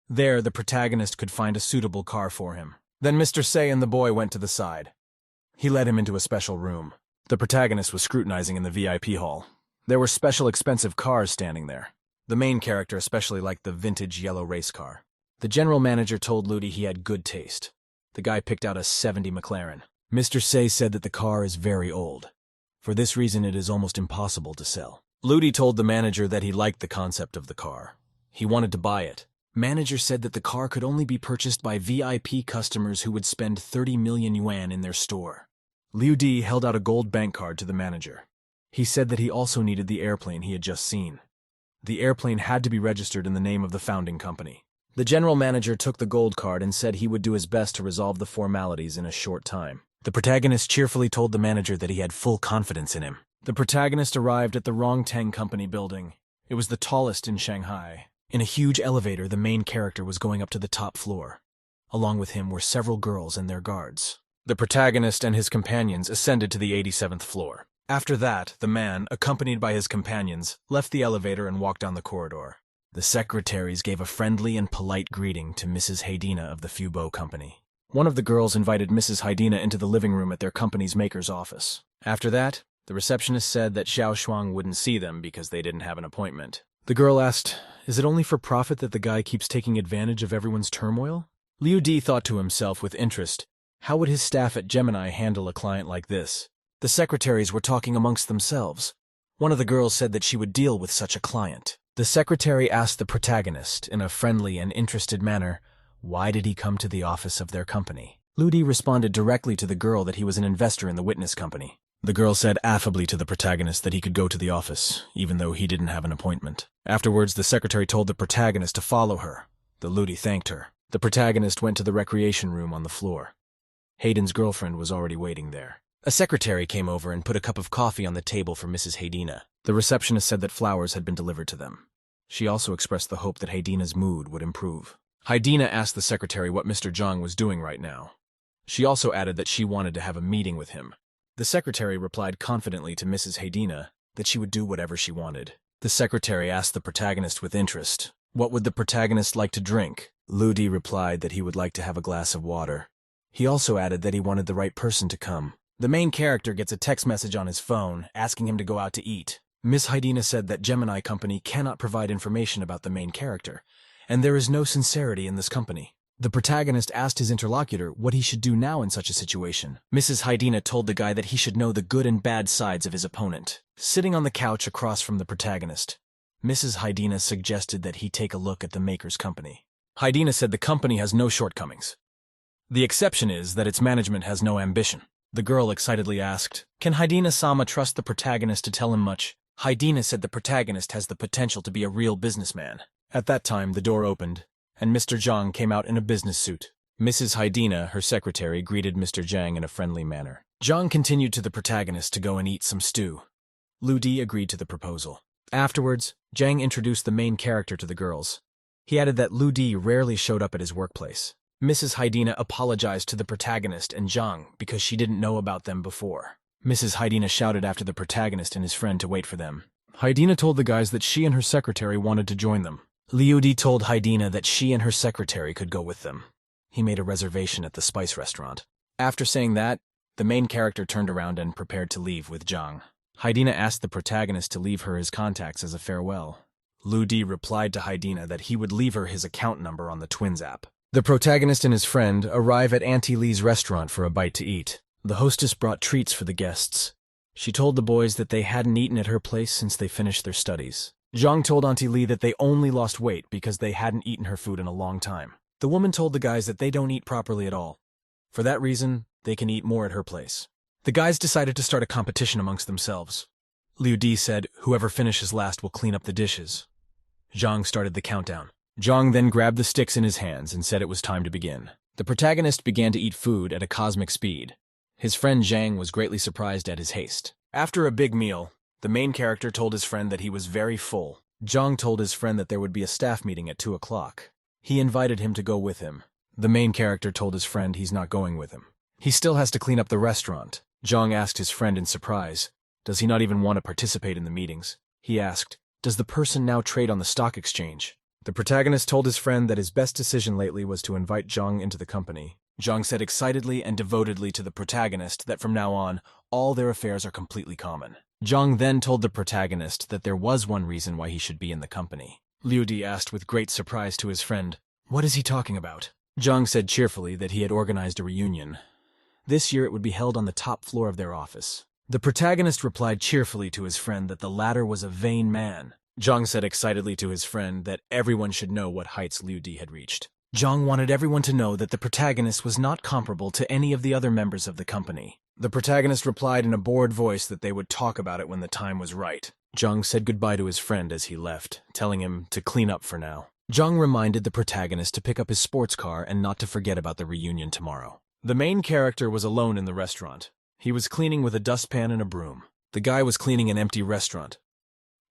There, the protagonist could find a suitable car for him. Then Mr. Say and the boy went to the side. He led him into a special room. The protagonist was scrutinizing in the VIP hall. There were special expensive cars standing there. The main character especially liked the vintage yellow race car. The general manager told Ludi he had good taste. The guy picked out a 70 McLaren. Mr. Say said that the car is very old. For this reason, it is almost impossible to sell. Ludi told the manager that he liked the concept of the car. He wanted to buy it. Manager said that the car could only be purchased by VIP customers who would spend 30 million yuan in their store. Liu Di held out a gold bank card to the manager. He said that he also needed the airplane he had just seen. The airplane had to be registered in the name of the founding company. The general manager took the gold card and said he would do his best to resolve the formalities in a short time. The protagonist cheerfully told the manager that he had full confidence in him. The protagonist arrived at the Rongteng Company building. It was the tallest in Shanghai. In a huge elevator, the main character was going up to the top floor. Along with him were several girls and their guards. The protagonist and his companions ascended to the 87th floor. After that, the man, accompanied by his companions, left the elevator and walked down the corridor. The secretaries gave a friendly and polite greeting to Mrs. Haydina of the Fubo Company. One of the girls invited Mrs. Haydina into the living room at their company's maker's office. After that, the receptionist said that Xiao Shuang wouldn't see them because they didn't have an appointment. The girl asked, "Is it only for profit that the guy keeps taking advantage of everyone's turmoil?" Liu Di thought to himself with interest, how would his staff at Gemini handle a client like this? The secretaries were talking amongst themselves. One of the girls said that she would deal with such a client. The secretary asked the protagonist, in a friendly and interested manner, why did he come to the office of their company? Liu Di responded directly to the girl that he was an investor in the witness company. The girl said affably to the protagonist that he could go to the office, even though he didn't have an appointment. Afterwards, the secretary told the protagonist to follow her. The Liu Di thanked her. The protagonist went to the recreation room on the floor. Hayden's girlfriend was already waiting there. A secretary came over and put a cup of coffee on the table for Mrs. Haydina. The receptionist said that flowers had been delivered to them. She also expressed the hope that Haydina's mood would improve. Haydina asked the secretary what Mr. Zhang was doing right now. She also added that she wanted to have a meeting with him. The secretary replied confidently to Mrs. Haydina that she would do whatever she wanted. The secretary asked the protagonist with interest, what would the protagonist like to drink? Ludi replied that he would like to have a glass of water. He also added that he wanted the right person to come. The main character gets a text message on his phone asking him to go out to eat. Miss Haydina said that Gemini Company cannot provide information about the main character, and there is no sincerity in this company. The protagonist asked his interlocutor what he should do now in such a situation. Mrs. Haydina told the guy that he should know the good and bad sides of his opponent. Sitting on the couch across from the protagonist, Mrs. Haydina suggested that he take a look at the maker's company. Haydina said the company has no shortcomings. The exception is that its management has no ambition. The girl excitedly asked, "Can Haydina-sama trust the protagonist to tell him much?" Haydina said the protagonist has the potential to be a real businessman. At that time, the door opened, and Mr. Zhang came out in a business suit. Mrs. Haydina, her secretary, greeted Mr. Zhang in a friendly manner. Zhang continued to the protagonist to go and eat some stew. Ludi agreed to the proposal. Afterwards, Zhang introduced the main character to the girls. He added that Ludi rarely showed up at his workplace. Mrs. Haydina apologized to the protagonist and Zhang because she didn't know about them before. Mrs. Haydina shouted after the protagonist and his friend to wait for them. Haydina told the guys that she and her secretary wanted to join them. Liudi told Haydina that she and her secretary could go with them. He made a reservation at the spice restaurant. After saying that, the main character turned around and prepared to leave with Zhang. Haydina asked the protagonist to leave her his contacts as a farewell. Ludi replied to Haydina that he would leave her his account number on the Twins app. The protagonist and his friend arrive at Auntie Lee's restaurant for a bite to eat. The hostess brought treats for the guests. She told the boys that they hadn't eaten at her place since they finished their studies. Zhang told Auntie Lee that they only lost weight because they hadn't eaten her food in a long time. The woman told the guys that they don't eat properly at all. For that reason, they can eat more at her place. The guys decided to start a competition amongst themselves. Liu Di said, "Whoever finishes last will clean up the dishes." Zhang started the countdown. Zhang then grabbed the sticks in his hands and said it was time to begin. The protagonist began to eat food at a cosmic speed. His friend Zhang was greatly surprised at his haste. After a big meal, the main character told his friend that he was very full. Zhang told his friend that there would be a staff meeting at 2 o'clock. He invited him to go with him. The main character told his friend he's not going with him. He still has to clean up the restaurant. Zhang asked his friend in surprise, does he not even want to participate in the meetings? He asked, does the person now trade on the stock exchange? The protagonist told his friend that his best decision lately was to invite Zhang into the company. Zhang said excitedly and devotedly to the protagonist that from now on, all their affairs are completely common. Zhang then told the protagonist that there was one reason why he should be in the company. Liu Di asked with great surprise to his friend, what is he talking about? Zhang said cheerfully that he had organized a reunion. This year it would be held on the top floor of their office. The protagonist replied cheerfully to his friend that the latter was a vain man. Zhang said excitedly to his friend that everyone should know what heights Liu Di had reached. Zhang wanted everyone to know that the protagonist was not comparable to any of the other members of the company. The protagonist replied in a bored voice that they would talk about it when the time was right. Zhang said goodbye to his friend as he left, telling him to clean up for now. Zhang reminded the protagonist to pick up his sports car and not to forget about the reunion tomorrow. The main character was alone in the restaurant. He was cleaning with a dustpan and a broom. The guy was cleaning an empty restaurant.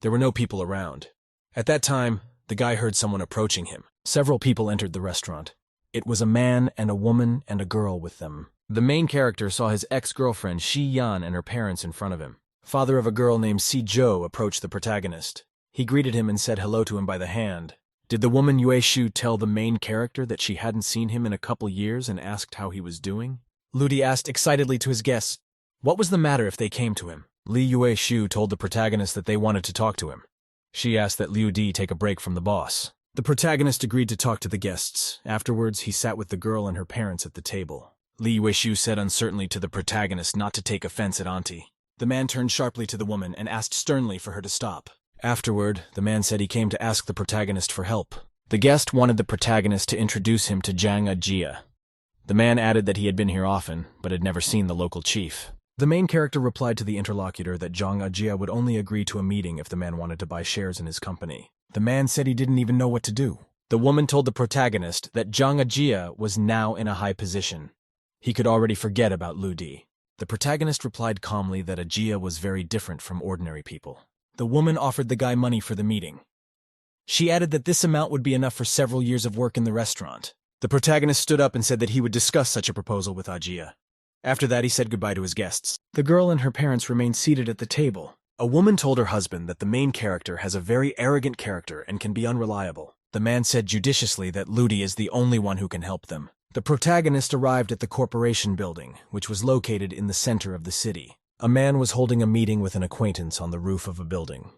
There were no people around. At that time, the guy heard someone approaching him. Several people entered the restaurant. It was a man and a woman and a girl with them. The main character saw his ex-girlfriend Shi Yan and her parents in front of him. Father of a girl named Si Zhou approached the protagonist. He greeted him and said hello to him by the hand. Did the woman Yue Shu tell the main character that she hadn't seen him in a couple years and asked how he was doing? Ludi asked excitedly to his guests, what was the matter if they came to him? Li Yue Shu told the protagonist that they wanted to talk to him. She asked that Liu Di take a break from the boss. The protagonist agreed to talk to the guests. Afterwards, he sat with the girl and her parents at the table. Li Yue Shu said uncertainly to the protagonist not to take offense at Auntie. The man turned sharply to the woman and asked sternly for her to stop. Afterward, the man said he came to ask the protagonist for help. The guest wanted the protagonist to introduce him to Zhang Ajia. The man added that he had been here often, but had never seen the local chief. The main character replied to the interlocutor that Zhang Ajia would only agree to a meeting if the man wanted to buy shares in his company. The man said he didn't even know what to do. The woman told the protagonist that Zhang Ajia was now in a high position. He could already forget about Liu Di. The protagonist replied calmly that Ajia was very different from ordinary people. The woman offered the guy money for the meeting. She added that this amount would be enough for several years of work in the restaurant. The protagonist stood up and said that he would discuss such a proposal with Ajia. After that, he said goodbye to his guests. The girl and her parents remained seated at the table. A woman told her husband that the main character has a very arrogant character and can be unreliable. The man said judiciously that Ludi is the only one who can help them. The protagonist arrived at the corporation building, which was located in the center of the city. A man was holding a meeting with an acquaintance on the roof of a building.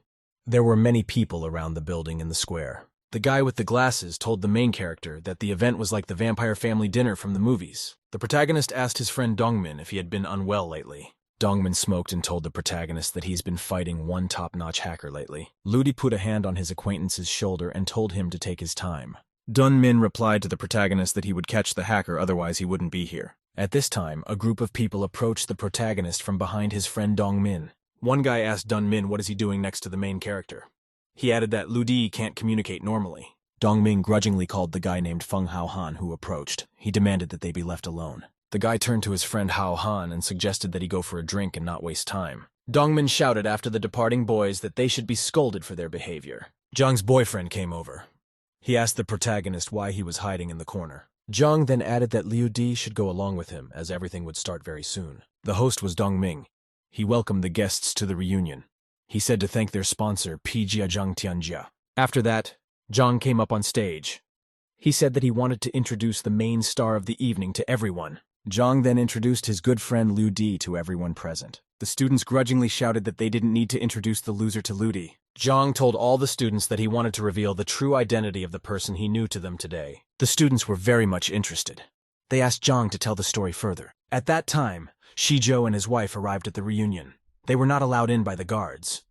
There were many people around the building in the square. The guy with the glasses told the main character that the event was like the vampire family dinner from the movies. The protagonist asked his friend Dongmin if he had been unwell lately. Dongmin smoked and told the protagonist that he's been fighting one top-notch hacker lately. Ludi put a hand on his acquaintance's shoulder and told him to take his time. Dongmin replied to the protagonist that he would catch the hacker, otherwise he wouldn't be here. At this time, a group of people approached the protagonist from behind his friend Dongmin. One guy asked Dongmin what is he doing next to the main character. He added that Ludi can't communicate normally. Dongmin grudgingly called the guy named Feng Haohan who approached. He demanded that they be left alone. The guy turned to his friend Haohan and suggested that he go for a drink and not waste time. Dongmin shouted after the departing boys that they should be scolded for their behavior. Zhang's boyfriend came over. He asked the protagonist why he was hiding in the corner. Zhang then added that Liu Di should go along with him, as everything would start very soon. The host was Dongming. He welcomed the guests to the reunion. He said to thank their sponsor, Pijia Zhang Tianjia. After that, Zhang came up on stage. He said that he wanted to introduce the main star of the evening to everyone. Zhang then introduced his good friend Liu Di to everyone present. The students grudgingly shouted that they didn't need to introduce the loser to Liu Di. Zhang told all the students that he wanted to reveal the true identity of the person he knew to them today. The students were very much interested. They asked Zhang to tell the story further. At that time, Shizhou and his wife arrived at the reunion. They were not allowed in by the guards.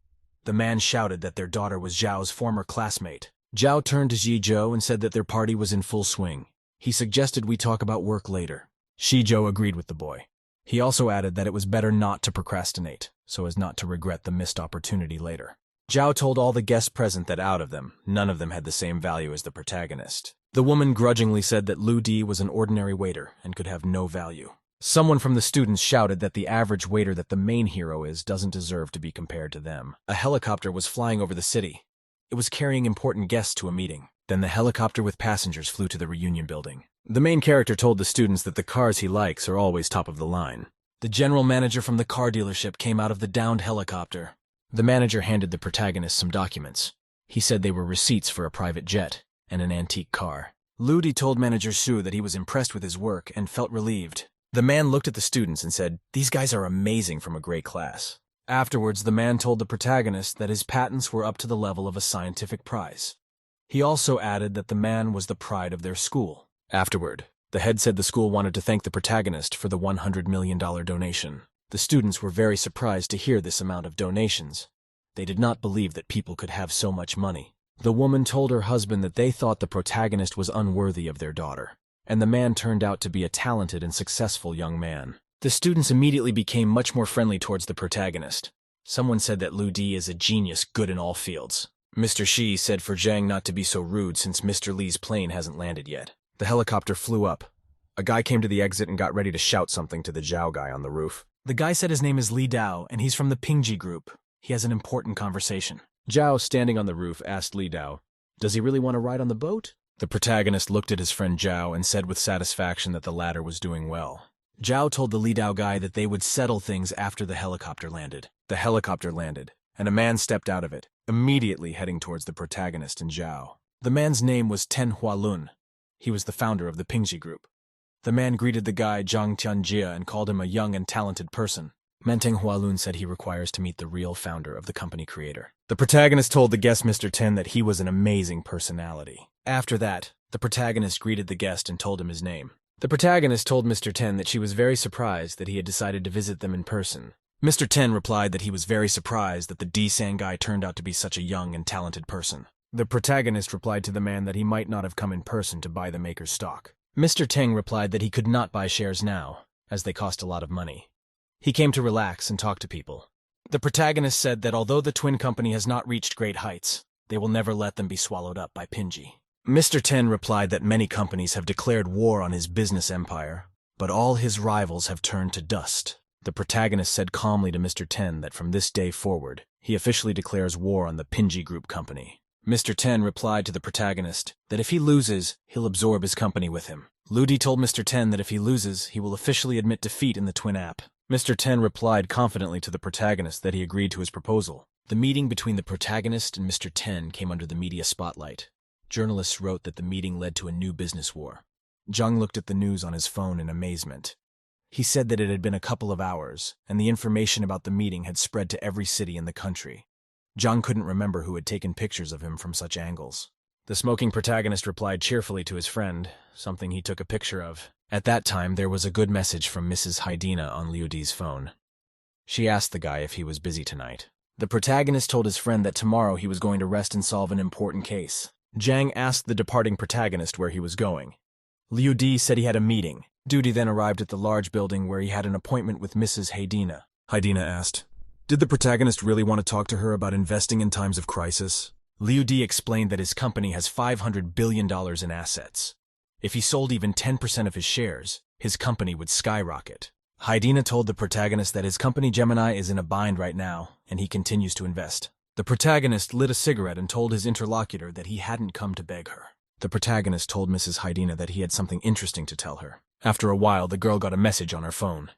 The man shouted that their daughter was Zhao's former classmate. Zhao turned to Shizhou and said that their party was in full swing. He suggested we talk about work later. Shizhou agreed with the boy. He also added that it was better not to procrastinate, so as not to regret the missed opportunity later. Zhao told all the guests present that out of them, none of them had the same value as the protagonist. The woman grudgingly said that Liu Di was an ordinary waiter and could have no value. Someone from the students shouted that the average waiter that the main hero is doesn't deserve to be compared to them. A helicopter was flying over the city. It was carrying important guests to a meeting. Then the helicopter with passengers flew to the reunion building. The main character told the students that the cars he likes are always top of the line. The general manager from the car dealership came out of the downed helicopter. The manager handed the protagonist some documents. He said they were receipts for a private jet and an antique car. Liu Di told manager Su that he was impressed with his work and felt relieved. The man looked at the students and said, "These guys are amazing from a great class." Afterwards, the man told the protagonist that his patents were up to the level of a scientific prize. He also added that the man was the pride of their school. Afterward, the head said the school wanted to thank the protagonist for the $100 million donation. The students were very surprised to hear this amount of donations. They did not believe that people could have so much money. The woman told her husband that they thought the protagonist was unworthy of their daughter, and the man turned out to be a talented and successful young man. The students immediately became much more friendly towards the protagonist. Someone said that Liu Di is a genius good in all fields. Mr. Shi said for Zhang not to be so rude since Mr. Li's plane hasn't landed yet. The helicopter flew up. A guy came to the exit and got ready to shout something to the Zhao guy on the roof. The guy said his name is Li Dao, and he's from the Pingji group. He has an important conversation. Zhao, standing on the roof, asked Li Dao, "Does he really want to ride on the boat?" The protagonist looked at his friend Zhao and said with satisfaction that the latter was doing well. Zhao told the Li Dao guy that they would settle things after the helicopter landed. The helicopter landed, and a man stepped out of it, immediately heading towards the protagonist and Zhao. The man's name was Ten Hualun. He was the founder of the Pingji group. The man greeted the guy Zhang Tianjia and called him a young and talented person. Menteng Hualun said he requires to meet the real founder of the company creator. The protagonist told the guest Mr. Ten that he was an amazing personality. After that, the protagonist greeted the guest and told him his name. The protagonist told Mr. Ten that she was very surprised that he had decided to visit them in person. Mr. Ten replied that he was very surprised that the D-San guy turned out to be such a young and talented person. The protagonist replied to the man that he might not have come in person to buy the maker's stock. Mr. Teng replied that he could not buy shares now, as they cost a lot of money. He came to relax and talk to people. The protagonist said that although the twin company has not reached great heights, they will never let them be swallowed up by Pingji. Mr. Ten replied that many companies have declared war on his business empire, but all his rivals have turned to dust. The protagonist said calmly to Mr. Ten that from this day forward, he officially declares war on the Pinji Group company. Mr. Ten replied to the protagonist that if he loses, he'll absorb his company with him. Ludi told Mr. Ten that if he loses, he will officially admit defeat in the Twin app. Mr. Ten replied confidently to the protagonist that he agreed to his proposal. The meeting between the protagonist and Mr. Ten came under the media spotlight. Journalists wrote that the meeting led to a new business war. Jung looked at the news on his phone in amazement. He said that it had been a couple of hours, and the information about the meeting had spread to every city in the country. Jung couldn't remember who had taken pictures of him from such angles. The smoking protagonist replied cheerfully to his friend, something he took a picture of. At that time, there was a good message from Mrs. Haidina on Liudi's phone. She asked the guy if he was busy tonight. The protagonist told his friend that tomorrow he was going to rest and solve an important case. Jang asked the departing protagonist where he was going. Liu Di said he had a meeting. Duty then arrived at the large building where he had an appointment with Mrs. Haidina. Haidina asked, "Did the protagonist really want to talk to her about investing in times of crisis?" Liu Di explained that his company has $500 billion in assets. If he sold even 10% of his shares, his company would skyrocket. Haidina told the protagonist that his company Gemini is in a bind right now, and he continues to invest. The protagonist lit a cigarette and told his interlocutor that he hadn't come to beg her. The protagonist told Mrs. Haidina that he had something interesting to tell her. After a while, the girl got a message on her phone.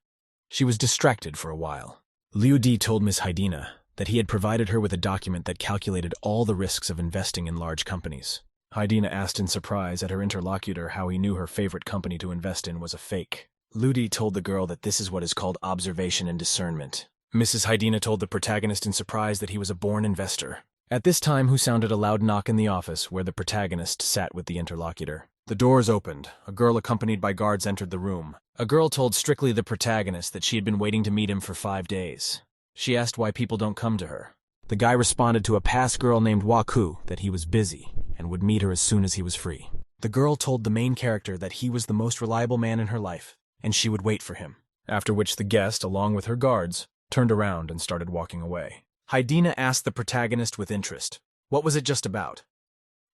She was distracted for a while. Liu Di told Ms. Haidina that he had provided her with a document that calculated all the risks of investing in large companies. Haidina asked in surprise at her interlocutor how he knew her favorite company to invest in was a fake. Liu Di told the girl that this is what is called observation and discernment. Mrs. Haidina told the protagonist in surprise that he was a born investor. At this time, who sounded a loud knock in the office where the protagonist sat with the interlocutor. The doors opened. A girl accompanied by guards entered the room. A girl told strictly the protagonist that she had been waiting to meet him for 5 days. She asked why people don't come to her. The guy responded to a past girl named Waku that he was busy and would meet her as soon as he was free. The girl told the main character that he was the most reliable man in her life, and she would wait for him. After which the guest, along with her guards, turned around and started walking away. Haidina asked the protagonist with interest, what was it just about?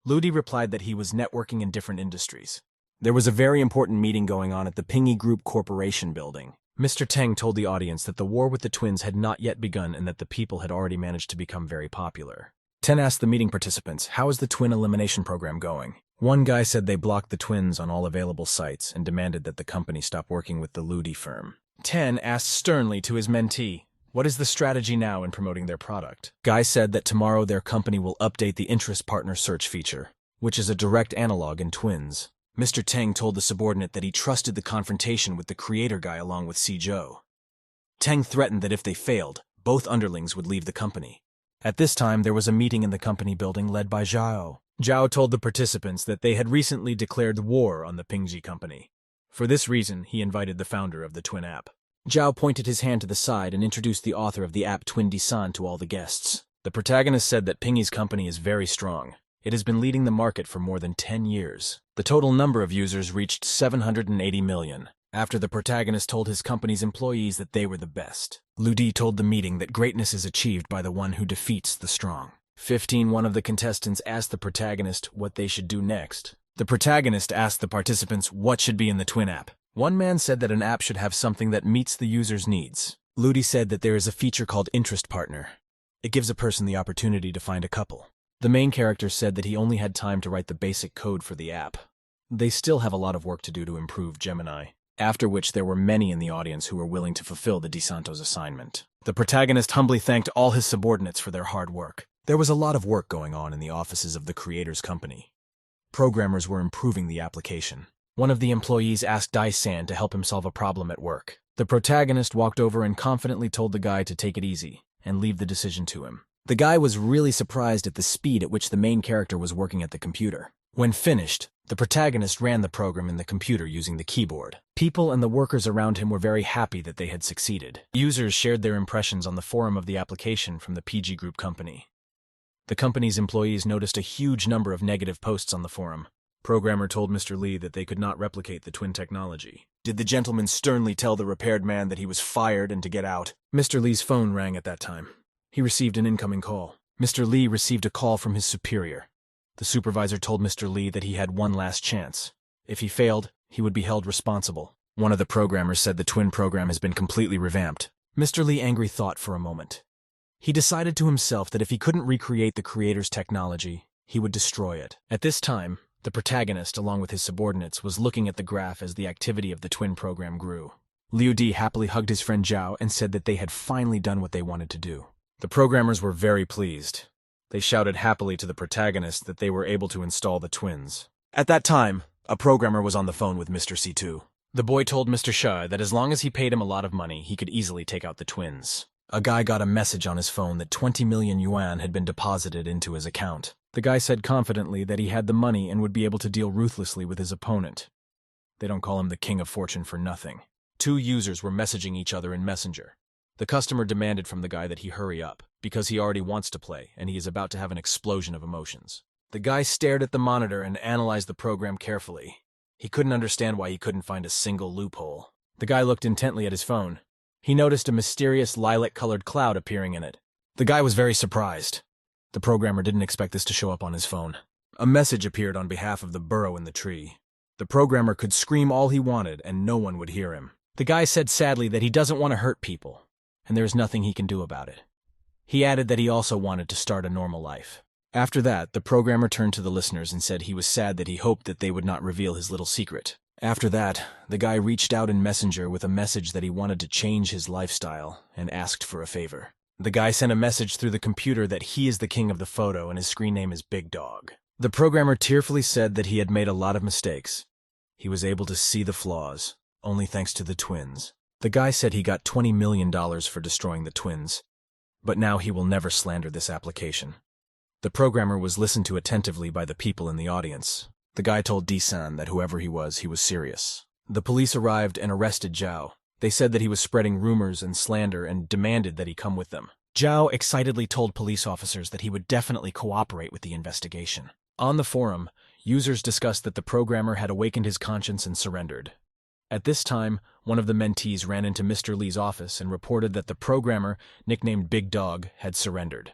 Ludi replied that he was networking in different industries. There was a very important meeting going on at the Pingi Group Corporation building. Mr. Teng told the audience that the war with the twins had not yet begun and that the people had already managed to become very popular. Ten asked the meeting participants, how is the twin elimination program going? One guy said they blocked the twins on all available sites and demanded that the company stop working with the Ludi firm. Ten asked sternly to his mentee, what is the strategy now in promoting their product? Guy said that tomorrow their company will update the interest partner search feature, which is a direct analog in twins. Mr. Teng told the subordinate that he trusted the confrontation with the creator guy along with Si Zhou. Teng threatened that if they failed, both underlings would leave the company. At this time, there was a meeting in the company building led by Zhao. Zhao told the participants that they had recently declared war on the Pingji company. For this reason, he invited the founder of the Twin app. Zhao pointed his hand to the side and introduced the author of the app Twin Disan to all the guests. The protagonist said that Pingi's company is very strong. It has been leading the market for more than 10 years. The total number of users reached 780 million. After the protagonist told his company's employees that they were the best. Ludi told the meeting that greatness is achieved by the one who defeats the strong. 1 of the contestants asked the protagonist what they should do next. The protagonist asked the participants what should be in the Twin app. One man said that an app should have something that meets the user's needs. Ludi said that there is a feature called Interest Partner. It gives a person the opportunity to find a couple. The main character said that he only had time to write the basic code for the app. They still have a lot of work to do to improve Gemini. After which there were many in the audience who were willing to fulfill the DeSanto's assignment. The protagonist humbly thanked all his subordinates for their hard work. There was a lot of work going on in the offices of the creator's company. Programmers were improving the application. One of the employees asked Dai-san to help him solve a problem at work. The protagonist walked over and confidently told the guy to take it easy and leave the decision to him. The guy was really surprised at the speed at which the main character was working at the computer. When finished, the protagonist ran the program in the computer using the keyboard. People and the workers around him were very happy that they had succeeded. Users shared their impressions on the forum of the application from the PG Group company. The company's employees noticed a huge number of negative posts on the forum. Programmer told Mr. Lee that they could not replicate the twin technology. Did the gentleman sternly tell the repaired man that he was fired and to get out? Mr. Lee's phone rang at that time. He received an incoming call. Mr. Lee received a call from his superior. The supervisor told Mr. Lee that he had one last chance. If he failed, he would be held responsible. One of the programmers said the twin program has been completely revamped. Mr. Lee angry thought for a moment. He decided to himself that if he couldn't recreate the creator's technology, he would destroy it. At this time, the protagonist, along with his subordinates, was looking at the graph as the activity of the twin program grew. Liu Di happily hugged his friend Zhao and said that they had finally done what they wanted to do. The programmers were very pleased. They shouted happily to the protagonist that they were able to install the twins. At that time, a programmer was on the phone with Mr. C2. The boy told Mr. Shah that as long as he paid him a lot of money, he could easily take out the twins. A guy got a message on his phone that 20 million yuan had been deposited into his account. The guy said confidently that he had the money and would be able to deal ruthlessly with his opponent. They don't call him the King of Fortune for nothing. 2 users were messaging each other in Messenger. The customer demanded from the guy that he hurry up, because he already wants to play, and he is about to have an explosion of emotions. The guy stared at the monitor and analyzed the program carefully. He couldn't understand why he couldn't find a single loophole. The guy looked intently at his phone. He noticed a mysterious lilac-colored cloud appearing in it. The guy was very surprised. The programmer didn't expect this to show up on his phone. A message appeared on behalf of the burrow in the tree. The programmer could scream all he wanted, and no one would hear him. The guy said sadly that he doesn't want to hurt people, and there is nothing he can do about it. He added that he also wanted to start a normal life. After that, the programmer turned to the listeners and said he was sad that he hoped that they would not reveal his little secret. After that, the guy reached out in Messenger with a message that he wanted to change his lifestyle and asked for a favor. The guy sent a message through the computer that he is the king of the photo and his screen name is Big Dog. The programmer tearfully said that he had made a lot of mistakes. He was able to see the flaws, only thanks to the twins. The guy said he got $20 million for destroying the twins, but now he will never slander this application. The programmer was listened to attentively by the people in the audience. The guy told D-san that whoever he was serious. The police arrived and arrested Zhao. They said that he was spreading rumors and slander and demanded that he come with them. Zhao excitedly told police officers that he would definitely cooperate with the investigation. On the forum, users discussed that the programmer had awakened his conscience and surrendered. At this time, one of the mentees ran into Mr. Lee's office and reported that the programmer, nicknamed Big Dog, had surrendered.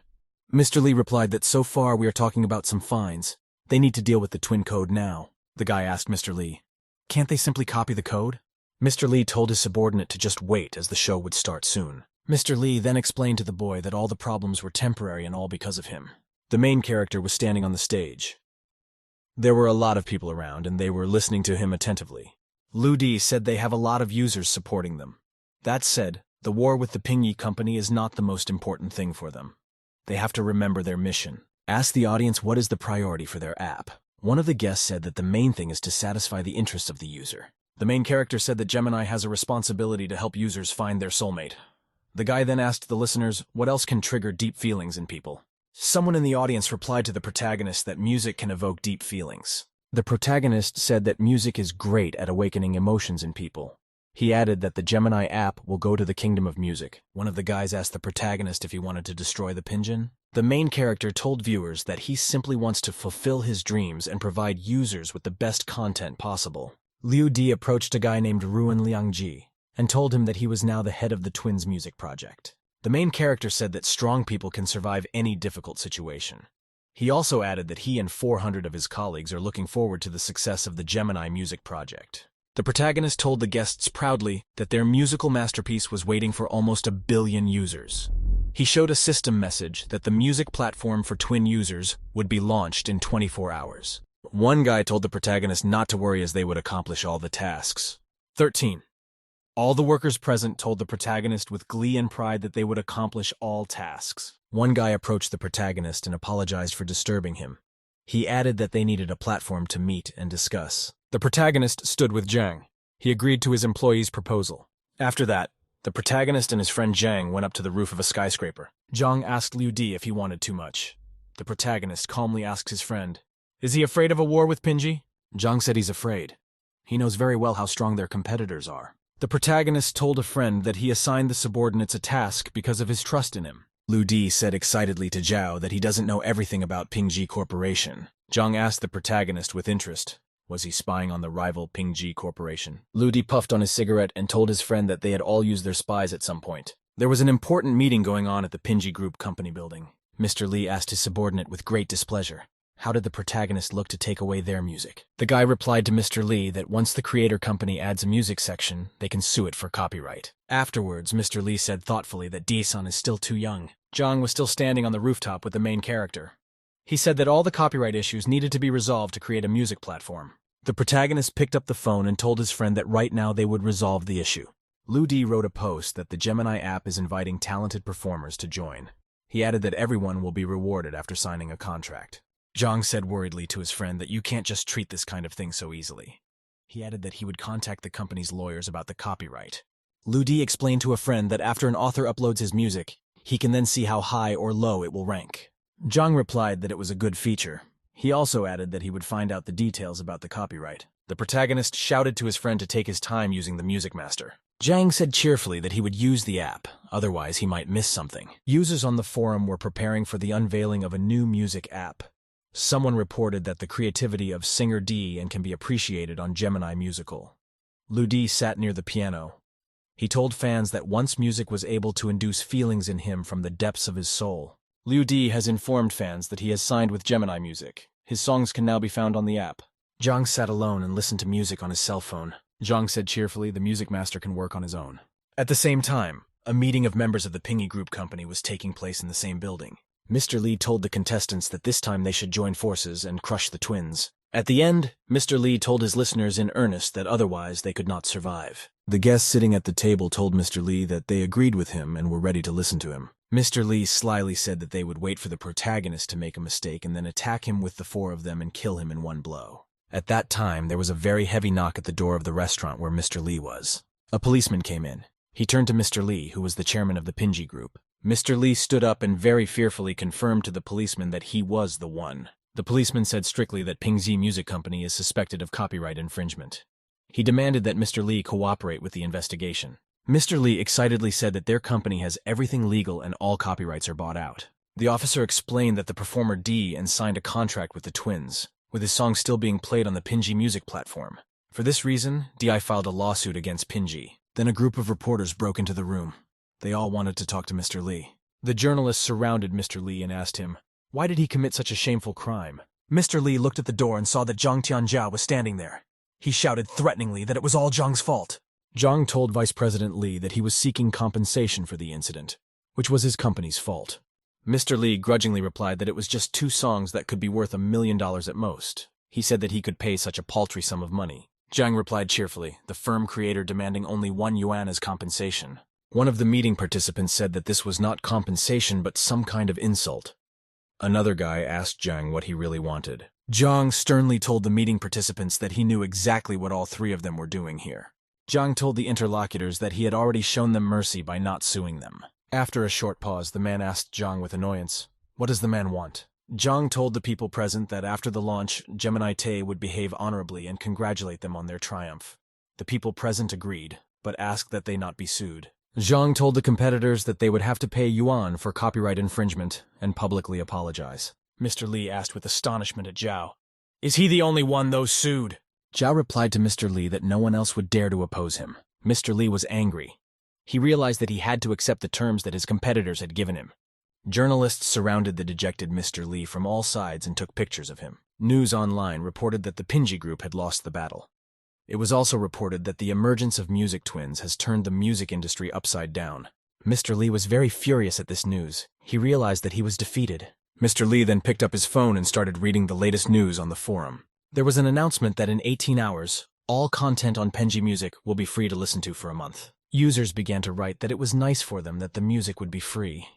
Mr. Lee replied that so far we are talking about some fines. They need to deal with the twin code now. The guy asked Mr. Lee, "Can't they simply copy the code?" Mr. Lee told his subordinate to just wait as the show would start soon. Mr. Lee then explained to the boy that all the problems were temporary and all because of him. The main character was standing on the stage. There were a lot of people around and they were listening to him attentively. Liu Di said they have a lot of users supporting them. That said, the war with the Pingyi company is not the most important thing for them. They have to remember their mission. Ask the audience what is the priority for their app. One of the guests said that the main thing is to satisfy the interests of the user. The main character said that Gemini has a responsibility to help users find their soulmate. The guy then asked the listeners what else can trigger deep feelings in people. Someone in the audience replied to the protagonist that music can evoke deep feelings. The protagonist said that music is great at awakening emotions in people. He added that the Gemini app will go to the kingdom of music. One of the guys asked the protagonist if he wanted to destroy the Pinjin. The main character told viewers that he simply wants to fulfill his dreams and provide users with the best content possible. Liu Di approached a guy named Ruan Liangji and told him that he was now the head of the twins' music project. The main character said that strong people can survive any difficult situation. He also added that he and 400 of his colleagues are looking forward to the success of the Gemini music project. The protagonist told the guests proudly that their musical masterpiece was waiting for almost 1 billion users. He showed a system message that the music platform for twin users would be launched in 24 hours. One guy told the protagonist not to worry as they would accomplish all the tasks. 13. All the workers present told the protagonist with glee and pride that they would accomplish all tasks. One guy approached the protagonist and apologized for disturbing him. He added that they needed a platform to meet and discuss. The protagonist stood with Zhang. He agreed to his employee's proposal. After that, the protagonist and his friend Zhang went up to the roof of a skyscraper. Zhang asked Liu Di if he wanted too much. The protagonist calmly asked his friend, "Is he afraid of a war with Pinji?" Zhang said he's afraid. He knows very well how strong their competitors are. The protagonist told a friend that he assigned the subordinates a task because of his trust in him. Liu Di said excitedly to Zhao that he doesn't know everything about Pingji Corporation. Zhang asked the protagonist with interest, was he spying on the rival Pingji Corporation? Liu Di puffed on his cigarette and told his friend that they had all used their spies at some point. There was an important meeting going on at the Pingji Group company building. Mr. Lee asked his subordinate with great displeasure, How did the protagonist look to take away their music? The guy replied to Mr. Lee that once the creator company adds a music section, they can sue it for copyright. Afterwards, Mr. Lee said thoughtfully that D-san is still too young. Jang was still standing on the rooftop with the main character. He said that all the copyright issues needed to be resolved to create a music platform. The protagonist picked up the phone and told his friend that right now they would resolve the issue. Lu Di wrote a post that the Gemini app is inviting talented performers to join. He added that everyone will be rewarded after signing a contract. Jang said worriedly to his friend that you can't just treat this kind of thing so easily. He added that he would contact the company's lawyers about the copyright. Lu Di explained to a friend that after an author uploads his music, he can then see how high or low it will rank. Jang replied that it was a good feature. He also added that he would find out the details about the copyright. The protagonist shouted to his friend to take his time using the Music Master. Jang said cheerfully that he would use the app, otherwise he might miss something. Users on the forum were preparing for the unveiling of a new music app. Someone reported that the creativity of singer D and can be appreciated on Gemini Musical. Lu Di sat near the piano. He told fans that once music was able to induce feelings in him from the depths of his soul. Lu Di has informed fans that he has signed with Gemini Music. His songs can now be found on the app. Jang sat alone and listened to music on his cell phone. Jang said cheerfully the Music Master can work on his own. At the same time, a meeting of members of the Pingy Group company was taking place in the same building. Mr. Lee told the contestants that this time they should join forces and crush the twins. At the end, Mr. Lee told his listeners in earnest that otherwise they could not survive. The guests sitting at the table told Mr. Lee that they agreed with him and were ready to listen to him. Mr. Lee slyly said that they would wait for the protagonist to make a mistake and then attack him with the four of them and kill him in one blow. At that time, there was a very heavy knock at the door of the restaurant where Mr. Lee was. A policeman came in. He turned to Mr. Lee, who was the chairman of the Pingy Group. Mr. Lee stood up and very fearfully confirmed to the policeman that he was the one. The policeman said strictly that Pingxi Music Company is suspected of copyright infringement. He demanded that Mr. Lee cooperate with the investigation. Mr. Lee excitedly said that their company has everything legal and all copyrights are bought out. The officer explained that the performer D and signed a contract with the twins, with his song still being played on the Pingy music platform. For this reason, DI filed a lawsuit against Pingy. Then a group of reporters broke into the room. They all wanted to talk to Mr. Lee. The journalists surrounded Mr. Lee and asked him, why did he commit such a shameful crime? Mr. Lee looked at the door and saw that Zhang Tianjiao was standing there. He shouted threateningly that it was all Zhang's fault. Zhang told Vice President Lee that he was seeking compensation for the incident, which was his company's fault. Mr. Lee grudgingly replied that it was just 2 songs that could be worth $1 million at most. He said that he could pay such a paltry sum of money. Zhang replied cheerfully, the firm creator demanding only 1 yuan as compensation. One of the meeting participants said that this was not compensation but some kind of insult. Another guy asked Zhang what he really wanted. Zhang sternly told the meeting participants that he knew exactly what all 3 of them were doing here. Zhang told the interlocutors that he had already shown them mercy by not suing them. After a short pause, the man asked Zhang with annoyance, what does the man want? Zhang told the people present that after the launch, Gemini Tay would behave honorably and congratulate them on their triumph. The people present agreed, but asked that they not be sued. Zhang told the competitors that they would have to pay yuan for copyright infringement and publicly apologize. Mr. Lee asked with astonishment at Zhao, is he the only one those sued? Zhao replied to Mr. Lee that no one else would dare to oppose him. Mr. Lee was angry. He realized that he had to accept the terms that his competitors had given him. Journalists surrounded the dejected Mr. Lee from all sides and took pictures of him. News online reported that the Pingy Group had lost the battle. It was also reported that the emergence of music twins has turned the music industry upside down. Mr. Lee was very furious at this news. He realized that he was defeated. Mr. Lee then picked up his phone and started reading the latest news on the forum. There was an announcement that in 18 hours, all content on Pingy Music will be free to listen to for a month. Users began to write that it was nice for them that the music would be free.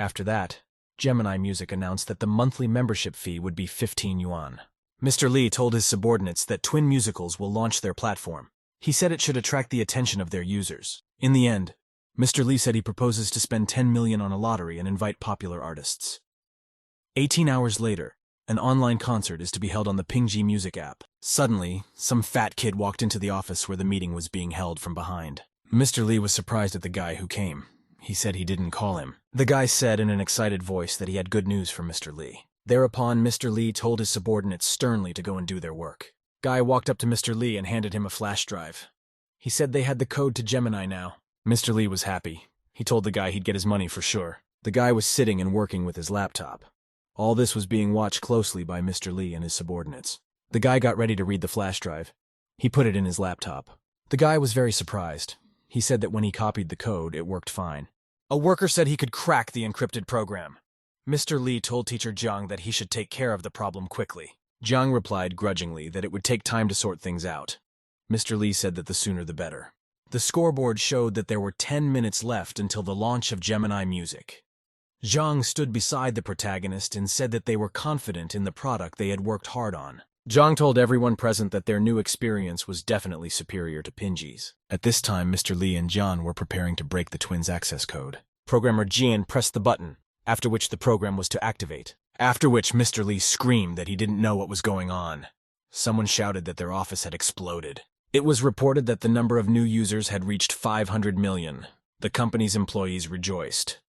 After that, Gemini Music announced that the monthly membership fee would be 15 yuan. Mr. Lee told his subordinates that Twin Musicals will launch their platform. He said it should attract the attention of their users. In the end, Mr. Lee said he proposes to spend 10 million on a lottery and invite popular artists. 18 hours later, an online concert is to be held on the Pingy Music app. Suddenly, some fat kid walked into the office where the meeting was being held from behind. Mr. Lee was surprised at the guy who came. He said he didn't call him. The guy said in an excited voice that he had good news for Mr. Lee. Thereupon, Mr. Lee told his subordinates sternly to go and do their work. Guy walked up to Mr. Lee and handed him a flash drive. He said they had the code to Gemini now. Mr. Lee was happy. He told the guy he'd get his money for sure. The guy was sitting and working with his laptop. All this was being watched closely by Mr. Lee and his subordinates. The guy got ready to read the flash drive. He put it in his laptop. The guy was very surprised. He said that when he copied the code, it worked fine. A worker said he could crack the encrypted program. Mr. Lee told teacher Jiang that he should take care of the problem quickly. Jiang replied grudgingly that it would take time to sort things out. Mr. Lee said that the sooner the better. The scoreboard showed that there were 10 minutes left until the launch of Gemini Music. Jiang stood beside the protagonist and said that they were confident in the product they had worked hard on. Jiang told everyone present that their new experience was definitely superior to Pinji's. At this time, Mr. Lee and Jiang were preparing to break the twins' access code. Programmer Jian pressed the button, after which the program was to activate. After which Mr. Lee screamed that he didn't know what was going on. Someone shouted that their office had exploded. It was reported that the number of new users had reached 500 million. The company's employees rejoiced.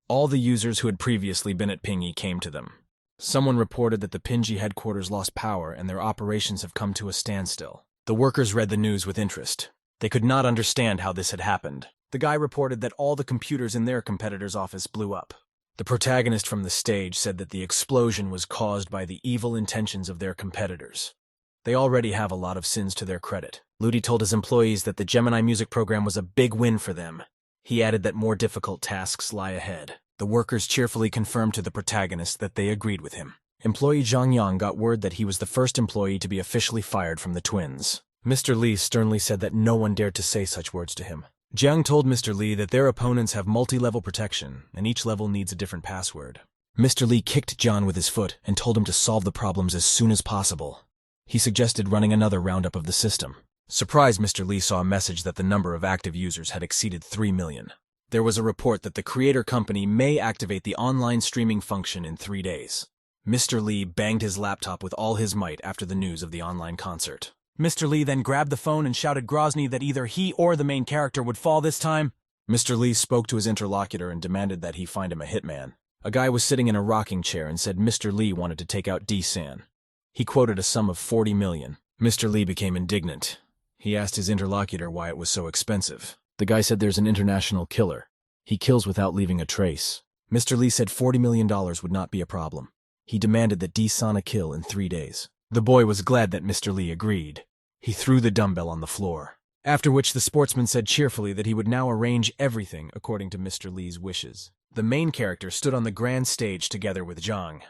All the users who had previously been at Pinyi came to them. Someone reported that the Pinji headquarters lost power and their operations have come to a standstill. The workers read the news with interest. They could not understand how this had happened. The guy reported that all the computers in their competitor's office blew up. The protagonist from the stage said that the explosion was caused by the evil intentions of their competitors. They already have a lot of sins to their credit. Ludi told his employees that the Gemini music program was a big win for them. He added that more difficult tasks lie ahead. The workers cheerfully confirmed to the protagonist that they agreed with him. Employee Zhang Yang got word that he was the first employee to be officially fired from the twins. Mr. Lee sternly said that no one dared to say such words to him. Jiang told Mr. Lee that their opponents have multi-level protection, and each level needs a different password. Mr. Lee kicked Jiang with his foot and told him to solve the problems as soon as possible. He suggested running another roundup of the system. Surprised, Mr. Lee saw a message that the number of active users had exceeded 3 million. There was a report that the creator company may activate the online streaming function in 3 days. Mr. Lee banged his laptop with all his might after the news of the online concert. Mr. Lee then grabbed the phone and shouted Grozny that either he or the main character would fall this time. Mr. Lee spoke to his interlocutor and demanded that he find him a hitman. A guy was sitting in a rocking chair and said Mr. Lee wanted to take out D-San. He quoted a sum of 40 million. Mr. Lee became indignant. He asked his interlocutor why it was so expensive. The guy said there's an international killer. He kills without leaving a trace. Mr. Lee said $40 million would not be a problem. He demanded that D-Sana kill in 3 days. The boy was glad that Mr. Lee agreed. He threw the dumbbell on the floor. After which the sportsman said cheerfully that he would now arrange everything according to Mr. Lee's wishes. The main character stood on the grand stage together with Zhang.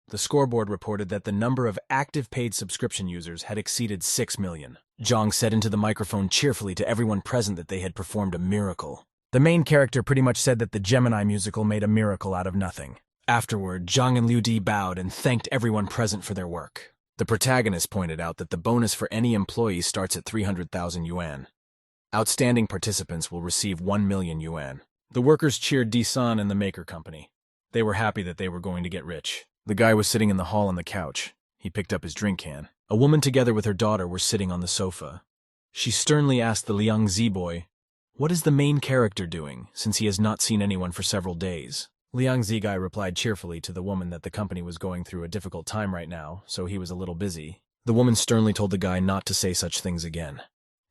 The scoreboard reported that the number of active paid subscription users had exceeded 6 million. Zhang said into the microphone cheerfully to everyone present that they had performed a miracle. The main character pretty much said that the Gemini musical made a miracle out of nothing. Afterward, Zhang and Liu Di bowed and thanked everyone present for their work. The protagonist pointed out that the bonus for any employee starts at 300,000 yuan. Outstanding participants will receive 1 million yuan. The workers cheered D-San and the maker company. They were happy that they were going to get rich. The guy was sitting in the hall on the couch. He picked up his drink can. A woman together with her daughter were sitting on the sofa. She sternly asked the Liangzi boy, "What is the main character doing, since he has not seen anyone for several days?" Liangzi guy replied cheerfully to the woman that the company was going through a difficult time right now, so he was a little busy. The woman sternly told the guy not to say such things again.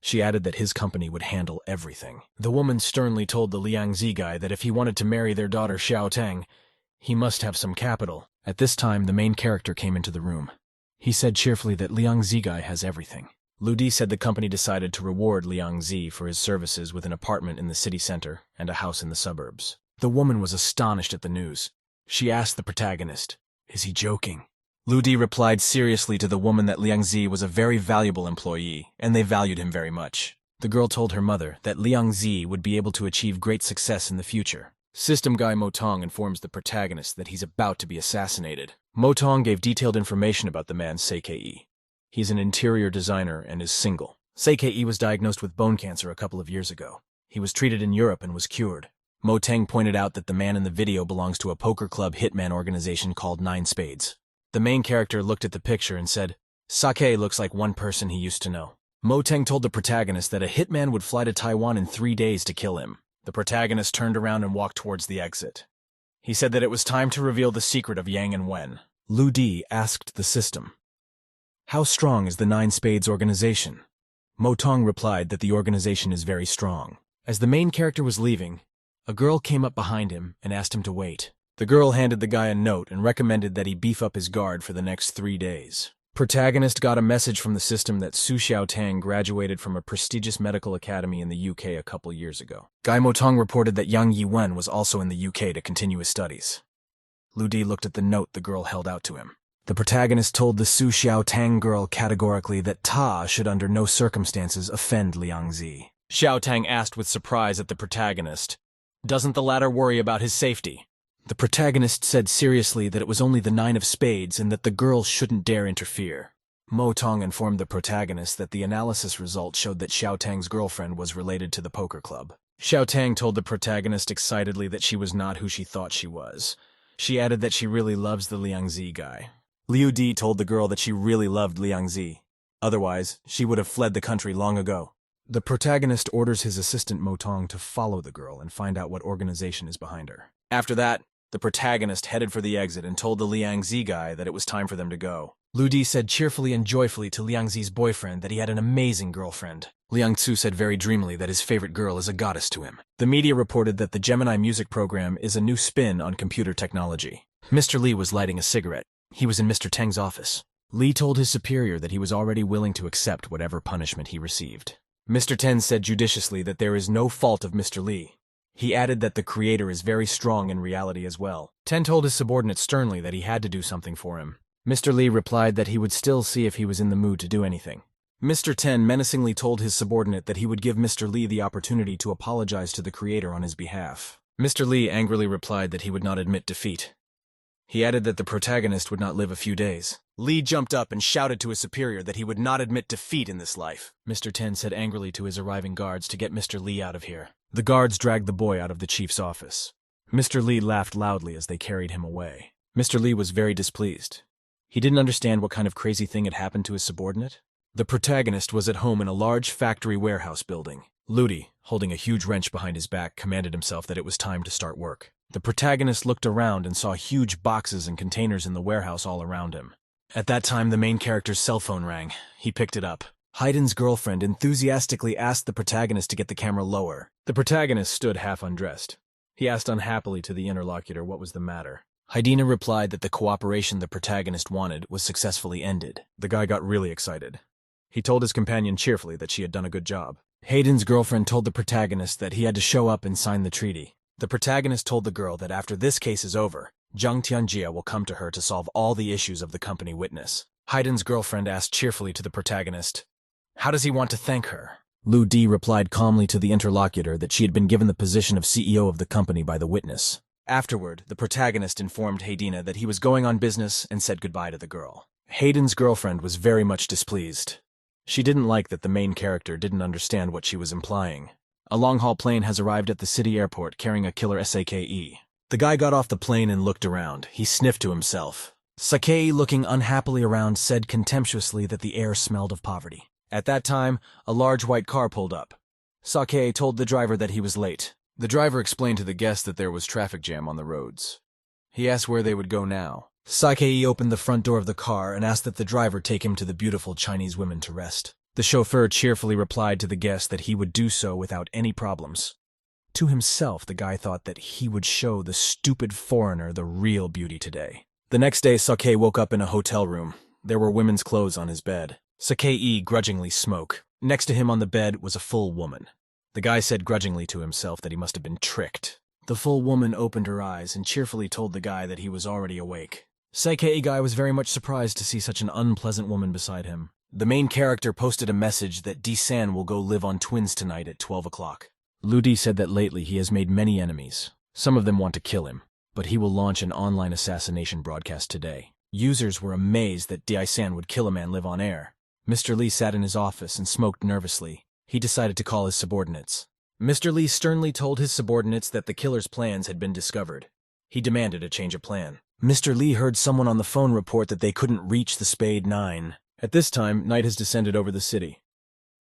She added that his company would handle everything. The woman sternly told the Liangzi guy that if he wanted to marry their daughter Xiao Teng, he must have some capital. At this time, the main character came into the room. He said cheerfully that Liangzi guy has everything. Lu Di said the company decided to reward Liangzi for his services with an apartment in the city center and a house in the suburbs. The woman was astonished at the news. She asked the protagonist, "Is he joking?" Lu Di replied seriously to the woman that Liangzi was a very valuable employee, and they valued him very much. The girl told her mother that Liangzi would be able to achieve great success in the future. System guy Motong informs the protagonist that he's about to be assassinated. Motong gave detailed information about the man Seikei. He's an interior designer and is single. Seikei was diagnosed with bone cancer a couple of years ago. He was treated in Europe and was cured. Moteng pointed out that the man in the video belongs to a poker club hitman organization called 9 Spades. The main character looked at the picture and said, "Sake looks like one person he used to know." Moteng told the protagonist that a hitman would fly to Taiwan in 3 days to kill him. The protagonist turned around and walked towards the exit. He said that it was time to reveal the secret of Yang and Wen. Lu Di asked the system, "How strong is the 9 Spades organization?" Motong replied that the organization is very strong. As the main character was leaving, a girl came up behind him and asked him to wait. The girl handed the guy a note and recommended that he beef up his guard for the next 3 days. Protagonist got a message from the system that Su Xiaotang graduated from a prestigious medical academy in the UK a couple years ago. Guy Motong reported that Yang Yiwen was also in the UK to continue his studies. Lu Di looked at the note the girl held out to him. The protagonist told the Su Xiaotang girl categorically that Ta should under no circumstances offend Liang Zi. Xiaotang asked with surprise at the protagonist, "Doesn't the latter worry about his safety?" The protagonist said seriously that it was only the 9 of spades and that the girl shouldn't dare interfere. Mo Tong informed the protagonist that the analysis result showed that Xiaotang's girlfriend was related to the poker club. Xiaotang told the protagonist excitedly that she was not who she thought she was. She added that she really loves the Liang Zi guy. Liu Di told the girl that she really loved Liang Zi. Otherwise, she would have fled the country long ago. The protagonist orders his assistant Mo Tong to follow the girl and find out what organization is behind her. After that, the protagonist headed for the exit and told the Liang Zi guy that it was time for them to go. Lu Di said cheerfully and joyfully to Liang Zi's boyfriend that he had an amazing girlfriend. Liang Tzu said very dreamily that his favorite girl is a goddess to him. The media reported that the Gemini music program is a new spin on computer technology. Mr. Li was lighting a cigarette. He was in Mr. Teng's office. Li told his superior that he was already willing to accept whatever punishment he received. Mr. Ten said judiciously that there is no fault of Mr. Li. He added that the creator is very strong in reality as well. Ten told his subordinate sternly that he had to do something for him. Mr. Li replied that he would still see if he was in the mood to do anything. Mr. Ten menacingly told his subordinate that he would give Mr. Li the opportunity to apologize to the creator on his behalf. Mr. Li angrily replied that he would not admit defeat. He added that the protagonist would not live a few days. Li jumped up and shouted to his superior that he would not admit defeat in this life. Mr. Ten said angrily to his arriving guards to get Mr. Li out of here. The guards dragged the boy out of the chief's office. Mr. Li laughed loudly as they carried him away. Mr. Li was very displeased. He didn't understand what kind of crazy thing had happened to his subordinate. The protagonist was at home in a large factory warehouse building. Ludi, holding a huge wrench behind his back, commanded himself that it was time to start work. The protagonist looked around and saw huge boxes and containers in the warehouse all around him. At that time, the main character's cell phone rang. He picked it up. Haydn's girlfriend enthusiastically asked the protagonist to get the camera lower. The protagonist stood half undressed. He asked unhappily to the interlocutor what was the matter. Haydina replied that the cooperation the protagonist wanted was successfully ended. The guy got really excited. He told his companion cheerfully that she had done a good job. Haydn's girlfriend told the protagonist that he had to show up and sign the treaty. The protagonist told the girl that after this case is over, Zhang Tianjia will come to her to solve all the issues of the company witness. Haydn's girlfriend asked cheerfully to the protagonist, "How does he want to thank her?" Lu Di replied calmly to the interlocutor that she had been given the position of CEO of the company by the witness. Afterward, the protagonist informed Haydina that he was going on business and said goodbye to the girl. Haydn's girlfriend was very much displeased. She didn't like that the main character didn't understand what she was implying. A long-haul plane has arrived at the city airport carrying a killer Sake. The guy got off the plane and looked around. He sniffed to himself. Sake, looking unhappily around, said contemptuously that the air smelled of poverty. At that time, a large white car pulled up. Sake told the driver that he was late. The driver explained to the guest that there was traffic jam on the roads. He asked where they would go now. Sake opened the front door of the car and asked that the driver take him to the beautiful Chinese women to rest. The chauffeur cheerfully replied to the guest that he would do so without any problems. To himself, the guy thought that he would show the stupid foreigner the real beauty today. The next day, Sake woke up in a hotel room. There were women's clothes on his bed. Sake grudgingly smoked. Next to him on the bed was a full woman. The guy said grudgingly to himself that he must have been tricked. The full woman opened her eyes and cheerfully told the guy that he was already awake. Sake guy was very much surprised to see such an unpleasant woman beside him. The main character posted a message that D-San will go live on Twins tonight at 12 o'clock. Ludi said that lately he has made many enemies. Some of them want to kill him, but he will launch an online assassination broadcast today. Users were amazed that D-San would kill a man live on air. Mr. Li sat in his office and smoked nervously. He decided to call his subordinates. Mr. Li sternly told his subordinates that the killer's plans had been discovered. He demanded a change of plan. Mr. Li heard someone on the phone report that they couldn't reach the Spade 9. At this time, night has descended over the city.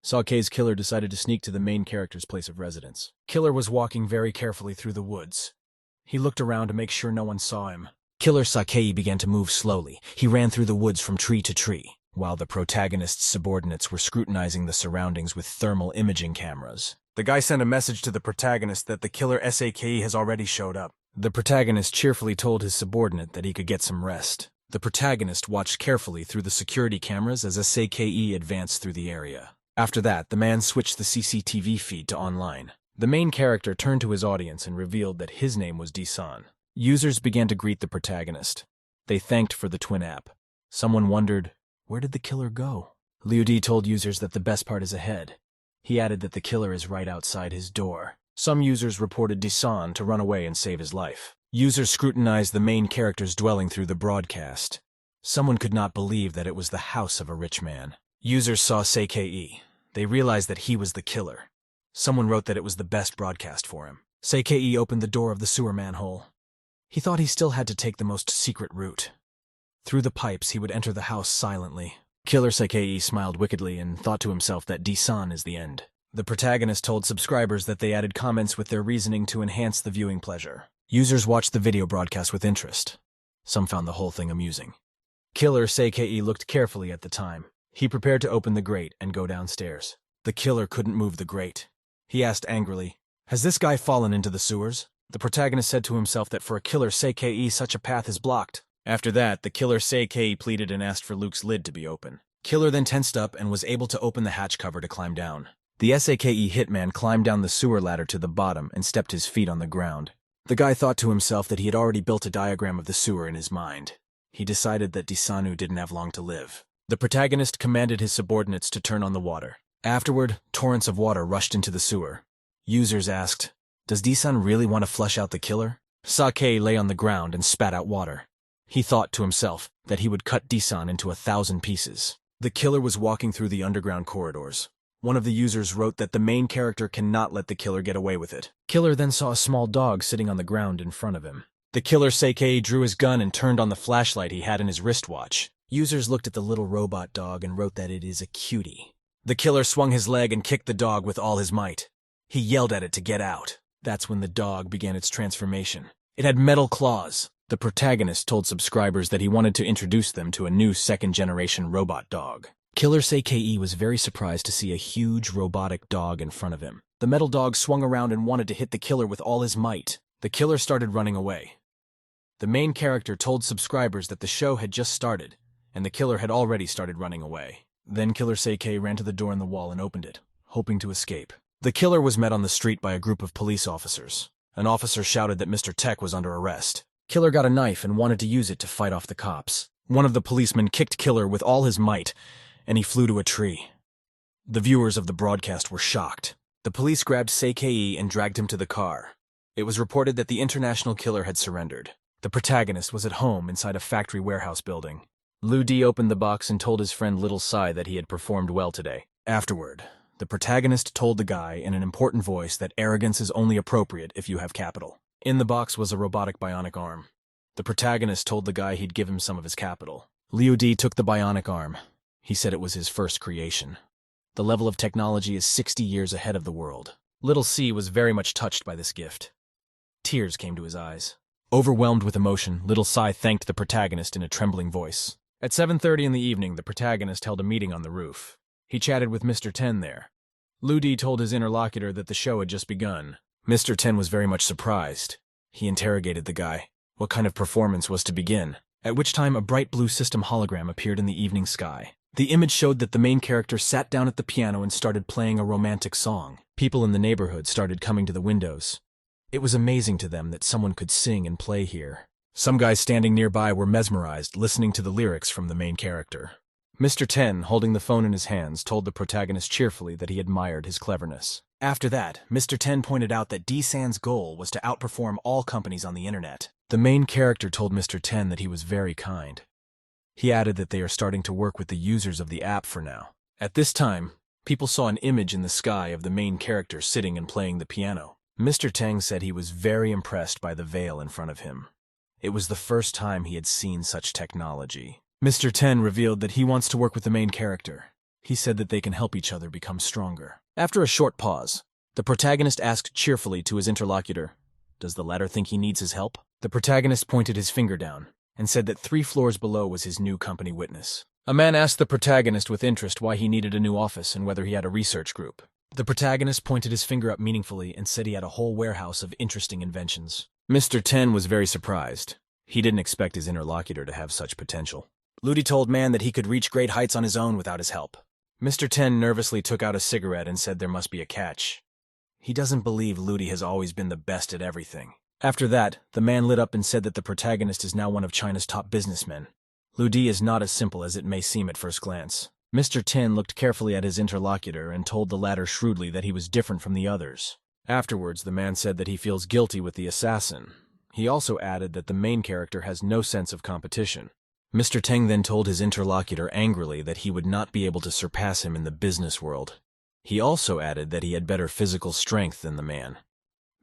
Sake's killer decided to sneak to the main character's place of residence. Killer was walking very carefully through the woods. He looked around to make sure no one saw him. Killer Sake began to move slowly. He ran through the woods from tree to tree, while the protagonist's subordinates were scrutinizing the surroundings with thermal imaging cameras. The guy sent a message to the protagonist that the killer Sake has already showed up. The protagonist cheerfully told his subordinate that he could get some rest. The protagonist watched carefully through the security cameras as SAKE advanced through the area. After that, the man switched the CCTV feed to online. The main character turned to his audience and revealed that his name was D-san. Users began to greet the protagonist. They thanked for the twin app. Someone wondered, where did the killer go? Liu D told users that the best part is ahead. He added that the killer is right outside his door. Some users reported D-san to run away and save his life. Users scrutinized the main character's dwelling through the broadcast. Someone could not believe that it was the house of a rich man. Users saw Seikei. They realized that he was the killer. Someone wrote that it was the best broadcast for him. Seikei opened the door of the sewer manhole. He thought he still had to take the most secret route. Through the pipes, he would enter the house silently. Killer Seikei smiled wickedly and thought to himself that D-san is the end. The protagonist told subscribers that they added comments with their reasoning to enhance the viewing pleasure. Users watched the video broadcast with interest. Some found the whole thing amusing. Killer Seikei looked carefully at the time. He prepared to open the grate and go downstairs. The killer couldn't move the grate. He asked angrily, "Has this guy fallen into the sewers?" The protagonist said to himself that for a killer Seikei, such a path is blocked. After that, the killer Seikei pleaded and asked for Luke's lid to be open. Killer then tensed up and was able to open the hatch cover to climb down. The Seikei hitman climbed down the sewer ladder to the bottom and stepped his feet on the ground. The guy thought to himself that he had already built a diagram of the sewer in his mind. He decided that Disanu didn't have long to live. The protagonist commanded his subordinates to turn on the water. Afterward, torrents of water rushed into the sewer. Users asked, "Does D-san really want to flush out the killer?" Sake lay on the ground and spat out water. He thought to himself that he would cut D-san into 1,000 pieces. The killer was walking through the underground corridors. One of the users wrote that the main character cannot let the killer get away with it. Killer then saw a small dog sitting on the ground in front of him. The killer Seikei drew his gun and turned on the flashlight he had in his wristwatch. Users looked at the little robot dog and wrote that it is a cutie. The killer swung his leg and kicked the dog with all his might. He yelled at it to get out. That's when the dog began its transformation. It had metal claws. The protagonist told subscribers that he wanted to introduce them to a new second-generation robot dog. Killer Seikei was very surprised to see a huge robotic dog in front of him. The metal dog swung around and wanted to hit the killer with all his might. The killer started running away. The main character told subscribers that the show had just started, and the killer had already started running away. Then Killer Seikei ran to the door in the wall and opened it, hoping to escape. The killer was met on the street by a group of police officers. An officer shouted that Mr. Tech was under arrest. Killer got a knife and wanted to use it to fight off the cops. One of the policemen kicked Killer with all his might, and he flew to a tree. The viewers of the broadcast were shocked. The police grabbed Seikei and dragged him to the car. It was reported that the international killer had surrendered. The protagonist was at home inside a factory warehouse building. Liu D opened the box and told his friend Little Sai that he had performed well today. Afterward, the protagonist told the guy in an important voice that arrogance is only appropriate if you have capital. In the box was a robotic bionic arm. The protagonist told the guy he'd give him some of his capital. Liu D took the bionic arm. He said it was his first creation. The level of technology is 60 years ahead of the world. Little C was very much touched by this gift. Tears came to his eyes. Overwhelmed with emotion, Little Sai thanked the protagonist in a trembling voice. At 7:30 in the evening, the protagonist held a meeting on the roof. He chatted with Mr. Ten there. Liu D told his interlocutor that the show had just begun. Mr. Ten was very much surprised. He interrogated the guy. What kind of performance was to begin? At which time a bright blue system hologram appeared in the evening sky. The image showed that the main character sat down at the piano and started playing a romantic song. People in the neighborhood started coming to the windows. It was amazing to them that someone could sing and play here. Some guys standing nearby were mesmerized, listening to the lyrics from the main character. Mr. Ten, holding the phone in his hands, told the protagonist cheerfully that he admired his cleverness. After that, Mr. Ten pointed out that D-San's goal was to outperform all companies on the internet. The main character told Mr. Ten that he was very kind. He added that they are starting to work with the users of the app for now. At this time, people saw an image in the sky of the main character sitting and playing the piano. Mr. Teng said he was very impressed by the veil in front of him. It was the first time he had seen such technology. Mr. Ten revealed that he wants to work with the main character. He said that they can help each other become stronger. After a short pause, the protagonist asked cheerfully to his interlocutor, "Does the latter think he needs his help?" The protagonist pointed his finger down and said that 3 floors below was his new company witness. A man asked the protagonist with interest why he needed a new office and whether he had a research group. The protagonist pointed his finger up meaningfully and said he had a whole warehouse of interesting inventions. Mr. Ten was very surprised. He didn't expect his interlocutor to have such potential. Ludi told Man that he could reach great heights on his own without his help. Mr. Ten nervously took out a cigarette and said there must be a catch. He doesn't believe Ludi has always been the best at everything. After that, the man lit up and said that the protagonist is now one of China's top businessmen. Ludi is not as simple as it may seem at first glance. Mr. Ten looked carefully at his interlocutor and told the latter shrewdly that he was different from the others. Afterwards, the man said that he feels guilty with the assassin. He also added that the main character has no sense of competition. Mr. Teng then told his interlocutor angrily that he would not be able to surpass him in the business world. He also added that he had better physical strength than the man.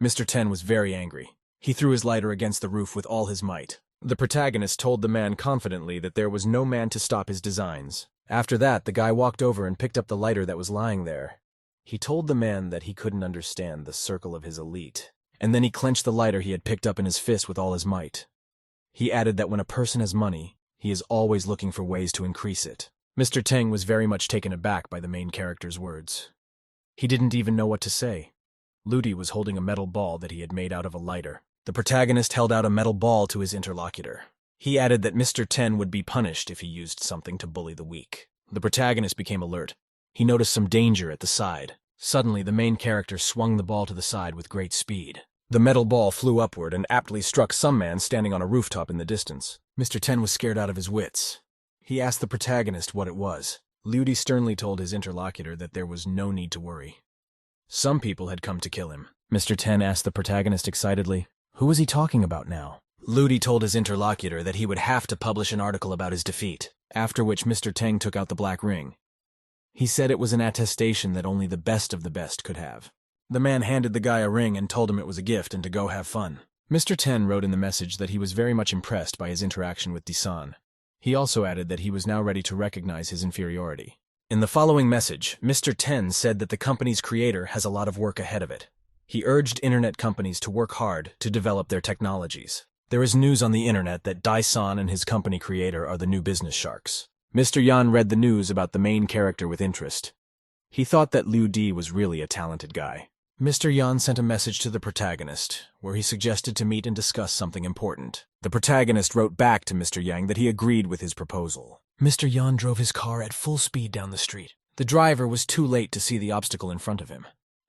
Mr. Ten was very angry. He threw his lighter against the roof with all his might. The protagonist told the man confidently that there was no man to stop his designs. After that, the guy walked over and picked up the lighter that was lying there. He told the man that he couldn't understand the circle of his elite, and then he clenched the lighter he had picked up in his fist with all his might. He added that when a person has money, he is always looking for ways to increase it. Mr. Teng was very much taken aback by the main character's words. He didn't even know what to say. Ludi was holding a metal ball that he had made out of a lighter. The protagonist held out a metal ball to his interlocutor. He added that Mr. Ten would be punished if he used something to bully the weak. The protagonist became alert. He noticed some danger at the side. Suddenly, the main character swung the ball to the side with great speed. The metal ball flew upward and aptly struck some man standing on a rooftop in the distance. Mr. Ten was scared out of his wits. He asked the protagonist what it was. Ludi sternly told his interlocutor that there was no need to worry. Some people had come to kill him. Mr. Ten asked the protagonist excitedly, who was he talking about now? Ludi told his interlocutor that he would have to publish an article about his defeat, after which Mr. Teng took out the black ring. He said it was an attestation that only the best of the best could have. The man handed the guy a ring and told him it was a gift and to go have fun. Mr. Ten wrote in the message that he was very much impressed by his interaction with Disan. He also added that he was now ready to recognize his inferiority. In the following message, Mr. Ten said that the company's creator has a lot of work ahead of it. He urged internet companies to work hard to develop their technologies. There is news on the internet that Dai-san and his company creator are the new business sharks. Mr. Yan read the news about the main character with interest. He thought that Liu Di was really a talented guy. Mr. Yan sent a message to the protagonist, where he suggested to meet and discuss something important. The protagonist wrote back to Mr. Yang that he agreed with his proposal. Mr. Yan drove his car at full speed down the street. The driver was too late to see the obstacle in front of him.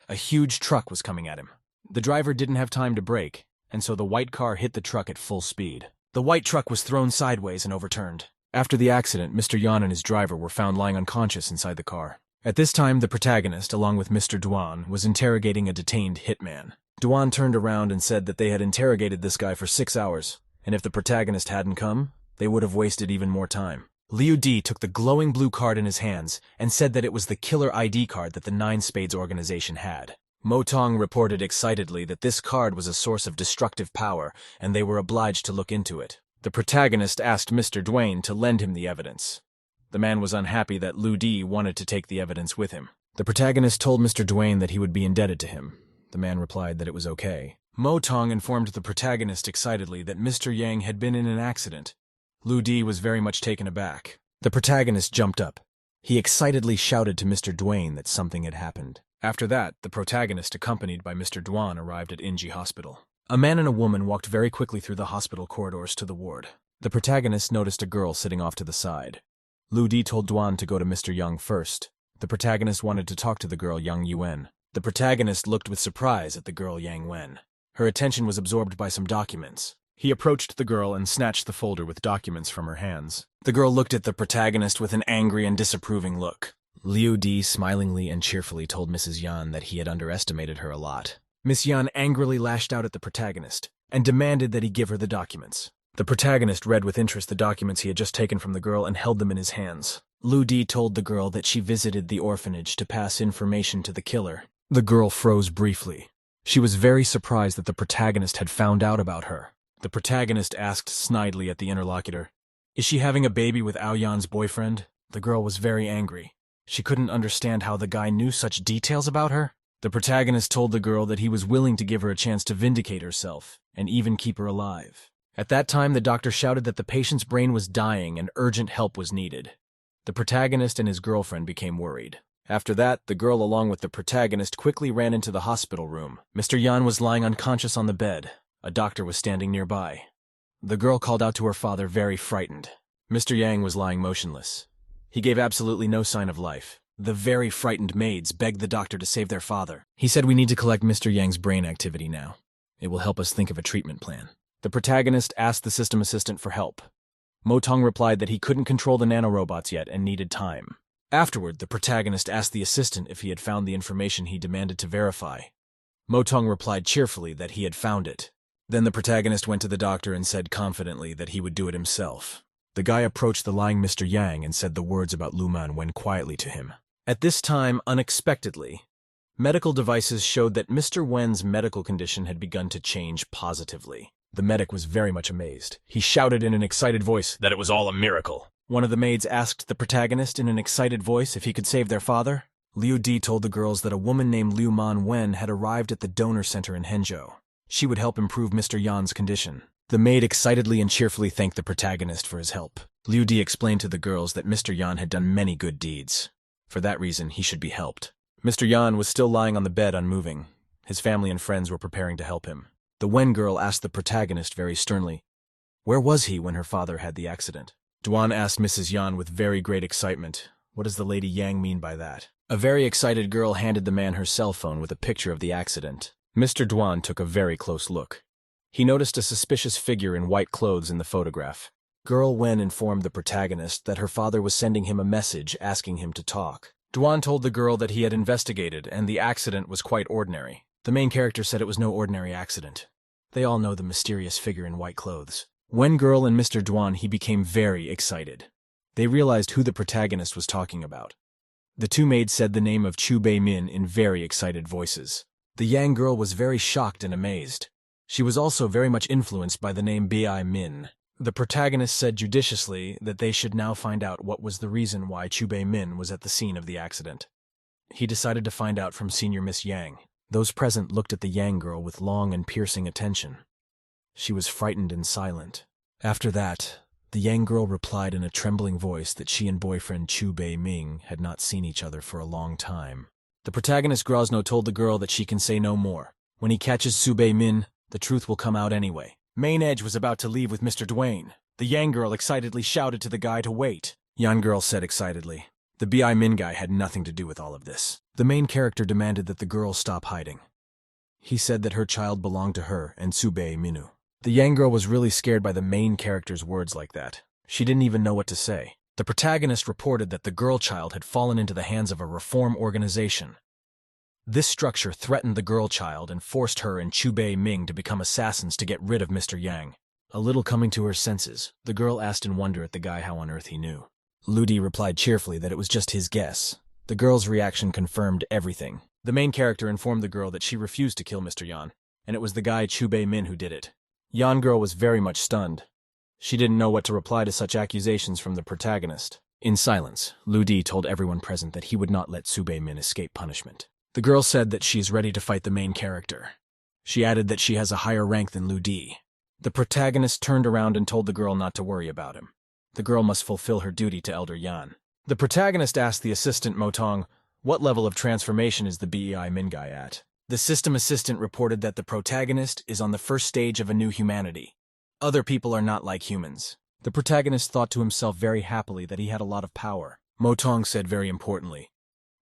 A huge truck was coming at him. The driver didn't have time to brake, and so the white car hit the truck at full speed. The white truck was thrown sideways and overturned. After the accident, Mr. Yan and his driver were found lying unconscious inside the car. At this time, the protagonist, along with Mr. Duan, was interrogating a detained hitman. Duan turned around and said that they had interrogated this guy for 6 hours, and if the protagonist hadn't come, they would have wasted even more time. Liu Di took the glowing blue card in his hands and said that it was the killer ID card that the Nine Spades organization had. Mo Tong reported excitedly that this card was a source of destructive power, and they were obliged to look into it. The protagonist asked Mr. Duane to lend him the evidence. The man was unhappy that Liu Di wanted to take the evidence with him. The protagonist told Mr. Duane that he would be indebted to him. The man replied that it was okay. Mo Tong informed the protagonist excitedly that Mr. Yang had been in an accident. Liu Di was very much taken aback. The protagonist jumped up. He excitedly shouted to Mr. Duane that something had happened. After that, the protagonist, accompanied by Mr. Duan, arrived at Inji Hospital. A man and a woman walked very quickly through the hospital corridors to the ward. The protagonist noticed a girl sitting off to the side. Liu Di told Duan to go to Mr. Yang first. The protagonist wanted to talk to the girl Yang Yuan. The protagonist looked with surprise at the girl Yang Wen. Her attention was absorbed by some documents. He approached the girl and snatched the folder with documents from her hands. The girl looked at the protagonist with an angry and disapproving look. Liu Di smilingly and cheerfully told Mrs. Yan that he had underestimated her a lot. Miss Yan angrily lashed out at the protagonist and demanded that he give her the documents. The protagonist read with interest the documents he had just taken from the girl and held them in his hands. Liu Di told the girl that she visited the orphanage to pass information to the killer. The girl froze briefly. She was very surprised that the protagonist had found out about her. The protagonist asked snidely at the interlocutor, "Is she having a baby with Aoyan's boyfriend?" The girl was very angry. She couldn't understand how the guy knew such details about her. The protagonist told the girl that he was willing to give her a chance to vindicate herself, and even keep her alive. At that time, the doctor shouted that the patient's brain was dying and urgent help was needed. The protagonist and his girlfriend became worried. After that, the girl along with the protagonist quickly ran into the hospital room. Mr. Yan was lying unconscious on the bed. A doctor was standing nearby. The girl called out to her father, very frightened. Mr. Yang was lying motionless. He gave absolutely no sign of life. The very frightened maids begged the doctor to save their father. He said, "We need to collect Mr. Yang's brain activity now. It will help us think of a treatment plan." The protagonist asked the system assistant for help. Motong replied that he couldn't control the nanorobots yet and needed time. Afterward, the protagonist asked the assistant if he had found the information he demanded to verify. Motong replied cheerfully that he had found it. Then the protagonist went to the doctor and said confidently that he would do it himself. The guy approached the lying Mr. Yang and said the words about Luman Wen quietly to him. At this time, unexpectedly, medical devices showed that Mr. Wen's medical condition had begun to change positively. The medic was very much amazed. He shouted in an excited voice that it was all a miracle. One of the maids asked the protagonist in an excited voice if he could save their father. Liu Di told the girls that a woman named Liu Man Wen had arrived at the donor center in Henzhou. She would help improve Mr. Yan's condition. The maid excitedly and cheerfully thanked the protagonist for his help. Liu Di explained to the girls that Mr. Yan had done many good deeds. For that reason, he should be helped. Mr. Yan was still lying on the bed unmoving. His family and friends were preparing to help him. The Wen girl asked the protagonist very sternly, "Where was he when her father had the accident?" Duan asked Mrs. Yan with very great excitement, "What does the Lady Yang mean by that?" A very excited girl handed the man her cell phone with a picture of the accident. Mr. Duan took a very close look. He noticed a suspicious figure in white clothes in the photograph. Girl Wen informed the protagonist that her father was sending him a message asking him to talk. Duan told the girl that he had investigated and the accident was quite ordinary. The main character said it was no ordinary accident. They all know the mysterious figure in white clothes. Wen girl and Mr. Duan, he became very excited. They realized who the protagonist was talking about. The two maids said the name of Chu Bei Min in very excited voices. The Yang girl was very shocked and amazed. She was also very much influenced by the name Bei Min. The protagonist said judiciously that they should now find out what was the reason why Chu Bei Min was at the scene of the accident. He decided to find out from Senior Miss Yang. Those present looked at the Yang girl with long and piercing attention. She was frightened and silent. After that, the Yang girl replied in a trembling voice that she and boyfriend Chu Bei Ming had not seen each other for a long time. The protagonist Grozno told the girl that she can say no more. When he catches Su Bei Min, the truth will come out anyway. Main Edge was about to leave with Mr. Duane. The Yang girl excitedly shouted to the guy to wait. Yan girl said excitedly. The Bei Min guy had nothing to do with all of this. The main character demanded that the girl stop hiding. He said that her child belonged to her and Su Bei Minu. The Yang girl was really scared by the main character's words like that. She didn't even know what to say. The protagonist reported that the girl child had fallen into the hands of a reform organization. This structure threatened the girl child and forced her and Chu Bei Ming to become assassins to get rid of Mr. Yang. A little coming to her senses, the girl asked in wonder at the guy how on earth he knew. Ludi replied cheerfully that it was just his guess. The girl's reaction confirmed everything. The main character informed the girl that she refused to kill Mr. Yan, and it was the guy Chu Bei Min who did it. Yan girl was very much stunned. She didn't know what to reply to such accusations from the protagonist. In silence, Lu Di told everyone present that he would not let Su Bei Min escape punishment. The girl said that she is ready to fight the main character. She added that she has a higher rank than Lu Di. The protagonist turned around and told the girl not to worry about him. The girl must fulfill her duty to Elder Yan. The protagonist asked the assistant Motong, "What level of transformation is the Bei Min guy at?" The system assistant reported that the protagonist is on the first stage of a new humanity. Other people are not like humans. The protagonist thought to himself very happily that he had a lot of power. Motong said very importantly,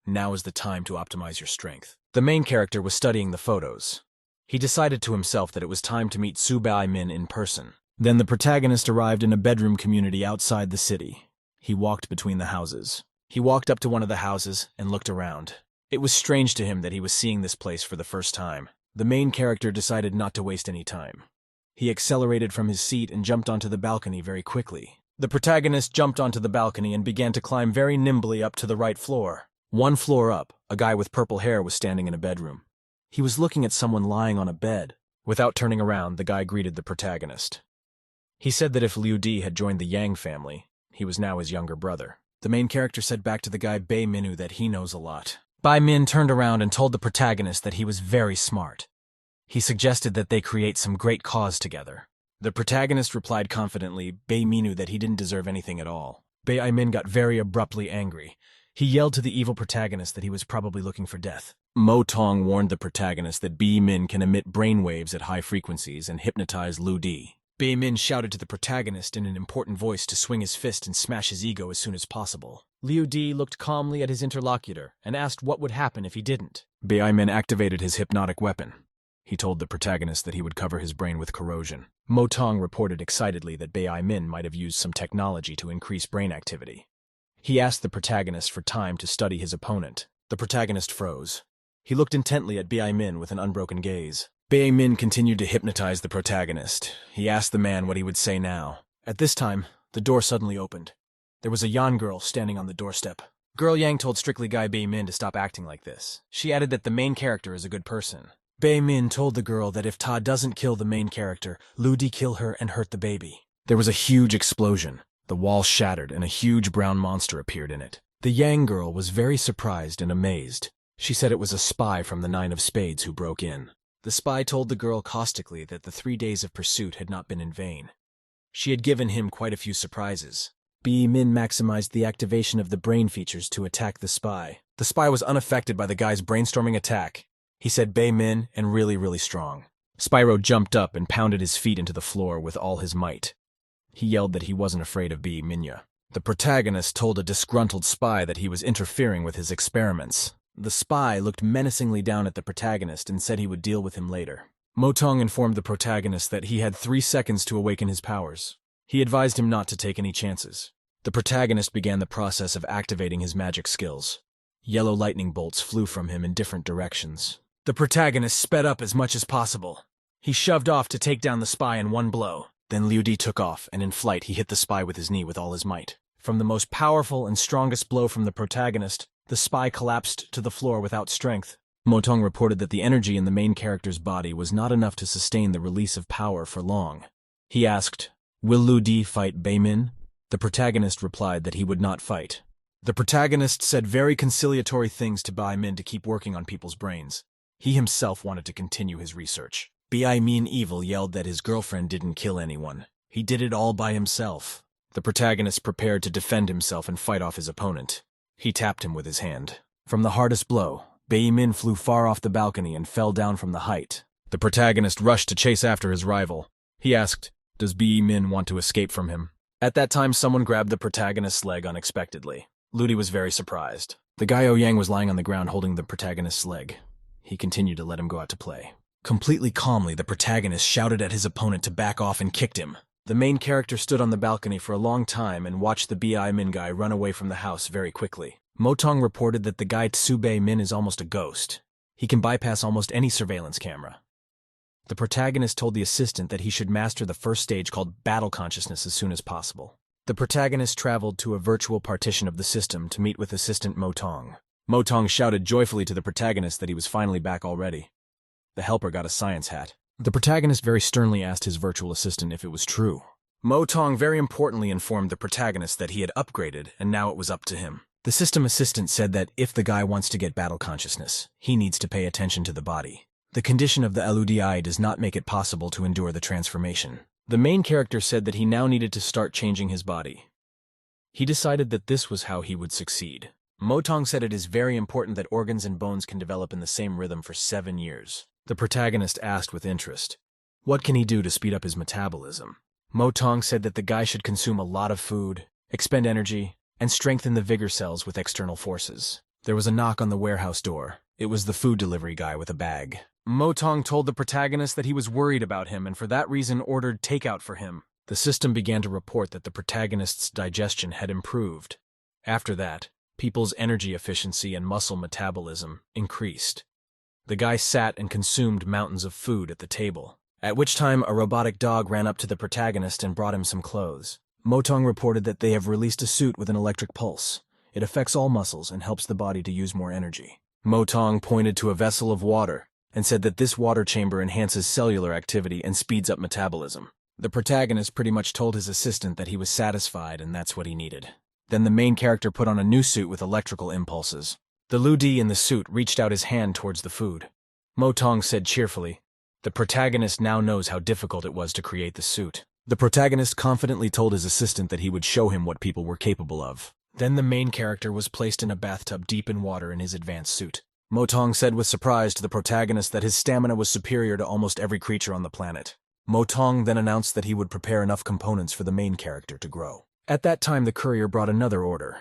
"Now is the time to optimize your strength." The main character was studying the photos. He decided to himself that it was time to meet Su Bei Min in person. Then the protagonist arrived in a bedroom community outside the city. He walked between the houses. He walked up to one of the houses and looked around. It was strange to him that he was seeing this place for the first time. The main character decided not to waste any time. He accelerated from his seat and jumped onto the balcony very quickly. The protagonist jumped onto the balcony and began to climb very nimbly up to the right floor. One floor up, a guy with purple hair was standing in a bedroom. He was looking at someone lying on a bed. Without turning around, the guy greeted the protagonist. He said that if Liu Di had joined the Yang family, he was now his younger brother. The main character said back to the guy Bei Minu that he knows a lot. Bai Min turned around and told the protagonist that he was very smart. He suggested that they create some great cause together. The protagonist replied confidently, Bei Minu, that he didn't deserve anything at all. Bei Min got very abruptly angry. He yelled to the evil protagonist that he was probably looking for death. Mo Tong warned the protagonist that Bi Min can emit brainwaves at high frequencies and hypnotize Lu Di. Bei Min shouted to the protagonist in an important voice to swing his fist and smash his ego as soon as possible. Liu Di looked calmly at his interlocutor and asked what would happen if he didn't. Bei Min activated his hypnotic weapon. He told the protagonist that he would cover his brain with corrosion. Mo Tong reported excitedly that Bei Min might have used some technology to increase brain activity. He asked the protagonist for time to study his opponent. The protagonist froze. He looked intently at Bei Min with an unbroken gaze. Bei Min continued to hypnotize the protagonist. He asked the man what he would say now. At this time, the door suddenly opened. There was a Yan girl standing on the doorstep. Girl Yang told Strictly Guy Bei Min to stop acting like this. She added that the main character is a good person. Bei Min told the girl that if Ta doesn't kill the main character, Lu Di kill her and hurt the baby. There was a huge explosion. The wall shattered and a huge brown monster appeared in it. The Yang girl was very surprised and amazed. She said it was a spy from the Nine of Spades who broke in. The spy told the girl caustically that the 3 days of pursuit had not been in vain. She had given him quite a few surprises. Bei Min maximized the activation of the brain features to attack the spy. The spy was unaffected by the guy's brainstorming attack. He said Bei Min and really strong. Spyro jumped up and pounded his feet into the floor with all his might. He yelled that he wasn't afraid of Bei Minya. The protagonist told a disgruntled spy that he was interfering with his experiments. The spy looked menacingly down at the protagonist and said he would deal with him later. Mo Tong informed the protagonist that he had 3 seconds to awaken his powers. He advised him not to take any chances. The protagonist began the process of activating his magic skills. Yellow lightning bolts flew from him in different directions. The protagonist sped up as much as possible. He shoved off to take down the spy in one blow. Then Liu Di took off, and in flight he hit the spy with his knee with all his might. From the most powerful and strongest blow from the protagonist, the spy collapsed to the floor without strength. Mo Tong reported that the energy in the main character's body was not enough to sustain the release of power for long. He asked, "Will Lu Di fight Bei Min?" The protagonist replied that he would not fight. The protagonist said very conciliatory things to Bei Min to keep working on people's brains. He himself wanted to continue his research. Bei Min Evil yelled that his girlfriend didn't kill anyone. He did it all by himself. The protagonist prepared to defend himself and fight off his opponent. He tapped him with his hand. From the hardest blow, Bei Min flew far off the balcony and fell down from the height. The protagonist rushed to chase after his rival. He asked, "Does Bei Min want to escape from him?" At that time, someone grabbed the protagonist's leg unexpectedly. Lu Di was very surprised. The guy Yang was lying on the ground holding the protagonist's leg. He continued to let him go out to play. Completely calmly, the protagonist shouted at his opponent to back off and kicked him. The main character stood on the balcony for a long time and watched the Bei Min guy run away from the house very quickly. Mo Tong reported that the guy Tsu Bei Min is almost a ghost. He can bypass almost any surveillance camera. The protagonist told the assistant that he should master the first stage called Battle Consciousness as soon as possible. The protagonist traveled to a virtual partition of the system to meet with assistant Mo Tong. Mo Tong shouted joyfully to the protagonist that he was finally back already. The helper got a science hat. The protagonist very sternly asked his virtual assistant if it was true. Mo Tong very importantly informed the protagonist that he had upgraded and now it was up to him. The system assistant said that if the guy wants to get battle consciousness, he needs to pay attention to the body. The condition of the LUDI does not make it possible to endure the transformation. The main character said that he now needed to start changing his body. He decided that this was how he would succeed. Mo Tong said it is very important that organs and bones can develop in the same rhythm for 7 years. The protagonist asked with interest, what can he do to speed up his metabolism? Mo Tong said that the guy should consume a lot of food, expend energy, and strengthen the vigor cells with external forces. There was a knock on the warehouse door. It was the food delivery guy with a bag. Mo Tong told the protagonist that he was worried about him and for that reason ordered takeout for him. The system began to report that the protagonist's digestion had improved. After that, people's energy efficiency and muscle metabolism increased. The guy sat and consumed mountains of food at the table, at which time a robotic dog ran up to the protagonist and brought him some clothes. Mo Tong reported that they have released a suit with an electric pulse. It affects all muscles and helps the body to use more energy. Mo Tong pointed to a vessel of water and said that this water chamber enhances cellular activity and speeds up metabolism. The protagonist pretty much told his assistant that he was satisfied and that's what he needed. Then the main character put on a new suit with electrical impulses. The Ludi in the suit reached out his hand towards the food. Mo Tong said cheerfully, the protagonist now knows how difficult it was to create the suit. The protagonist confidently told his assistant that he would show him what people were capable of. Then the main character was placed in a bathtub deep in water in his advanced suit. Motong said with surprise to the protagonist that his stamina was superior to almost every creature on the planet. Motong then announced that he would prepare enough components for the main character to grow. At that time, the courier brought another order.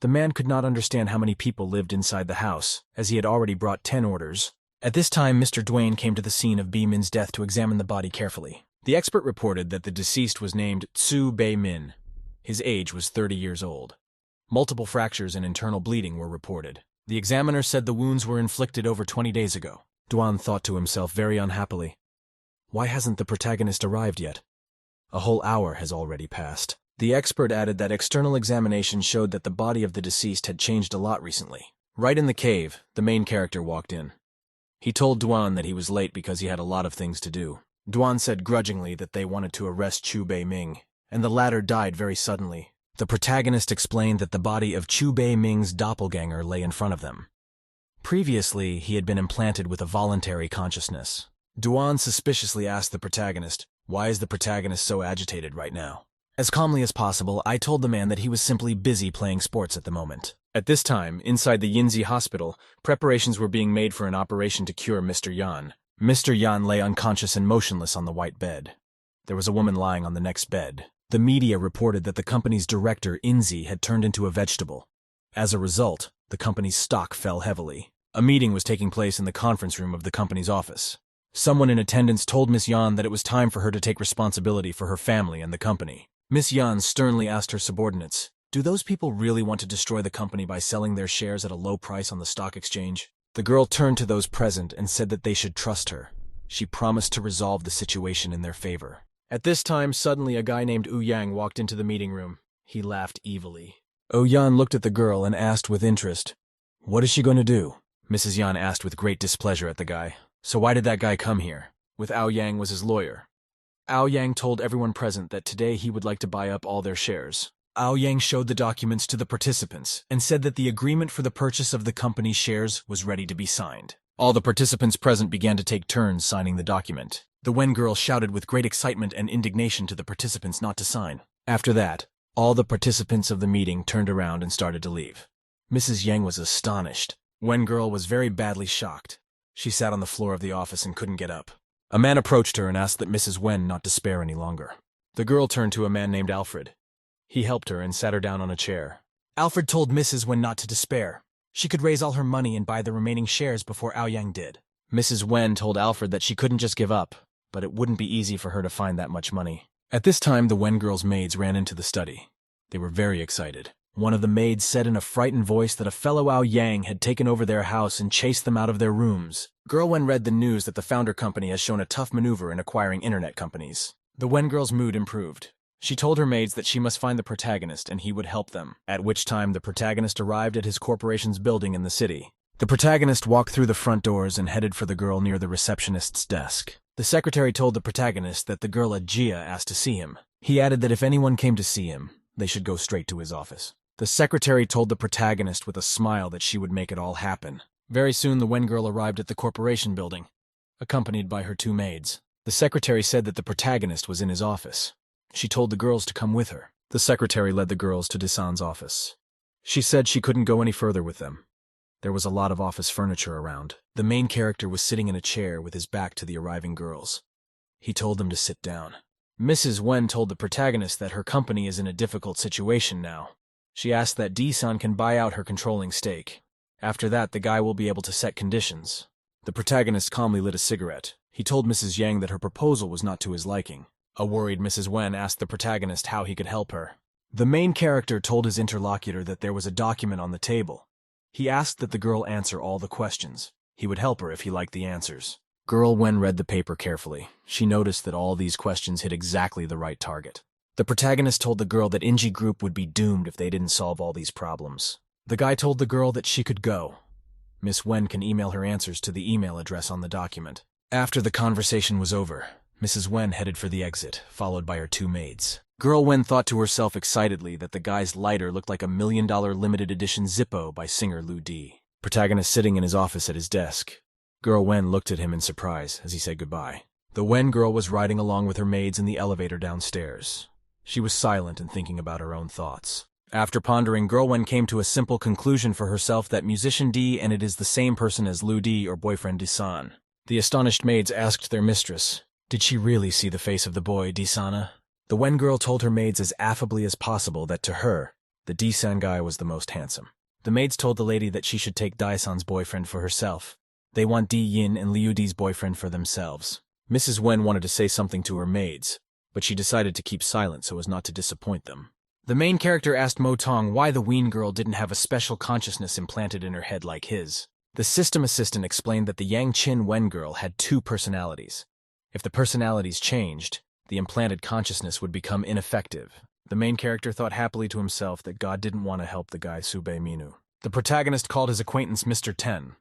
The man could not understand how many people lived inside the house, as he had already brought 10 orders. At this time, Mr. Duane came to the scene of B. Min's death to examine the body carefully. The expert reported that the deceased was named Tsu Bei Min. His age was 30 years old. Multiple fractures and internal bleeding were reported. The examiner said the wounds were inflicted over 20 days ago. Duan thought to himself very unhappily, why hasn't the protagonist arrived yet? A whole hour has already passed. The expert added that external examination showed that the body of the deceased had changed a lot recently. Right in the cave, the main character walked in. He told Duan that he was late because he had a lot of things to do. Duan said grudgingly that they wanted to arrest Chu Bei Ming, and the latter died very suddenly. The protagonist explained that the body of Chu Bei Ming's doppelganger lay in front of them. Previously, he had been implanted with a voluntary consciousness. Duan suspiciously asked the protagonist, why is the protagonist so agitated right now? As calmly as possible, I told the man that he was simply busy playing sports at the moment. At this time, inside the Yinzi hospital, preparations were being made for an operation to cure Mr. Yan. Mr. Yan lay unconscious and motionless on the white bed. There was a woman lying on the next bed. The media reported that the company's director, Inzi, had turned into a vegetable. As a result, the company's stock fell heavily. A meeting was taking place in the conference room of the company's office. Someone in attendance told Miss Yan that it was time for her to take responsibility for her family and the company. Miss Yan sternly asked her subordinates, do those people really want to destroy the company by selling their shares at a low price on the stock exchange? The girl turned to those present and said that they should trust her. She promised to resolve the situation in their favor. At this time, suddenly a guy named Wu Yang walked into the meeting room. He laughed evilly. Wu Yan looked at the girl and asked with interest, what is she going to do? Mrs. Yan asked with great displeasure at the guy. So why did that guy come here? With Ao Yang was his lawyer. Ao Yang told everyone present that today he would like to buy up all their shares. Ao Yang showed the documents to the participants and said that the agreement for the purchase of the company's shares was ready to be signed. All the participants present began to take turns signing the document. The Wen girl shouted with great excitement and indignation to the participants not to sign. After that, all the participants of the meeting turned around and started to leave. Mrs. Yang was astonished. Wen girl was very badly shocked. She sat on the floor of the office and couldn't get up. A man approached her and asked that Mrs. Wen not despair any longer. The girl turned to a man named Alfred. He helped her and sat her down on a chair. Alfred told Mrs. Wen not to despair. She could raise all her money and buy the remaining shares before Ao Yang did. Mrs. Wen told Alfred that she couldn't just give up, but it wouldn't be easy for her to find that much money. At this time, the Wen girl's maids ran into the study. They were very excited. One of the maids said in a frightened voice that a fellow Ao Yang had taken over their house and chased them out of their rooms. Girl Wen read the news that the founder company has shown a tough maneuver in acquiring internet companies. The Wen girl's mood improved. She told her maids that she must find the protagonist and he would help them, at which time the protagonist arrived at his corporation's building in the city. The protagonist walked through the front doors and headed for the girl near the receptionist's desk. The secretary told the protagonist that the girl Jia asked to see him. He added that if anyone came to see him, they should go straight to his office. The secretary told the protagonist with a smile that she would make it all happen. Very soon the Wen girl arrived at the corporation building, accompanied by her 2 maids. The secretary said that the protagonist was in his office. She told the girls to come with her. The secretary led the girls to Desan's office. She said she couldn't go any further with them. There was a lot of office furniture around. The main character was sitting in a chair with his back to the arriving girls. He told them to sit down. Mrs. Wen told the protagonist that her company is in a difficult situation now. She asked that Desan can buy out her controlling stake. After that, the guy will be able to set conditions. The protagonist calmly lit a cigarette. He told Mrs. Yang that her proposal was not to his liking. A worried Mrs. Wen asked the protagonist how he could help her. The main character told his interlocutor that there was a document on the table. He asked that the girl answer all the questions. He would help her if he liked the answers. Girl Wen read the paper carefully. She noticed that all these questions hit exactly the right target. The protagonist told the girl that Inji Group would be doomed if they didn't solve all these problems. The guy told the girl that she could go. Miss Wen can email her answers to the email address on the document. After the conversation was over, Mrs. Wen headed for the exit, followed by her 2 maids. Girl Wen thought to herself excitedly that the guy's lighter looked like a $1 million limited edition Zippo by singer Lu Di. Protagonist sitting in his office at his desk. Girl Wen looked at him in surprise as he said goodbye. The Wen girl was riding along with her maids in the elevator downstairs. She was silent and thinking about her own thoughts. After pondering, Girl Wen came to a simple conclusion for herself that musician D and it is the same person as Lu D or boyfriend D-san. The astonished maids asked their mistress, did she really see the face of the boy D-sana? The Wen girl told her maids as affably as possible that to her, the D-san guy was the most handsome. The maids told the lady that she should take Dai-san's boyfriend for herself. They want D-yin and Liu Di's boyfriend for themselves. Mrs. Wen wanted to say something to her maids, but she decided to keep silent so as not to disappoint them. The main character asked Mo Tong why the Ween girl didn't have a special consciousness implanted in her head like his. The system assistant explained that the Yang Chin Wen girl had two personalities. If the personalities changed, the implanted consciousness would become ineffective. The main character thought happily to himself that God didn't want to help the guy Sube Minu. The protagonist called his acquaintance Mr. Ten.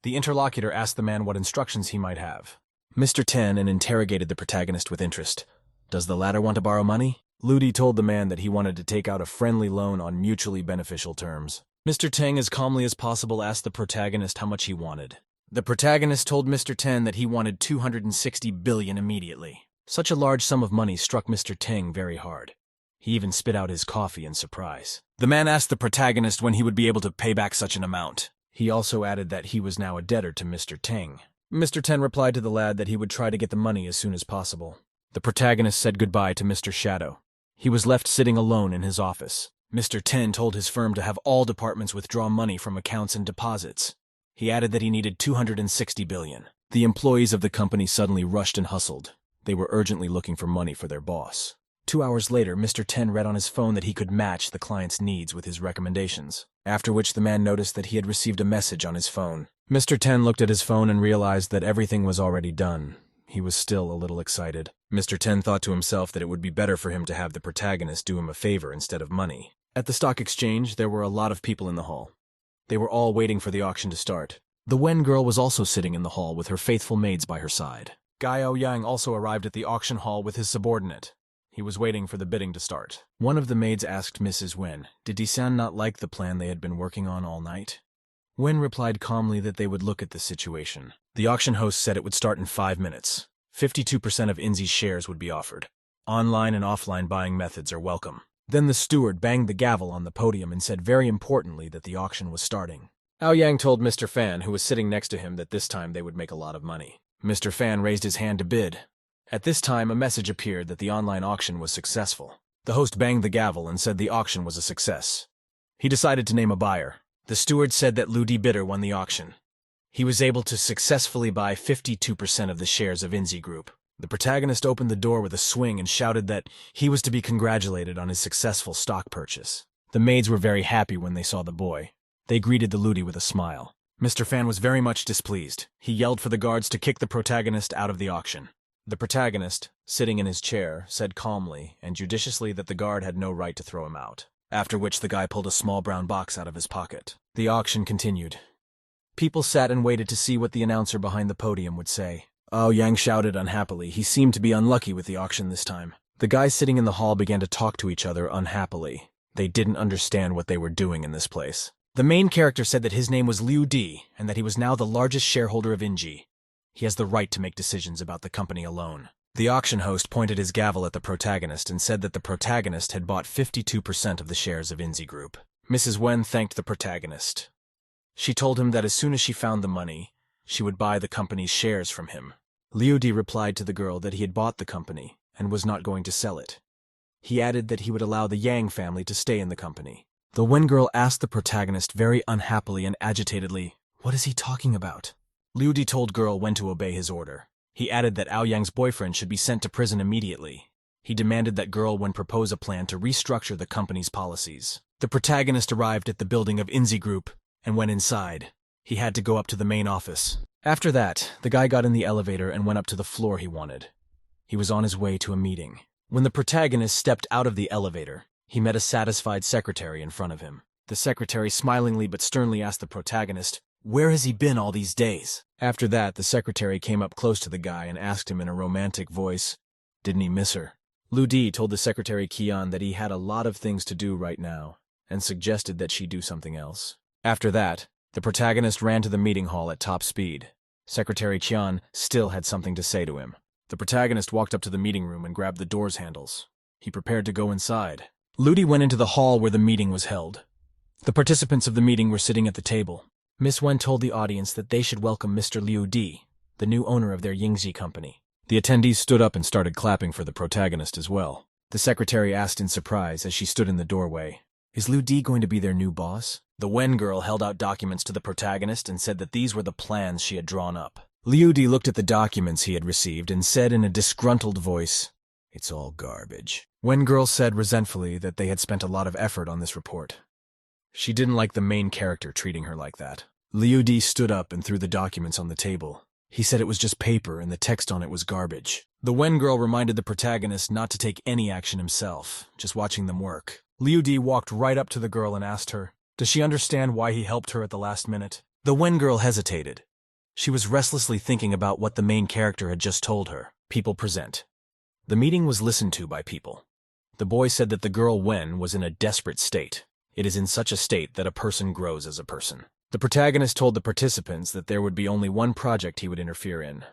The interlocutor asked the man what instructions he might have. Mr. Ten interrogated the protagonist with interest. Does the latter want to borrow money? Ludi told the man that he wanted to take out a friendly loan on mutually beneficial terms. Mr. Teng, as calmly as possible, asked the protagonist how much he wanted. The protagonist told Mr. Ten that he wanted 260 billion immediately. Such a large sum of money struck Mr. Teng very hard. He even spit out his coffee in surprise. The man asked the protagonist when he would be able to pay back such an amount. He also added that he was now a debtor to Mr. Teng. Mr. Ten replied to the lad that he would try to get the money as soon as possible. The protagonist said goodbye to Mr. Shadow. He was left sitting alone in his office. Mr. Ten told his firm to have all departments withdraw money from accounts and deposits. He added that he needed 260 billion. The employees of the company suddenly rushed and hustled. They were urgently looking for money for their boss. 2 hours later, Mr. Ten read on his phone that he could match the client's needs with his recommendations, after which the man noticed that he had received a message on his phone. Mr. Ten looked at his phone and realized that everything was already done. He was still a little excited. Mr. Ten thought to himself that it would be better for him to have the protagonist do him a favor instead of money. At the stock exchange, there were a lot of people in the hall. They were all waiting for the auction to start. The Wen girl was also sitting in the hall with her faithful maids by her side. Gaiao Yang also arrived at the auction hall with his subordinate. He was waiting for the bidding to start. One of the maids asked Mrs. Wen, did Disan not like the plan they had been working on all night? Wen replied calmly that they would look at the situation. The auction host said it would start in 5 minutes. 52% of Inzi's shares would be offered. Online and offline buying methods are welcome. Then the steward banged the gavel on the podium and said very importantly that the auction was starting. Ao Yang told Mr. Fan, who was sitting next to him, that this time they would make a lot of money. Mr. Fan raised his hand to bid. At this time, a message appeared that the online auction was successful. The host banged the gavel and said the auction was a success. He decided to name a buyer. The steward said that Ludi Bidder won the auction. He was able to successfully buy 52% of the shares of Inzi Group. The protagonist opened the door with a swing and shouted that he was to be congratulated on his successful stock purchase. The maids were very happy when they saw the boy. They greeted the Ludi with a smile. Mr. Fan was very much displeased. He yelled for the guards to kick the protagonist out of the auction. The protagonist, sitting in his chair, said calmly and judiciously that the guard had no right to throw him out, after which the guy pulled a small brown box out of his pocket. The auction continued. People sat and waited to see what the announcer behind the podium would say. Oh, Yang shouted unhappily. He seemed to be unlucky with the auction this time. The guys sitting in the hall began to talk to each other unhappily. They didn't understand what they were doing in this place. The main character said that his name was Liu Di and that he was now the largest shareholder of Inji. He has the right to make decisions about the company alone. The auction host pointed his gavel at the protagonist and said that the protagonist had bought 52% of the shares of Inzi Group. Mrs. Wen thanked the protagonist. She told him that as soon as she found the money, she would buy the company's shares from him. Liu Di replied to the girl that he had bought the company and was not going to sell it. He added that he would allow the Yang family to stay in the company. The Wen girl asked the protagonist very unhappily and agitatedly, "What is he talking about?" Liu Di told girl when to obey his order. He added that Ao Yang's boyfriend should be sent to prison immediately. He demanded that girl Wen propose a plan to restructure the company's policies. The protagonist arrived at the building of Inzi Group and went inside. He had to go up to the main office. After that, the guy got in the elevator and went up to the floor he wanted. He was on his way to a meeting. When the protagonist stepped out of the elevator, he met a satisfied secretary in front of him. The secretary smilingly but sternly asked the protagonist, "Where has he been all these days?" After that, the secretary came up close to the guy and asked him in a romantic voice, "Didn't he miss her?" Lu Di told the secretary Kian that he had a lot of things to do right now and suggested that she do something else. After that, the protagonist ran to the meeting hall at top speed. Secretary Qian still had something to say to him. The protagonist walked up to the meeting room and grabbed the door's handles. He prepared to go inside. Ludi went into the hall where the meeting was held. The participants of the meeting were sitting at the table. Miss Wen told the audience that they should welcome Mr. Liu Di, the new owner of their Yingzi company. The attendees stood up and started clapping for the protagonist as well. The secretary asked in surprise as she stood in the doorway, "Is Liu Di going to be their new boss?" The Wen girl held out documents to the protagonist and said that these were the plans she had drawn up. Liu Di looked at the documents he had received and said in a disgruntled voice, "It's all garbage." Wen girl said resentfully that they had spent a lot of effort on this report. She didn't like the main character treating her like that. Liu Di stood up and threw the documents on the table. He said it was just paper and the text on it was garbage. The Wen girl reminded the protagonist not to take any action himself, just watching them work. Liu Di walked right up to the girl and asked her, does she understand why he helped her at the last minute? The Wen girl hesitated. She was restlessly thinking about what the main character had just told her. People present. The meeting was listened to by people. The boy said that the girl Wen was in a desperate state. It is in such a state that a person grows as a person. The protagonist told the participants that there would be only one project he would interfere in.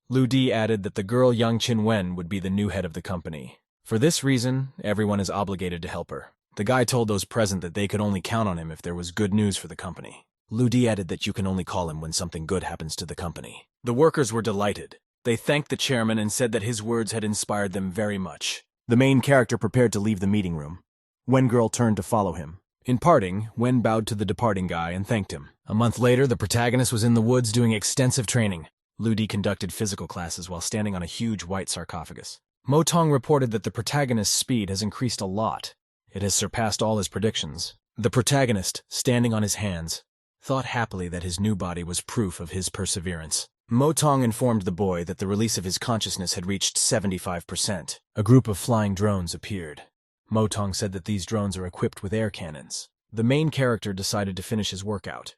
Liu Di added that the girl Yang Qin Wen would be the new head of the company. For this reason, everyone is obligated to help her. The guy told those present that they could only count on him if there was good news for the company. Liu Di added that you can only call him when something good happens to the company. The workers were delighted. They thanked the chairman and said that his words had inspired them very much. The main character prepared to leave the meeting room. Wen girl turned to follow him. In parting, Wen bowed to the departing guy and thanked him. A month later, the protagonist was in the woods doing extensive training. Liu Di conducted physical classes while standing on a huge white sarcophagus. Mo Tong reported that the protagonist's speed has increased a lot. It has surpassed all his predictions. The protagonist, standing on his hands, thought happily that his new body was proof of his perseverance. Mo Tong informed the boy that the release of his consciousness had reached 75%. A group of flying drones appeared. Mo Tong said that these drones are equipped with air cannons. The main character decided to finish his workout.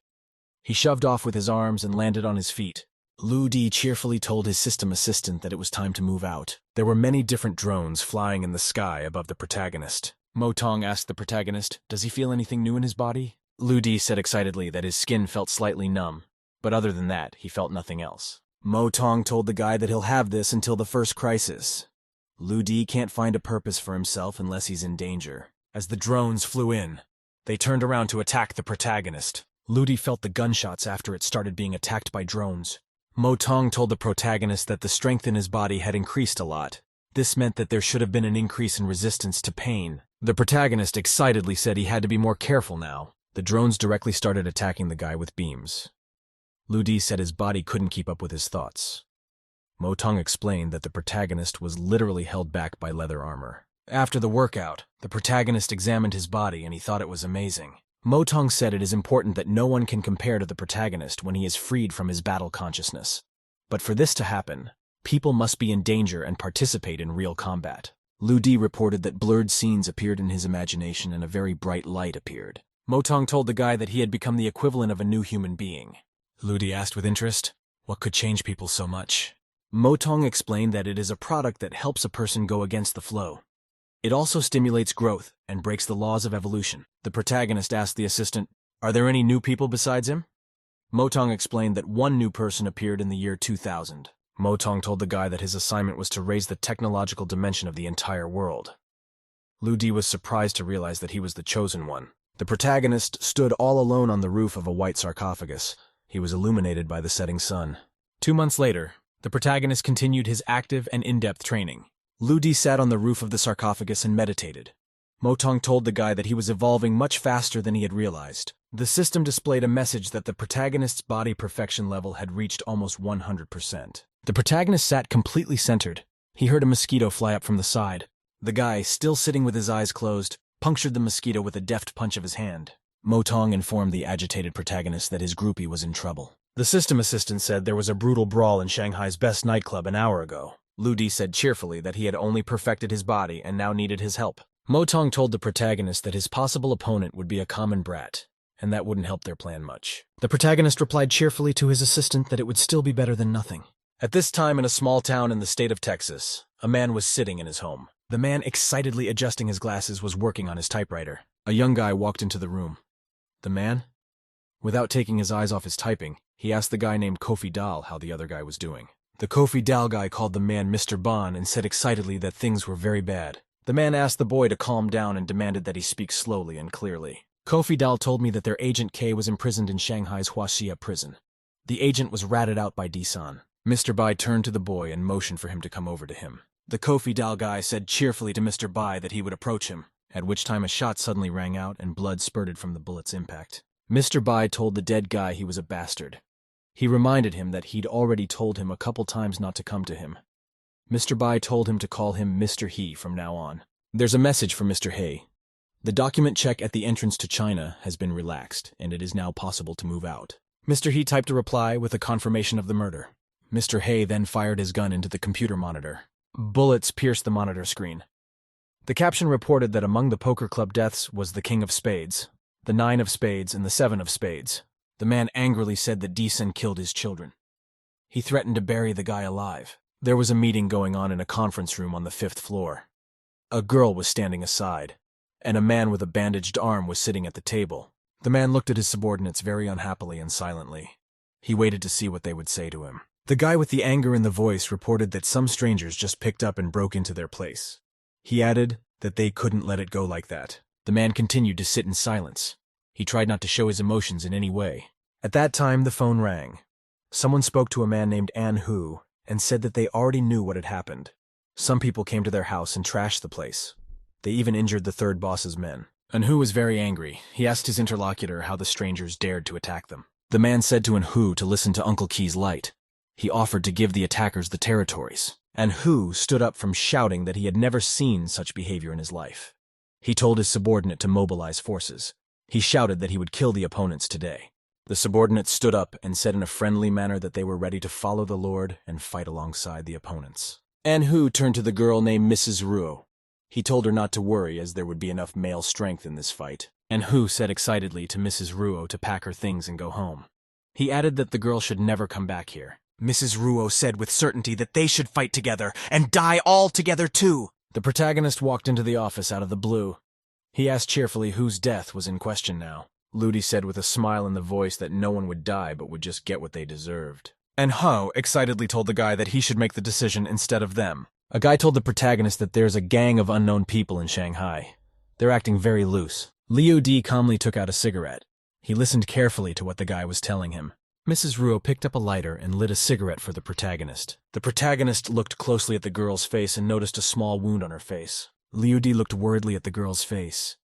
He shoved off with his arms and landed on his feet. Liu Di cheerfully told his system assistant that it was time to move out. There were many different drones flying in the sky above the protagonist. Mo Tong asked the protagonist, does he feel anything new in his body? Liu Di said excitedly that his skin felt slightly numb, but other than that, he felt nothing else. Mo Tong told the guy that he'll have this until the first crisis. Liu Di can't find a purpose for himself unless he's in danger. As the drones flew in, they turned around to attack the protagonist. Liu Di felt the gunshots after it started being attacked by drones. Mo Tong told the protagonist that the strength in his body had increased a lot. This meant that there should have been an increase in resistance to pain. The protagonist excitedly said he had to be more careful now. The drones directly started attacking the guy with beams. Liu Di said his body couldn't keep up with his thoughts. Mo Tong explained that the protagonist was literally held back by leather armor. After the workout, the protagonist examined his body and he thought it was amazing. Mo Tong said it is important that no one can compare to the protagonist when he is freed from his battle consciousness. But for this to happen, people must be in danger and participate in real combat. Liu Di reported that blurred scenes appeared in his imagination and a very bright light appeared. Mo Tong told the guy that he had become the equivalent of a new human being. Liu Di asked with interest, what could change people so much? Mo Tong explained that it is a product that helps a person go against the flow. It also stimulates growth and breaks the laws of evolution. The protagonist asked the assistant, are there any new people besides him? Mo Tong explained that one new person appeared in the year 2000. Mo Tong told the guy that his assignment was to raise the technological dimension of the entire world. Liu Di was surprised to realize that he was the chosen one. The protagonist stood all alone on the roof of a white sarcophagus. He was illuminated by the setting sun. 2 months later, the protagonist continued his active and in-depth training. Liu Di sat on the roof of the sarcophagus and meditated. Mo Tong told the guy that he was evolving much faster than he had realized. The system displayed a message that the protagonist's body perfection level had reached almost 100%. The protagonist sat completely centered. He heard a mosquito fly up from the side. The guy, still sitting with his eyes closed, punctured the mosquito with a deft punch of his hand. Mo Tong informed the agitated protagonist that his groupie was in trouble. The system assistant said there was a brutal brawl in Shanghai's best nightclub an hour ago. Liu Di said cheerfully that he had only perfected his body and now needed his help. Mo Tong told the protagonist that his possible opponent would be a common brat, and that wouldn't help their plan much. The protagonist replied cheerfully to his assistant that it would still be better than nothing. At this time in a small town in the state of Texas, a man was sitting in his home. The man, excitedly adjusting his glasses, was working on his typewriter. A young guy walked into the room. The man? Without taking his eyes off his typing, he asked the guy named Kofi Dahl how the other guy was doing. The Kofi Dahl guy called the man Mr. Bon and said excitedly that things were very bad. The man asked the boy to calm down and demanded that he speak slowly and clearly. Kofi Dal told me that their agent K was imprisoned in Shanghai's Huaxia prison. The agent was ratted out by D-san. Mr. Bai turned to the boy and motioned for him to come over to him. The Kofi Dal guy said cheerfully to Mr. Bai that he would approach him, at which time a shot suddenly rang out and blood spurted from the bullet's impact. Mr. Bai told the dead guy he was a bastard. He reminded him that he'd already told him a couple times not to come to him. Mr. Bai told him to call him Mr. He from now on. There's a message from Mr. He. The document check at the entrance to China has been relaxed, and it is now possible to move out. Mr. He typed a reply with a confirmation of the murder. Mr. He then fired his gun into the computer monitor. Bullets pierced the monitor screen. The caption reported that among the poker club deaths was the King of Spades, the 9 of Spades, and the 7 of Spades. The man angrily said that D-san killed his children. He threatened to bury the guy alive. There was a meeting going on in a conference room on the 5th floor. A girl was standing aside, and a man with a bandaged arm was sitting at the table. The man looked at his subordinates very unhappily and silently. He waited to see what they would say to him. The guy with the anger in the voice reported that some strangers just picked up and broke into their place. He added that they couldn't let it go like that. The man continued to sit in silence. He tried not to show his emotions in any way. At that time, the phone rang. Someone spoke to a man named An Hu and said that they already knew what had happened. Some people came to their house and trashed the place. They even injured the third boss's men. An Hu was very angry. He asked his interlocutor how the strangers dared to attack them. The man said to An Hu to listen to Uncle Key's light. He offered to give the attackers the territories. An Hu stood up from shouting that he had never seen such behavior in his life. He told his subordinate to mobilize forces. He shouted that he would kill the opponents today. The subordinate stood up and said in a friendly manner that they were ready to follow the Lord and fight alongside the opponents. An Hu turned to the girl named Mrs. Ruo. He told her not to worry as there would be enough male strength in this fight. An Hu said excitedly to Mrs. Ruo to pack her things and go home. He added that the girl should never come back here. Mrs. Ruo said with certainty that they should fight together and die all together too. The protagonist walked into the office out of the blue. He asked cheerfully whose death was in question now. Ludi said with a smile in the voice that no one would die but would just get what they deserved. And Ho excitedly told the guy that he should make the decision instead of them. A guy told the protagonist that there's a gang of unknown people in Shanghai. They're acting very loose. Liu Di calmly took out a cigarette. He listened carefully to what the guy was telling him. Mrs. Ruo picked up a lighter and lit a cigarette for the protagonist. The protagonist looked closely at the girl's face and noticed a small wound on her face. Liu Di looked worriedly at the girl's face.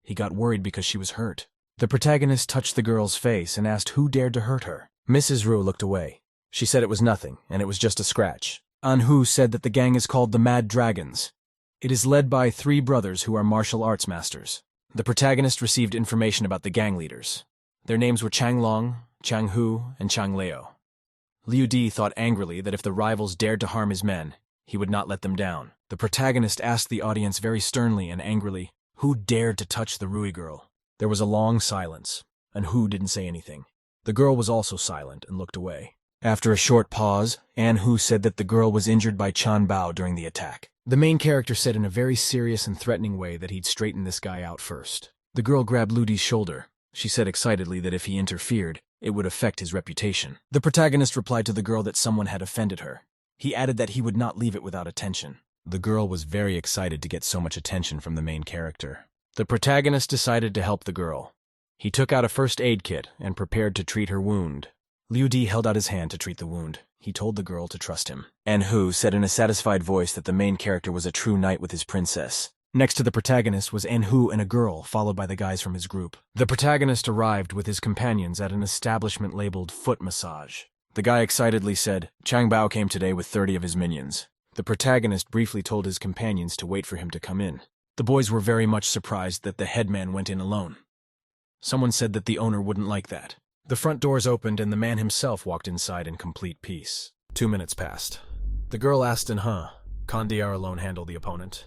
He got worried because she was hurt. The protagonist touched the girl's face and asked who dared to hurt her. Mrs. Ruo looked away. She said it was nothing, and it was just a scratch. An Hu said that the gang is called the Mad Dragons. It is led by 3 brothers who are martial arts masters. The protagonist received information about the gang leaders. Their names were Chang Long, Chang Hu, and Chang Leo. Liu Di thought angrily that if the rivals dared to harm his men, he would not let them down. The protagonist asked the audience very sternly and angrily, who dared to touch the Rui girl? There was a long silence, and Hu didn't say anything. The girl was also silent and looked away. After a short pause, An Hu said that the girl was injured by Chan Bao during the attack. The main character said in a very serious and threatening way that he'd straighten this guy out first. The girl grabbed Ludi's shoulder. She said excitedly that if he interfered, it would affect his reputation. The protagonist replied to the girl that someone had offended her. He added that he would not leave it without attention. The girl was very excited to get so much attention from the main character. The protagonist decided to help the girl. He took out a first aid kit and prepared to treat her wound. Liu Di held out his hand to treat the wound. He told the girl to trust him. An Hu said in a satisfied voice that the main character was a true knight with his princess. Next to the protagonist was An Hu and a girl, followed by the guys from his group. The protagonist arrived with his companions at an establishment labeled Foot Massage. The guy excitedly said, Chang Bao came today with 30 of his minions. The protagonist briefly told his companions to wait for him to come in. The boys were very much surprised that the headman went in alone. Someone said that the owner wouldn't like that. The front doors opened and the man himself walked inside in complete peace. 2 minutes passed. The girl asked An Hu, can DR alone handle the opponent?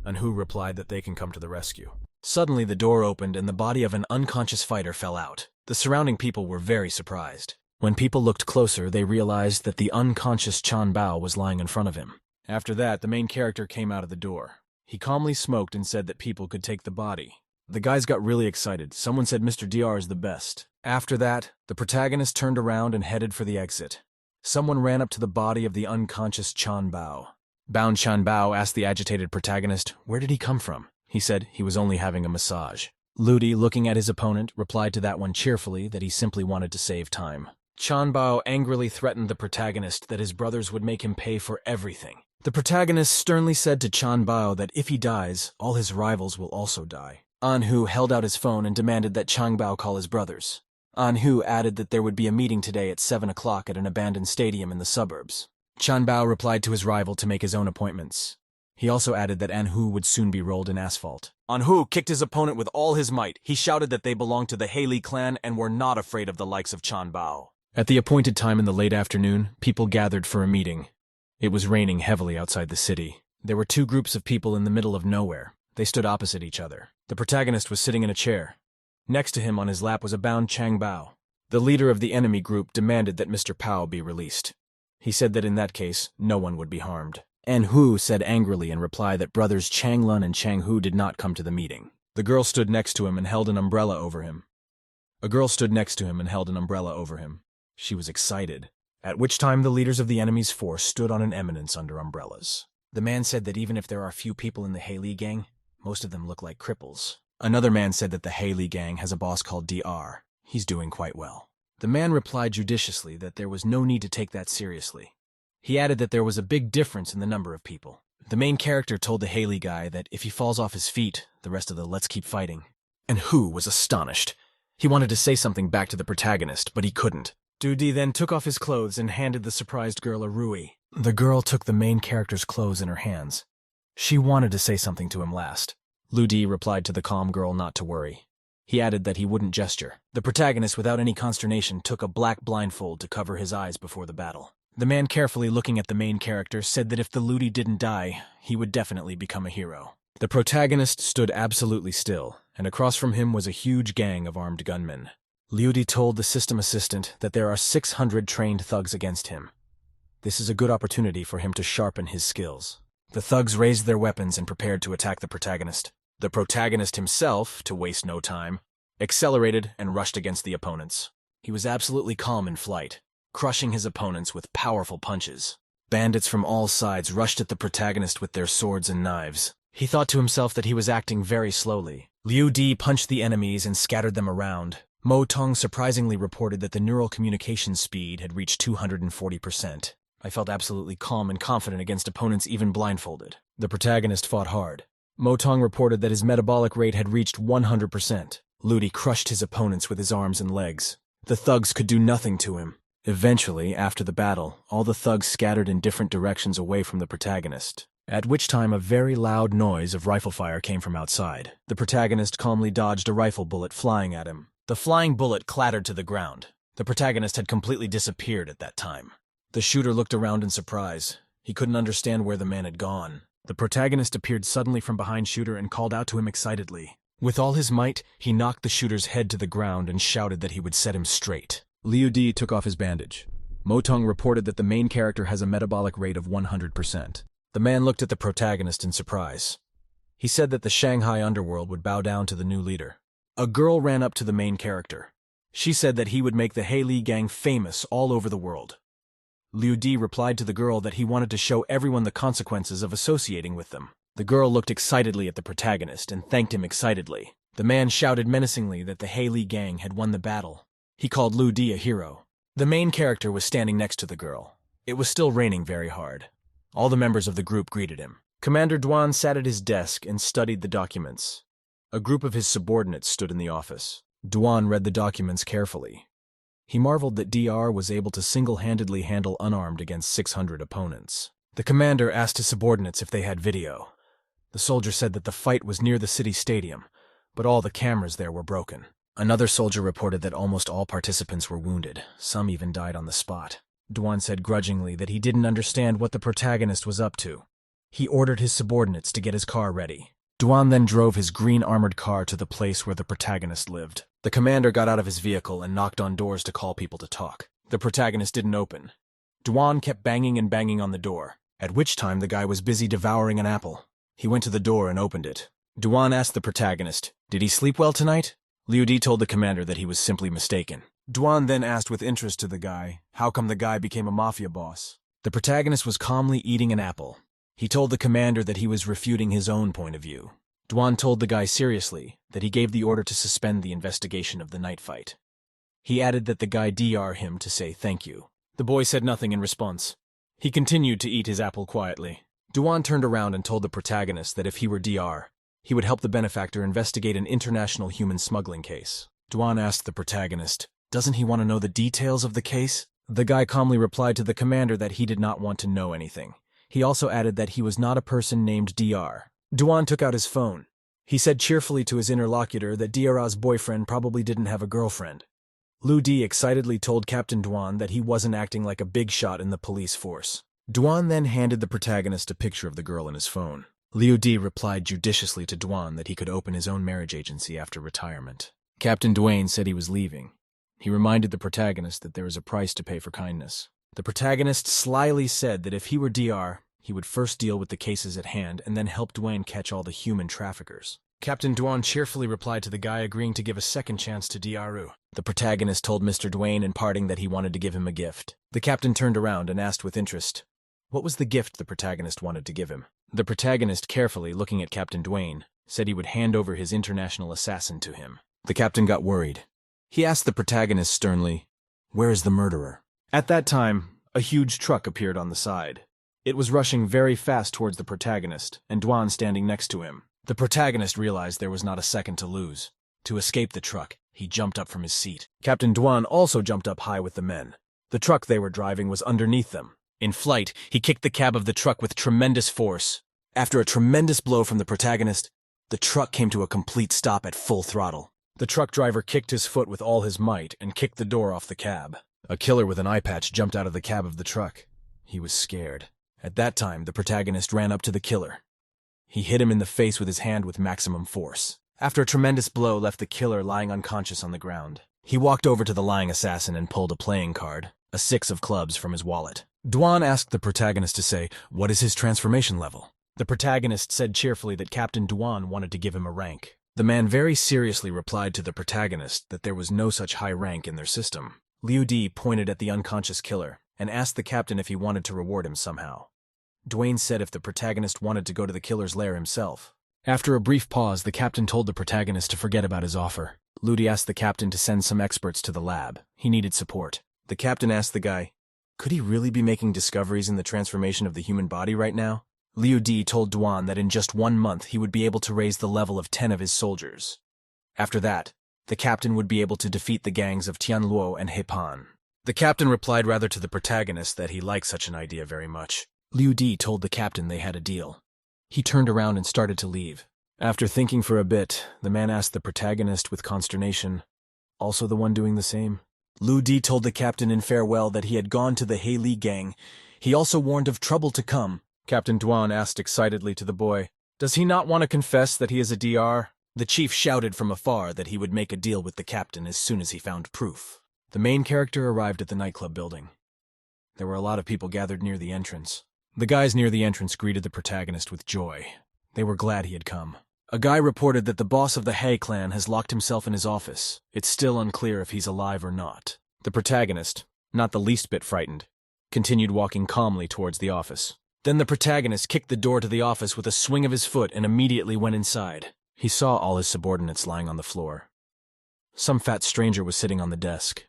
An Hu replied that they can come to the rescue. Suddenly the door opened and the body of an unconscious fighter fell out. The surrounding people were very surprised. When people looked closer, they realized that the unconscious Chan Bao was lying in front of him. After that, the main character came out of the door. He calmly smoked and said that people could take the body. The guys got really excited. Someone said Mr. DR is the best. After that, the protagonist turned around and headed for the exit. Someone ran up to the body of the unconscious Chan Bao. Bound Chanbao asked the agitated protagonist, where did he come from? He said he was only having a massage. Ludi, looking at his opponent, replied to that one cheerfully that he simply wanted to save time. Chanbao angrily threatened the protagonist that his brothers would make him pay for everything. The protagonist sternly said to Chanbao that if he dies, all his rivals will also die. Anhu held out his phone and demanded that Chanbao call his brothers. Anhu added that there would be a meeting today at 7 o'clock at an abandoned stadium in the suburbs. Chanbao replied to his rival to make his own appointments. He also added that Anhu would soon be rolled in asphalt. Anhu kicked his opponent with all his might. He shouted that they belonged to the Haley clan and were not afraid of the likes of Chanbao. At the appointed time in the late afternoon, people gathered for a meeting. It was raining heavily outside the city. There were two groups of people in the middle of nowhere. They stood opposite each other. The protagonist was sitting in a chair. Next to him on his lap was a bound Changbao. The leader of the enemy group demanded that Mr. Pao be released. He said that in that case, no one would be harmed. Anhu said angrily in reply that brothers Changlun and Changhu did not come to the meeting. The girl stood next to him and held an umbrella over him. She was excited, at which time the leaders of the enemy's force stood on an eminence under umbrellas. The man said that even if there are few people in the Haley gang, most of them look like cripples. Another man said that the Haley gang has a boss called DR. He's doing quite well. The man replied judiciously that there was no need to take that seriously. He added that there was a big difference in the number of people. The main character told the Haley guy that if he falls off his feet, the rest of the let's keep fighting. And Hu was astonished. He wanted to say something back to the protagonist, but he couldn't. Dudi then took off his clothes and handed the surprised girl a rui. The girl took the main character's clothes in her hands. She wanted to say something to him last. Ludi replied to the calm girl not to worry. He added that he wouldn't gesture. The protagonist, without any consternation, took a black blindfold to cover his eyes before the battle. The man, carefully looking at the main character, said that if the Ludi didn't die, he would definitely become a hero. The protagonist stood absolutely still, and across from him was a huge gang of armed gunmen. Ludi told the system assistant that there are 600 trained thugs against him. This is a good opportunity for him to sharpen his skills. The thugs raised their weapons and prepared to attack the protagonist. The protagonist himself, to waste no time, accelerated and rushed against the opponents. He was absolutely calm in flight, crushing his opponents with powerful punches. Bandits from all sides rushed at the protagonist with their swords and knives. He thought to himself that he was acting very slowly. Liu Di punched the enemies and scattered them around. Mo Tong surprisingly reported that the neural communication speed had reached 240%. I felt absolutely calm and confident against opponents even blindfolded. The protagonist fought hard. Mo Tong reported that his metabolic rate had reached 100%. Ludi crushed his opponents with his arms and legs. The thugs could do nothing to him. Eventually, after the battle, all the thugs scattered in different directions away from the protagonist, at which time a very loud noise of rifle fire came from outside. The protagonist calmly dodged a rifle bullet flying at him. The flying bullet clattered to the ground. The protagonist had completely disappeared at that time. The shooter looked around in surprise. He couldn't understand where the man had gone. The protagonist appeared suddenly from behind shooter and called out to him excitedly. With all his might, he knocked the shooter's head to the ground and shouted that he would set him straight. Liu Di took off his bandage. Mo Tong reported that the main character has a metabolic rate of 100%. The man looked at the protagonist in surprise. He said that the Shanghai underworld would bow down to the new leader. A girl ran up to the main character. She said that he would make the Haley gang famous all over the world. Liu Di replied to the girl that he wanted to show everyone the consequences of associating with them. The girl looked excitedly at the protagonist and thanked him excitedly. The man shouted menacingly that the Haley gang had won the battle. He called Liu Di a hero. The main character was standing next to the girl. It was still raining very hard. All the members of the group greeted him. Commander Duan sat at his desk and studied the documents. A group of his subordinates stood in the office. Duan read the documents carefully. He marveled that DR was able to single-handedly handle unarmed against 600 opponents. The commander asked his subordinates if they had video. The soldier said that the fight was near the city stadium, but all the cameras there were broken. Another soldier reported that almost all participants were wounded. Some even died on the spot. Duan said grudgingly that he didn't understand what the protagonist was up to. He ordered his subordinates to get his car ready. Duan then drove his green armored car to the place where the protagonist lived. The commander got out of his vehicle and knocked on doors to call people to talk. The protagonist didn't open. Duan kept banging and banging on the door, at which time the guy was busy devouring an apple. He went to the door and opened it. Duan asked the protagonist, "Did he sleep well tonight?" Liu Di told the commander that he was simply mistaken. Duan then asked with interest to the guy, how come the guy became a mafia boss? The protagonist was calmly eating an apple. He told the commander that he was refuting his own point of view. Dwan told the guy seriously that he gave the order to suspend the investigation of the night fight. He added that the guy DR him to say thank you. The boy said nothing in response. He continued to eat his apple quietly. Dwan turned around and told the protagonist that if he were DR, he would help the benefactor investigate an international human smuggling case. Dwan asked the protagonist, doesn't he want to know the details of the case? The guy calmly replied to the commander that he did not want to know anything. He also added that he was not a person named DR. Dwan took out his phone. He said cheerfully to his interlocutor that DR's boyfriend probably didn't have a girlfriend. Liu D excitedly told Captain Dwan that he wasn't acting like a big shot in the police force. Dwan then handed the protagonist a picture of the girl in his phone. Liu D replied judiciously to Dwan that he could open his own marriage agency after retirement. Captain Dwayne said he was leaving. He reminded the protagonist that there is a price to pay for kindness. The protagonist slyly said that if he were DR, he would first deal with the cases at hand and then help Dwayne catch all the human traffickers. Captain Dwan cheerfully replied to the guy, agreeing to give a second chance to DRU. The protagonist told Mr. Dwayne in parting that he wanted to give him a gift. The captain turned around and asked with interest, what was the gift the protagonist wanted to give him? The protagonist, carefully looking at Captain Dwayne, said he would hand over his international assassin to him. The captain got worried. He asked the protagonist sternly, where is the murderer? At that time, a huge truck appeared on the side. It was rushing very fast towards the protagonist, and Dwan standing next to him. The protagonist realized there was not a second to lose. To escape the truck, he jumped up from his seat. Captain Dwan also jumped up high with the men. The truck they were driving was underneath them. In flight, he kicked the cab of the truck with tremendous force. After a tremendous blow from the protagonist, the truck came to a complete stop at full throttle. The truck driver kicked his foot with all his might and kicked the door off the cab. A killer with an eye patch jumped out of the cab of the truck. He was scared. At that time, the protagonist ran up to the killer. He hit him in the face with his hand with maximum force. After a tremendous blow left the killer lying unconscious on the ground, he walked over to the lying assassin and pulled a playing card, a 6 of clubs, from his wallet. Dwan asked the protagonist to say, what is his transformation level? The protagonist said cheerfully that Captain Dwan wanted to give him a rank. The man very seriously replied to the protagonist that there was no such high rank in their system. Liu D pointed at the unconscious killer and asked the captain if he wanted to reward him somehow. Dwayne said if the protagonist wanted to go to the killer's lair himself. After a brief pause, the captain told the protagonist to forget about his offer. Liu D asked the captain to send some experts to the lab. He needed support. The captain asked the guy, could he really be making discoveries in the transformation of the human body right now? Liu D told Dwan that in just 1 month he would be able to raise the level of 10 of his soldiers. After that, the captain would be able to defeat the gangs of Tianluo and Heipan. The captain replied rather to the protagonist that he liked such an idea very much. Liu D told the captain they had a deal. He turned around and started to leave. After thinking for a bit, the man asked the protagonist with consternation, also the one doing the same? Liu D told the captain in farewell that he had gone to the He Li gang. He also warned of trouble to come. Captain Dwan asked excitedly to the boy, does he not want to confess that he is a DR? The chief shouted from afar that he would make a deal with the captain as soon as he found proof. The main character arrived at the nightclub building. There were a lot of people gathered near the entrance. The guys near the entrance greeted the protagonist with joy. They were glad he had come. A guy reported that the boss of the He clan has locked himself in his office. It's still unclear if he's alive or not. The protagonist, not the least bit frightened, continued walking calmly towards the office. Then the protagonist kicked the door to the office with a swing of his foot and immediately went inside. He saw all his subordinates lying on the floor. Some fat stranger was sitting on the desk.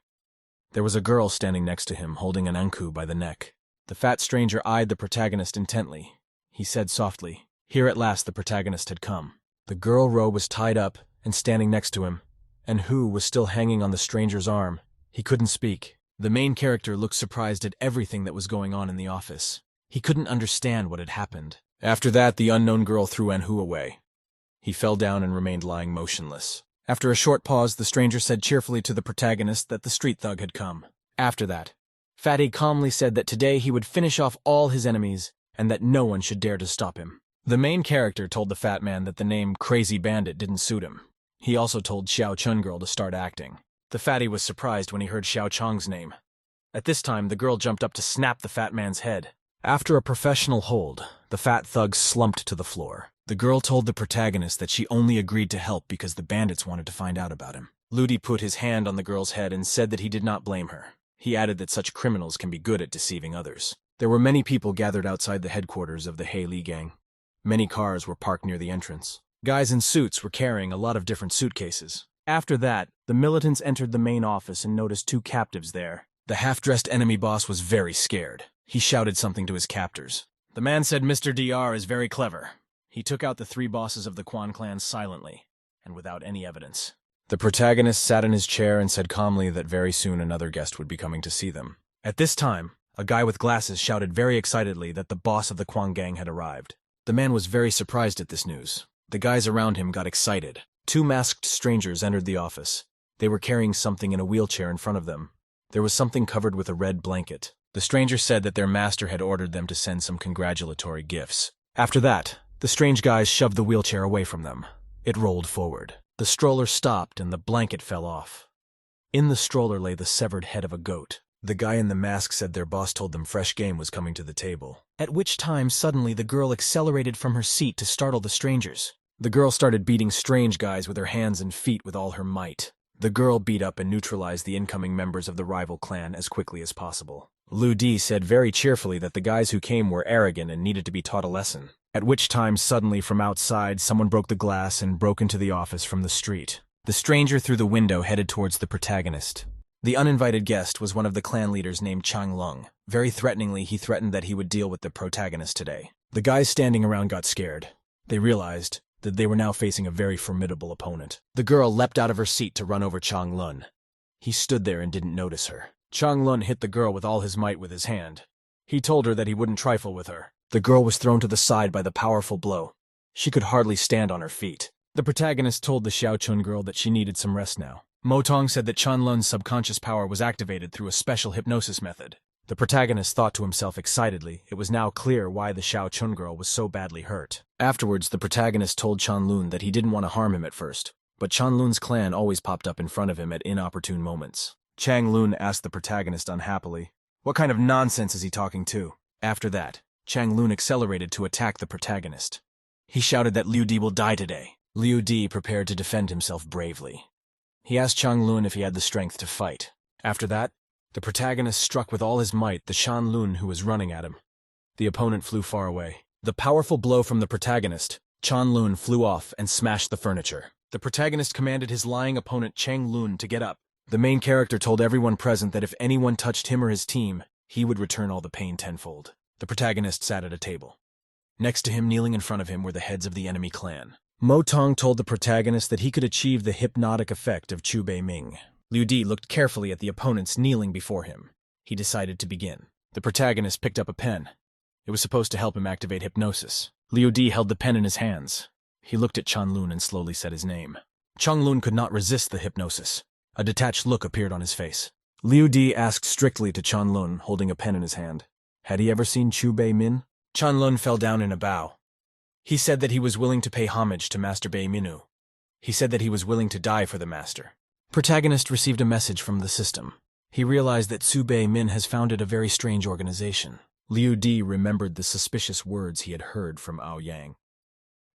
There was a girl standing next to him, holding an anku by the neck. The fat stranger eyed the protagonist intently. He said softly, here at last the protagonist had come. The girl Ro was tied up and standing next to him, and Hu was still hanging on the stranger's arm. He couldn't speak. The main character looked surprised at everything that was going on in the office. He couldn't understand what had happened. After that, the unknown girl threw Anhu away. He fell down and remained lying motionless. After a short pause, the stranger said cheerfully to the protagonist that the street thug had come. After that, Fatty calmly said that today he would finish off all his enemies and that no one should dare to stop him. The main character told the fat man that the name Crazy Bandit didn't suit him. He also told Xiao Chun girl to start acting. The fatty was surprised when he heard Xiao Chong's name. At this time, the girl jumped up to snap the fat man's head. After a professional hold, the fat thug slumped to the floor. The girl told the protagonist that she only agreed to help because the bandits wanted to find out about him. Ludi put his hand on the girl's head and said that he did not blame her. He added that such criminals can be good at deceiving others. There were many people gathered outside the headquarters of the Haley gang. Many cars were parked near the entrance. Guys in suits were carrying a lot of different suitcases. After that, the militants entered the main office and noticed 2 captives there. The half-dressed enemy boss was very scared. He shouted something to his captors. The man said Mr. DR is very clever. He took out the 3 bosses of the Quan clan silently, and without any evidence. The protagonist sat in his chair and said calmly that very soon another guest would be coming to see them. At this time, a guy with glasses shouted very excitedly that the boss of the Quan gang had arrived. The man was very surprised at this news. The guys around him got excited. 2 masked strangers entered the office. They were carrying something in a wheelchair in front of them. There was something covered with a red blanket. The stranger said that their master had ordered them to send some congratulatory gifts. After that, the strange guys shoved the wheelchair away from them. It rolled forward. The stroller stopped and the blanket fell off. In the stroller lay the severed head of a goat. The guy in the mask said their boss told them fresh game was coming to the table. At which time suddenly the girl accelerated from her seat to startle the strangers. The girl started beating strange guys with her hands and feet with all her might. The girl beat up and neutralized the incoming members of the rival clan as quickly as possible. Liu Di said very cheerfully that the guys who came were arrogant and needed to be taught a lesson. At which time suddenly from outside someone broke the glass and broke into the office from the street. The stranger through the window headed towards the protagonist. The uninvited guest was one of the clan leaders named Chang Lung. Very threateningly, he threatened that he would deal with the protagonist today. The guys standing around got scared. They realized that they were now facing a very formidable opponent. The girl leapt out of her seat to run over Chang Lun. He stood there and didn't notice her. Chang Lun hit the girl with all his might with his hand. He told her that he wouldn't trifle with her. The girl was thrown to the side by the powerful blow. She could hardly stand on her feet. The protagonist told the Xiaochun girl that she needed some rest now. Mo Tong said that Chan Lun's subconscious power was activated through a special hypnosis method. The protagonist thought to himself excitedly. It was now clear why the Xiaochun girl was so badly hurt. Afterwards, the protagonist told Chan Lun that he didn't want to harm him at first, but Chan Lun's clan always popped up in front of him at inopportune moments. Chang Lun asked the protagonist unhappily, "What kind of nonsense is he talking to?" After that, Chang Lun accelerated to attack the protagonist. He shouted that Liu Di will die today. Liu Di prepared to defend himself bravely. He asked Chang Lun if he had the strength to fight. After that, the protagonist struck with all his might the Shan Lun who was running at him. The opponent flew far away. The powerful blow from the protagonist, Chan Lun, flew off and smashed the furniture. The protagonist commanded his lying opponent Chang Lun to get up. The main character told everyone present that if anyone touched him or his team, he would return all the pain tenfold. The protagonist sat at a table. Next to him, kneeling in front of him, were the heads of the enemy clan. Mo Tong told the protagonist that he could achieve the hypnotic effect of Chu Bei Ming. Liu Di looked carefully at the opponents kneeling before him. He decided to begin. The protagonist picked up a pen. It was supposed to help him activate hypnosis. Liu Di held the pen in his hands. He looked at Chan Lun and slowly said his name. Chang Lun could not resist the hypnosis. A detached look appeared on his face. Liu Di asked strictly to Chan Lun, holding a pen in his hand. Had he ever seen Chu Bei Min? Chan Lun fell down in a bow. He said that he was willing to pay homage to Master Bei Minu. He said that he was willing to die for the master. Protagonist received a message from the system. He realized that Su Bei Min has founded a very strange organization. Liu Di remembered the suspicious words he had heard from Ao Yang.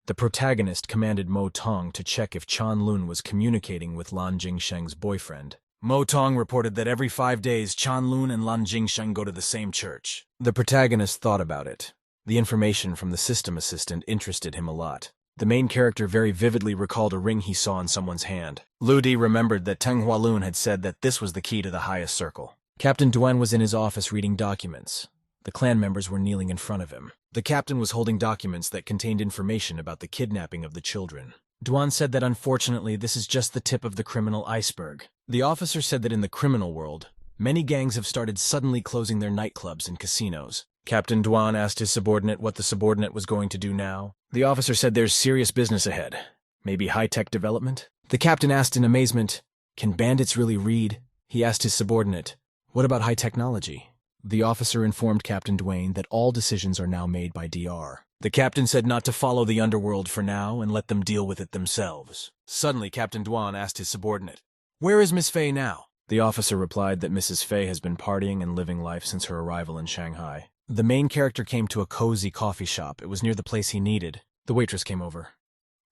The protagonist commanded Mo Tong to check if Chan Lun was communicating with Lan Jingsheng's boyfriend. Mo Tong reported that every 5 days Chan Lun and Lan Jingsheng go to the same church. The protagonist thought about it. The information from the system assistant interested him a lot. The main character very vividly recalled a ring he saw in someone's hand. Liu Di remembered that Teng Hualun had said that this was the key to the highest circle. Captain Duan was in his office reading documents. The clan members were kneeling in front of him. The captain was holding documents that contained information about the kidnapping of the children. Duan said that unfortunately this is just the tip of the criminal iceberg. The officer said that in the criminal world, many gangs have started suddenly closing their nightclubs and casinos. Captain Duan asked his subordinate what the subordinate was going to do now. The officer said there's serious business ahead. Maybe high-tech development? The captain asked in amazement, "Can bandits really read?" He asked his subordinate, "What about high technology?" The officer informed Captain Duane that all decisions are now made by DR. The captain said not to follow the underworld for now and let them deal with it themselves. Suddenly, Captain Duan asked his subordinate, "Where is Miss Fei now?" The officer replied that Mrs. Fei has been partying and living life since her arrival in Shanghai. The main character came to a cozy coffee shop. It was near the place he needed. The waitress came over.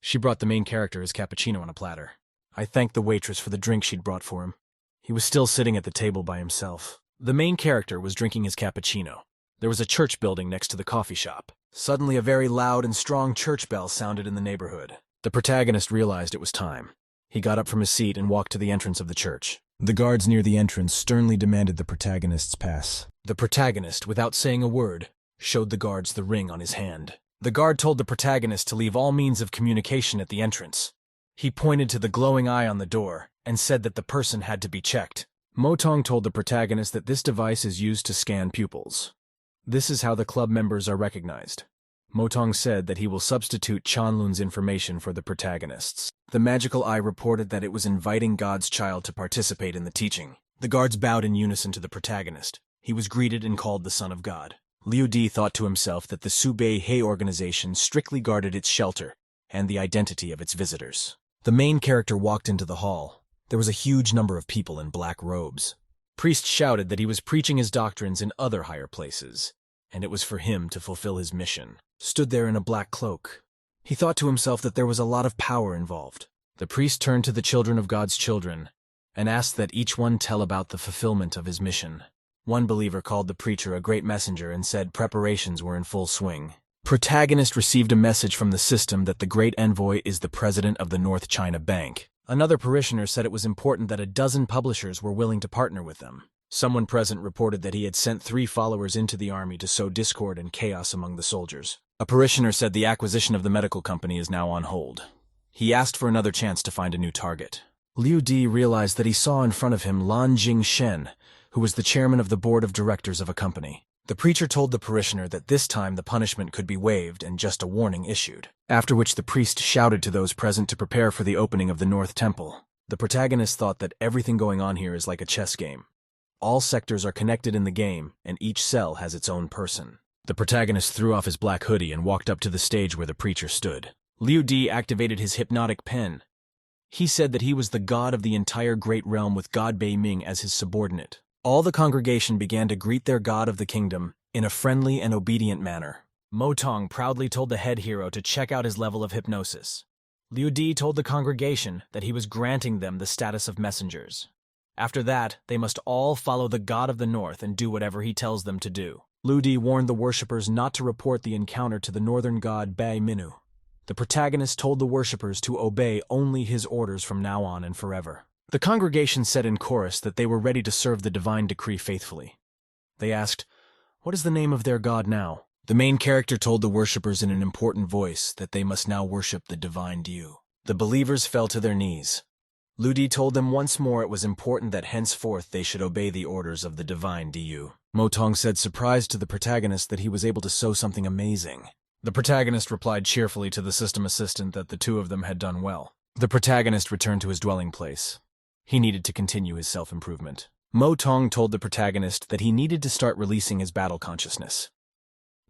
She brought the main character his cappuccino on a platter. I thanked the waitress for the drink she'd brought for him. He was still sitting at the table by himself. The main character was drinking his cappuccino. There was a church building next to the coffee shop. Suddenly, a very loud and strong church bell sounded in the neighborhood. The protagonist realized it was time. He got up from his seat and walked to the entrance of the church. The guards near the entrance sternly demanded the protagonist's pass. The protagonist, without saying a word, showed the guards the ring on his hand. The guard told the protagonist to leave all means of communication at the entrance. He pointed to the glowing eye on the door and said that the person had to be checked. Motong told the protagonist that this device is used to scan pupils. This is how the club members are recognized. Motong said that he will substitute Chanlun's information for the protagonist's. The magical eye reported that it was inviting God's child to participate in the teaching. The guards bowed in unison to the protagonist. He was greeted and called the Son of God. Liu Di thought to himself that the Subei Hei organization strictly guarded its shelter and the identity of its visitors. The main character walked into the hall. There was a huge number of people in black robes. Priest shouted that he was preaching his doctrines in other higher places, and it was for him to fulfill his mission. Stood there in a black cloak. He thought to himself that there was a lot of power involved. The priest turned to the children of God's children and asked that each one tell about the fulfillment of his mission. One believer called the preacher a great messenger and said preparations were in full swing. Protagonist received a message from the system that the great envoy is the president of the North China Bank. Another parishioner said it was important that a dozen publishers were willing to partner with them. Someone present reported that he had sent 3 followers into the army to sow discord and chaos among the soldiers. A parishioner said the acquisition of the medical company is now on hold. He asked for another chance to find a new target. Liu Di realized that he saw in front of him Lan Jingshen, who was the chairman of the board of directors of a company. The preacher told the parishioner that this time the punishment could be waived and just a warning issued, after which the priest shouted to those present to prepare for the opening of the North Temple. The protagonist thought that everything going on here is like a chess game. All sectors are connected in the game, and each cell has its own person. The protagonist threw off his black hoodie and walked up to the stage where the preacher stood. Liu Di activated his hypnotic pen. He said that he was the god of the entire great realm with God Bei Ming as his subordinate. All the congregation began to greet their god of the kingdom in a friendly and obedient manner. Motong proudly told the head hero to check out his level of hypnosis. Liu Di told the congregation that he was granting them the status of messengers. After that, they must all follow the god of the north and do whatever he tells them to do. Liu Di warned the worshippers not to report the encounter to the northern god Bai Minu. The protagonist told the worshippers to obey only his orders from now on and forever. The congregation said in chorus that they were ready to serve the divine decree faithfully. They asked, "What is the name of their god now?" The main character told the worshippers in an important voice that they must now worship the divine Dieu. The believers fell to their knees. Liu Di told them once more it was important that henceforth they should obey the orders of the divine Dieu. Motong said, surprised to the protagonist, that he was able to sew something amazing. The protagonist replied cheerfully to the system assistant that the two of them had done well. The protagonist returned to his dwelling place. He needed to continue his self-improvement. Motong told the protagonist that he needed to start releasing his battle consciousness.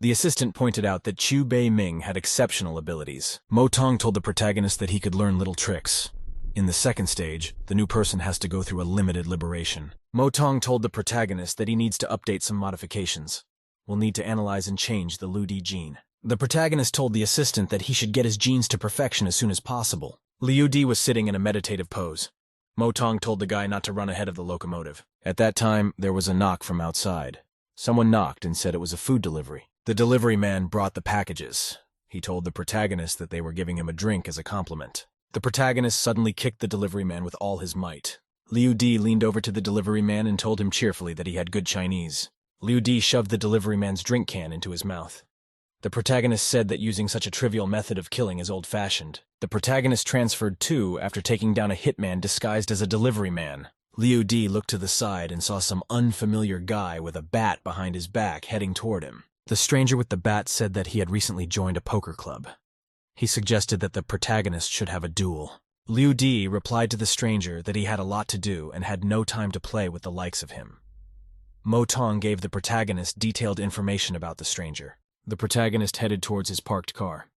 The assistant pointed out that Chu Bei Ming had exceptional abilities. Motong told the protagonist that he could learn little tricks. In the second stage, the new person has to go through a limited liberation. Motong told the protagonist that he needs to update some modifications. We'll need to analyze and change the Liu Di gene. The protagonist told the assistant that he should get his genes to perfection as soon as possible. Liu Di was sitting in a meditative pose. Motong told the guy not to run ahead of the locomotive. At that time, there was a knock from outside. Someone knocked and said it was a food delivery. The delivery man brought the packages. He told the protagonist that they were giving him a drink as a compliment. The protagonist suddenly kicked the delivery man with all his might. Liu Di leaned over to the delivery man and told him cheerfully that he had good Chinese. Liu Di shoved the delivery man's drink can into his mouth. The protagonist said that using such a trivial method of killing is old-fashioned. The protagonist transferred too after taking down a hitman disguised as a delivery man. Liu Di looked to the side and saw some unfamiliar guy with a bat behind his back heading toward him. The stranger with the bat said that he had recently joined a poker club. He suggested that the protagonist should have a duel. Liu Di replied to the stranger that he had a lot to do and had no time to play with the likes of him. Motong gave the protagonist detailed information about the stranger. The protagonist headed towards his parked car.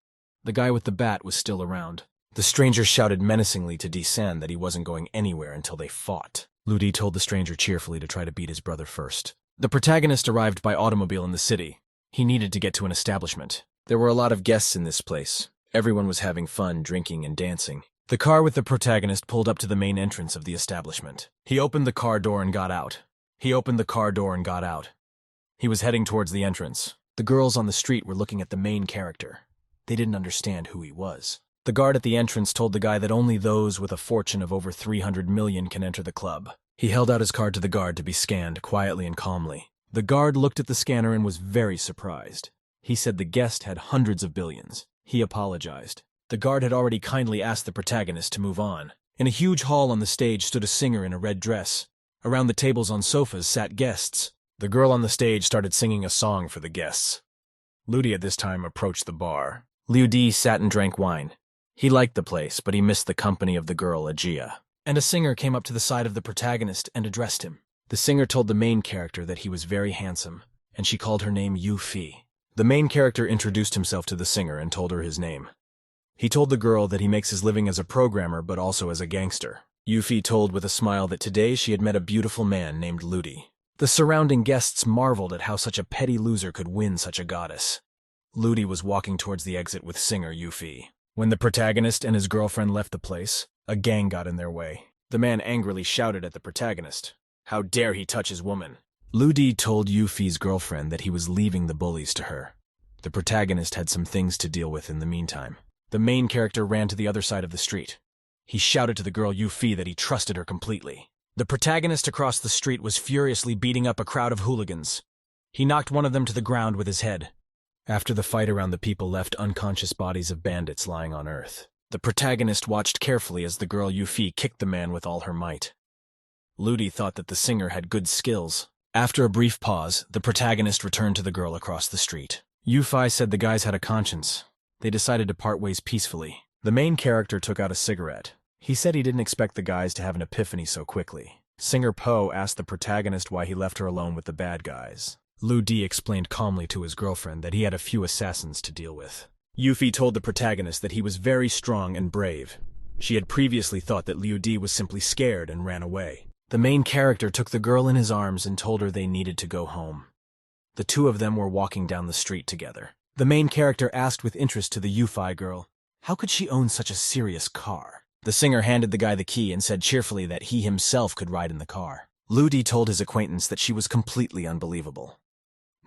The guy with the bat was still around. The stranger shouted menacingly to Di-san that he wasn't going anywhere until they fought. Liu Di told the stranger cheerfully to try to beat his brother first. The protagonist arrived by automobile in the city. He needed to get to an establishment. There were a lot of guests in this place. Everyone was having fun, drinking and dancing. The car with the protagonist pulled up to the main entrance of the establishment. He opened the car door and got out. He opened the car door and got out. He was heading towards the entrance. The girls on the street were looking at the main character. They didn't understand who he was. The guard at the entrance told the guy that only those with a fortune of over 300 million can enter the club. He held out his card to the guard to be scanned quietly and calmly. The guard looked at the scanner and was very surprised. He said the guest had hundreds of billions. He apologized. The guard had already kindly asked the protagonist to move on. In a huge hall on the stage stood a singer in a red dress. Around the tables on sofas sat guests. The girl on the stage started singing a song for the guests. Ludi at this time approached the bar. Liu Di sat and drank wine. He liked the place, but he missed the company of the girl, Ajia. And a singer came up to the side of the protagonist and addressed him. The singer told the main character that he was very handsome, and she called her name Yu Fi. The main character introduced himself to the singer and told her his name. He told the girl that he makes his living as a programmer but also as a gangster. Yu Fi told with a smile that today she had met a beautiful man named Ludi. The surrounding guests marveled at how such a petty loser could win such a goddess. Ludi was walking towards the exit with singer Yu Fi. When the protagonist and his girlfriend left the place, a gang got in their way. The man angrily shouted at the protagonist. How dare he touch his woman? Ludi told Yu Fi's girlfriend that he was leaving the bullies to her. The protagonist had some things to deal with in the meantime. The main character ran to the other side of the street. He shouted to the girl Yu Fi that he trusted her completely. The protagonist across the street was furiously beating up a crowd of hooligans. He knocked one of them to the ground with his head. After the fight around, the people left unconscious bodies of bandits lying on earth. The protagonist watched carefully as the girl Yu Fi kicked the man with all her might. Ludi thought that the singer had good skills. After a brief pause, the protagonist returned to the girl across the street. Yu Fi said the guys had a conscience. They decided to part ways peacefully. The main character took out a cigarette. He said he didn't expect the guys to have an epiphany so quickly. Singer Po asked the protagonist why he left her alone with the bad guys. Liu Di explained calmly to his girlfriend that he had a few assassins to deal with. Yu Fi told the protagonist that he was very strong and brave. She had previously thought that Liu Di was simply scared and ran away. The main character took the girl in his arms and told her they needed to go home. The two of them were walking down the street together. The main character asked with interest to the Yu Fi girl, how could she own such a serious car? The singer handed the guy the key and said cheerfully that he himself could ride in the car. Liu Di told his acquaintance that she was completely unbelievable.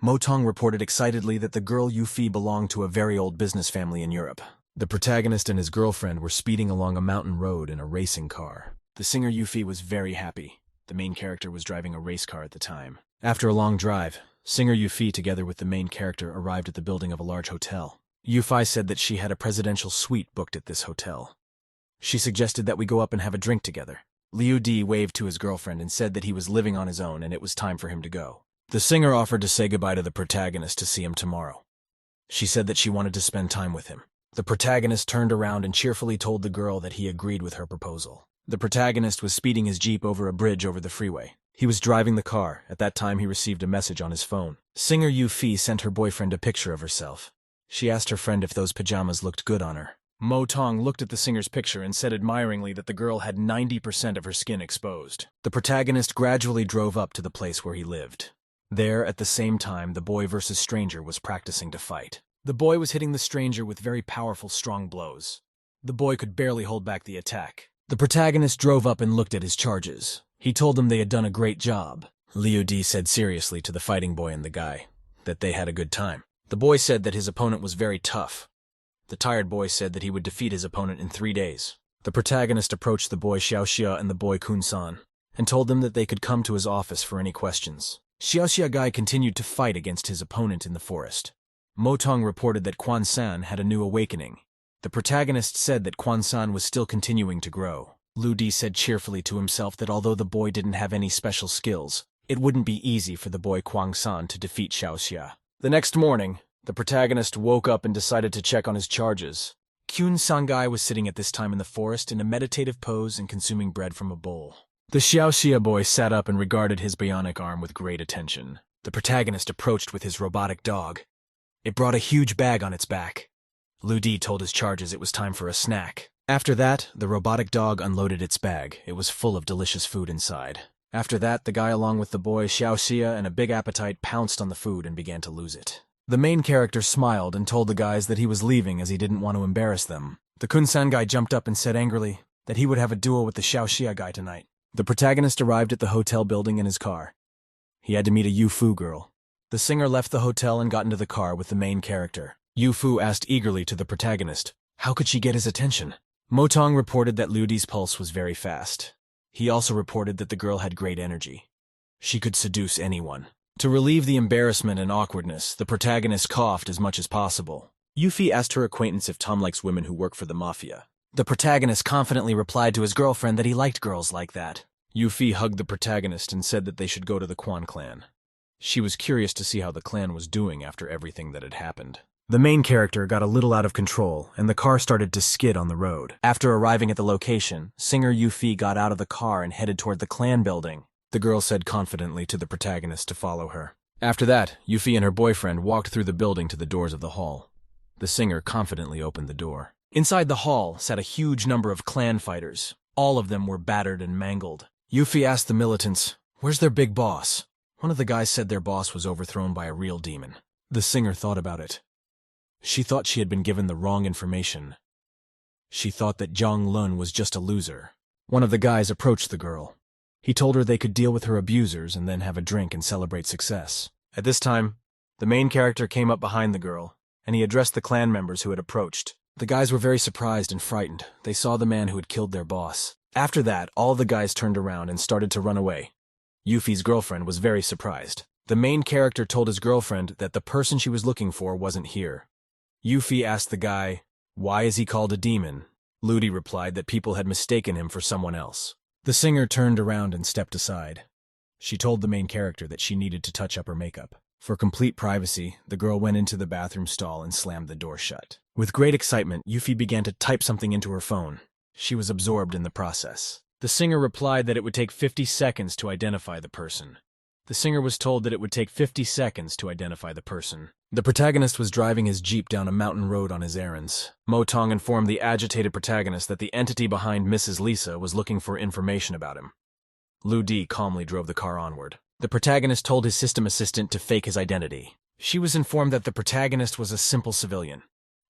Mo Tong reported excitedly that the girl Yu Fi belonged to a very old business family in Europe. The protagonist and his girlfriend were speeding along a mountain road in a racing car. The singer Yu Fi was very happy. The main character was driving a race car at the time. After a long drive, singer Yu Fi together with the main character arrived at the building of a large hotel. Yu Fi said that she had a presidential suite booked at this hotel. She suggested that we go up and have a drink together. Liu Di waved to his girlfriend and said that he was living on his own and it was time for him to go. The singer offered to say goodbye to the protagonist to see him tomorrow. She said that she wanted to spend time with him. The protagonist turned around and cheerfully told the girl that he agreed with her proposal. The protagonist was speeding his jeep over a bridge over the freeway. He was driving the car. At that time, he received a message on his phone. Singer Yu Fi sent her boyfriend a picture of herself. She asked her friend if those pajamas looked good on her. Mo Tong looked at the singer's picture and said admiringly that the girl had 90% of her skin exposed. The protagonist gradually drove up to the place where he lived. There, at the same time, the boy versus stranger was practicing to fight. The boy was hitting the stranger with very powerful, strong blows. The boy could barely hold back the attack. The protagonist drove up and looked at his charges. He told them they had done a great job. Liu Di said seriously to the fighting boy and the guy that they had a good time. The boy said that his opponent was very tough. The tired boy said that he would defeat his opponent in 3 days. The protagonist approached the boy Xiaoxia and the boy Kun-san and told them that they could come to his office for any questions. Xiaoxia guy continued to fight against his opponent in the forest. Mo Tong reported that Quan-san had a new awakening. The protagonist said that Quan-san was still continuing to grow. Liu Di said cheerfully to himself that although the boy didn't have any special skills, it wouldn't be easy for the boy Kwang-san to defeat Xiaoxia. The next morning, the protagonist woke up and decided to check on his charges. Kyun Sangai was sitting at this time in the forest in a meditative pose and consuming bread from a bowl. The Xiaoxia boy sat up and regarded his bionic arm with great attention. The protagonist approached with his robotic dog. It brought a huge bag on its back. Liu Di told his charges it was time for a snack. After that, the robotic dog unloaded its bag. It was full of delicious food inside. After that, the guy along with the boy Xiaoxia and a big appetite pounced on the food and began to lose it. The main character smiled and told the guys that he was leaving as he didn't want to embarrass them. The Kun-san guy jumped up and said angrily that he would have a duel with the Xiaoxia guy tonight. The protagonist arrived at the hotel building in his car. He had to meet a Yu Fu girl. The singer left the hotel and got into the car with the main character. Yu-Fu asked eagerly to the protagonist, how could she get his attention? Motong reported that Ludi's pulse was very fast. He also reported that the girl had great energy. She could seduce anyone. To relieve the embarrassment and awkwardness, the protagonist coughed as much as possible. Yuffie asked her acquaintance if Tom likes women who work for the mafia. The protagonist confidently replied to his girlfriend that he liked girls like that. Yuffie hugged the protagonist and said that they should go to the Quan clan. She was curious to see how the clan was doing after everything that had happened. The main character got a little out of control, and the car started to skid on the road. After arriving at the location, singer Yuffie got out of the car and headed toward the clan building. The girl said confidently to the protagonist to follow her. After that, Yuffie and her boyfriend walked through the building to the doors of the hall. The singer confidently opened the door. Inside the hall sat a huge number of clan fighters. All of them were battered and mangled. Yuffie asked the militants, "Where's their big boss?" One of the guys said their boss was overthrown by a real demon. The singer thought about it. She thought she had been given the wrong information. She thought that Zhang Lun was just a loser. One of the guys approached the girl. He told her they could deal with her abusers and then have a drink and celebrate success. At this time, the main character came up behind the girl, and he addressed the clan members who had approached. The guys were very surprised and frightened. They saw the man who had killed their boss. After that, all the guys turned around and started to run away. Yuffie's girlfriend was very surprised. The main character told his girlfriend that the person she was looking for wasn't here. Yuffie asked the guy, "Why is he called a demon?" Ludi replied that people had mistaken him for someone else. The singer turned around and stepped aside. She told the main character that she needed to touch up her makeup. For complete privacy, the girl went into the bathroom stall and slammed the door shut. With great excitement, Yuffie began to type something into her phone. She was absorbed in the process. The singer replied that it would take 50 seconds to identify the person. The singer was told that it would take 50 seconds to identify the person. The protagonist was driving his jeep down a mountain road on his errands. Motong informed the agitated protagonist that the entity behind Mrs. Lisa was looking for information about him. Ludi calmly drove the car onward. The protagonist told his system assistant to fake his identity. She was informed that the protagonist was a simple civilian.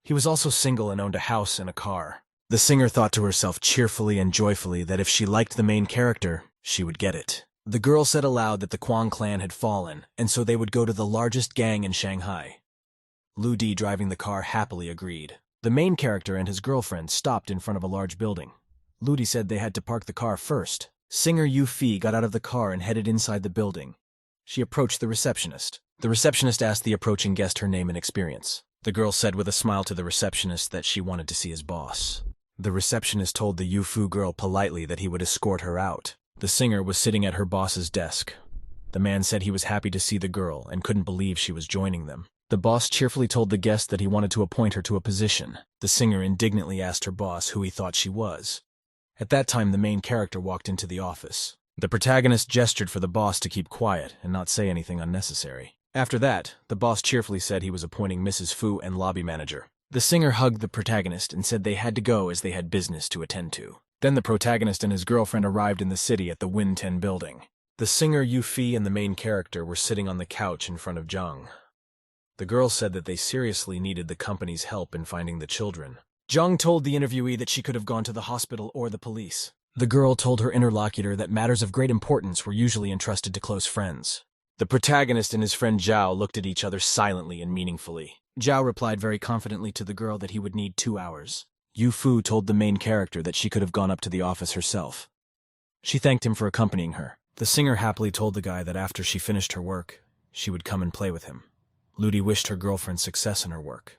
He was also single and owned a house and a car. The singer thought to herself cheerfully and joyfully that if she liked the main character, she would get it. The girl said aloud that the Quan clan had fallen, and so they would go to the largest gang in Shanghai. Ludi, driving the car, happily agreed. The main character and his girlfriend stopped in front of a large building. Ludi said they had to park the car first. Singer Yuffie got out of the car and headed inside the building. She approached the receptionist. The receptionist asked the approaching guest her name and experience. The girl said with a smile to the receptionist that she wanted to see his boss. The receptionist told the Yufu girl politely that he would escort her out. The singer was sitting at her boss's desk. The man said he was happy to see the girl and couldn't believe she was joining them. The boss cheerfully told the guest that he wanted to appoint her to a position. The singer indignantly asked her boss who he thought she was. At that time, the main character walked into the office. The protagonist gestured for the boss to keep quiet and not say anything unnecessary. After that, the boss cheerfully said he was appointing Mrs. Fu and lobby manager. The singer hugged the protagonist and said they had to go as they had business to attend to. Then the protagonist and his girlfriend arrived in the city at the Win 10 building. The singer Yuffie and the main character were sitting on the couch in front of Zhang. The girl said that they seriously needed the company's help in finding the children. Zhang told the interviewee that she could have gone to the hospital or the police. The girl told her interlocutor that matters of great importance were usually entrusted to close friends. The protagonist and his friend Zhao looked at each other silently and meaningfully. Zhao replied very confidently to the girl that he would need 2 hours. Yu Fu told the main character that she could have gone up to the office herself. She thanked him for accompanying her. The singer happily told the guy that after she finished her work, she would come and play with him. Ludi wished her girlfriend success in her work.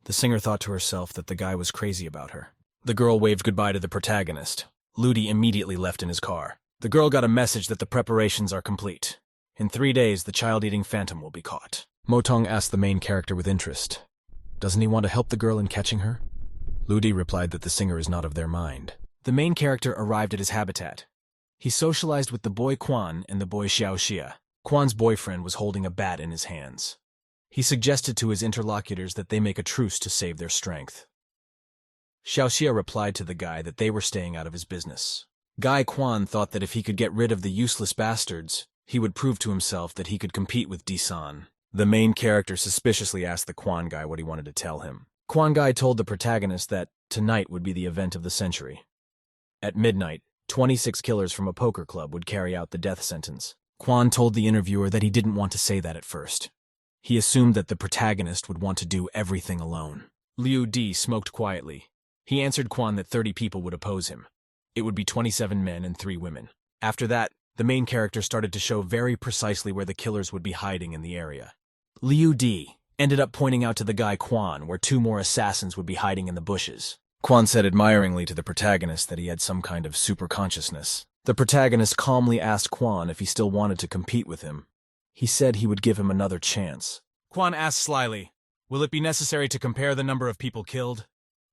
The singer thought to herself that the guy was crazy about her. The girl waved goodbye to the protagonist. Ludi immediately left in his car. The girl got a message that the preparations are complete. In 3 days, the child-eating phantom will be caught. Motong asked the main character with interest, "Doesn't he want to help the girl in catching her?" Ludi replied that the singer is not of their mind. The main character arrived at his habitat. He socialized with the boy Quan and the boy Xiaoxia. Quan's boyfriend was holding a bat in his hands. He suggested to his interlocutors that they make a truce to save their strength. Xiaoxia replied to the guy that they were staying out of his business. Guy Quan thought that if he could get rid of the useless bastards, he would prove to himself that he could compete with Disan. The main character suspiciously asked the Quan guy what he wanted to tell him. Quan guy told the protagonist that tonight would be the event of the century. At midnight, 26 killers from a poker club would carry out the death sentence. Quan told the interviewer that he didn't want to say that at first. He assumed that the protagonist would want to do everything alone. Liu Di smoked quietly. He answered Quan that 30 people would oppose him. It would be 27 men and 3 women. After that, the main character started to show very precisely where the killers would be hiding in the area. Liu Di ended up pointing out to the guy Quan where 2 more assassins would be hiding in the bushes. Quan said admiringly to the protagonist that he had some kind of super consciousness. The protagonist calmly asked Quan if he still wanted to compete with him. He said he would give him another chance. Quan asked slyly, "Will it be necessary to compare the number of people killed?"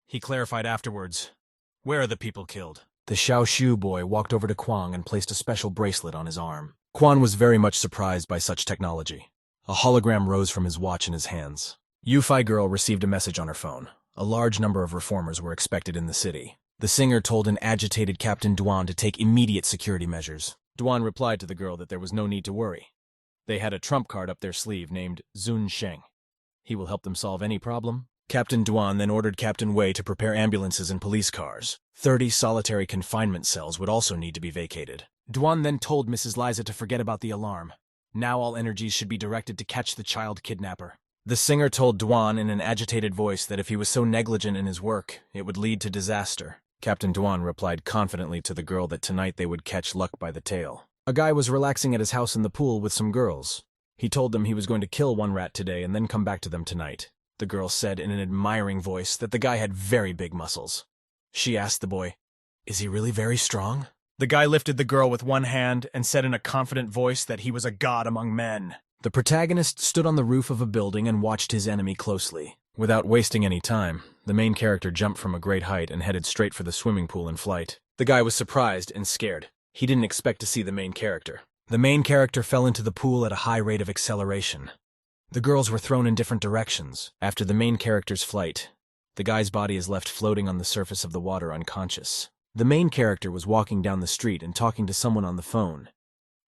He clarified afterwards, "Where are the people killed?" The Xiaoshu boy walked over to Quan and placed a special bracelet on his arm. Quan was very much surprised by such technology. A hologram rose from his watch in his hands. Yufi girl received a message on her phone. A large number of reformers were expected in the city. The singer told an agitated Captain Duan to take immediate security measures. Duan replied to the girl that there was no need to worry. They had a trump card up their sleeve named Zun Sheng. He will help them solve any problem. Captain Duan then ordered Captain Wei to prepare ambulances and police cars. 30 solitary confinement cells would also need to be vacated. Duan then told Mrs. Liza to forget about the alarm. Now all energies should be directed to catch the child kidnapper. The singer told Duan in an agitated voice that if he was so negligent in his work, it would lead to disaster. Captain Duan replied confidently to the girl that tonight they would catch luck by the tail. A guy was relaxing at his house in the pool with some girls. He told them he was going to kill one rat today and then come back to them tonight. The girl said in an admiring voice that the guy had very big muscles. She asked the boy, "Is he really very strong?" The guy lifted the girl with one hand and said in a confident voice that he was a god among men. The protagonist stood on the roof of a building and watched his enemy closely. Without wasting any time, the main character jumped from a great height and headed straight for the swimming pool in flight. The guy was surprised and scared. He didn't expect to see the main character. The main character fell into the pool at a high rate of acceleration. The girls were thrown in different directions. After the main character's flight, the guy's body is left floating on the surface of the water unconscious. The main character was walking down the street and talking to someone on the phone.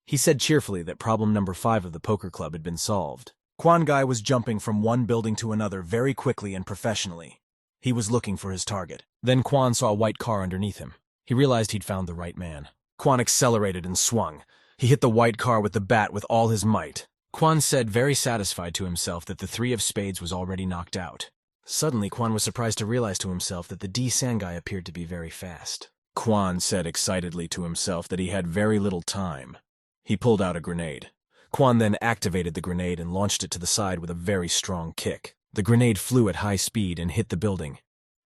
He said cheerfully that problem number 5 of the poker club had been solved. Quan Guy was jumping from one building to another very quickly and professionally. He was looking for his target. Then Quan saw a white car underneath him. He realized he'd found the right man. Quan accelerated and swung. He hit the white car with the bat with all his might. Quan said, very satisfied to himself, that the 3 of spades was already knocked out. Suddenly, Quan was surprised to realize to himself that the D-San guy appeared to be very fast. Quan said excitedly to himself that he had very little time. He pulled out a grenade. Quan then activated the grenade and launched it to the side with a very strong kick. The grenade flew at high speed and hit the building.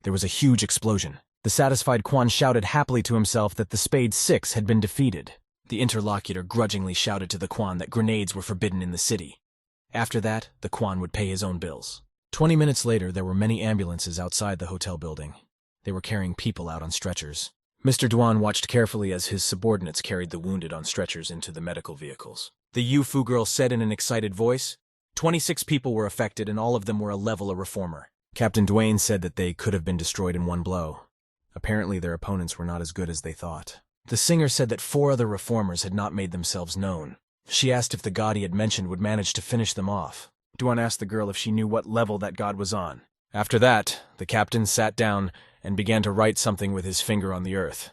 There was a huge explosion. The satisfied Quan shouted happily to himself that the spade 6 had been defeated. The interlocutor grudgingly shouted to the Quan that grenades were forbidden in the city. After that, the Quan would pay his own bills. 20 minutes later, there were many ambulances outside the hotel building. They were carrying people out on stretchers. Mr. Duan watched carefully as his subordinates carried the wounded on stretchers into the medical vehicles. The Yu-Fu girl said in an excited voice, 26 people were affected and all of them were a level reformer. Captain Duane said that they could have been destroyed in one blow. Apparently their opponents were not as good as they thought. The singer said that 4 other reformers had not made themselves known. She asked if the god he had mentioned would manage to finish them off. Duan asked the girl if she knew what level that god was on. After that, the captain sat down and began to write something with his finger on the earth.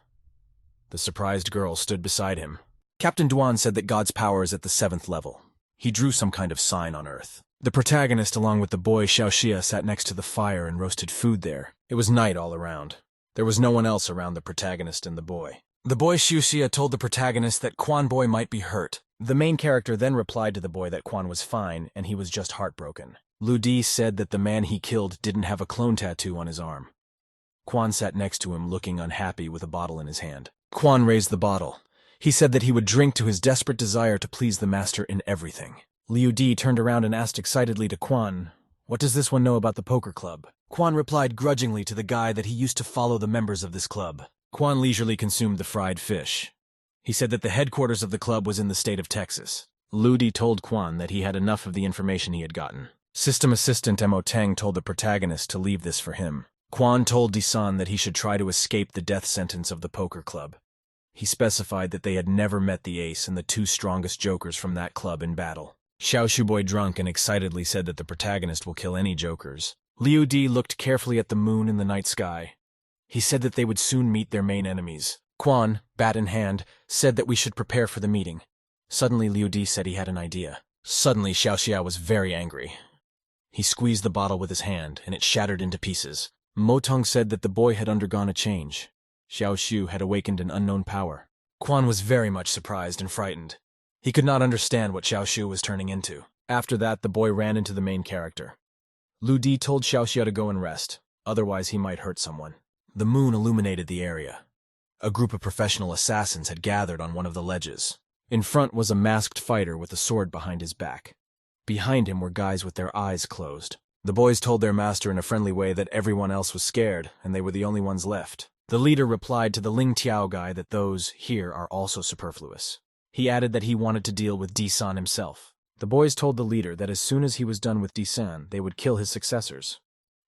The surprised girl stood beside him. Captain Duan said that God's power is at the 7th level. He drew some kind of sign on earth. The protagonist, along with the boy Xiaoxia, sat next to the fire and roasted food there. It was night all around. There was no one else around the protagonist and the boy. The boy Xiaoxia told the protagonist that Quan Boy might be hurt. The main character then replied to the boy that Quan was fine and he was just heartbroken. Lu Di said that the man he killed didn't have a clone tattoo on his arm. Quan sat next to him looking unhappy with a bottle in his hand. Quan raised the bottle. He said that he would drink to his desperate desire to please the master in everything. Liu Di turned around and asked excitedly to Quan, "What does this one know about the poker club?" Quan replied grudgingly to the guy that he used to follow the members of this club. Quan leisurely consumed the fried fish. He said that the headquarters of the club was in the state of Texas. Liu Di told Quan that he had enough of the information he had gotten. System Assistant Mo Teng told the protagonist to leave this for him. Quan told Di-san that he should try to escape the death sentence of the poker club. He specified that they had never met the ace and the 2 strongest jokers from that club in battle. Xiaoshu Boy drunk and excitedly said that the protagonist will kill any jokers. Liu Di looked carefully at the moon in the night sky. He said that they would soon meet their main enemies. Quan, bat in hand, said that we should prepare for the meeting. Suddenly Liu Di said he had an idea. Suddenly Xiao Xia was very angry. He squeezed the bottle with his hand, and it shattered into pieces. Mo Tong said that the boy had undergone a change. Xiao Xu had awakened an unknown power. Quan was very much surprised and frightened. He could not understand what Xiao Xu was turning into. After that, the boy ran into the main character. Liu Di told Xiao Xia to go and rest, otherwise he might hurt someone. The moon illuminated the area. A group of professional assassins had gathered on one of the ledges. In front was a masked fighter with a sword behind his back. Behind him were guys with their eyes closed. The boys told their master in a friendly way that everyone else was scared, and they were the only ones left. The leader replied to the Ling Tiao guy that those here are also superfluous. He added that he wanted to deal with Di-san himself. The boys told the leader that as soon as he was done with Di-san, they would kill his successors.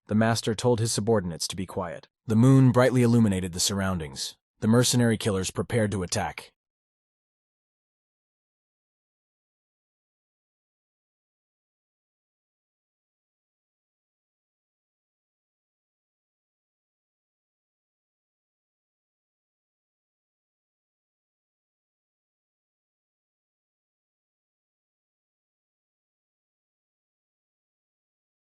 The master told his subordinates to be quiet. The moon brightly illuminated the surroundings. The mercenary killers prepared to attack.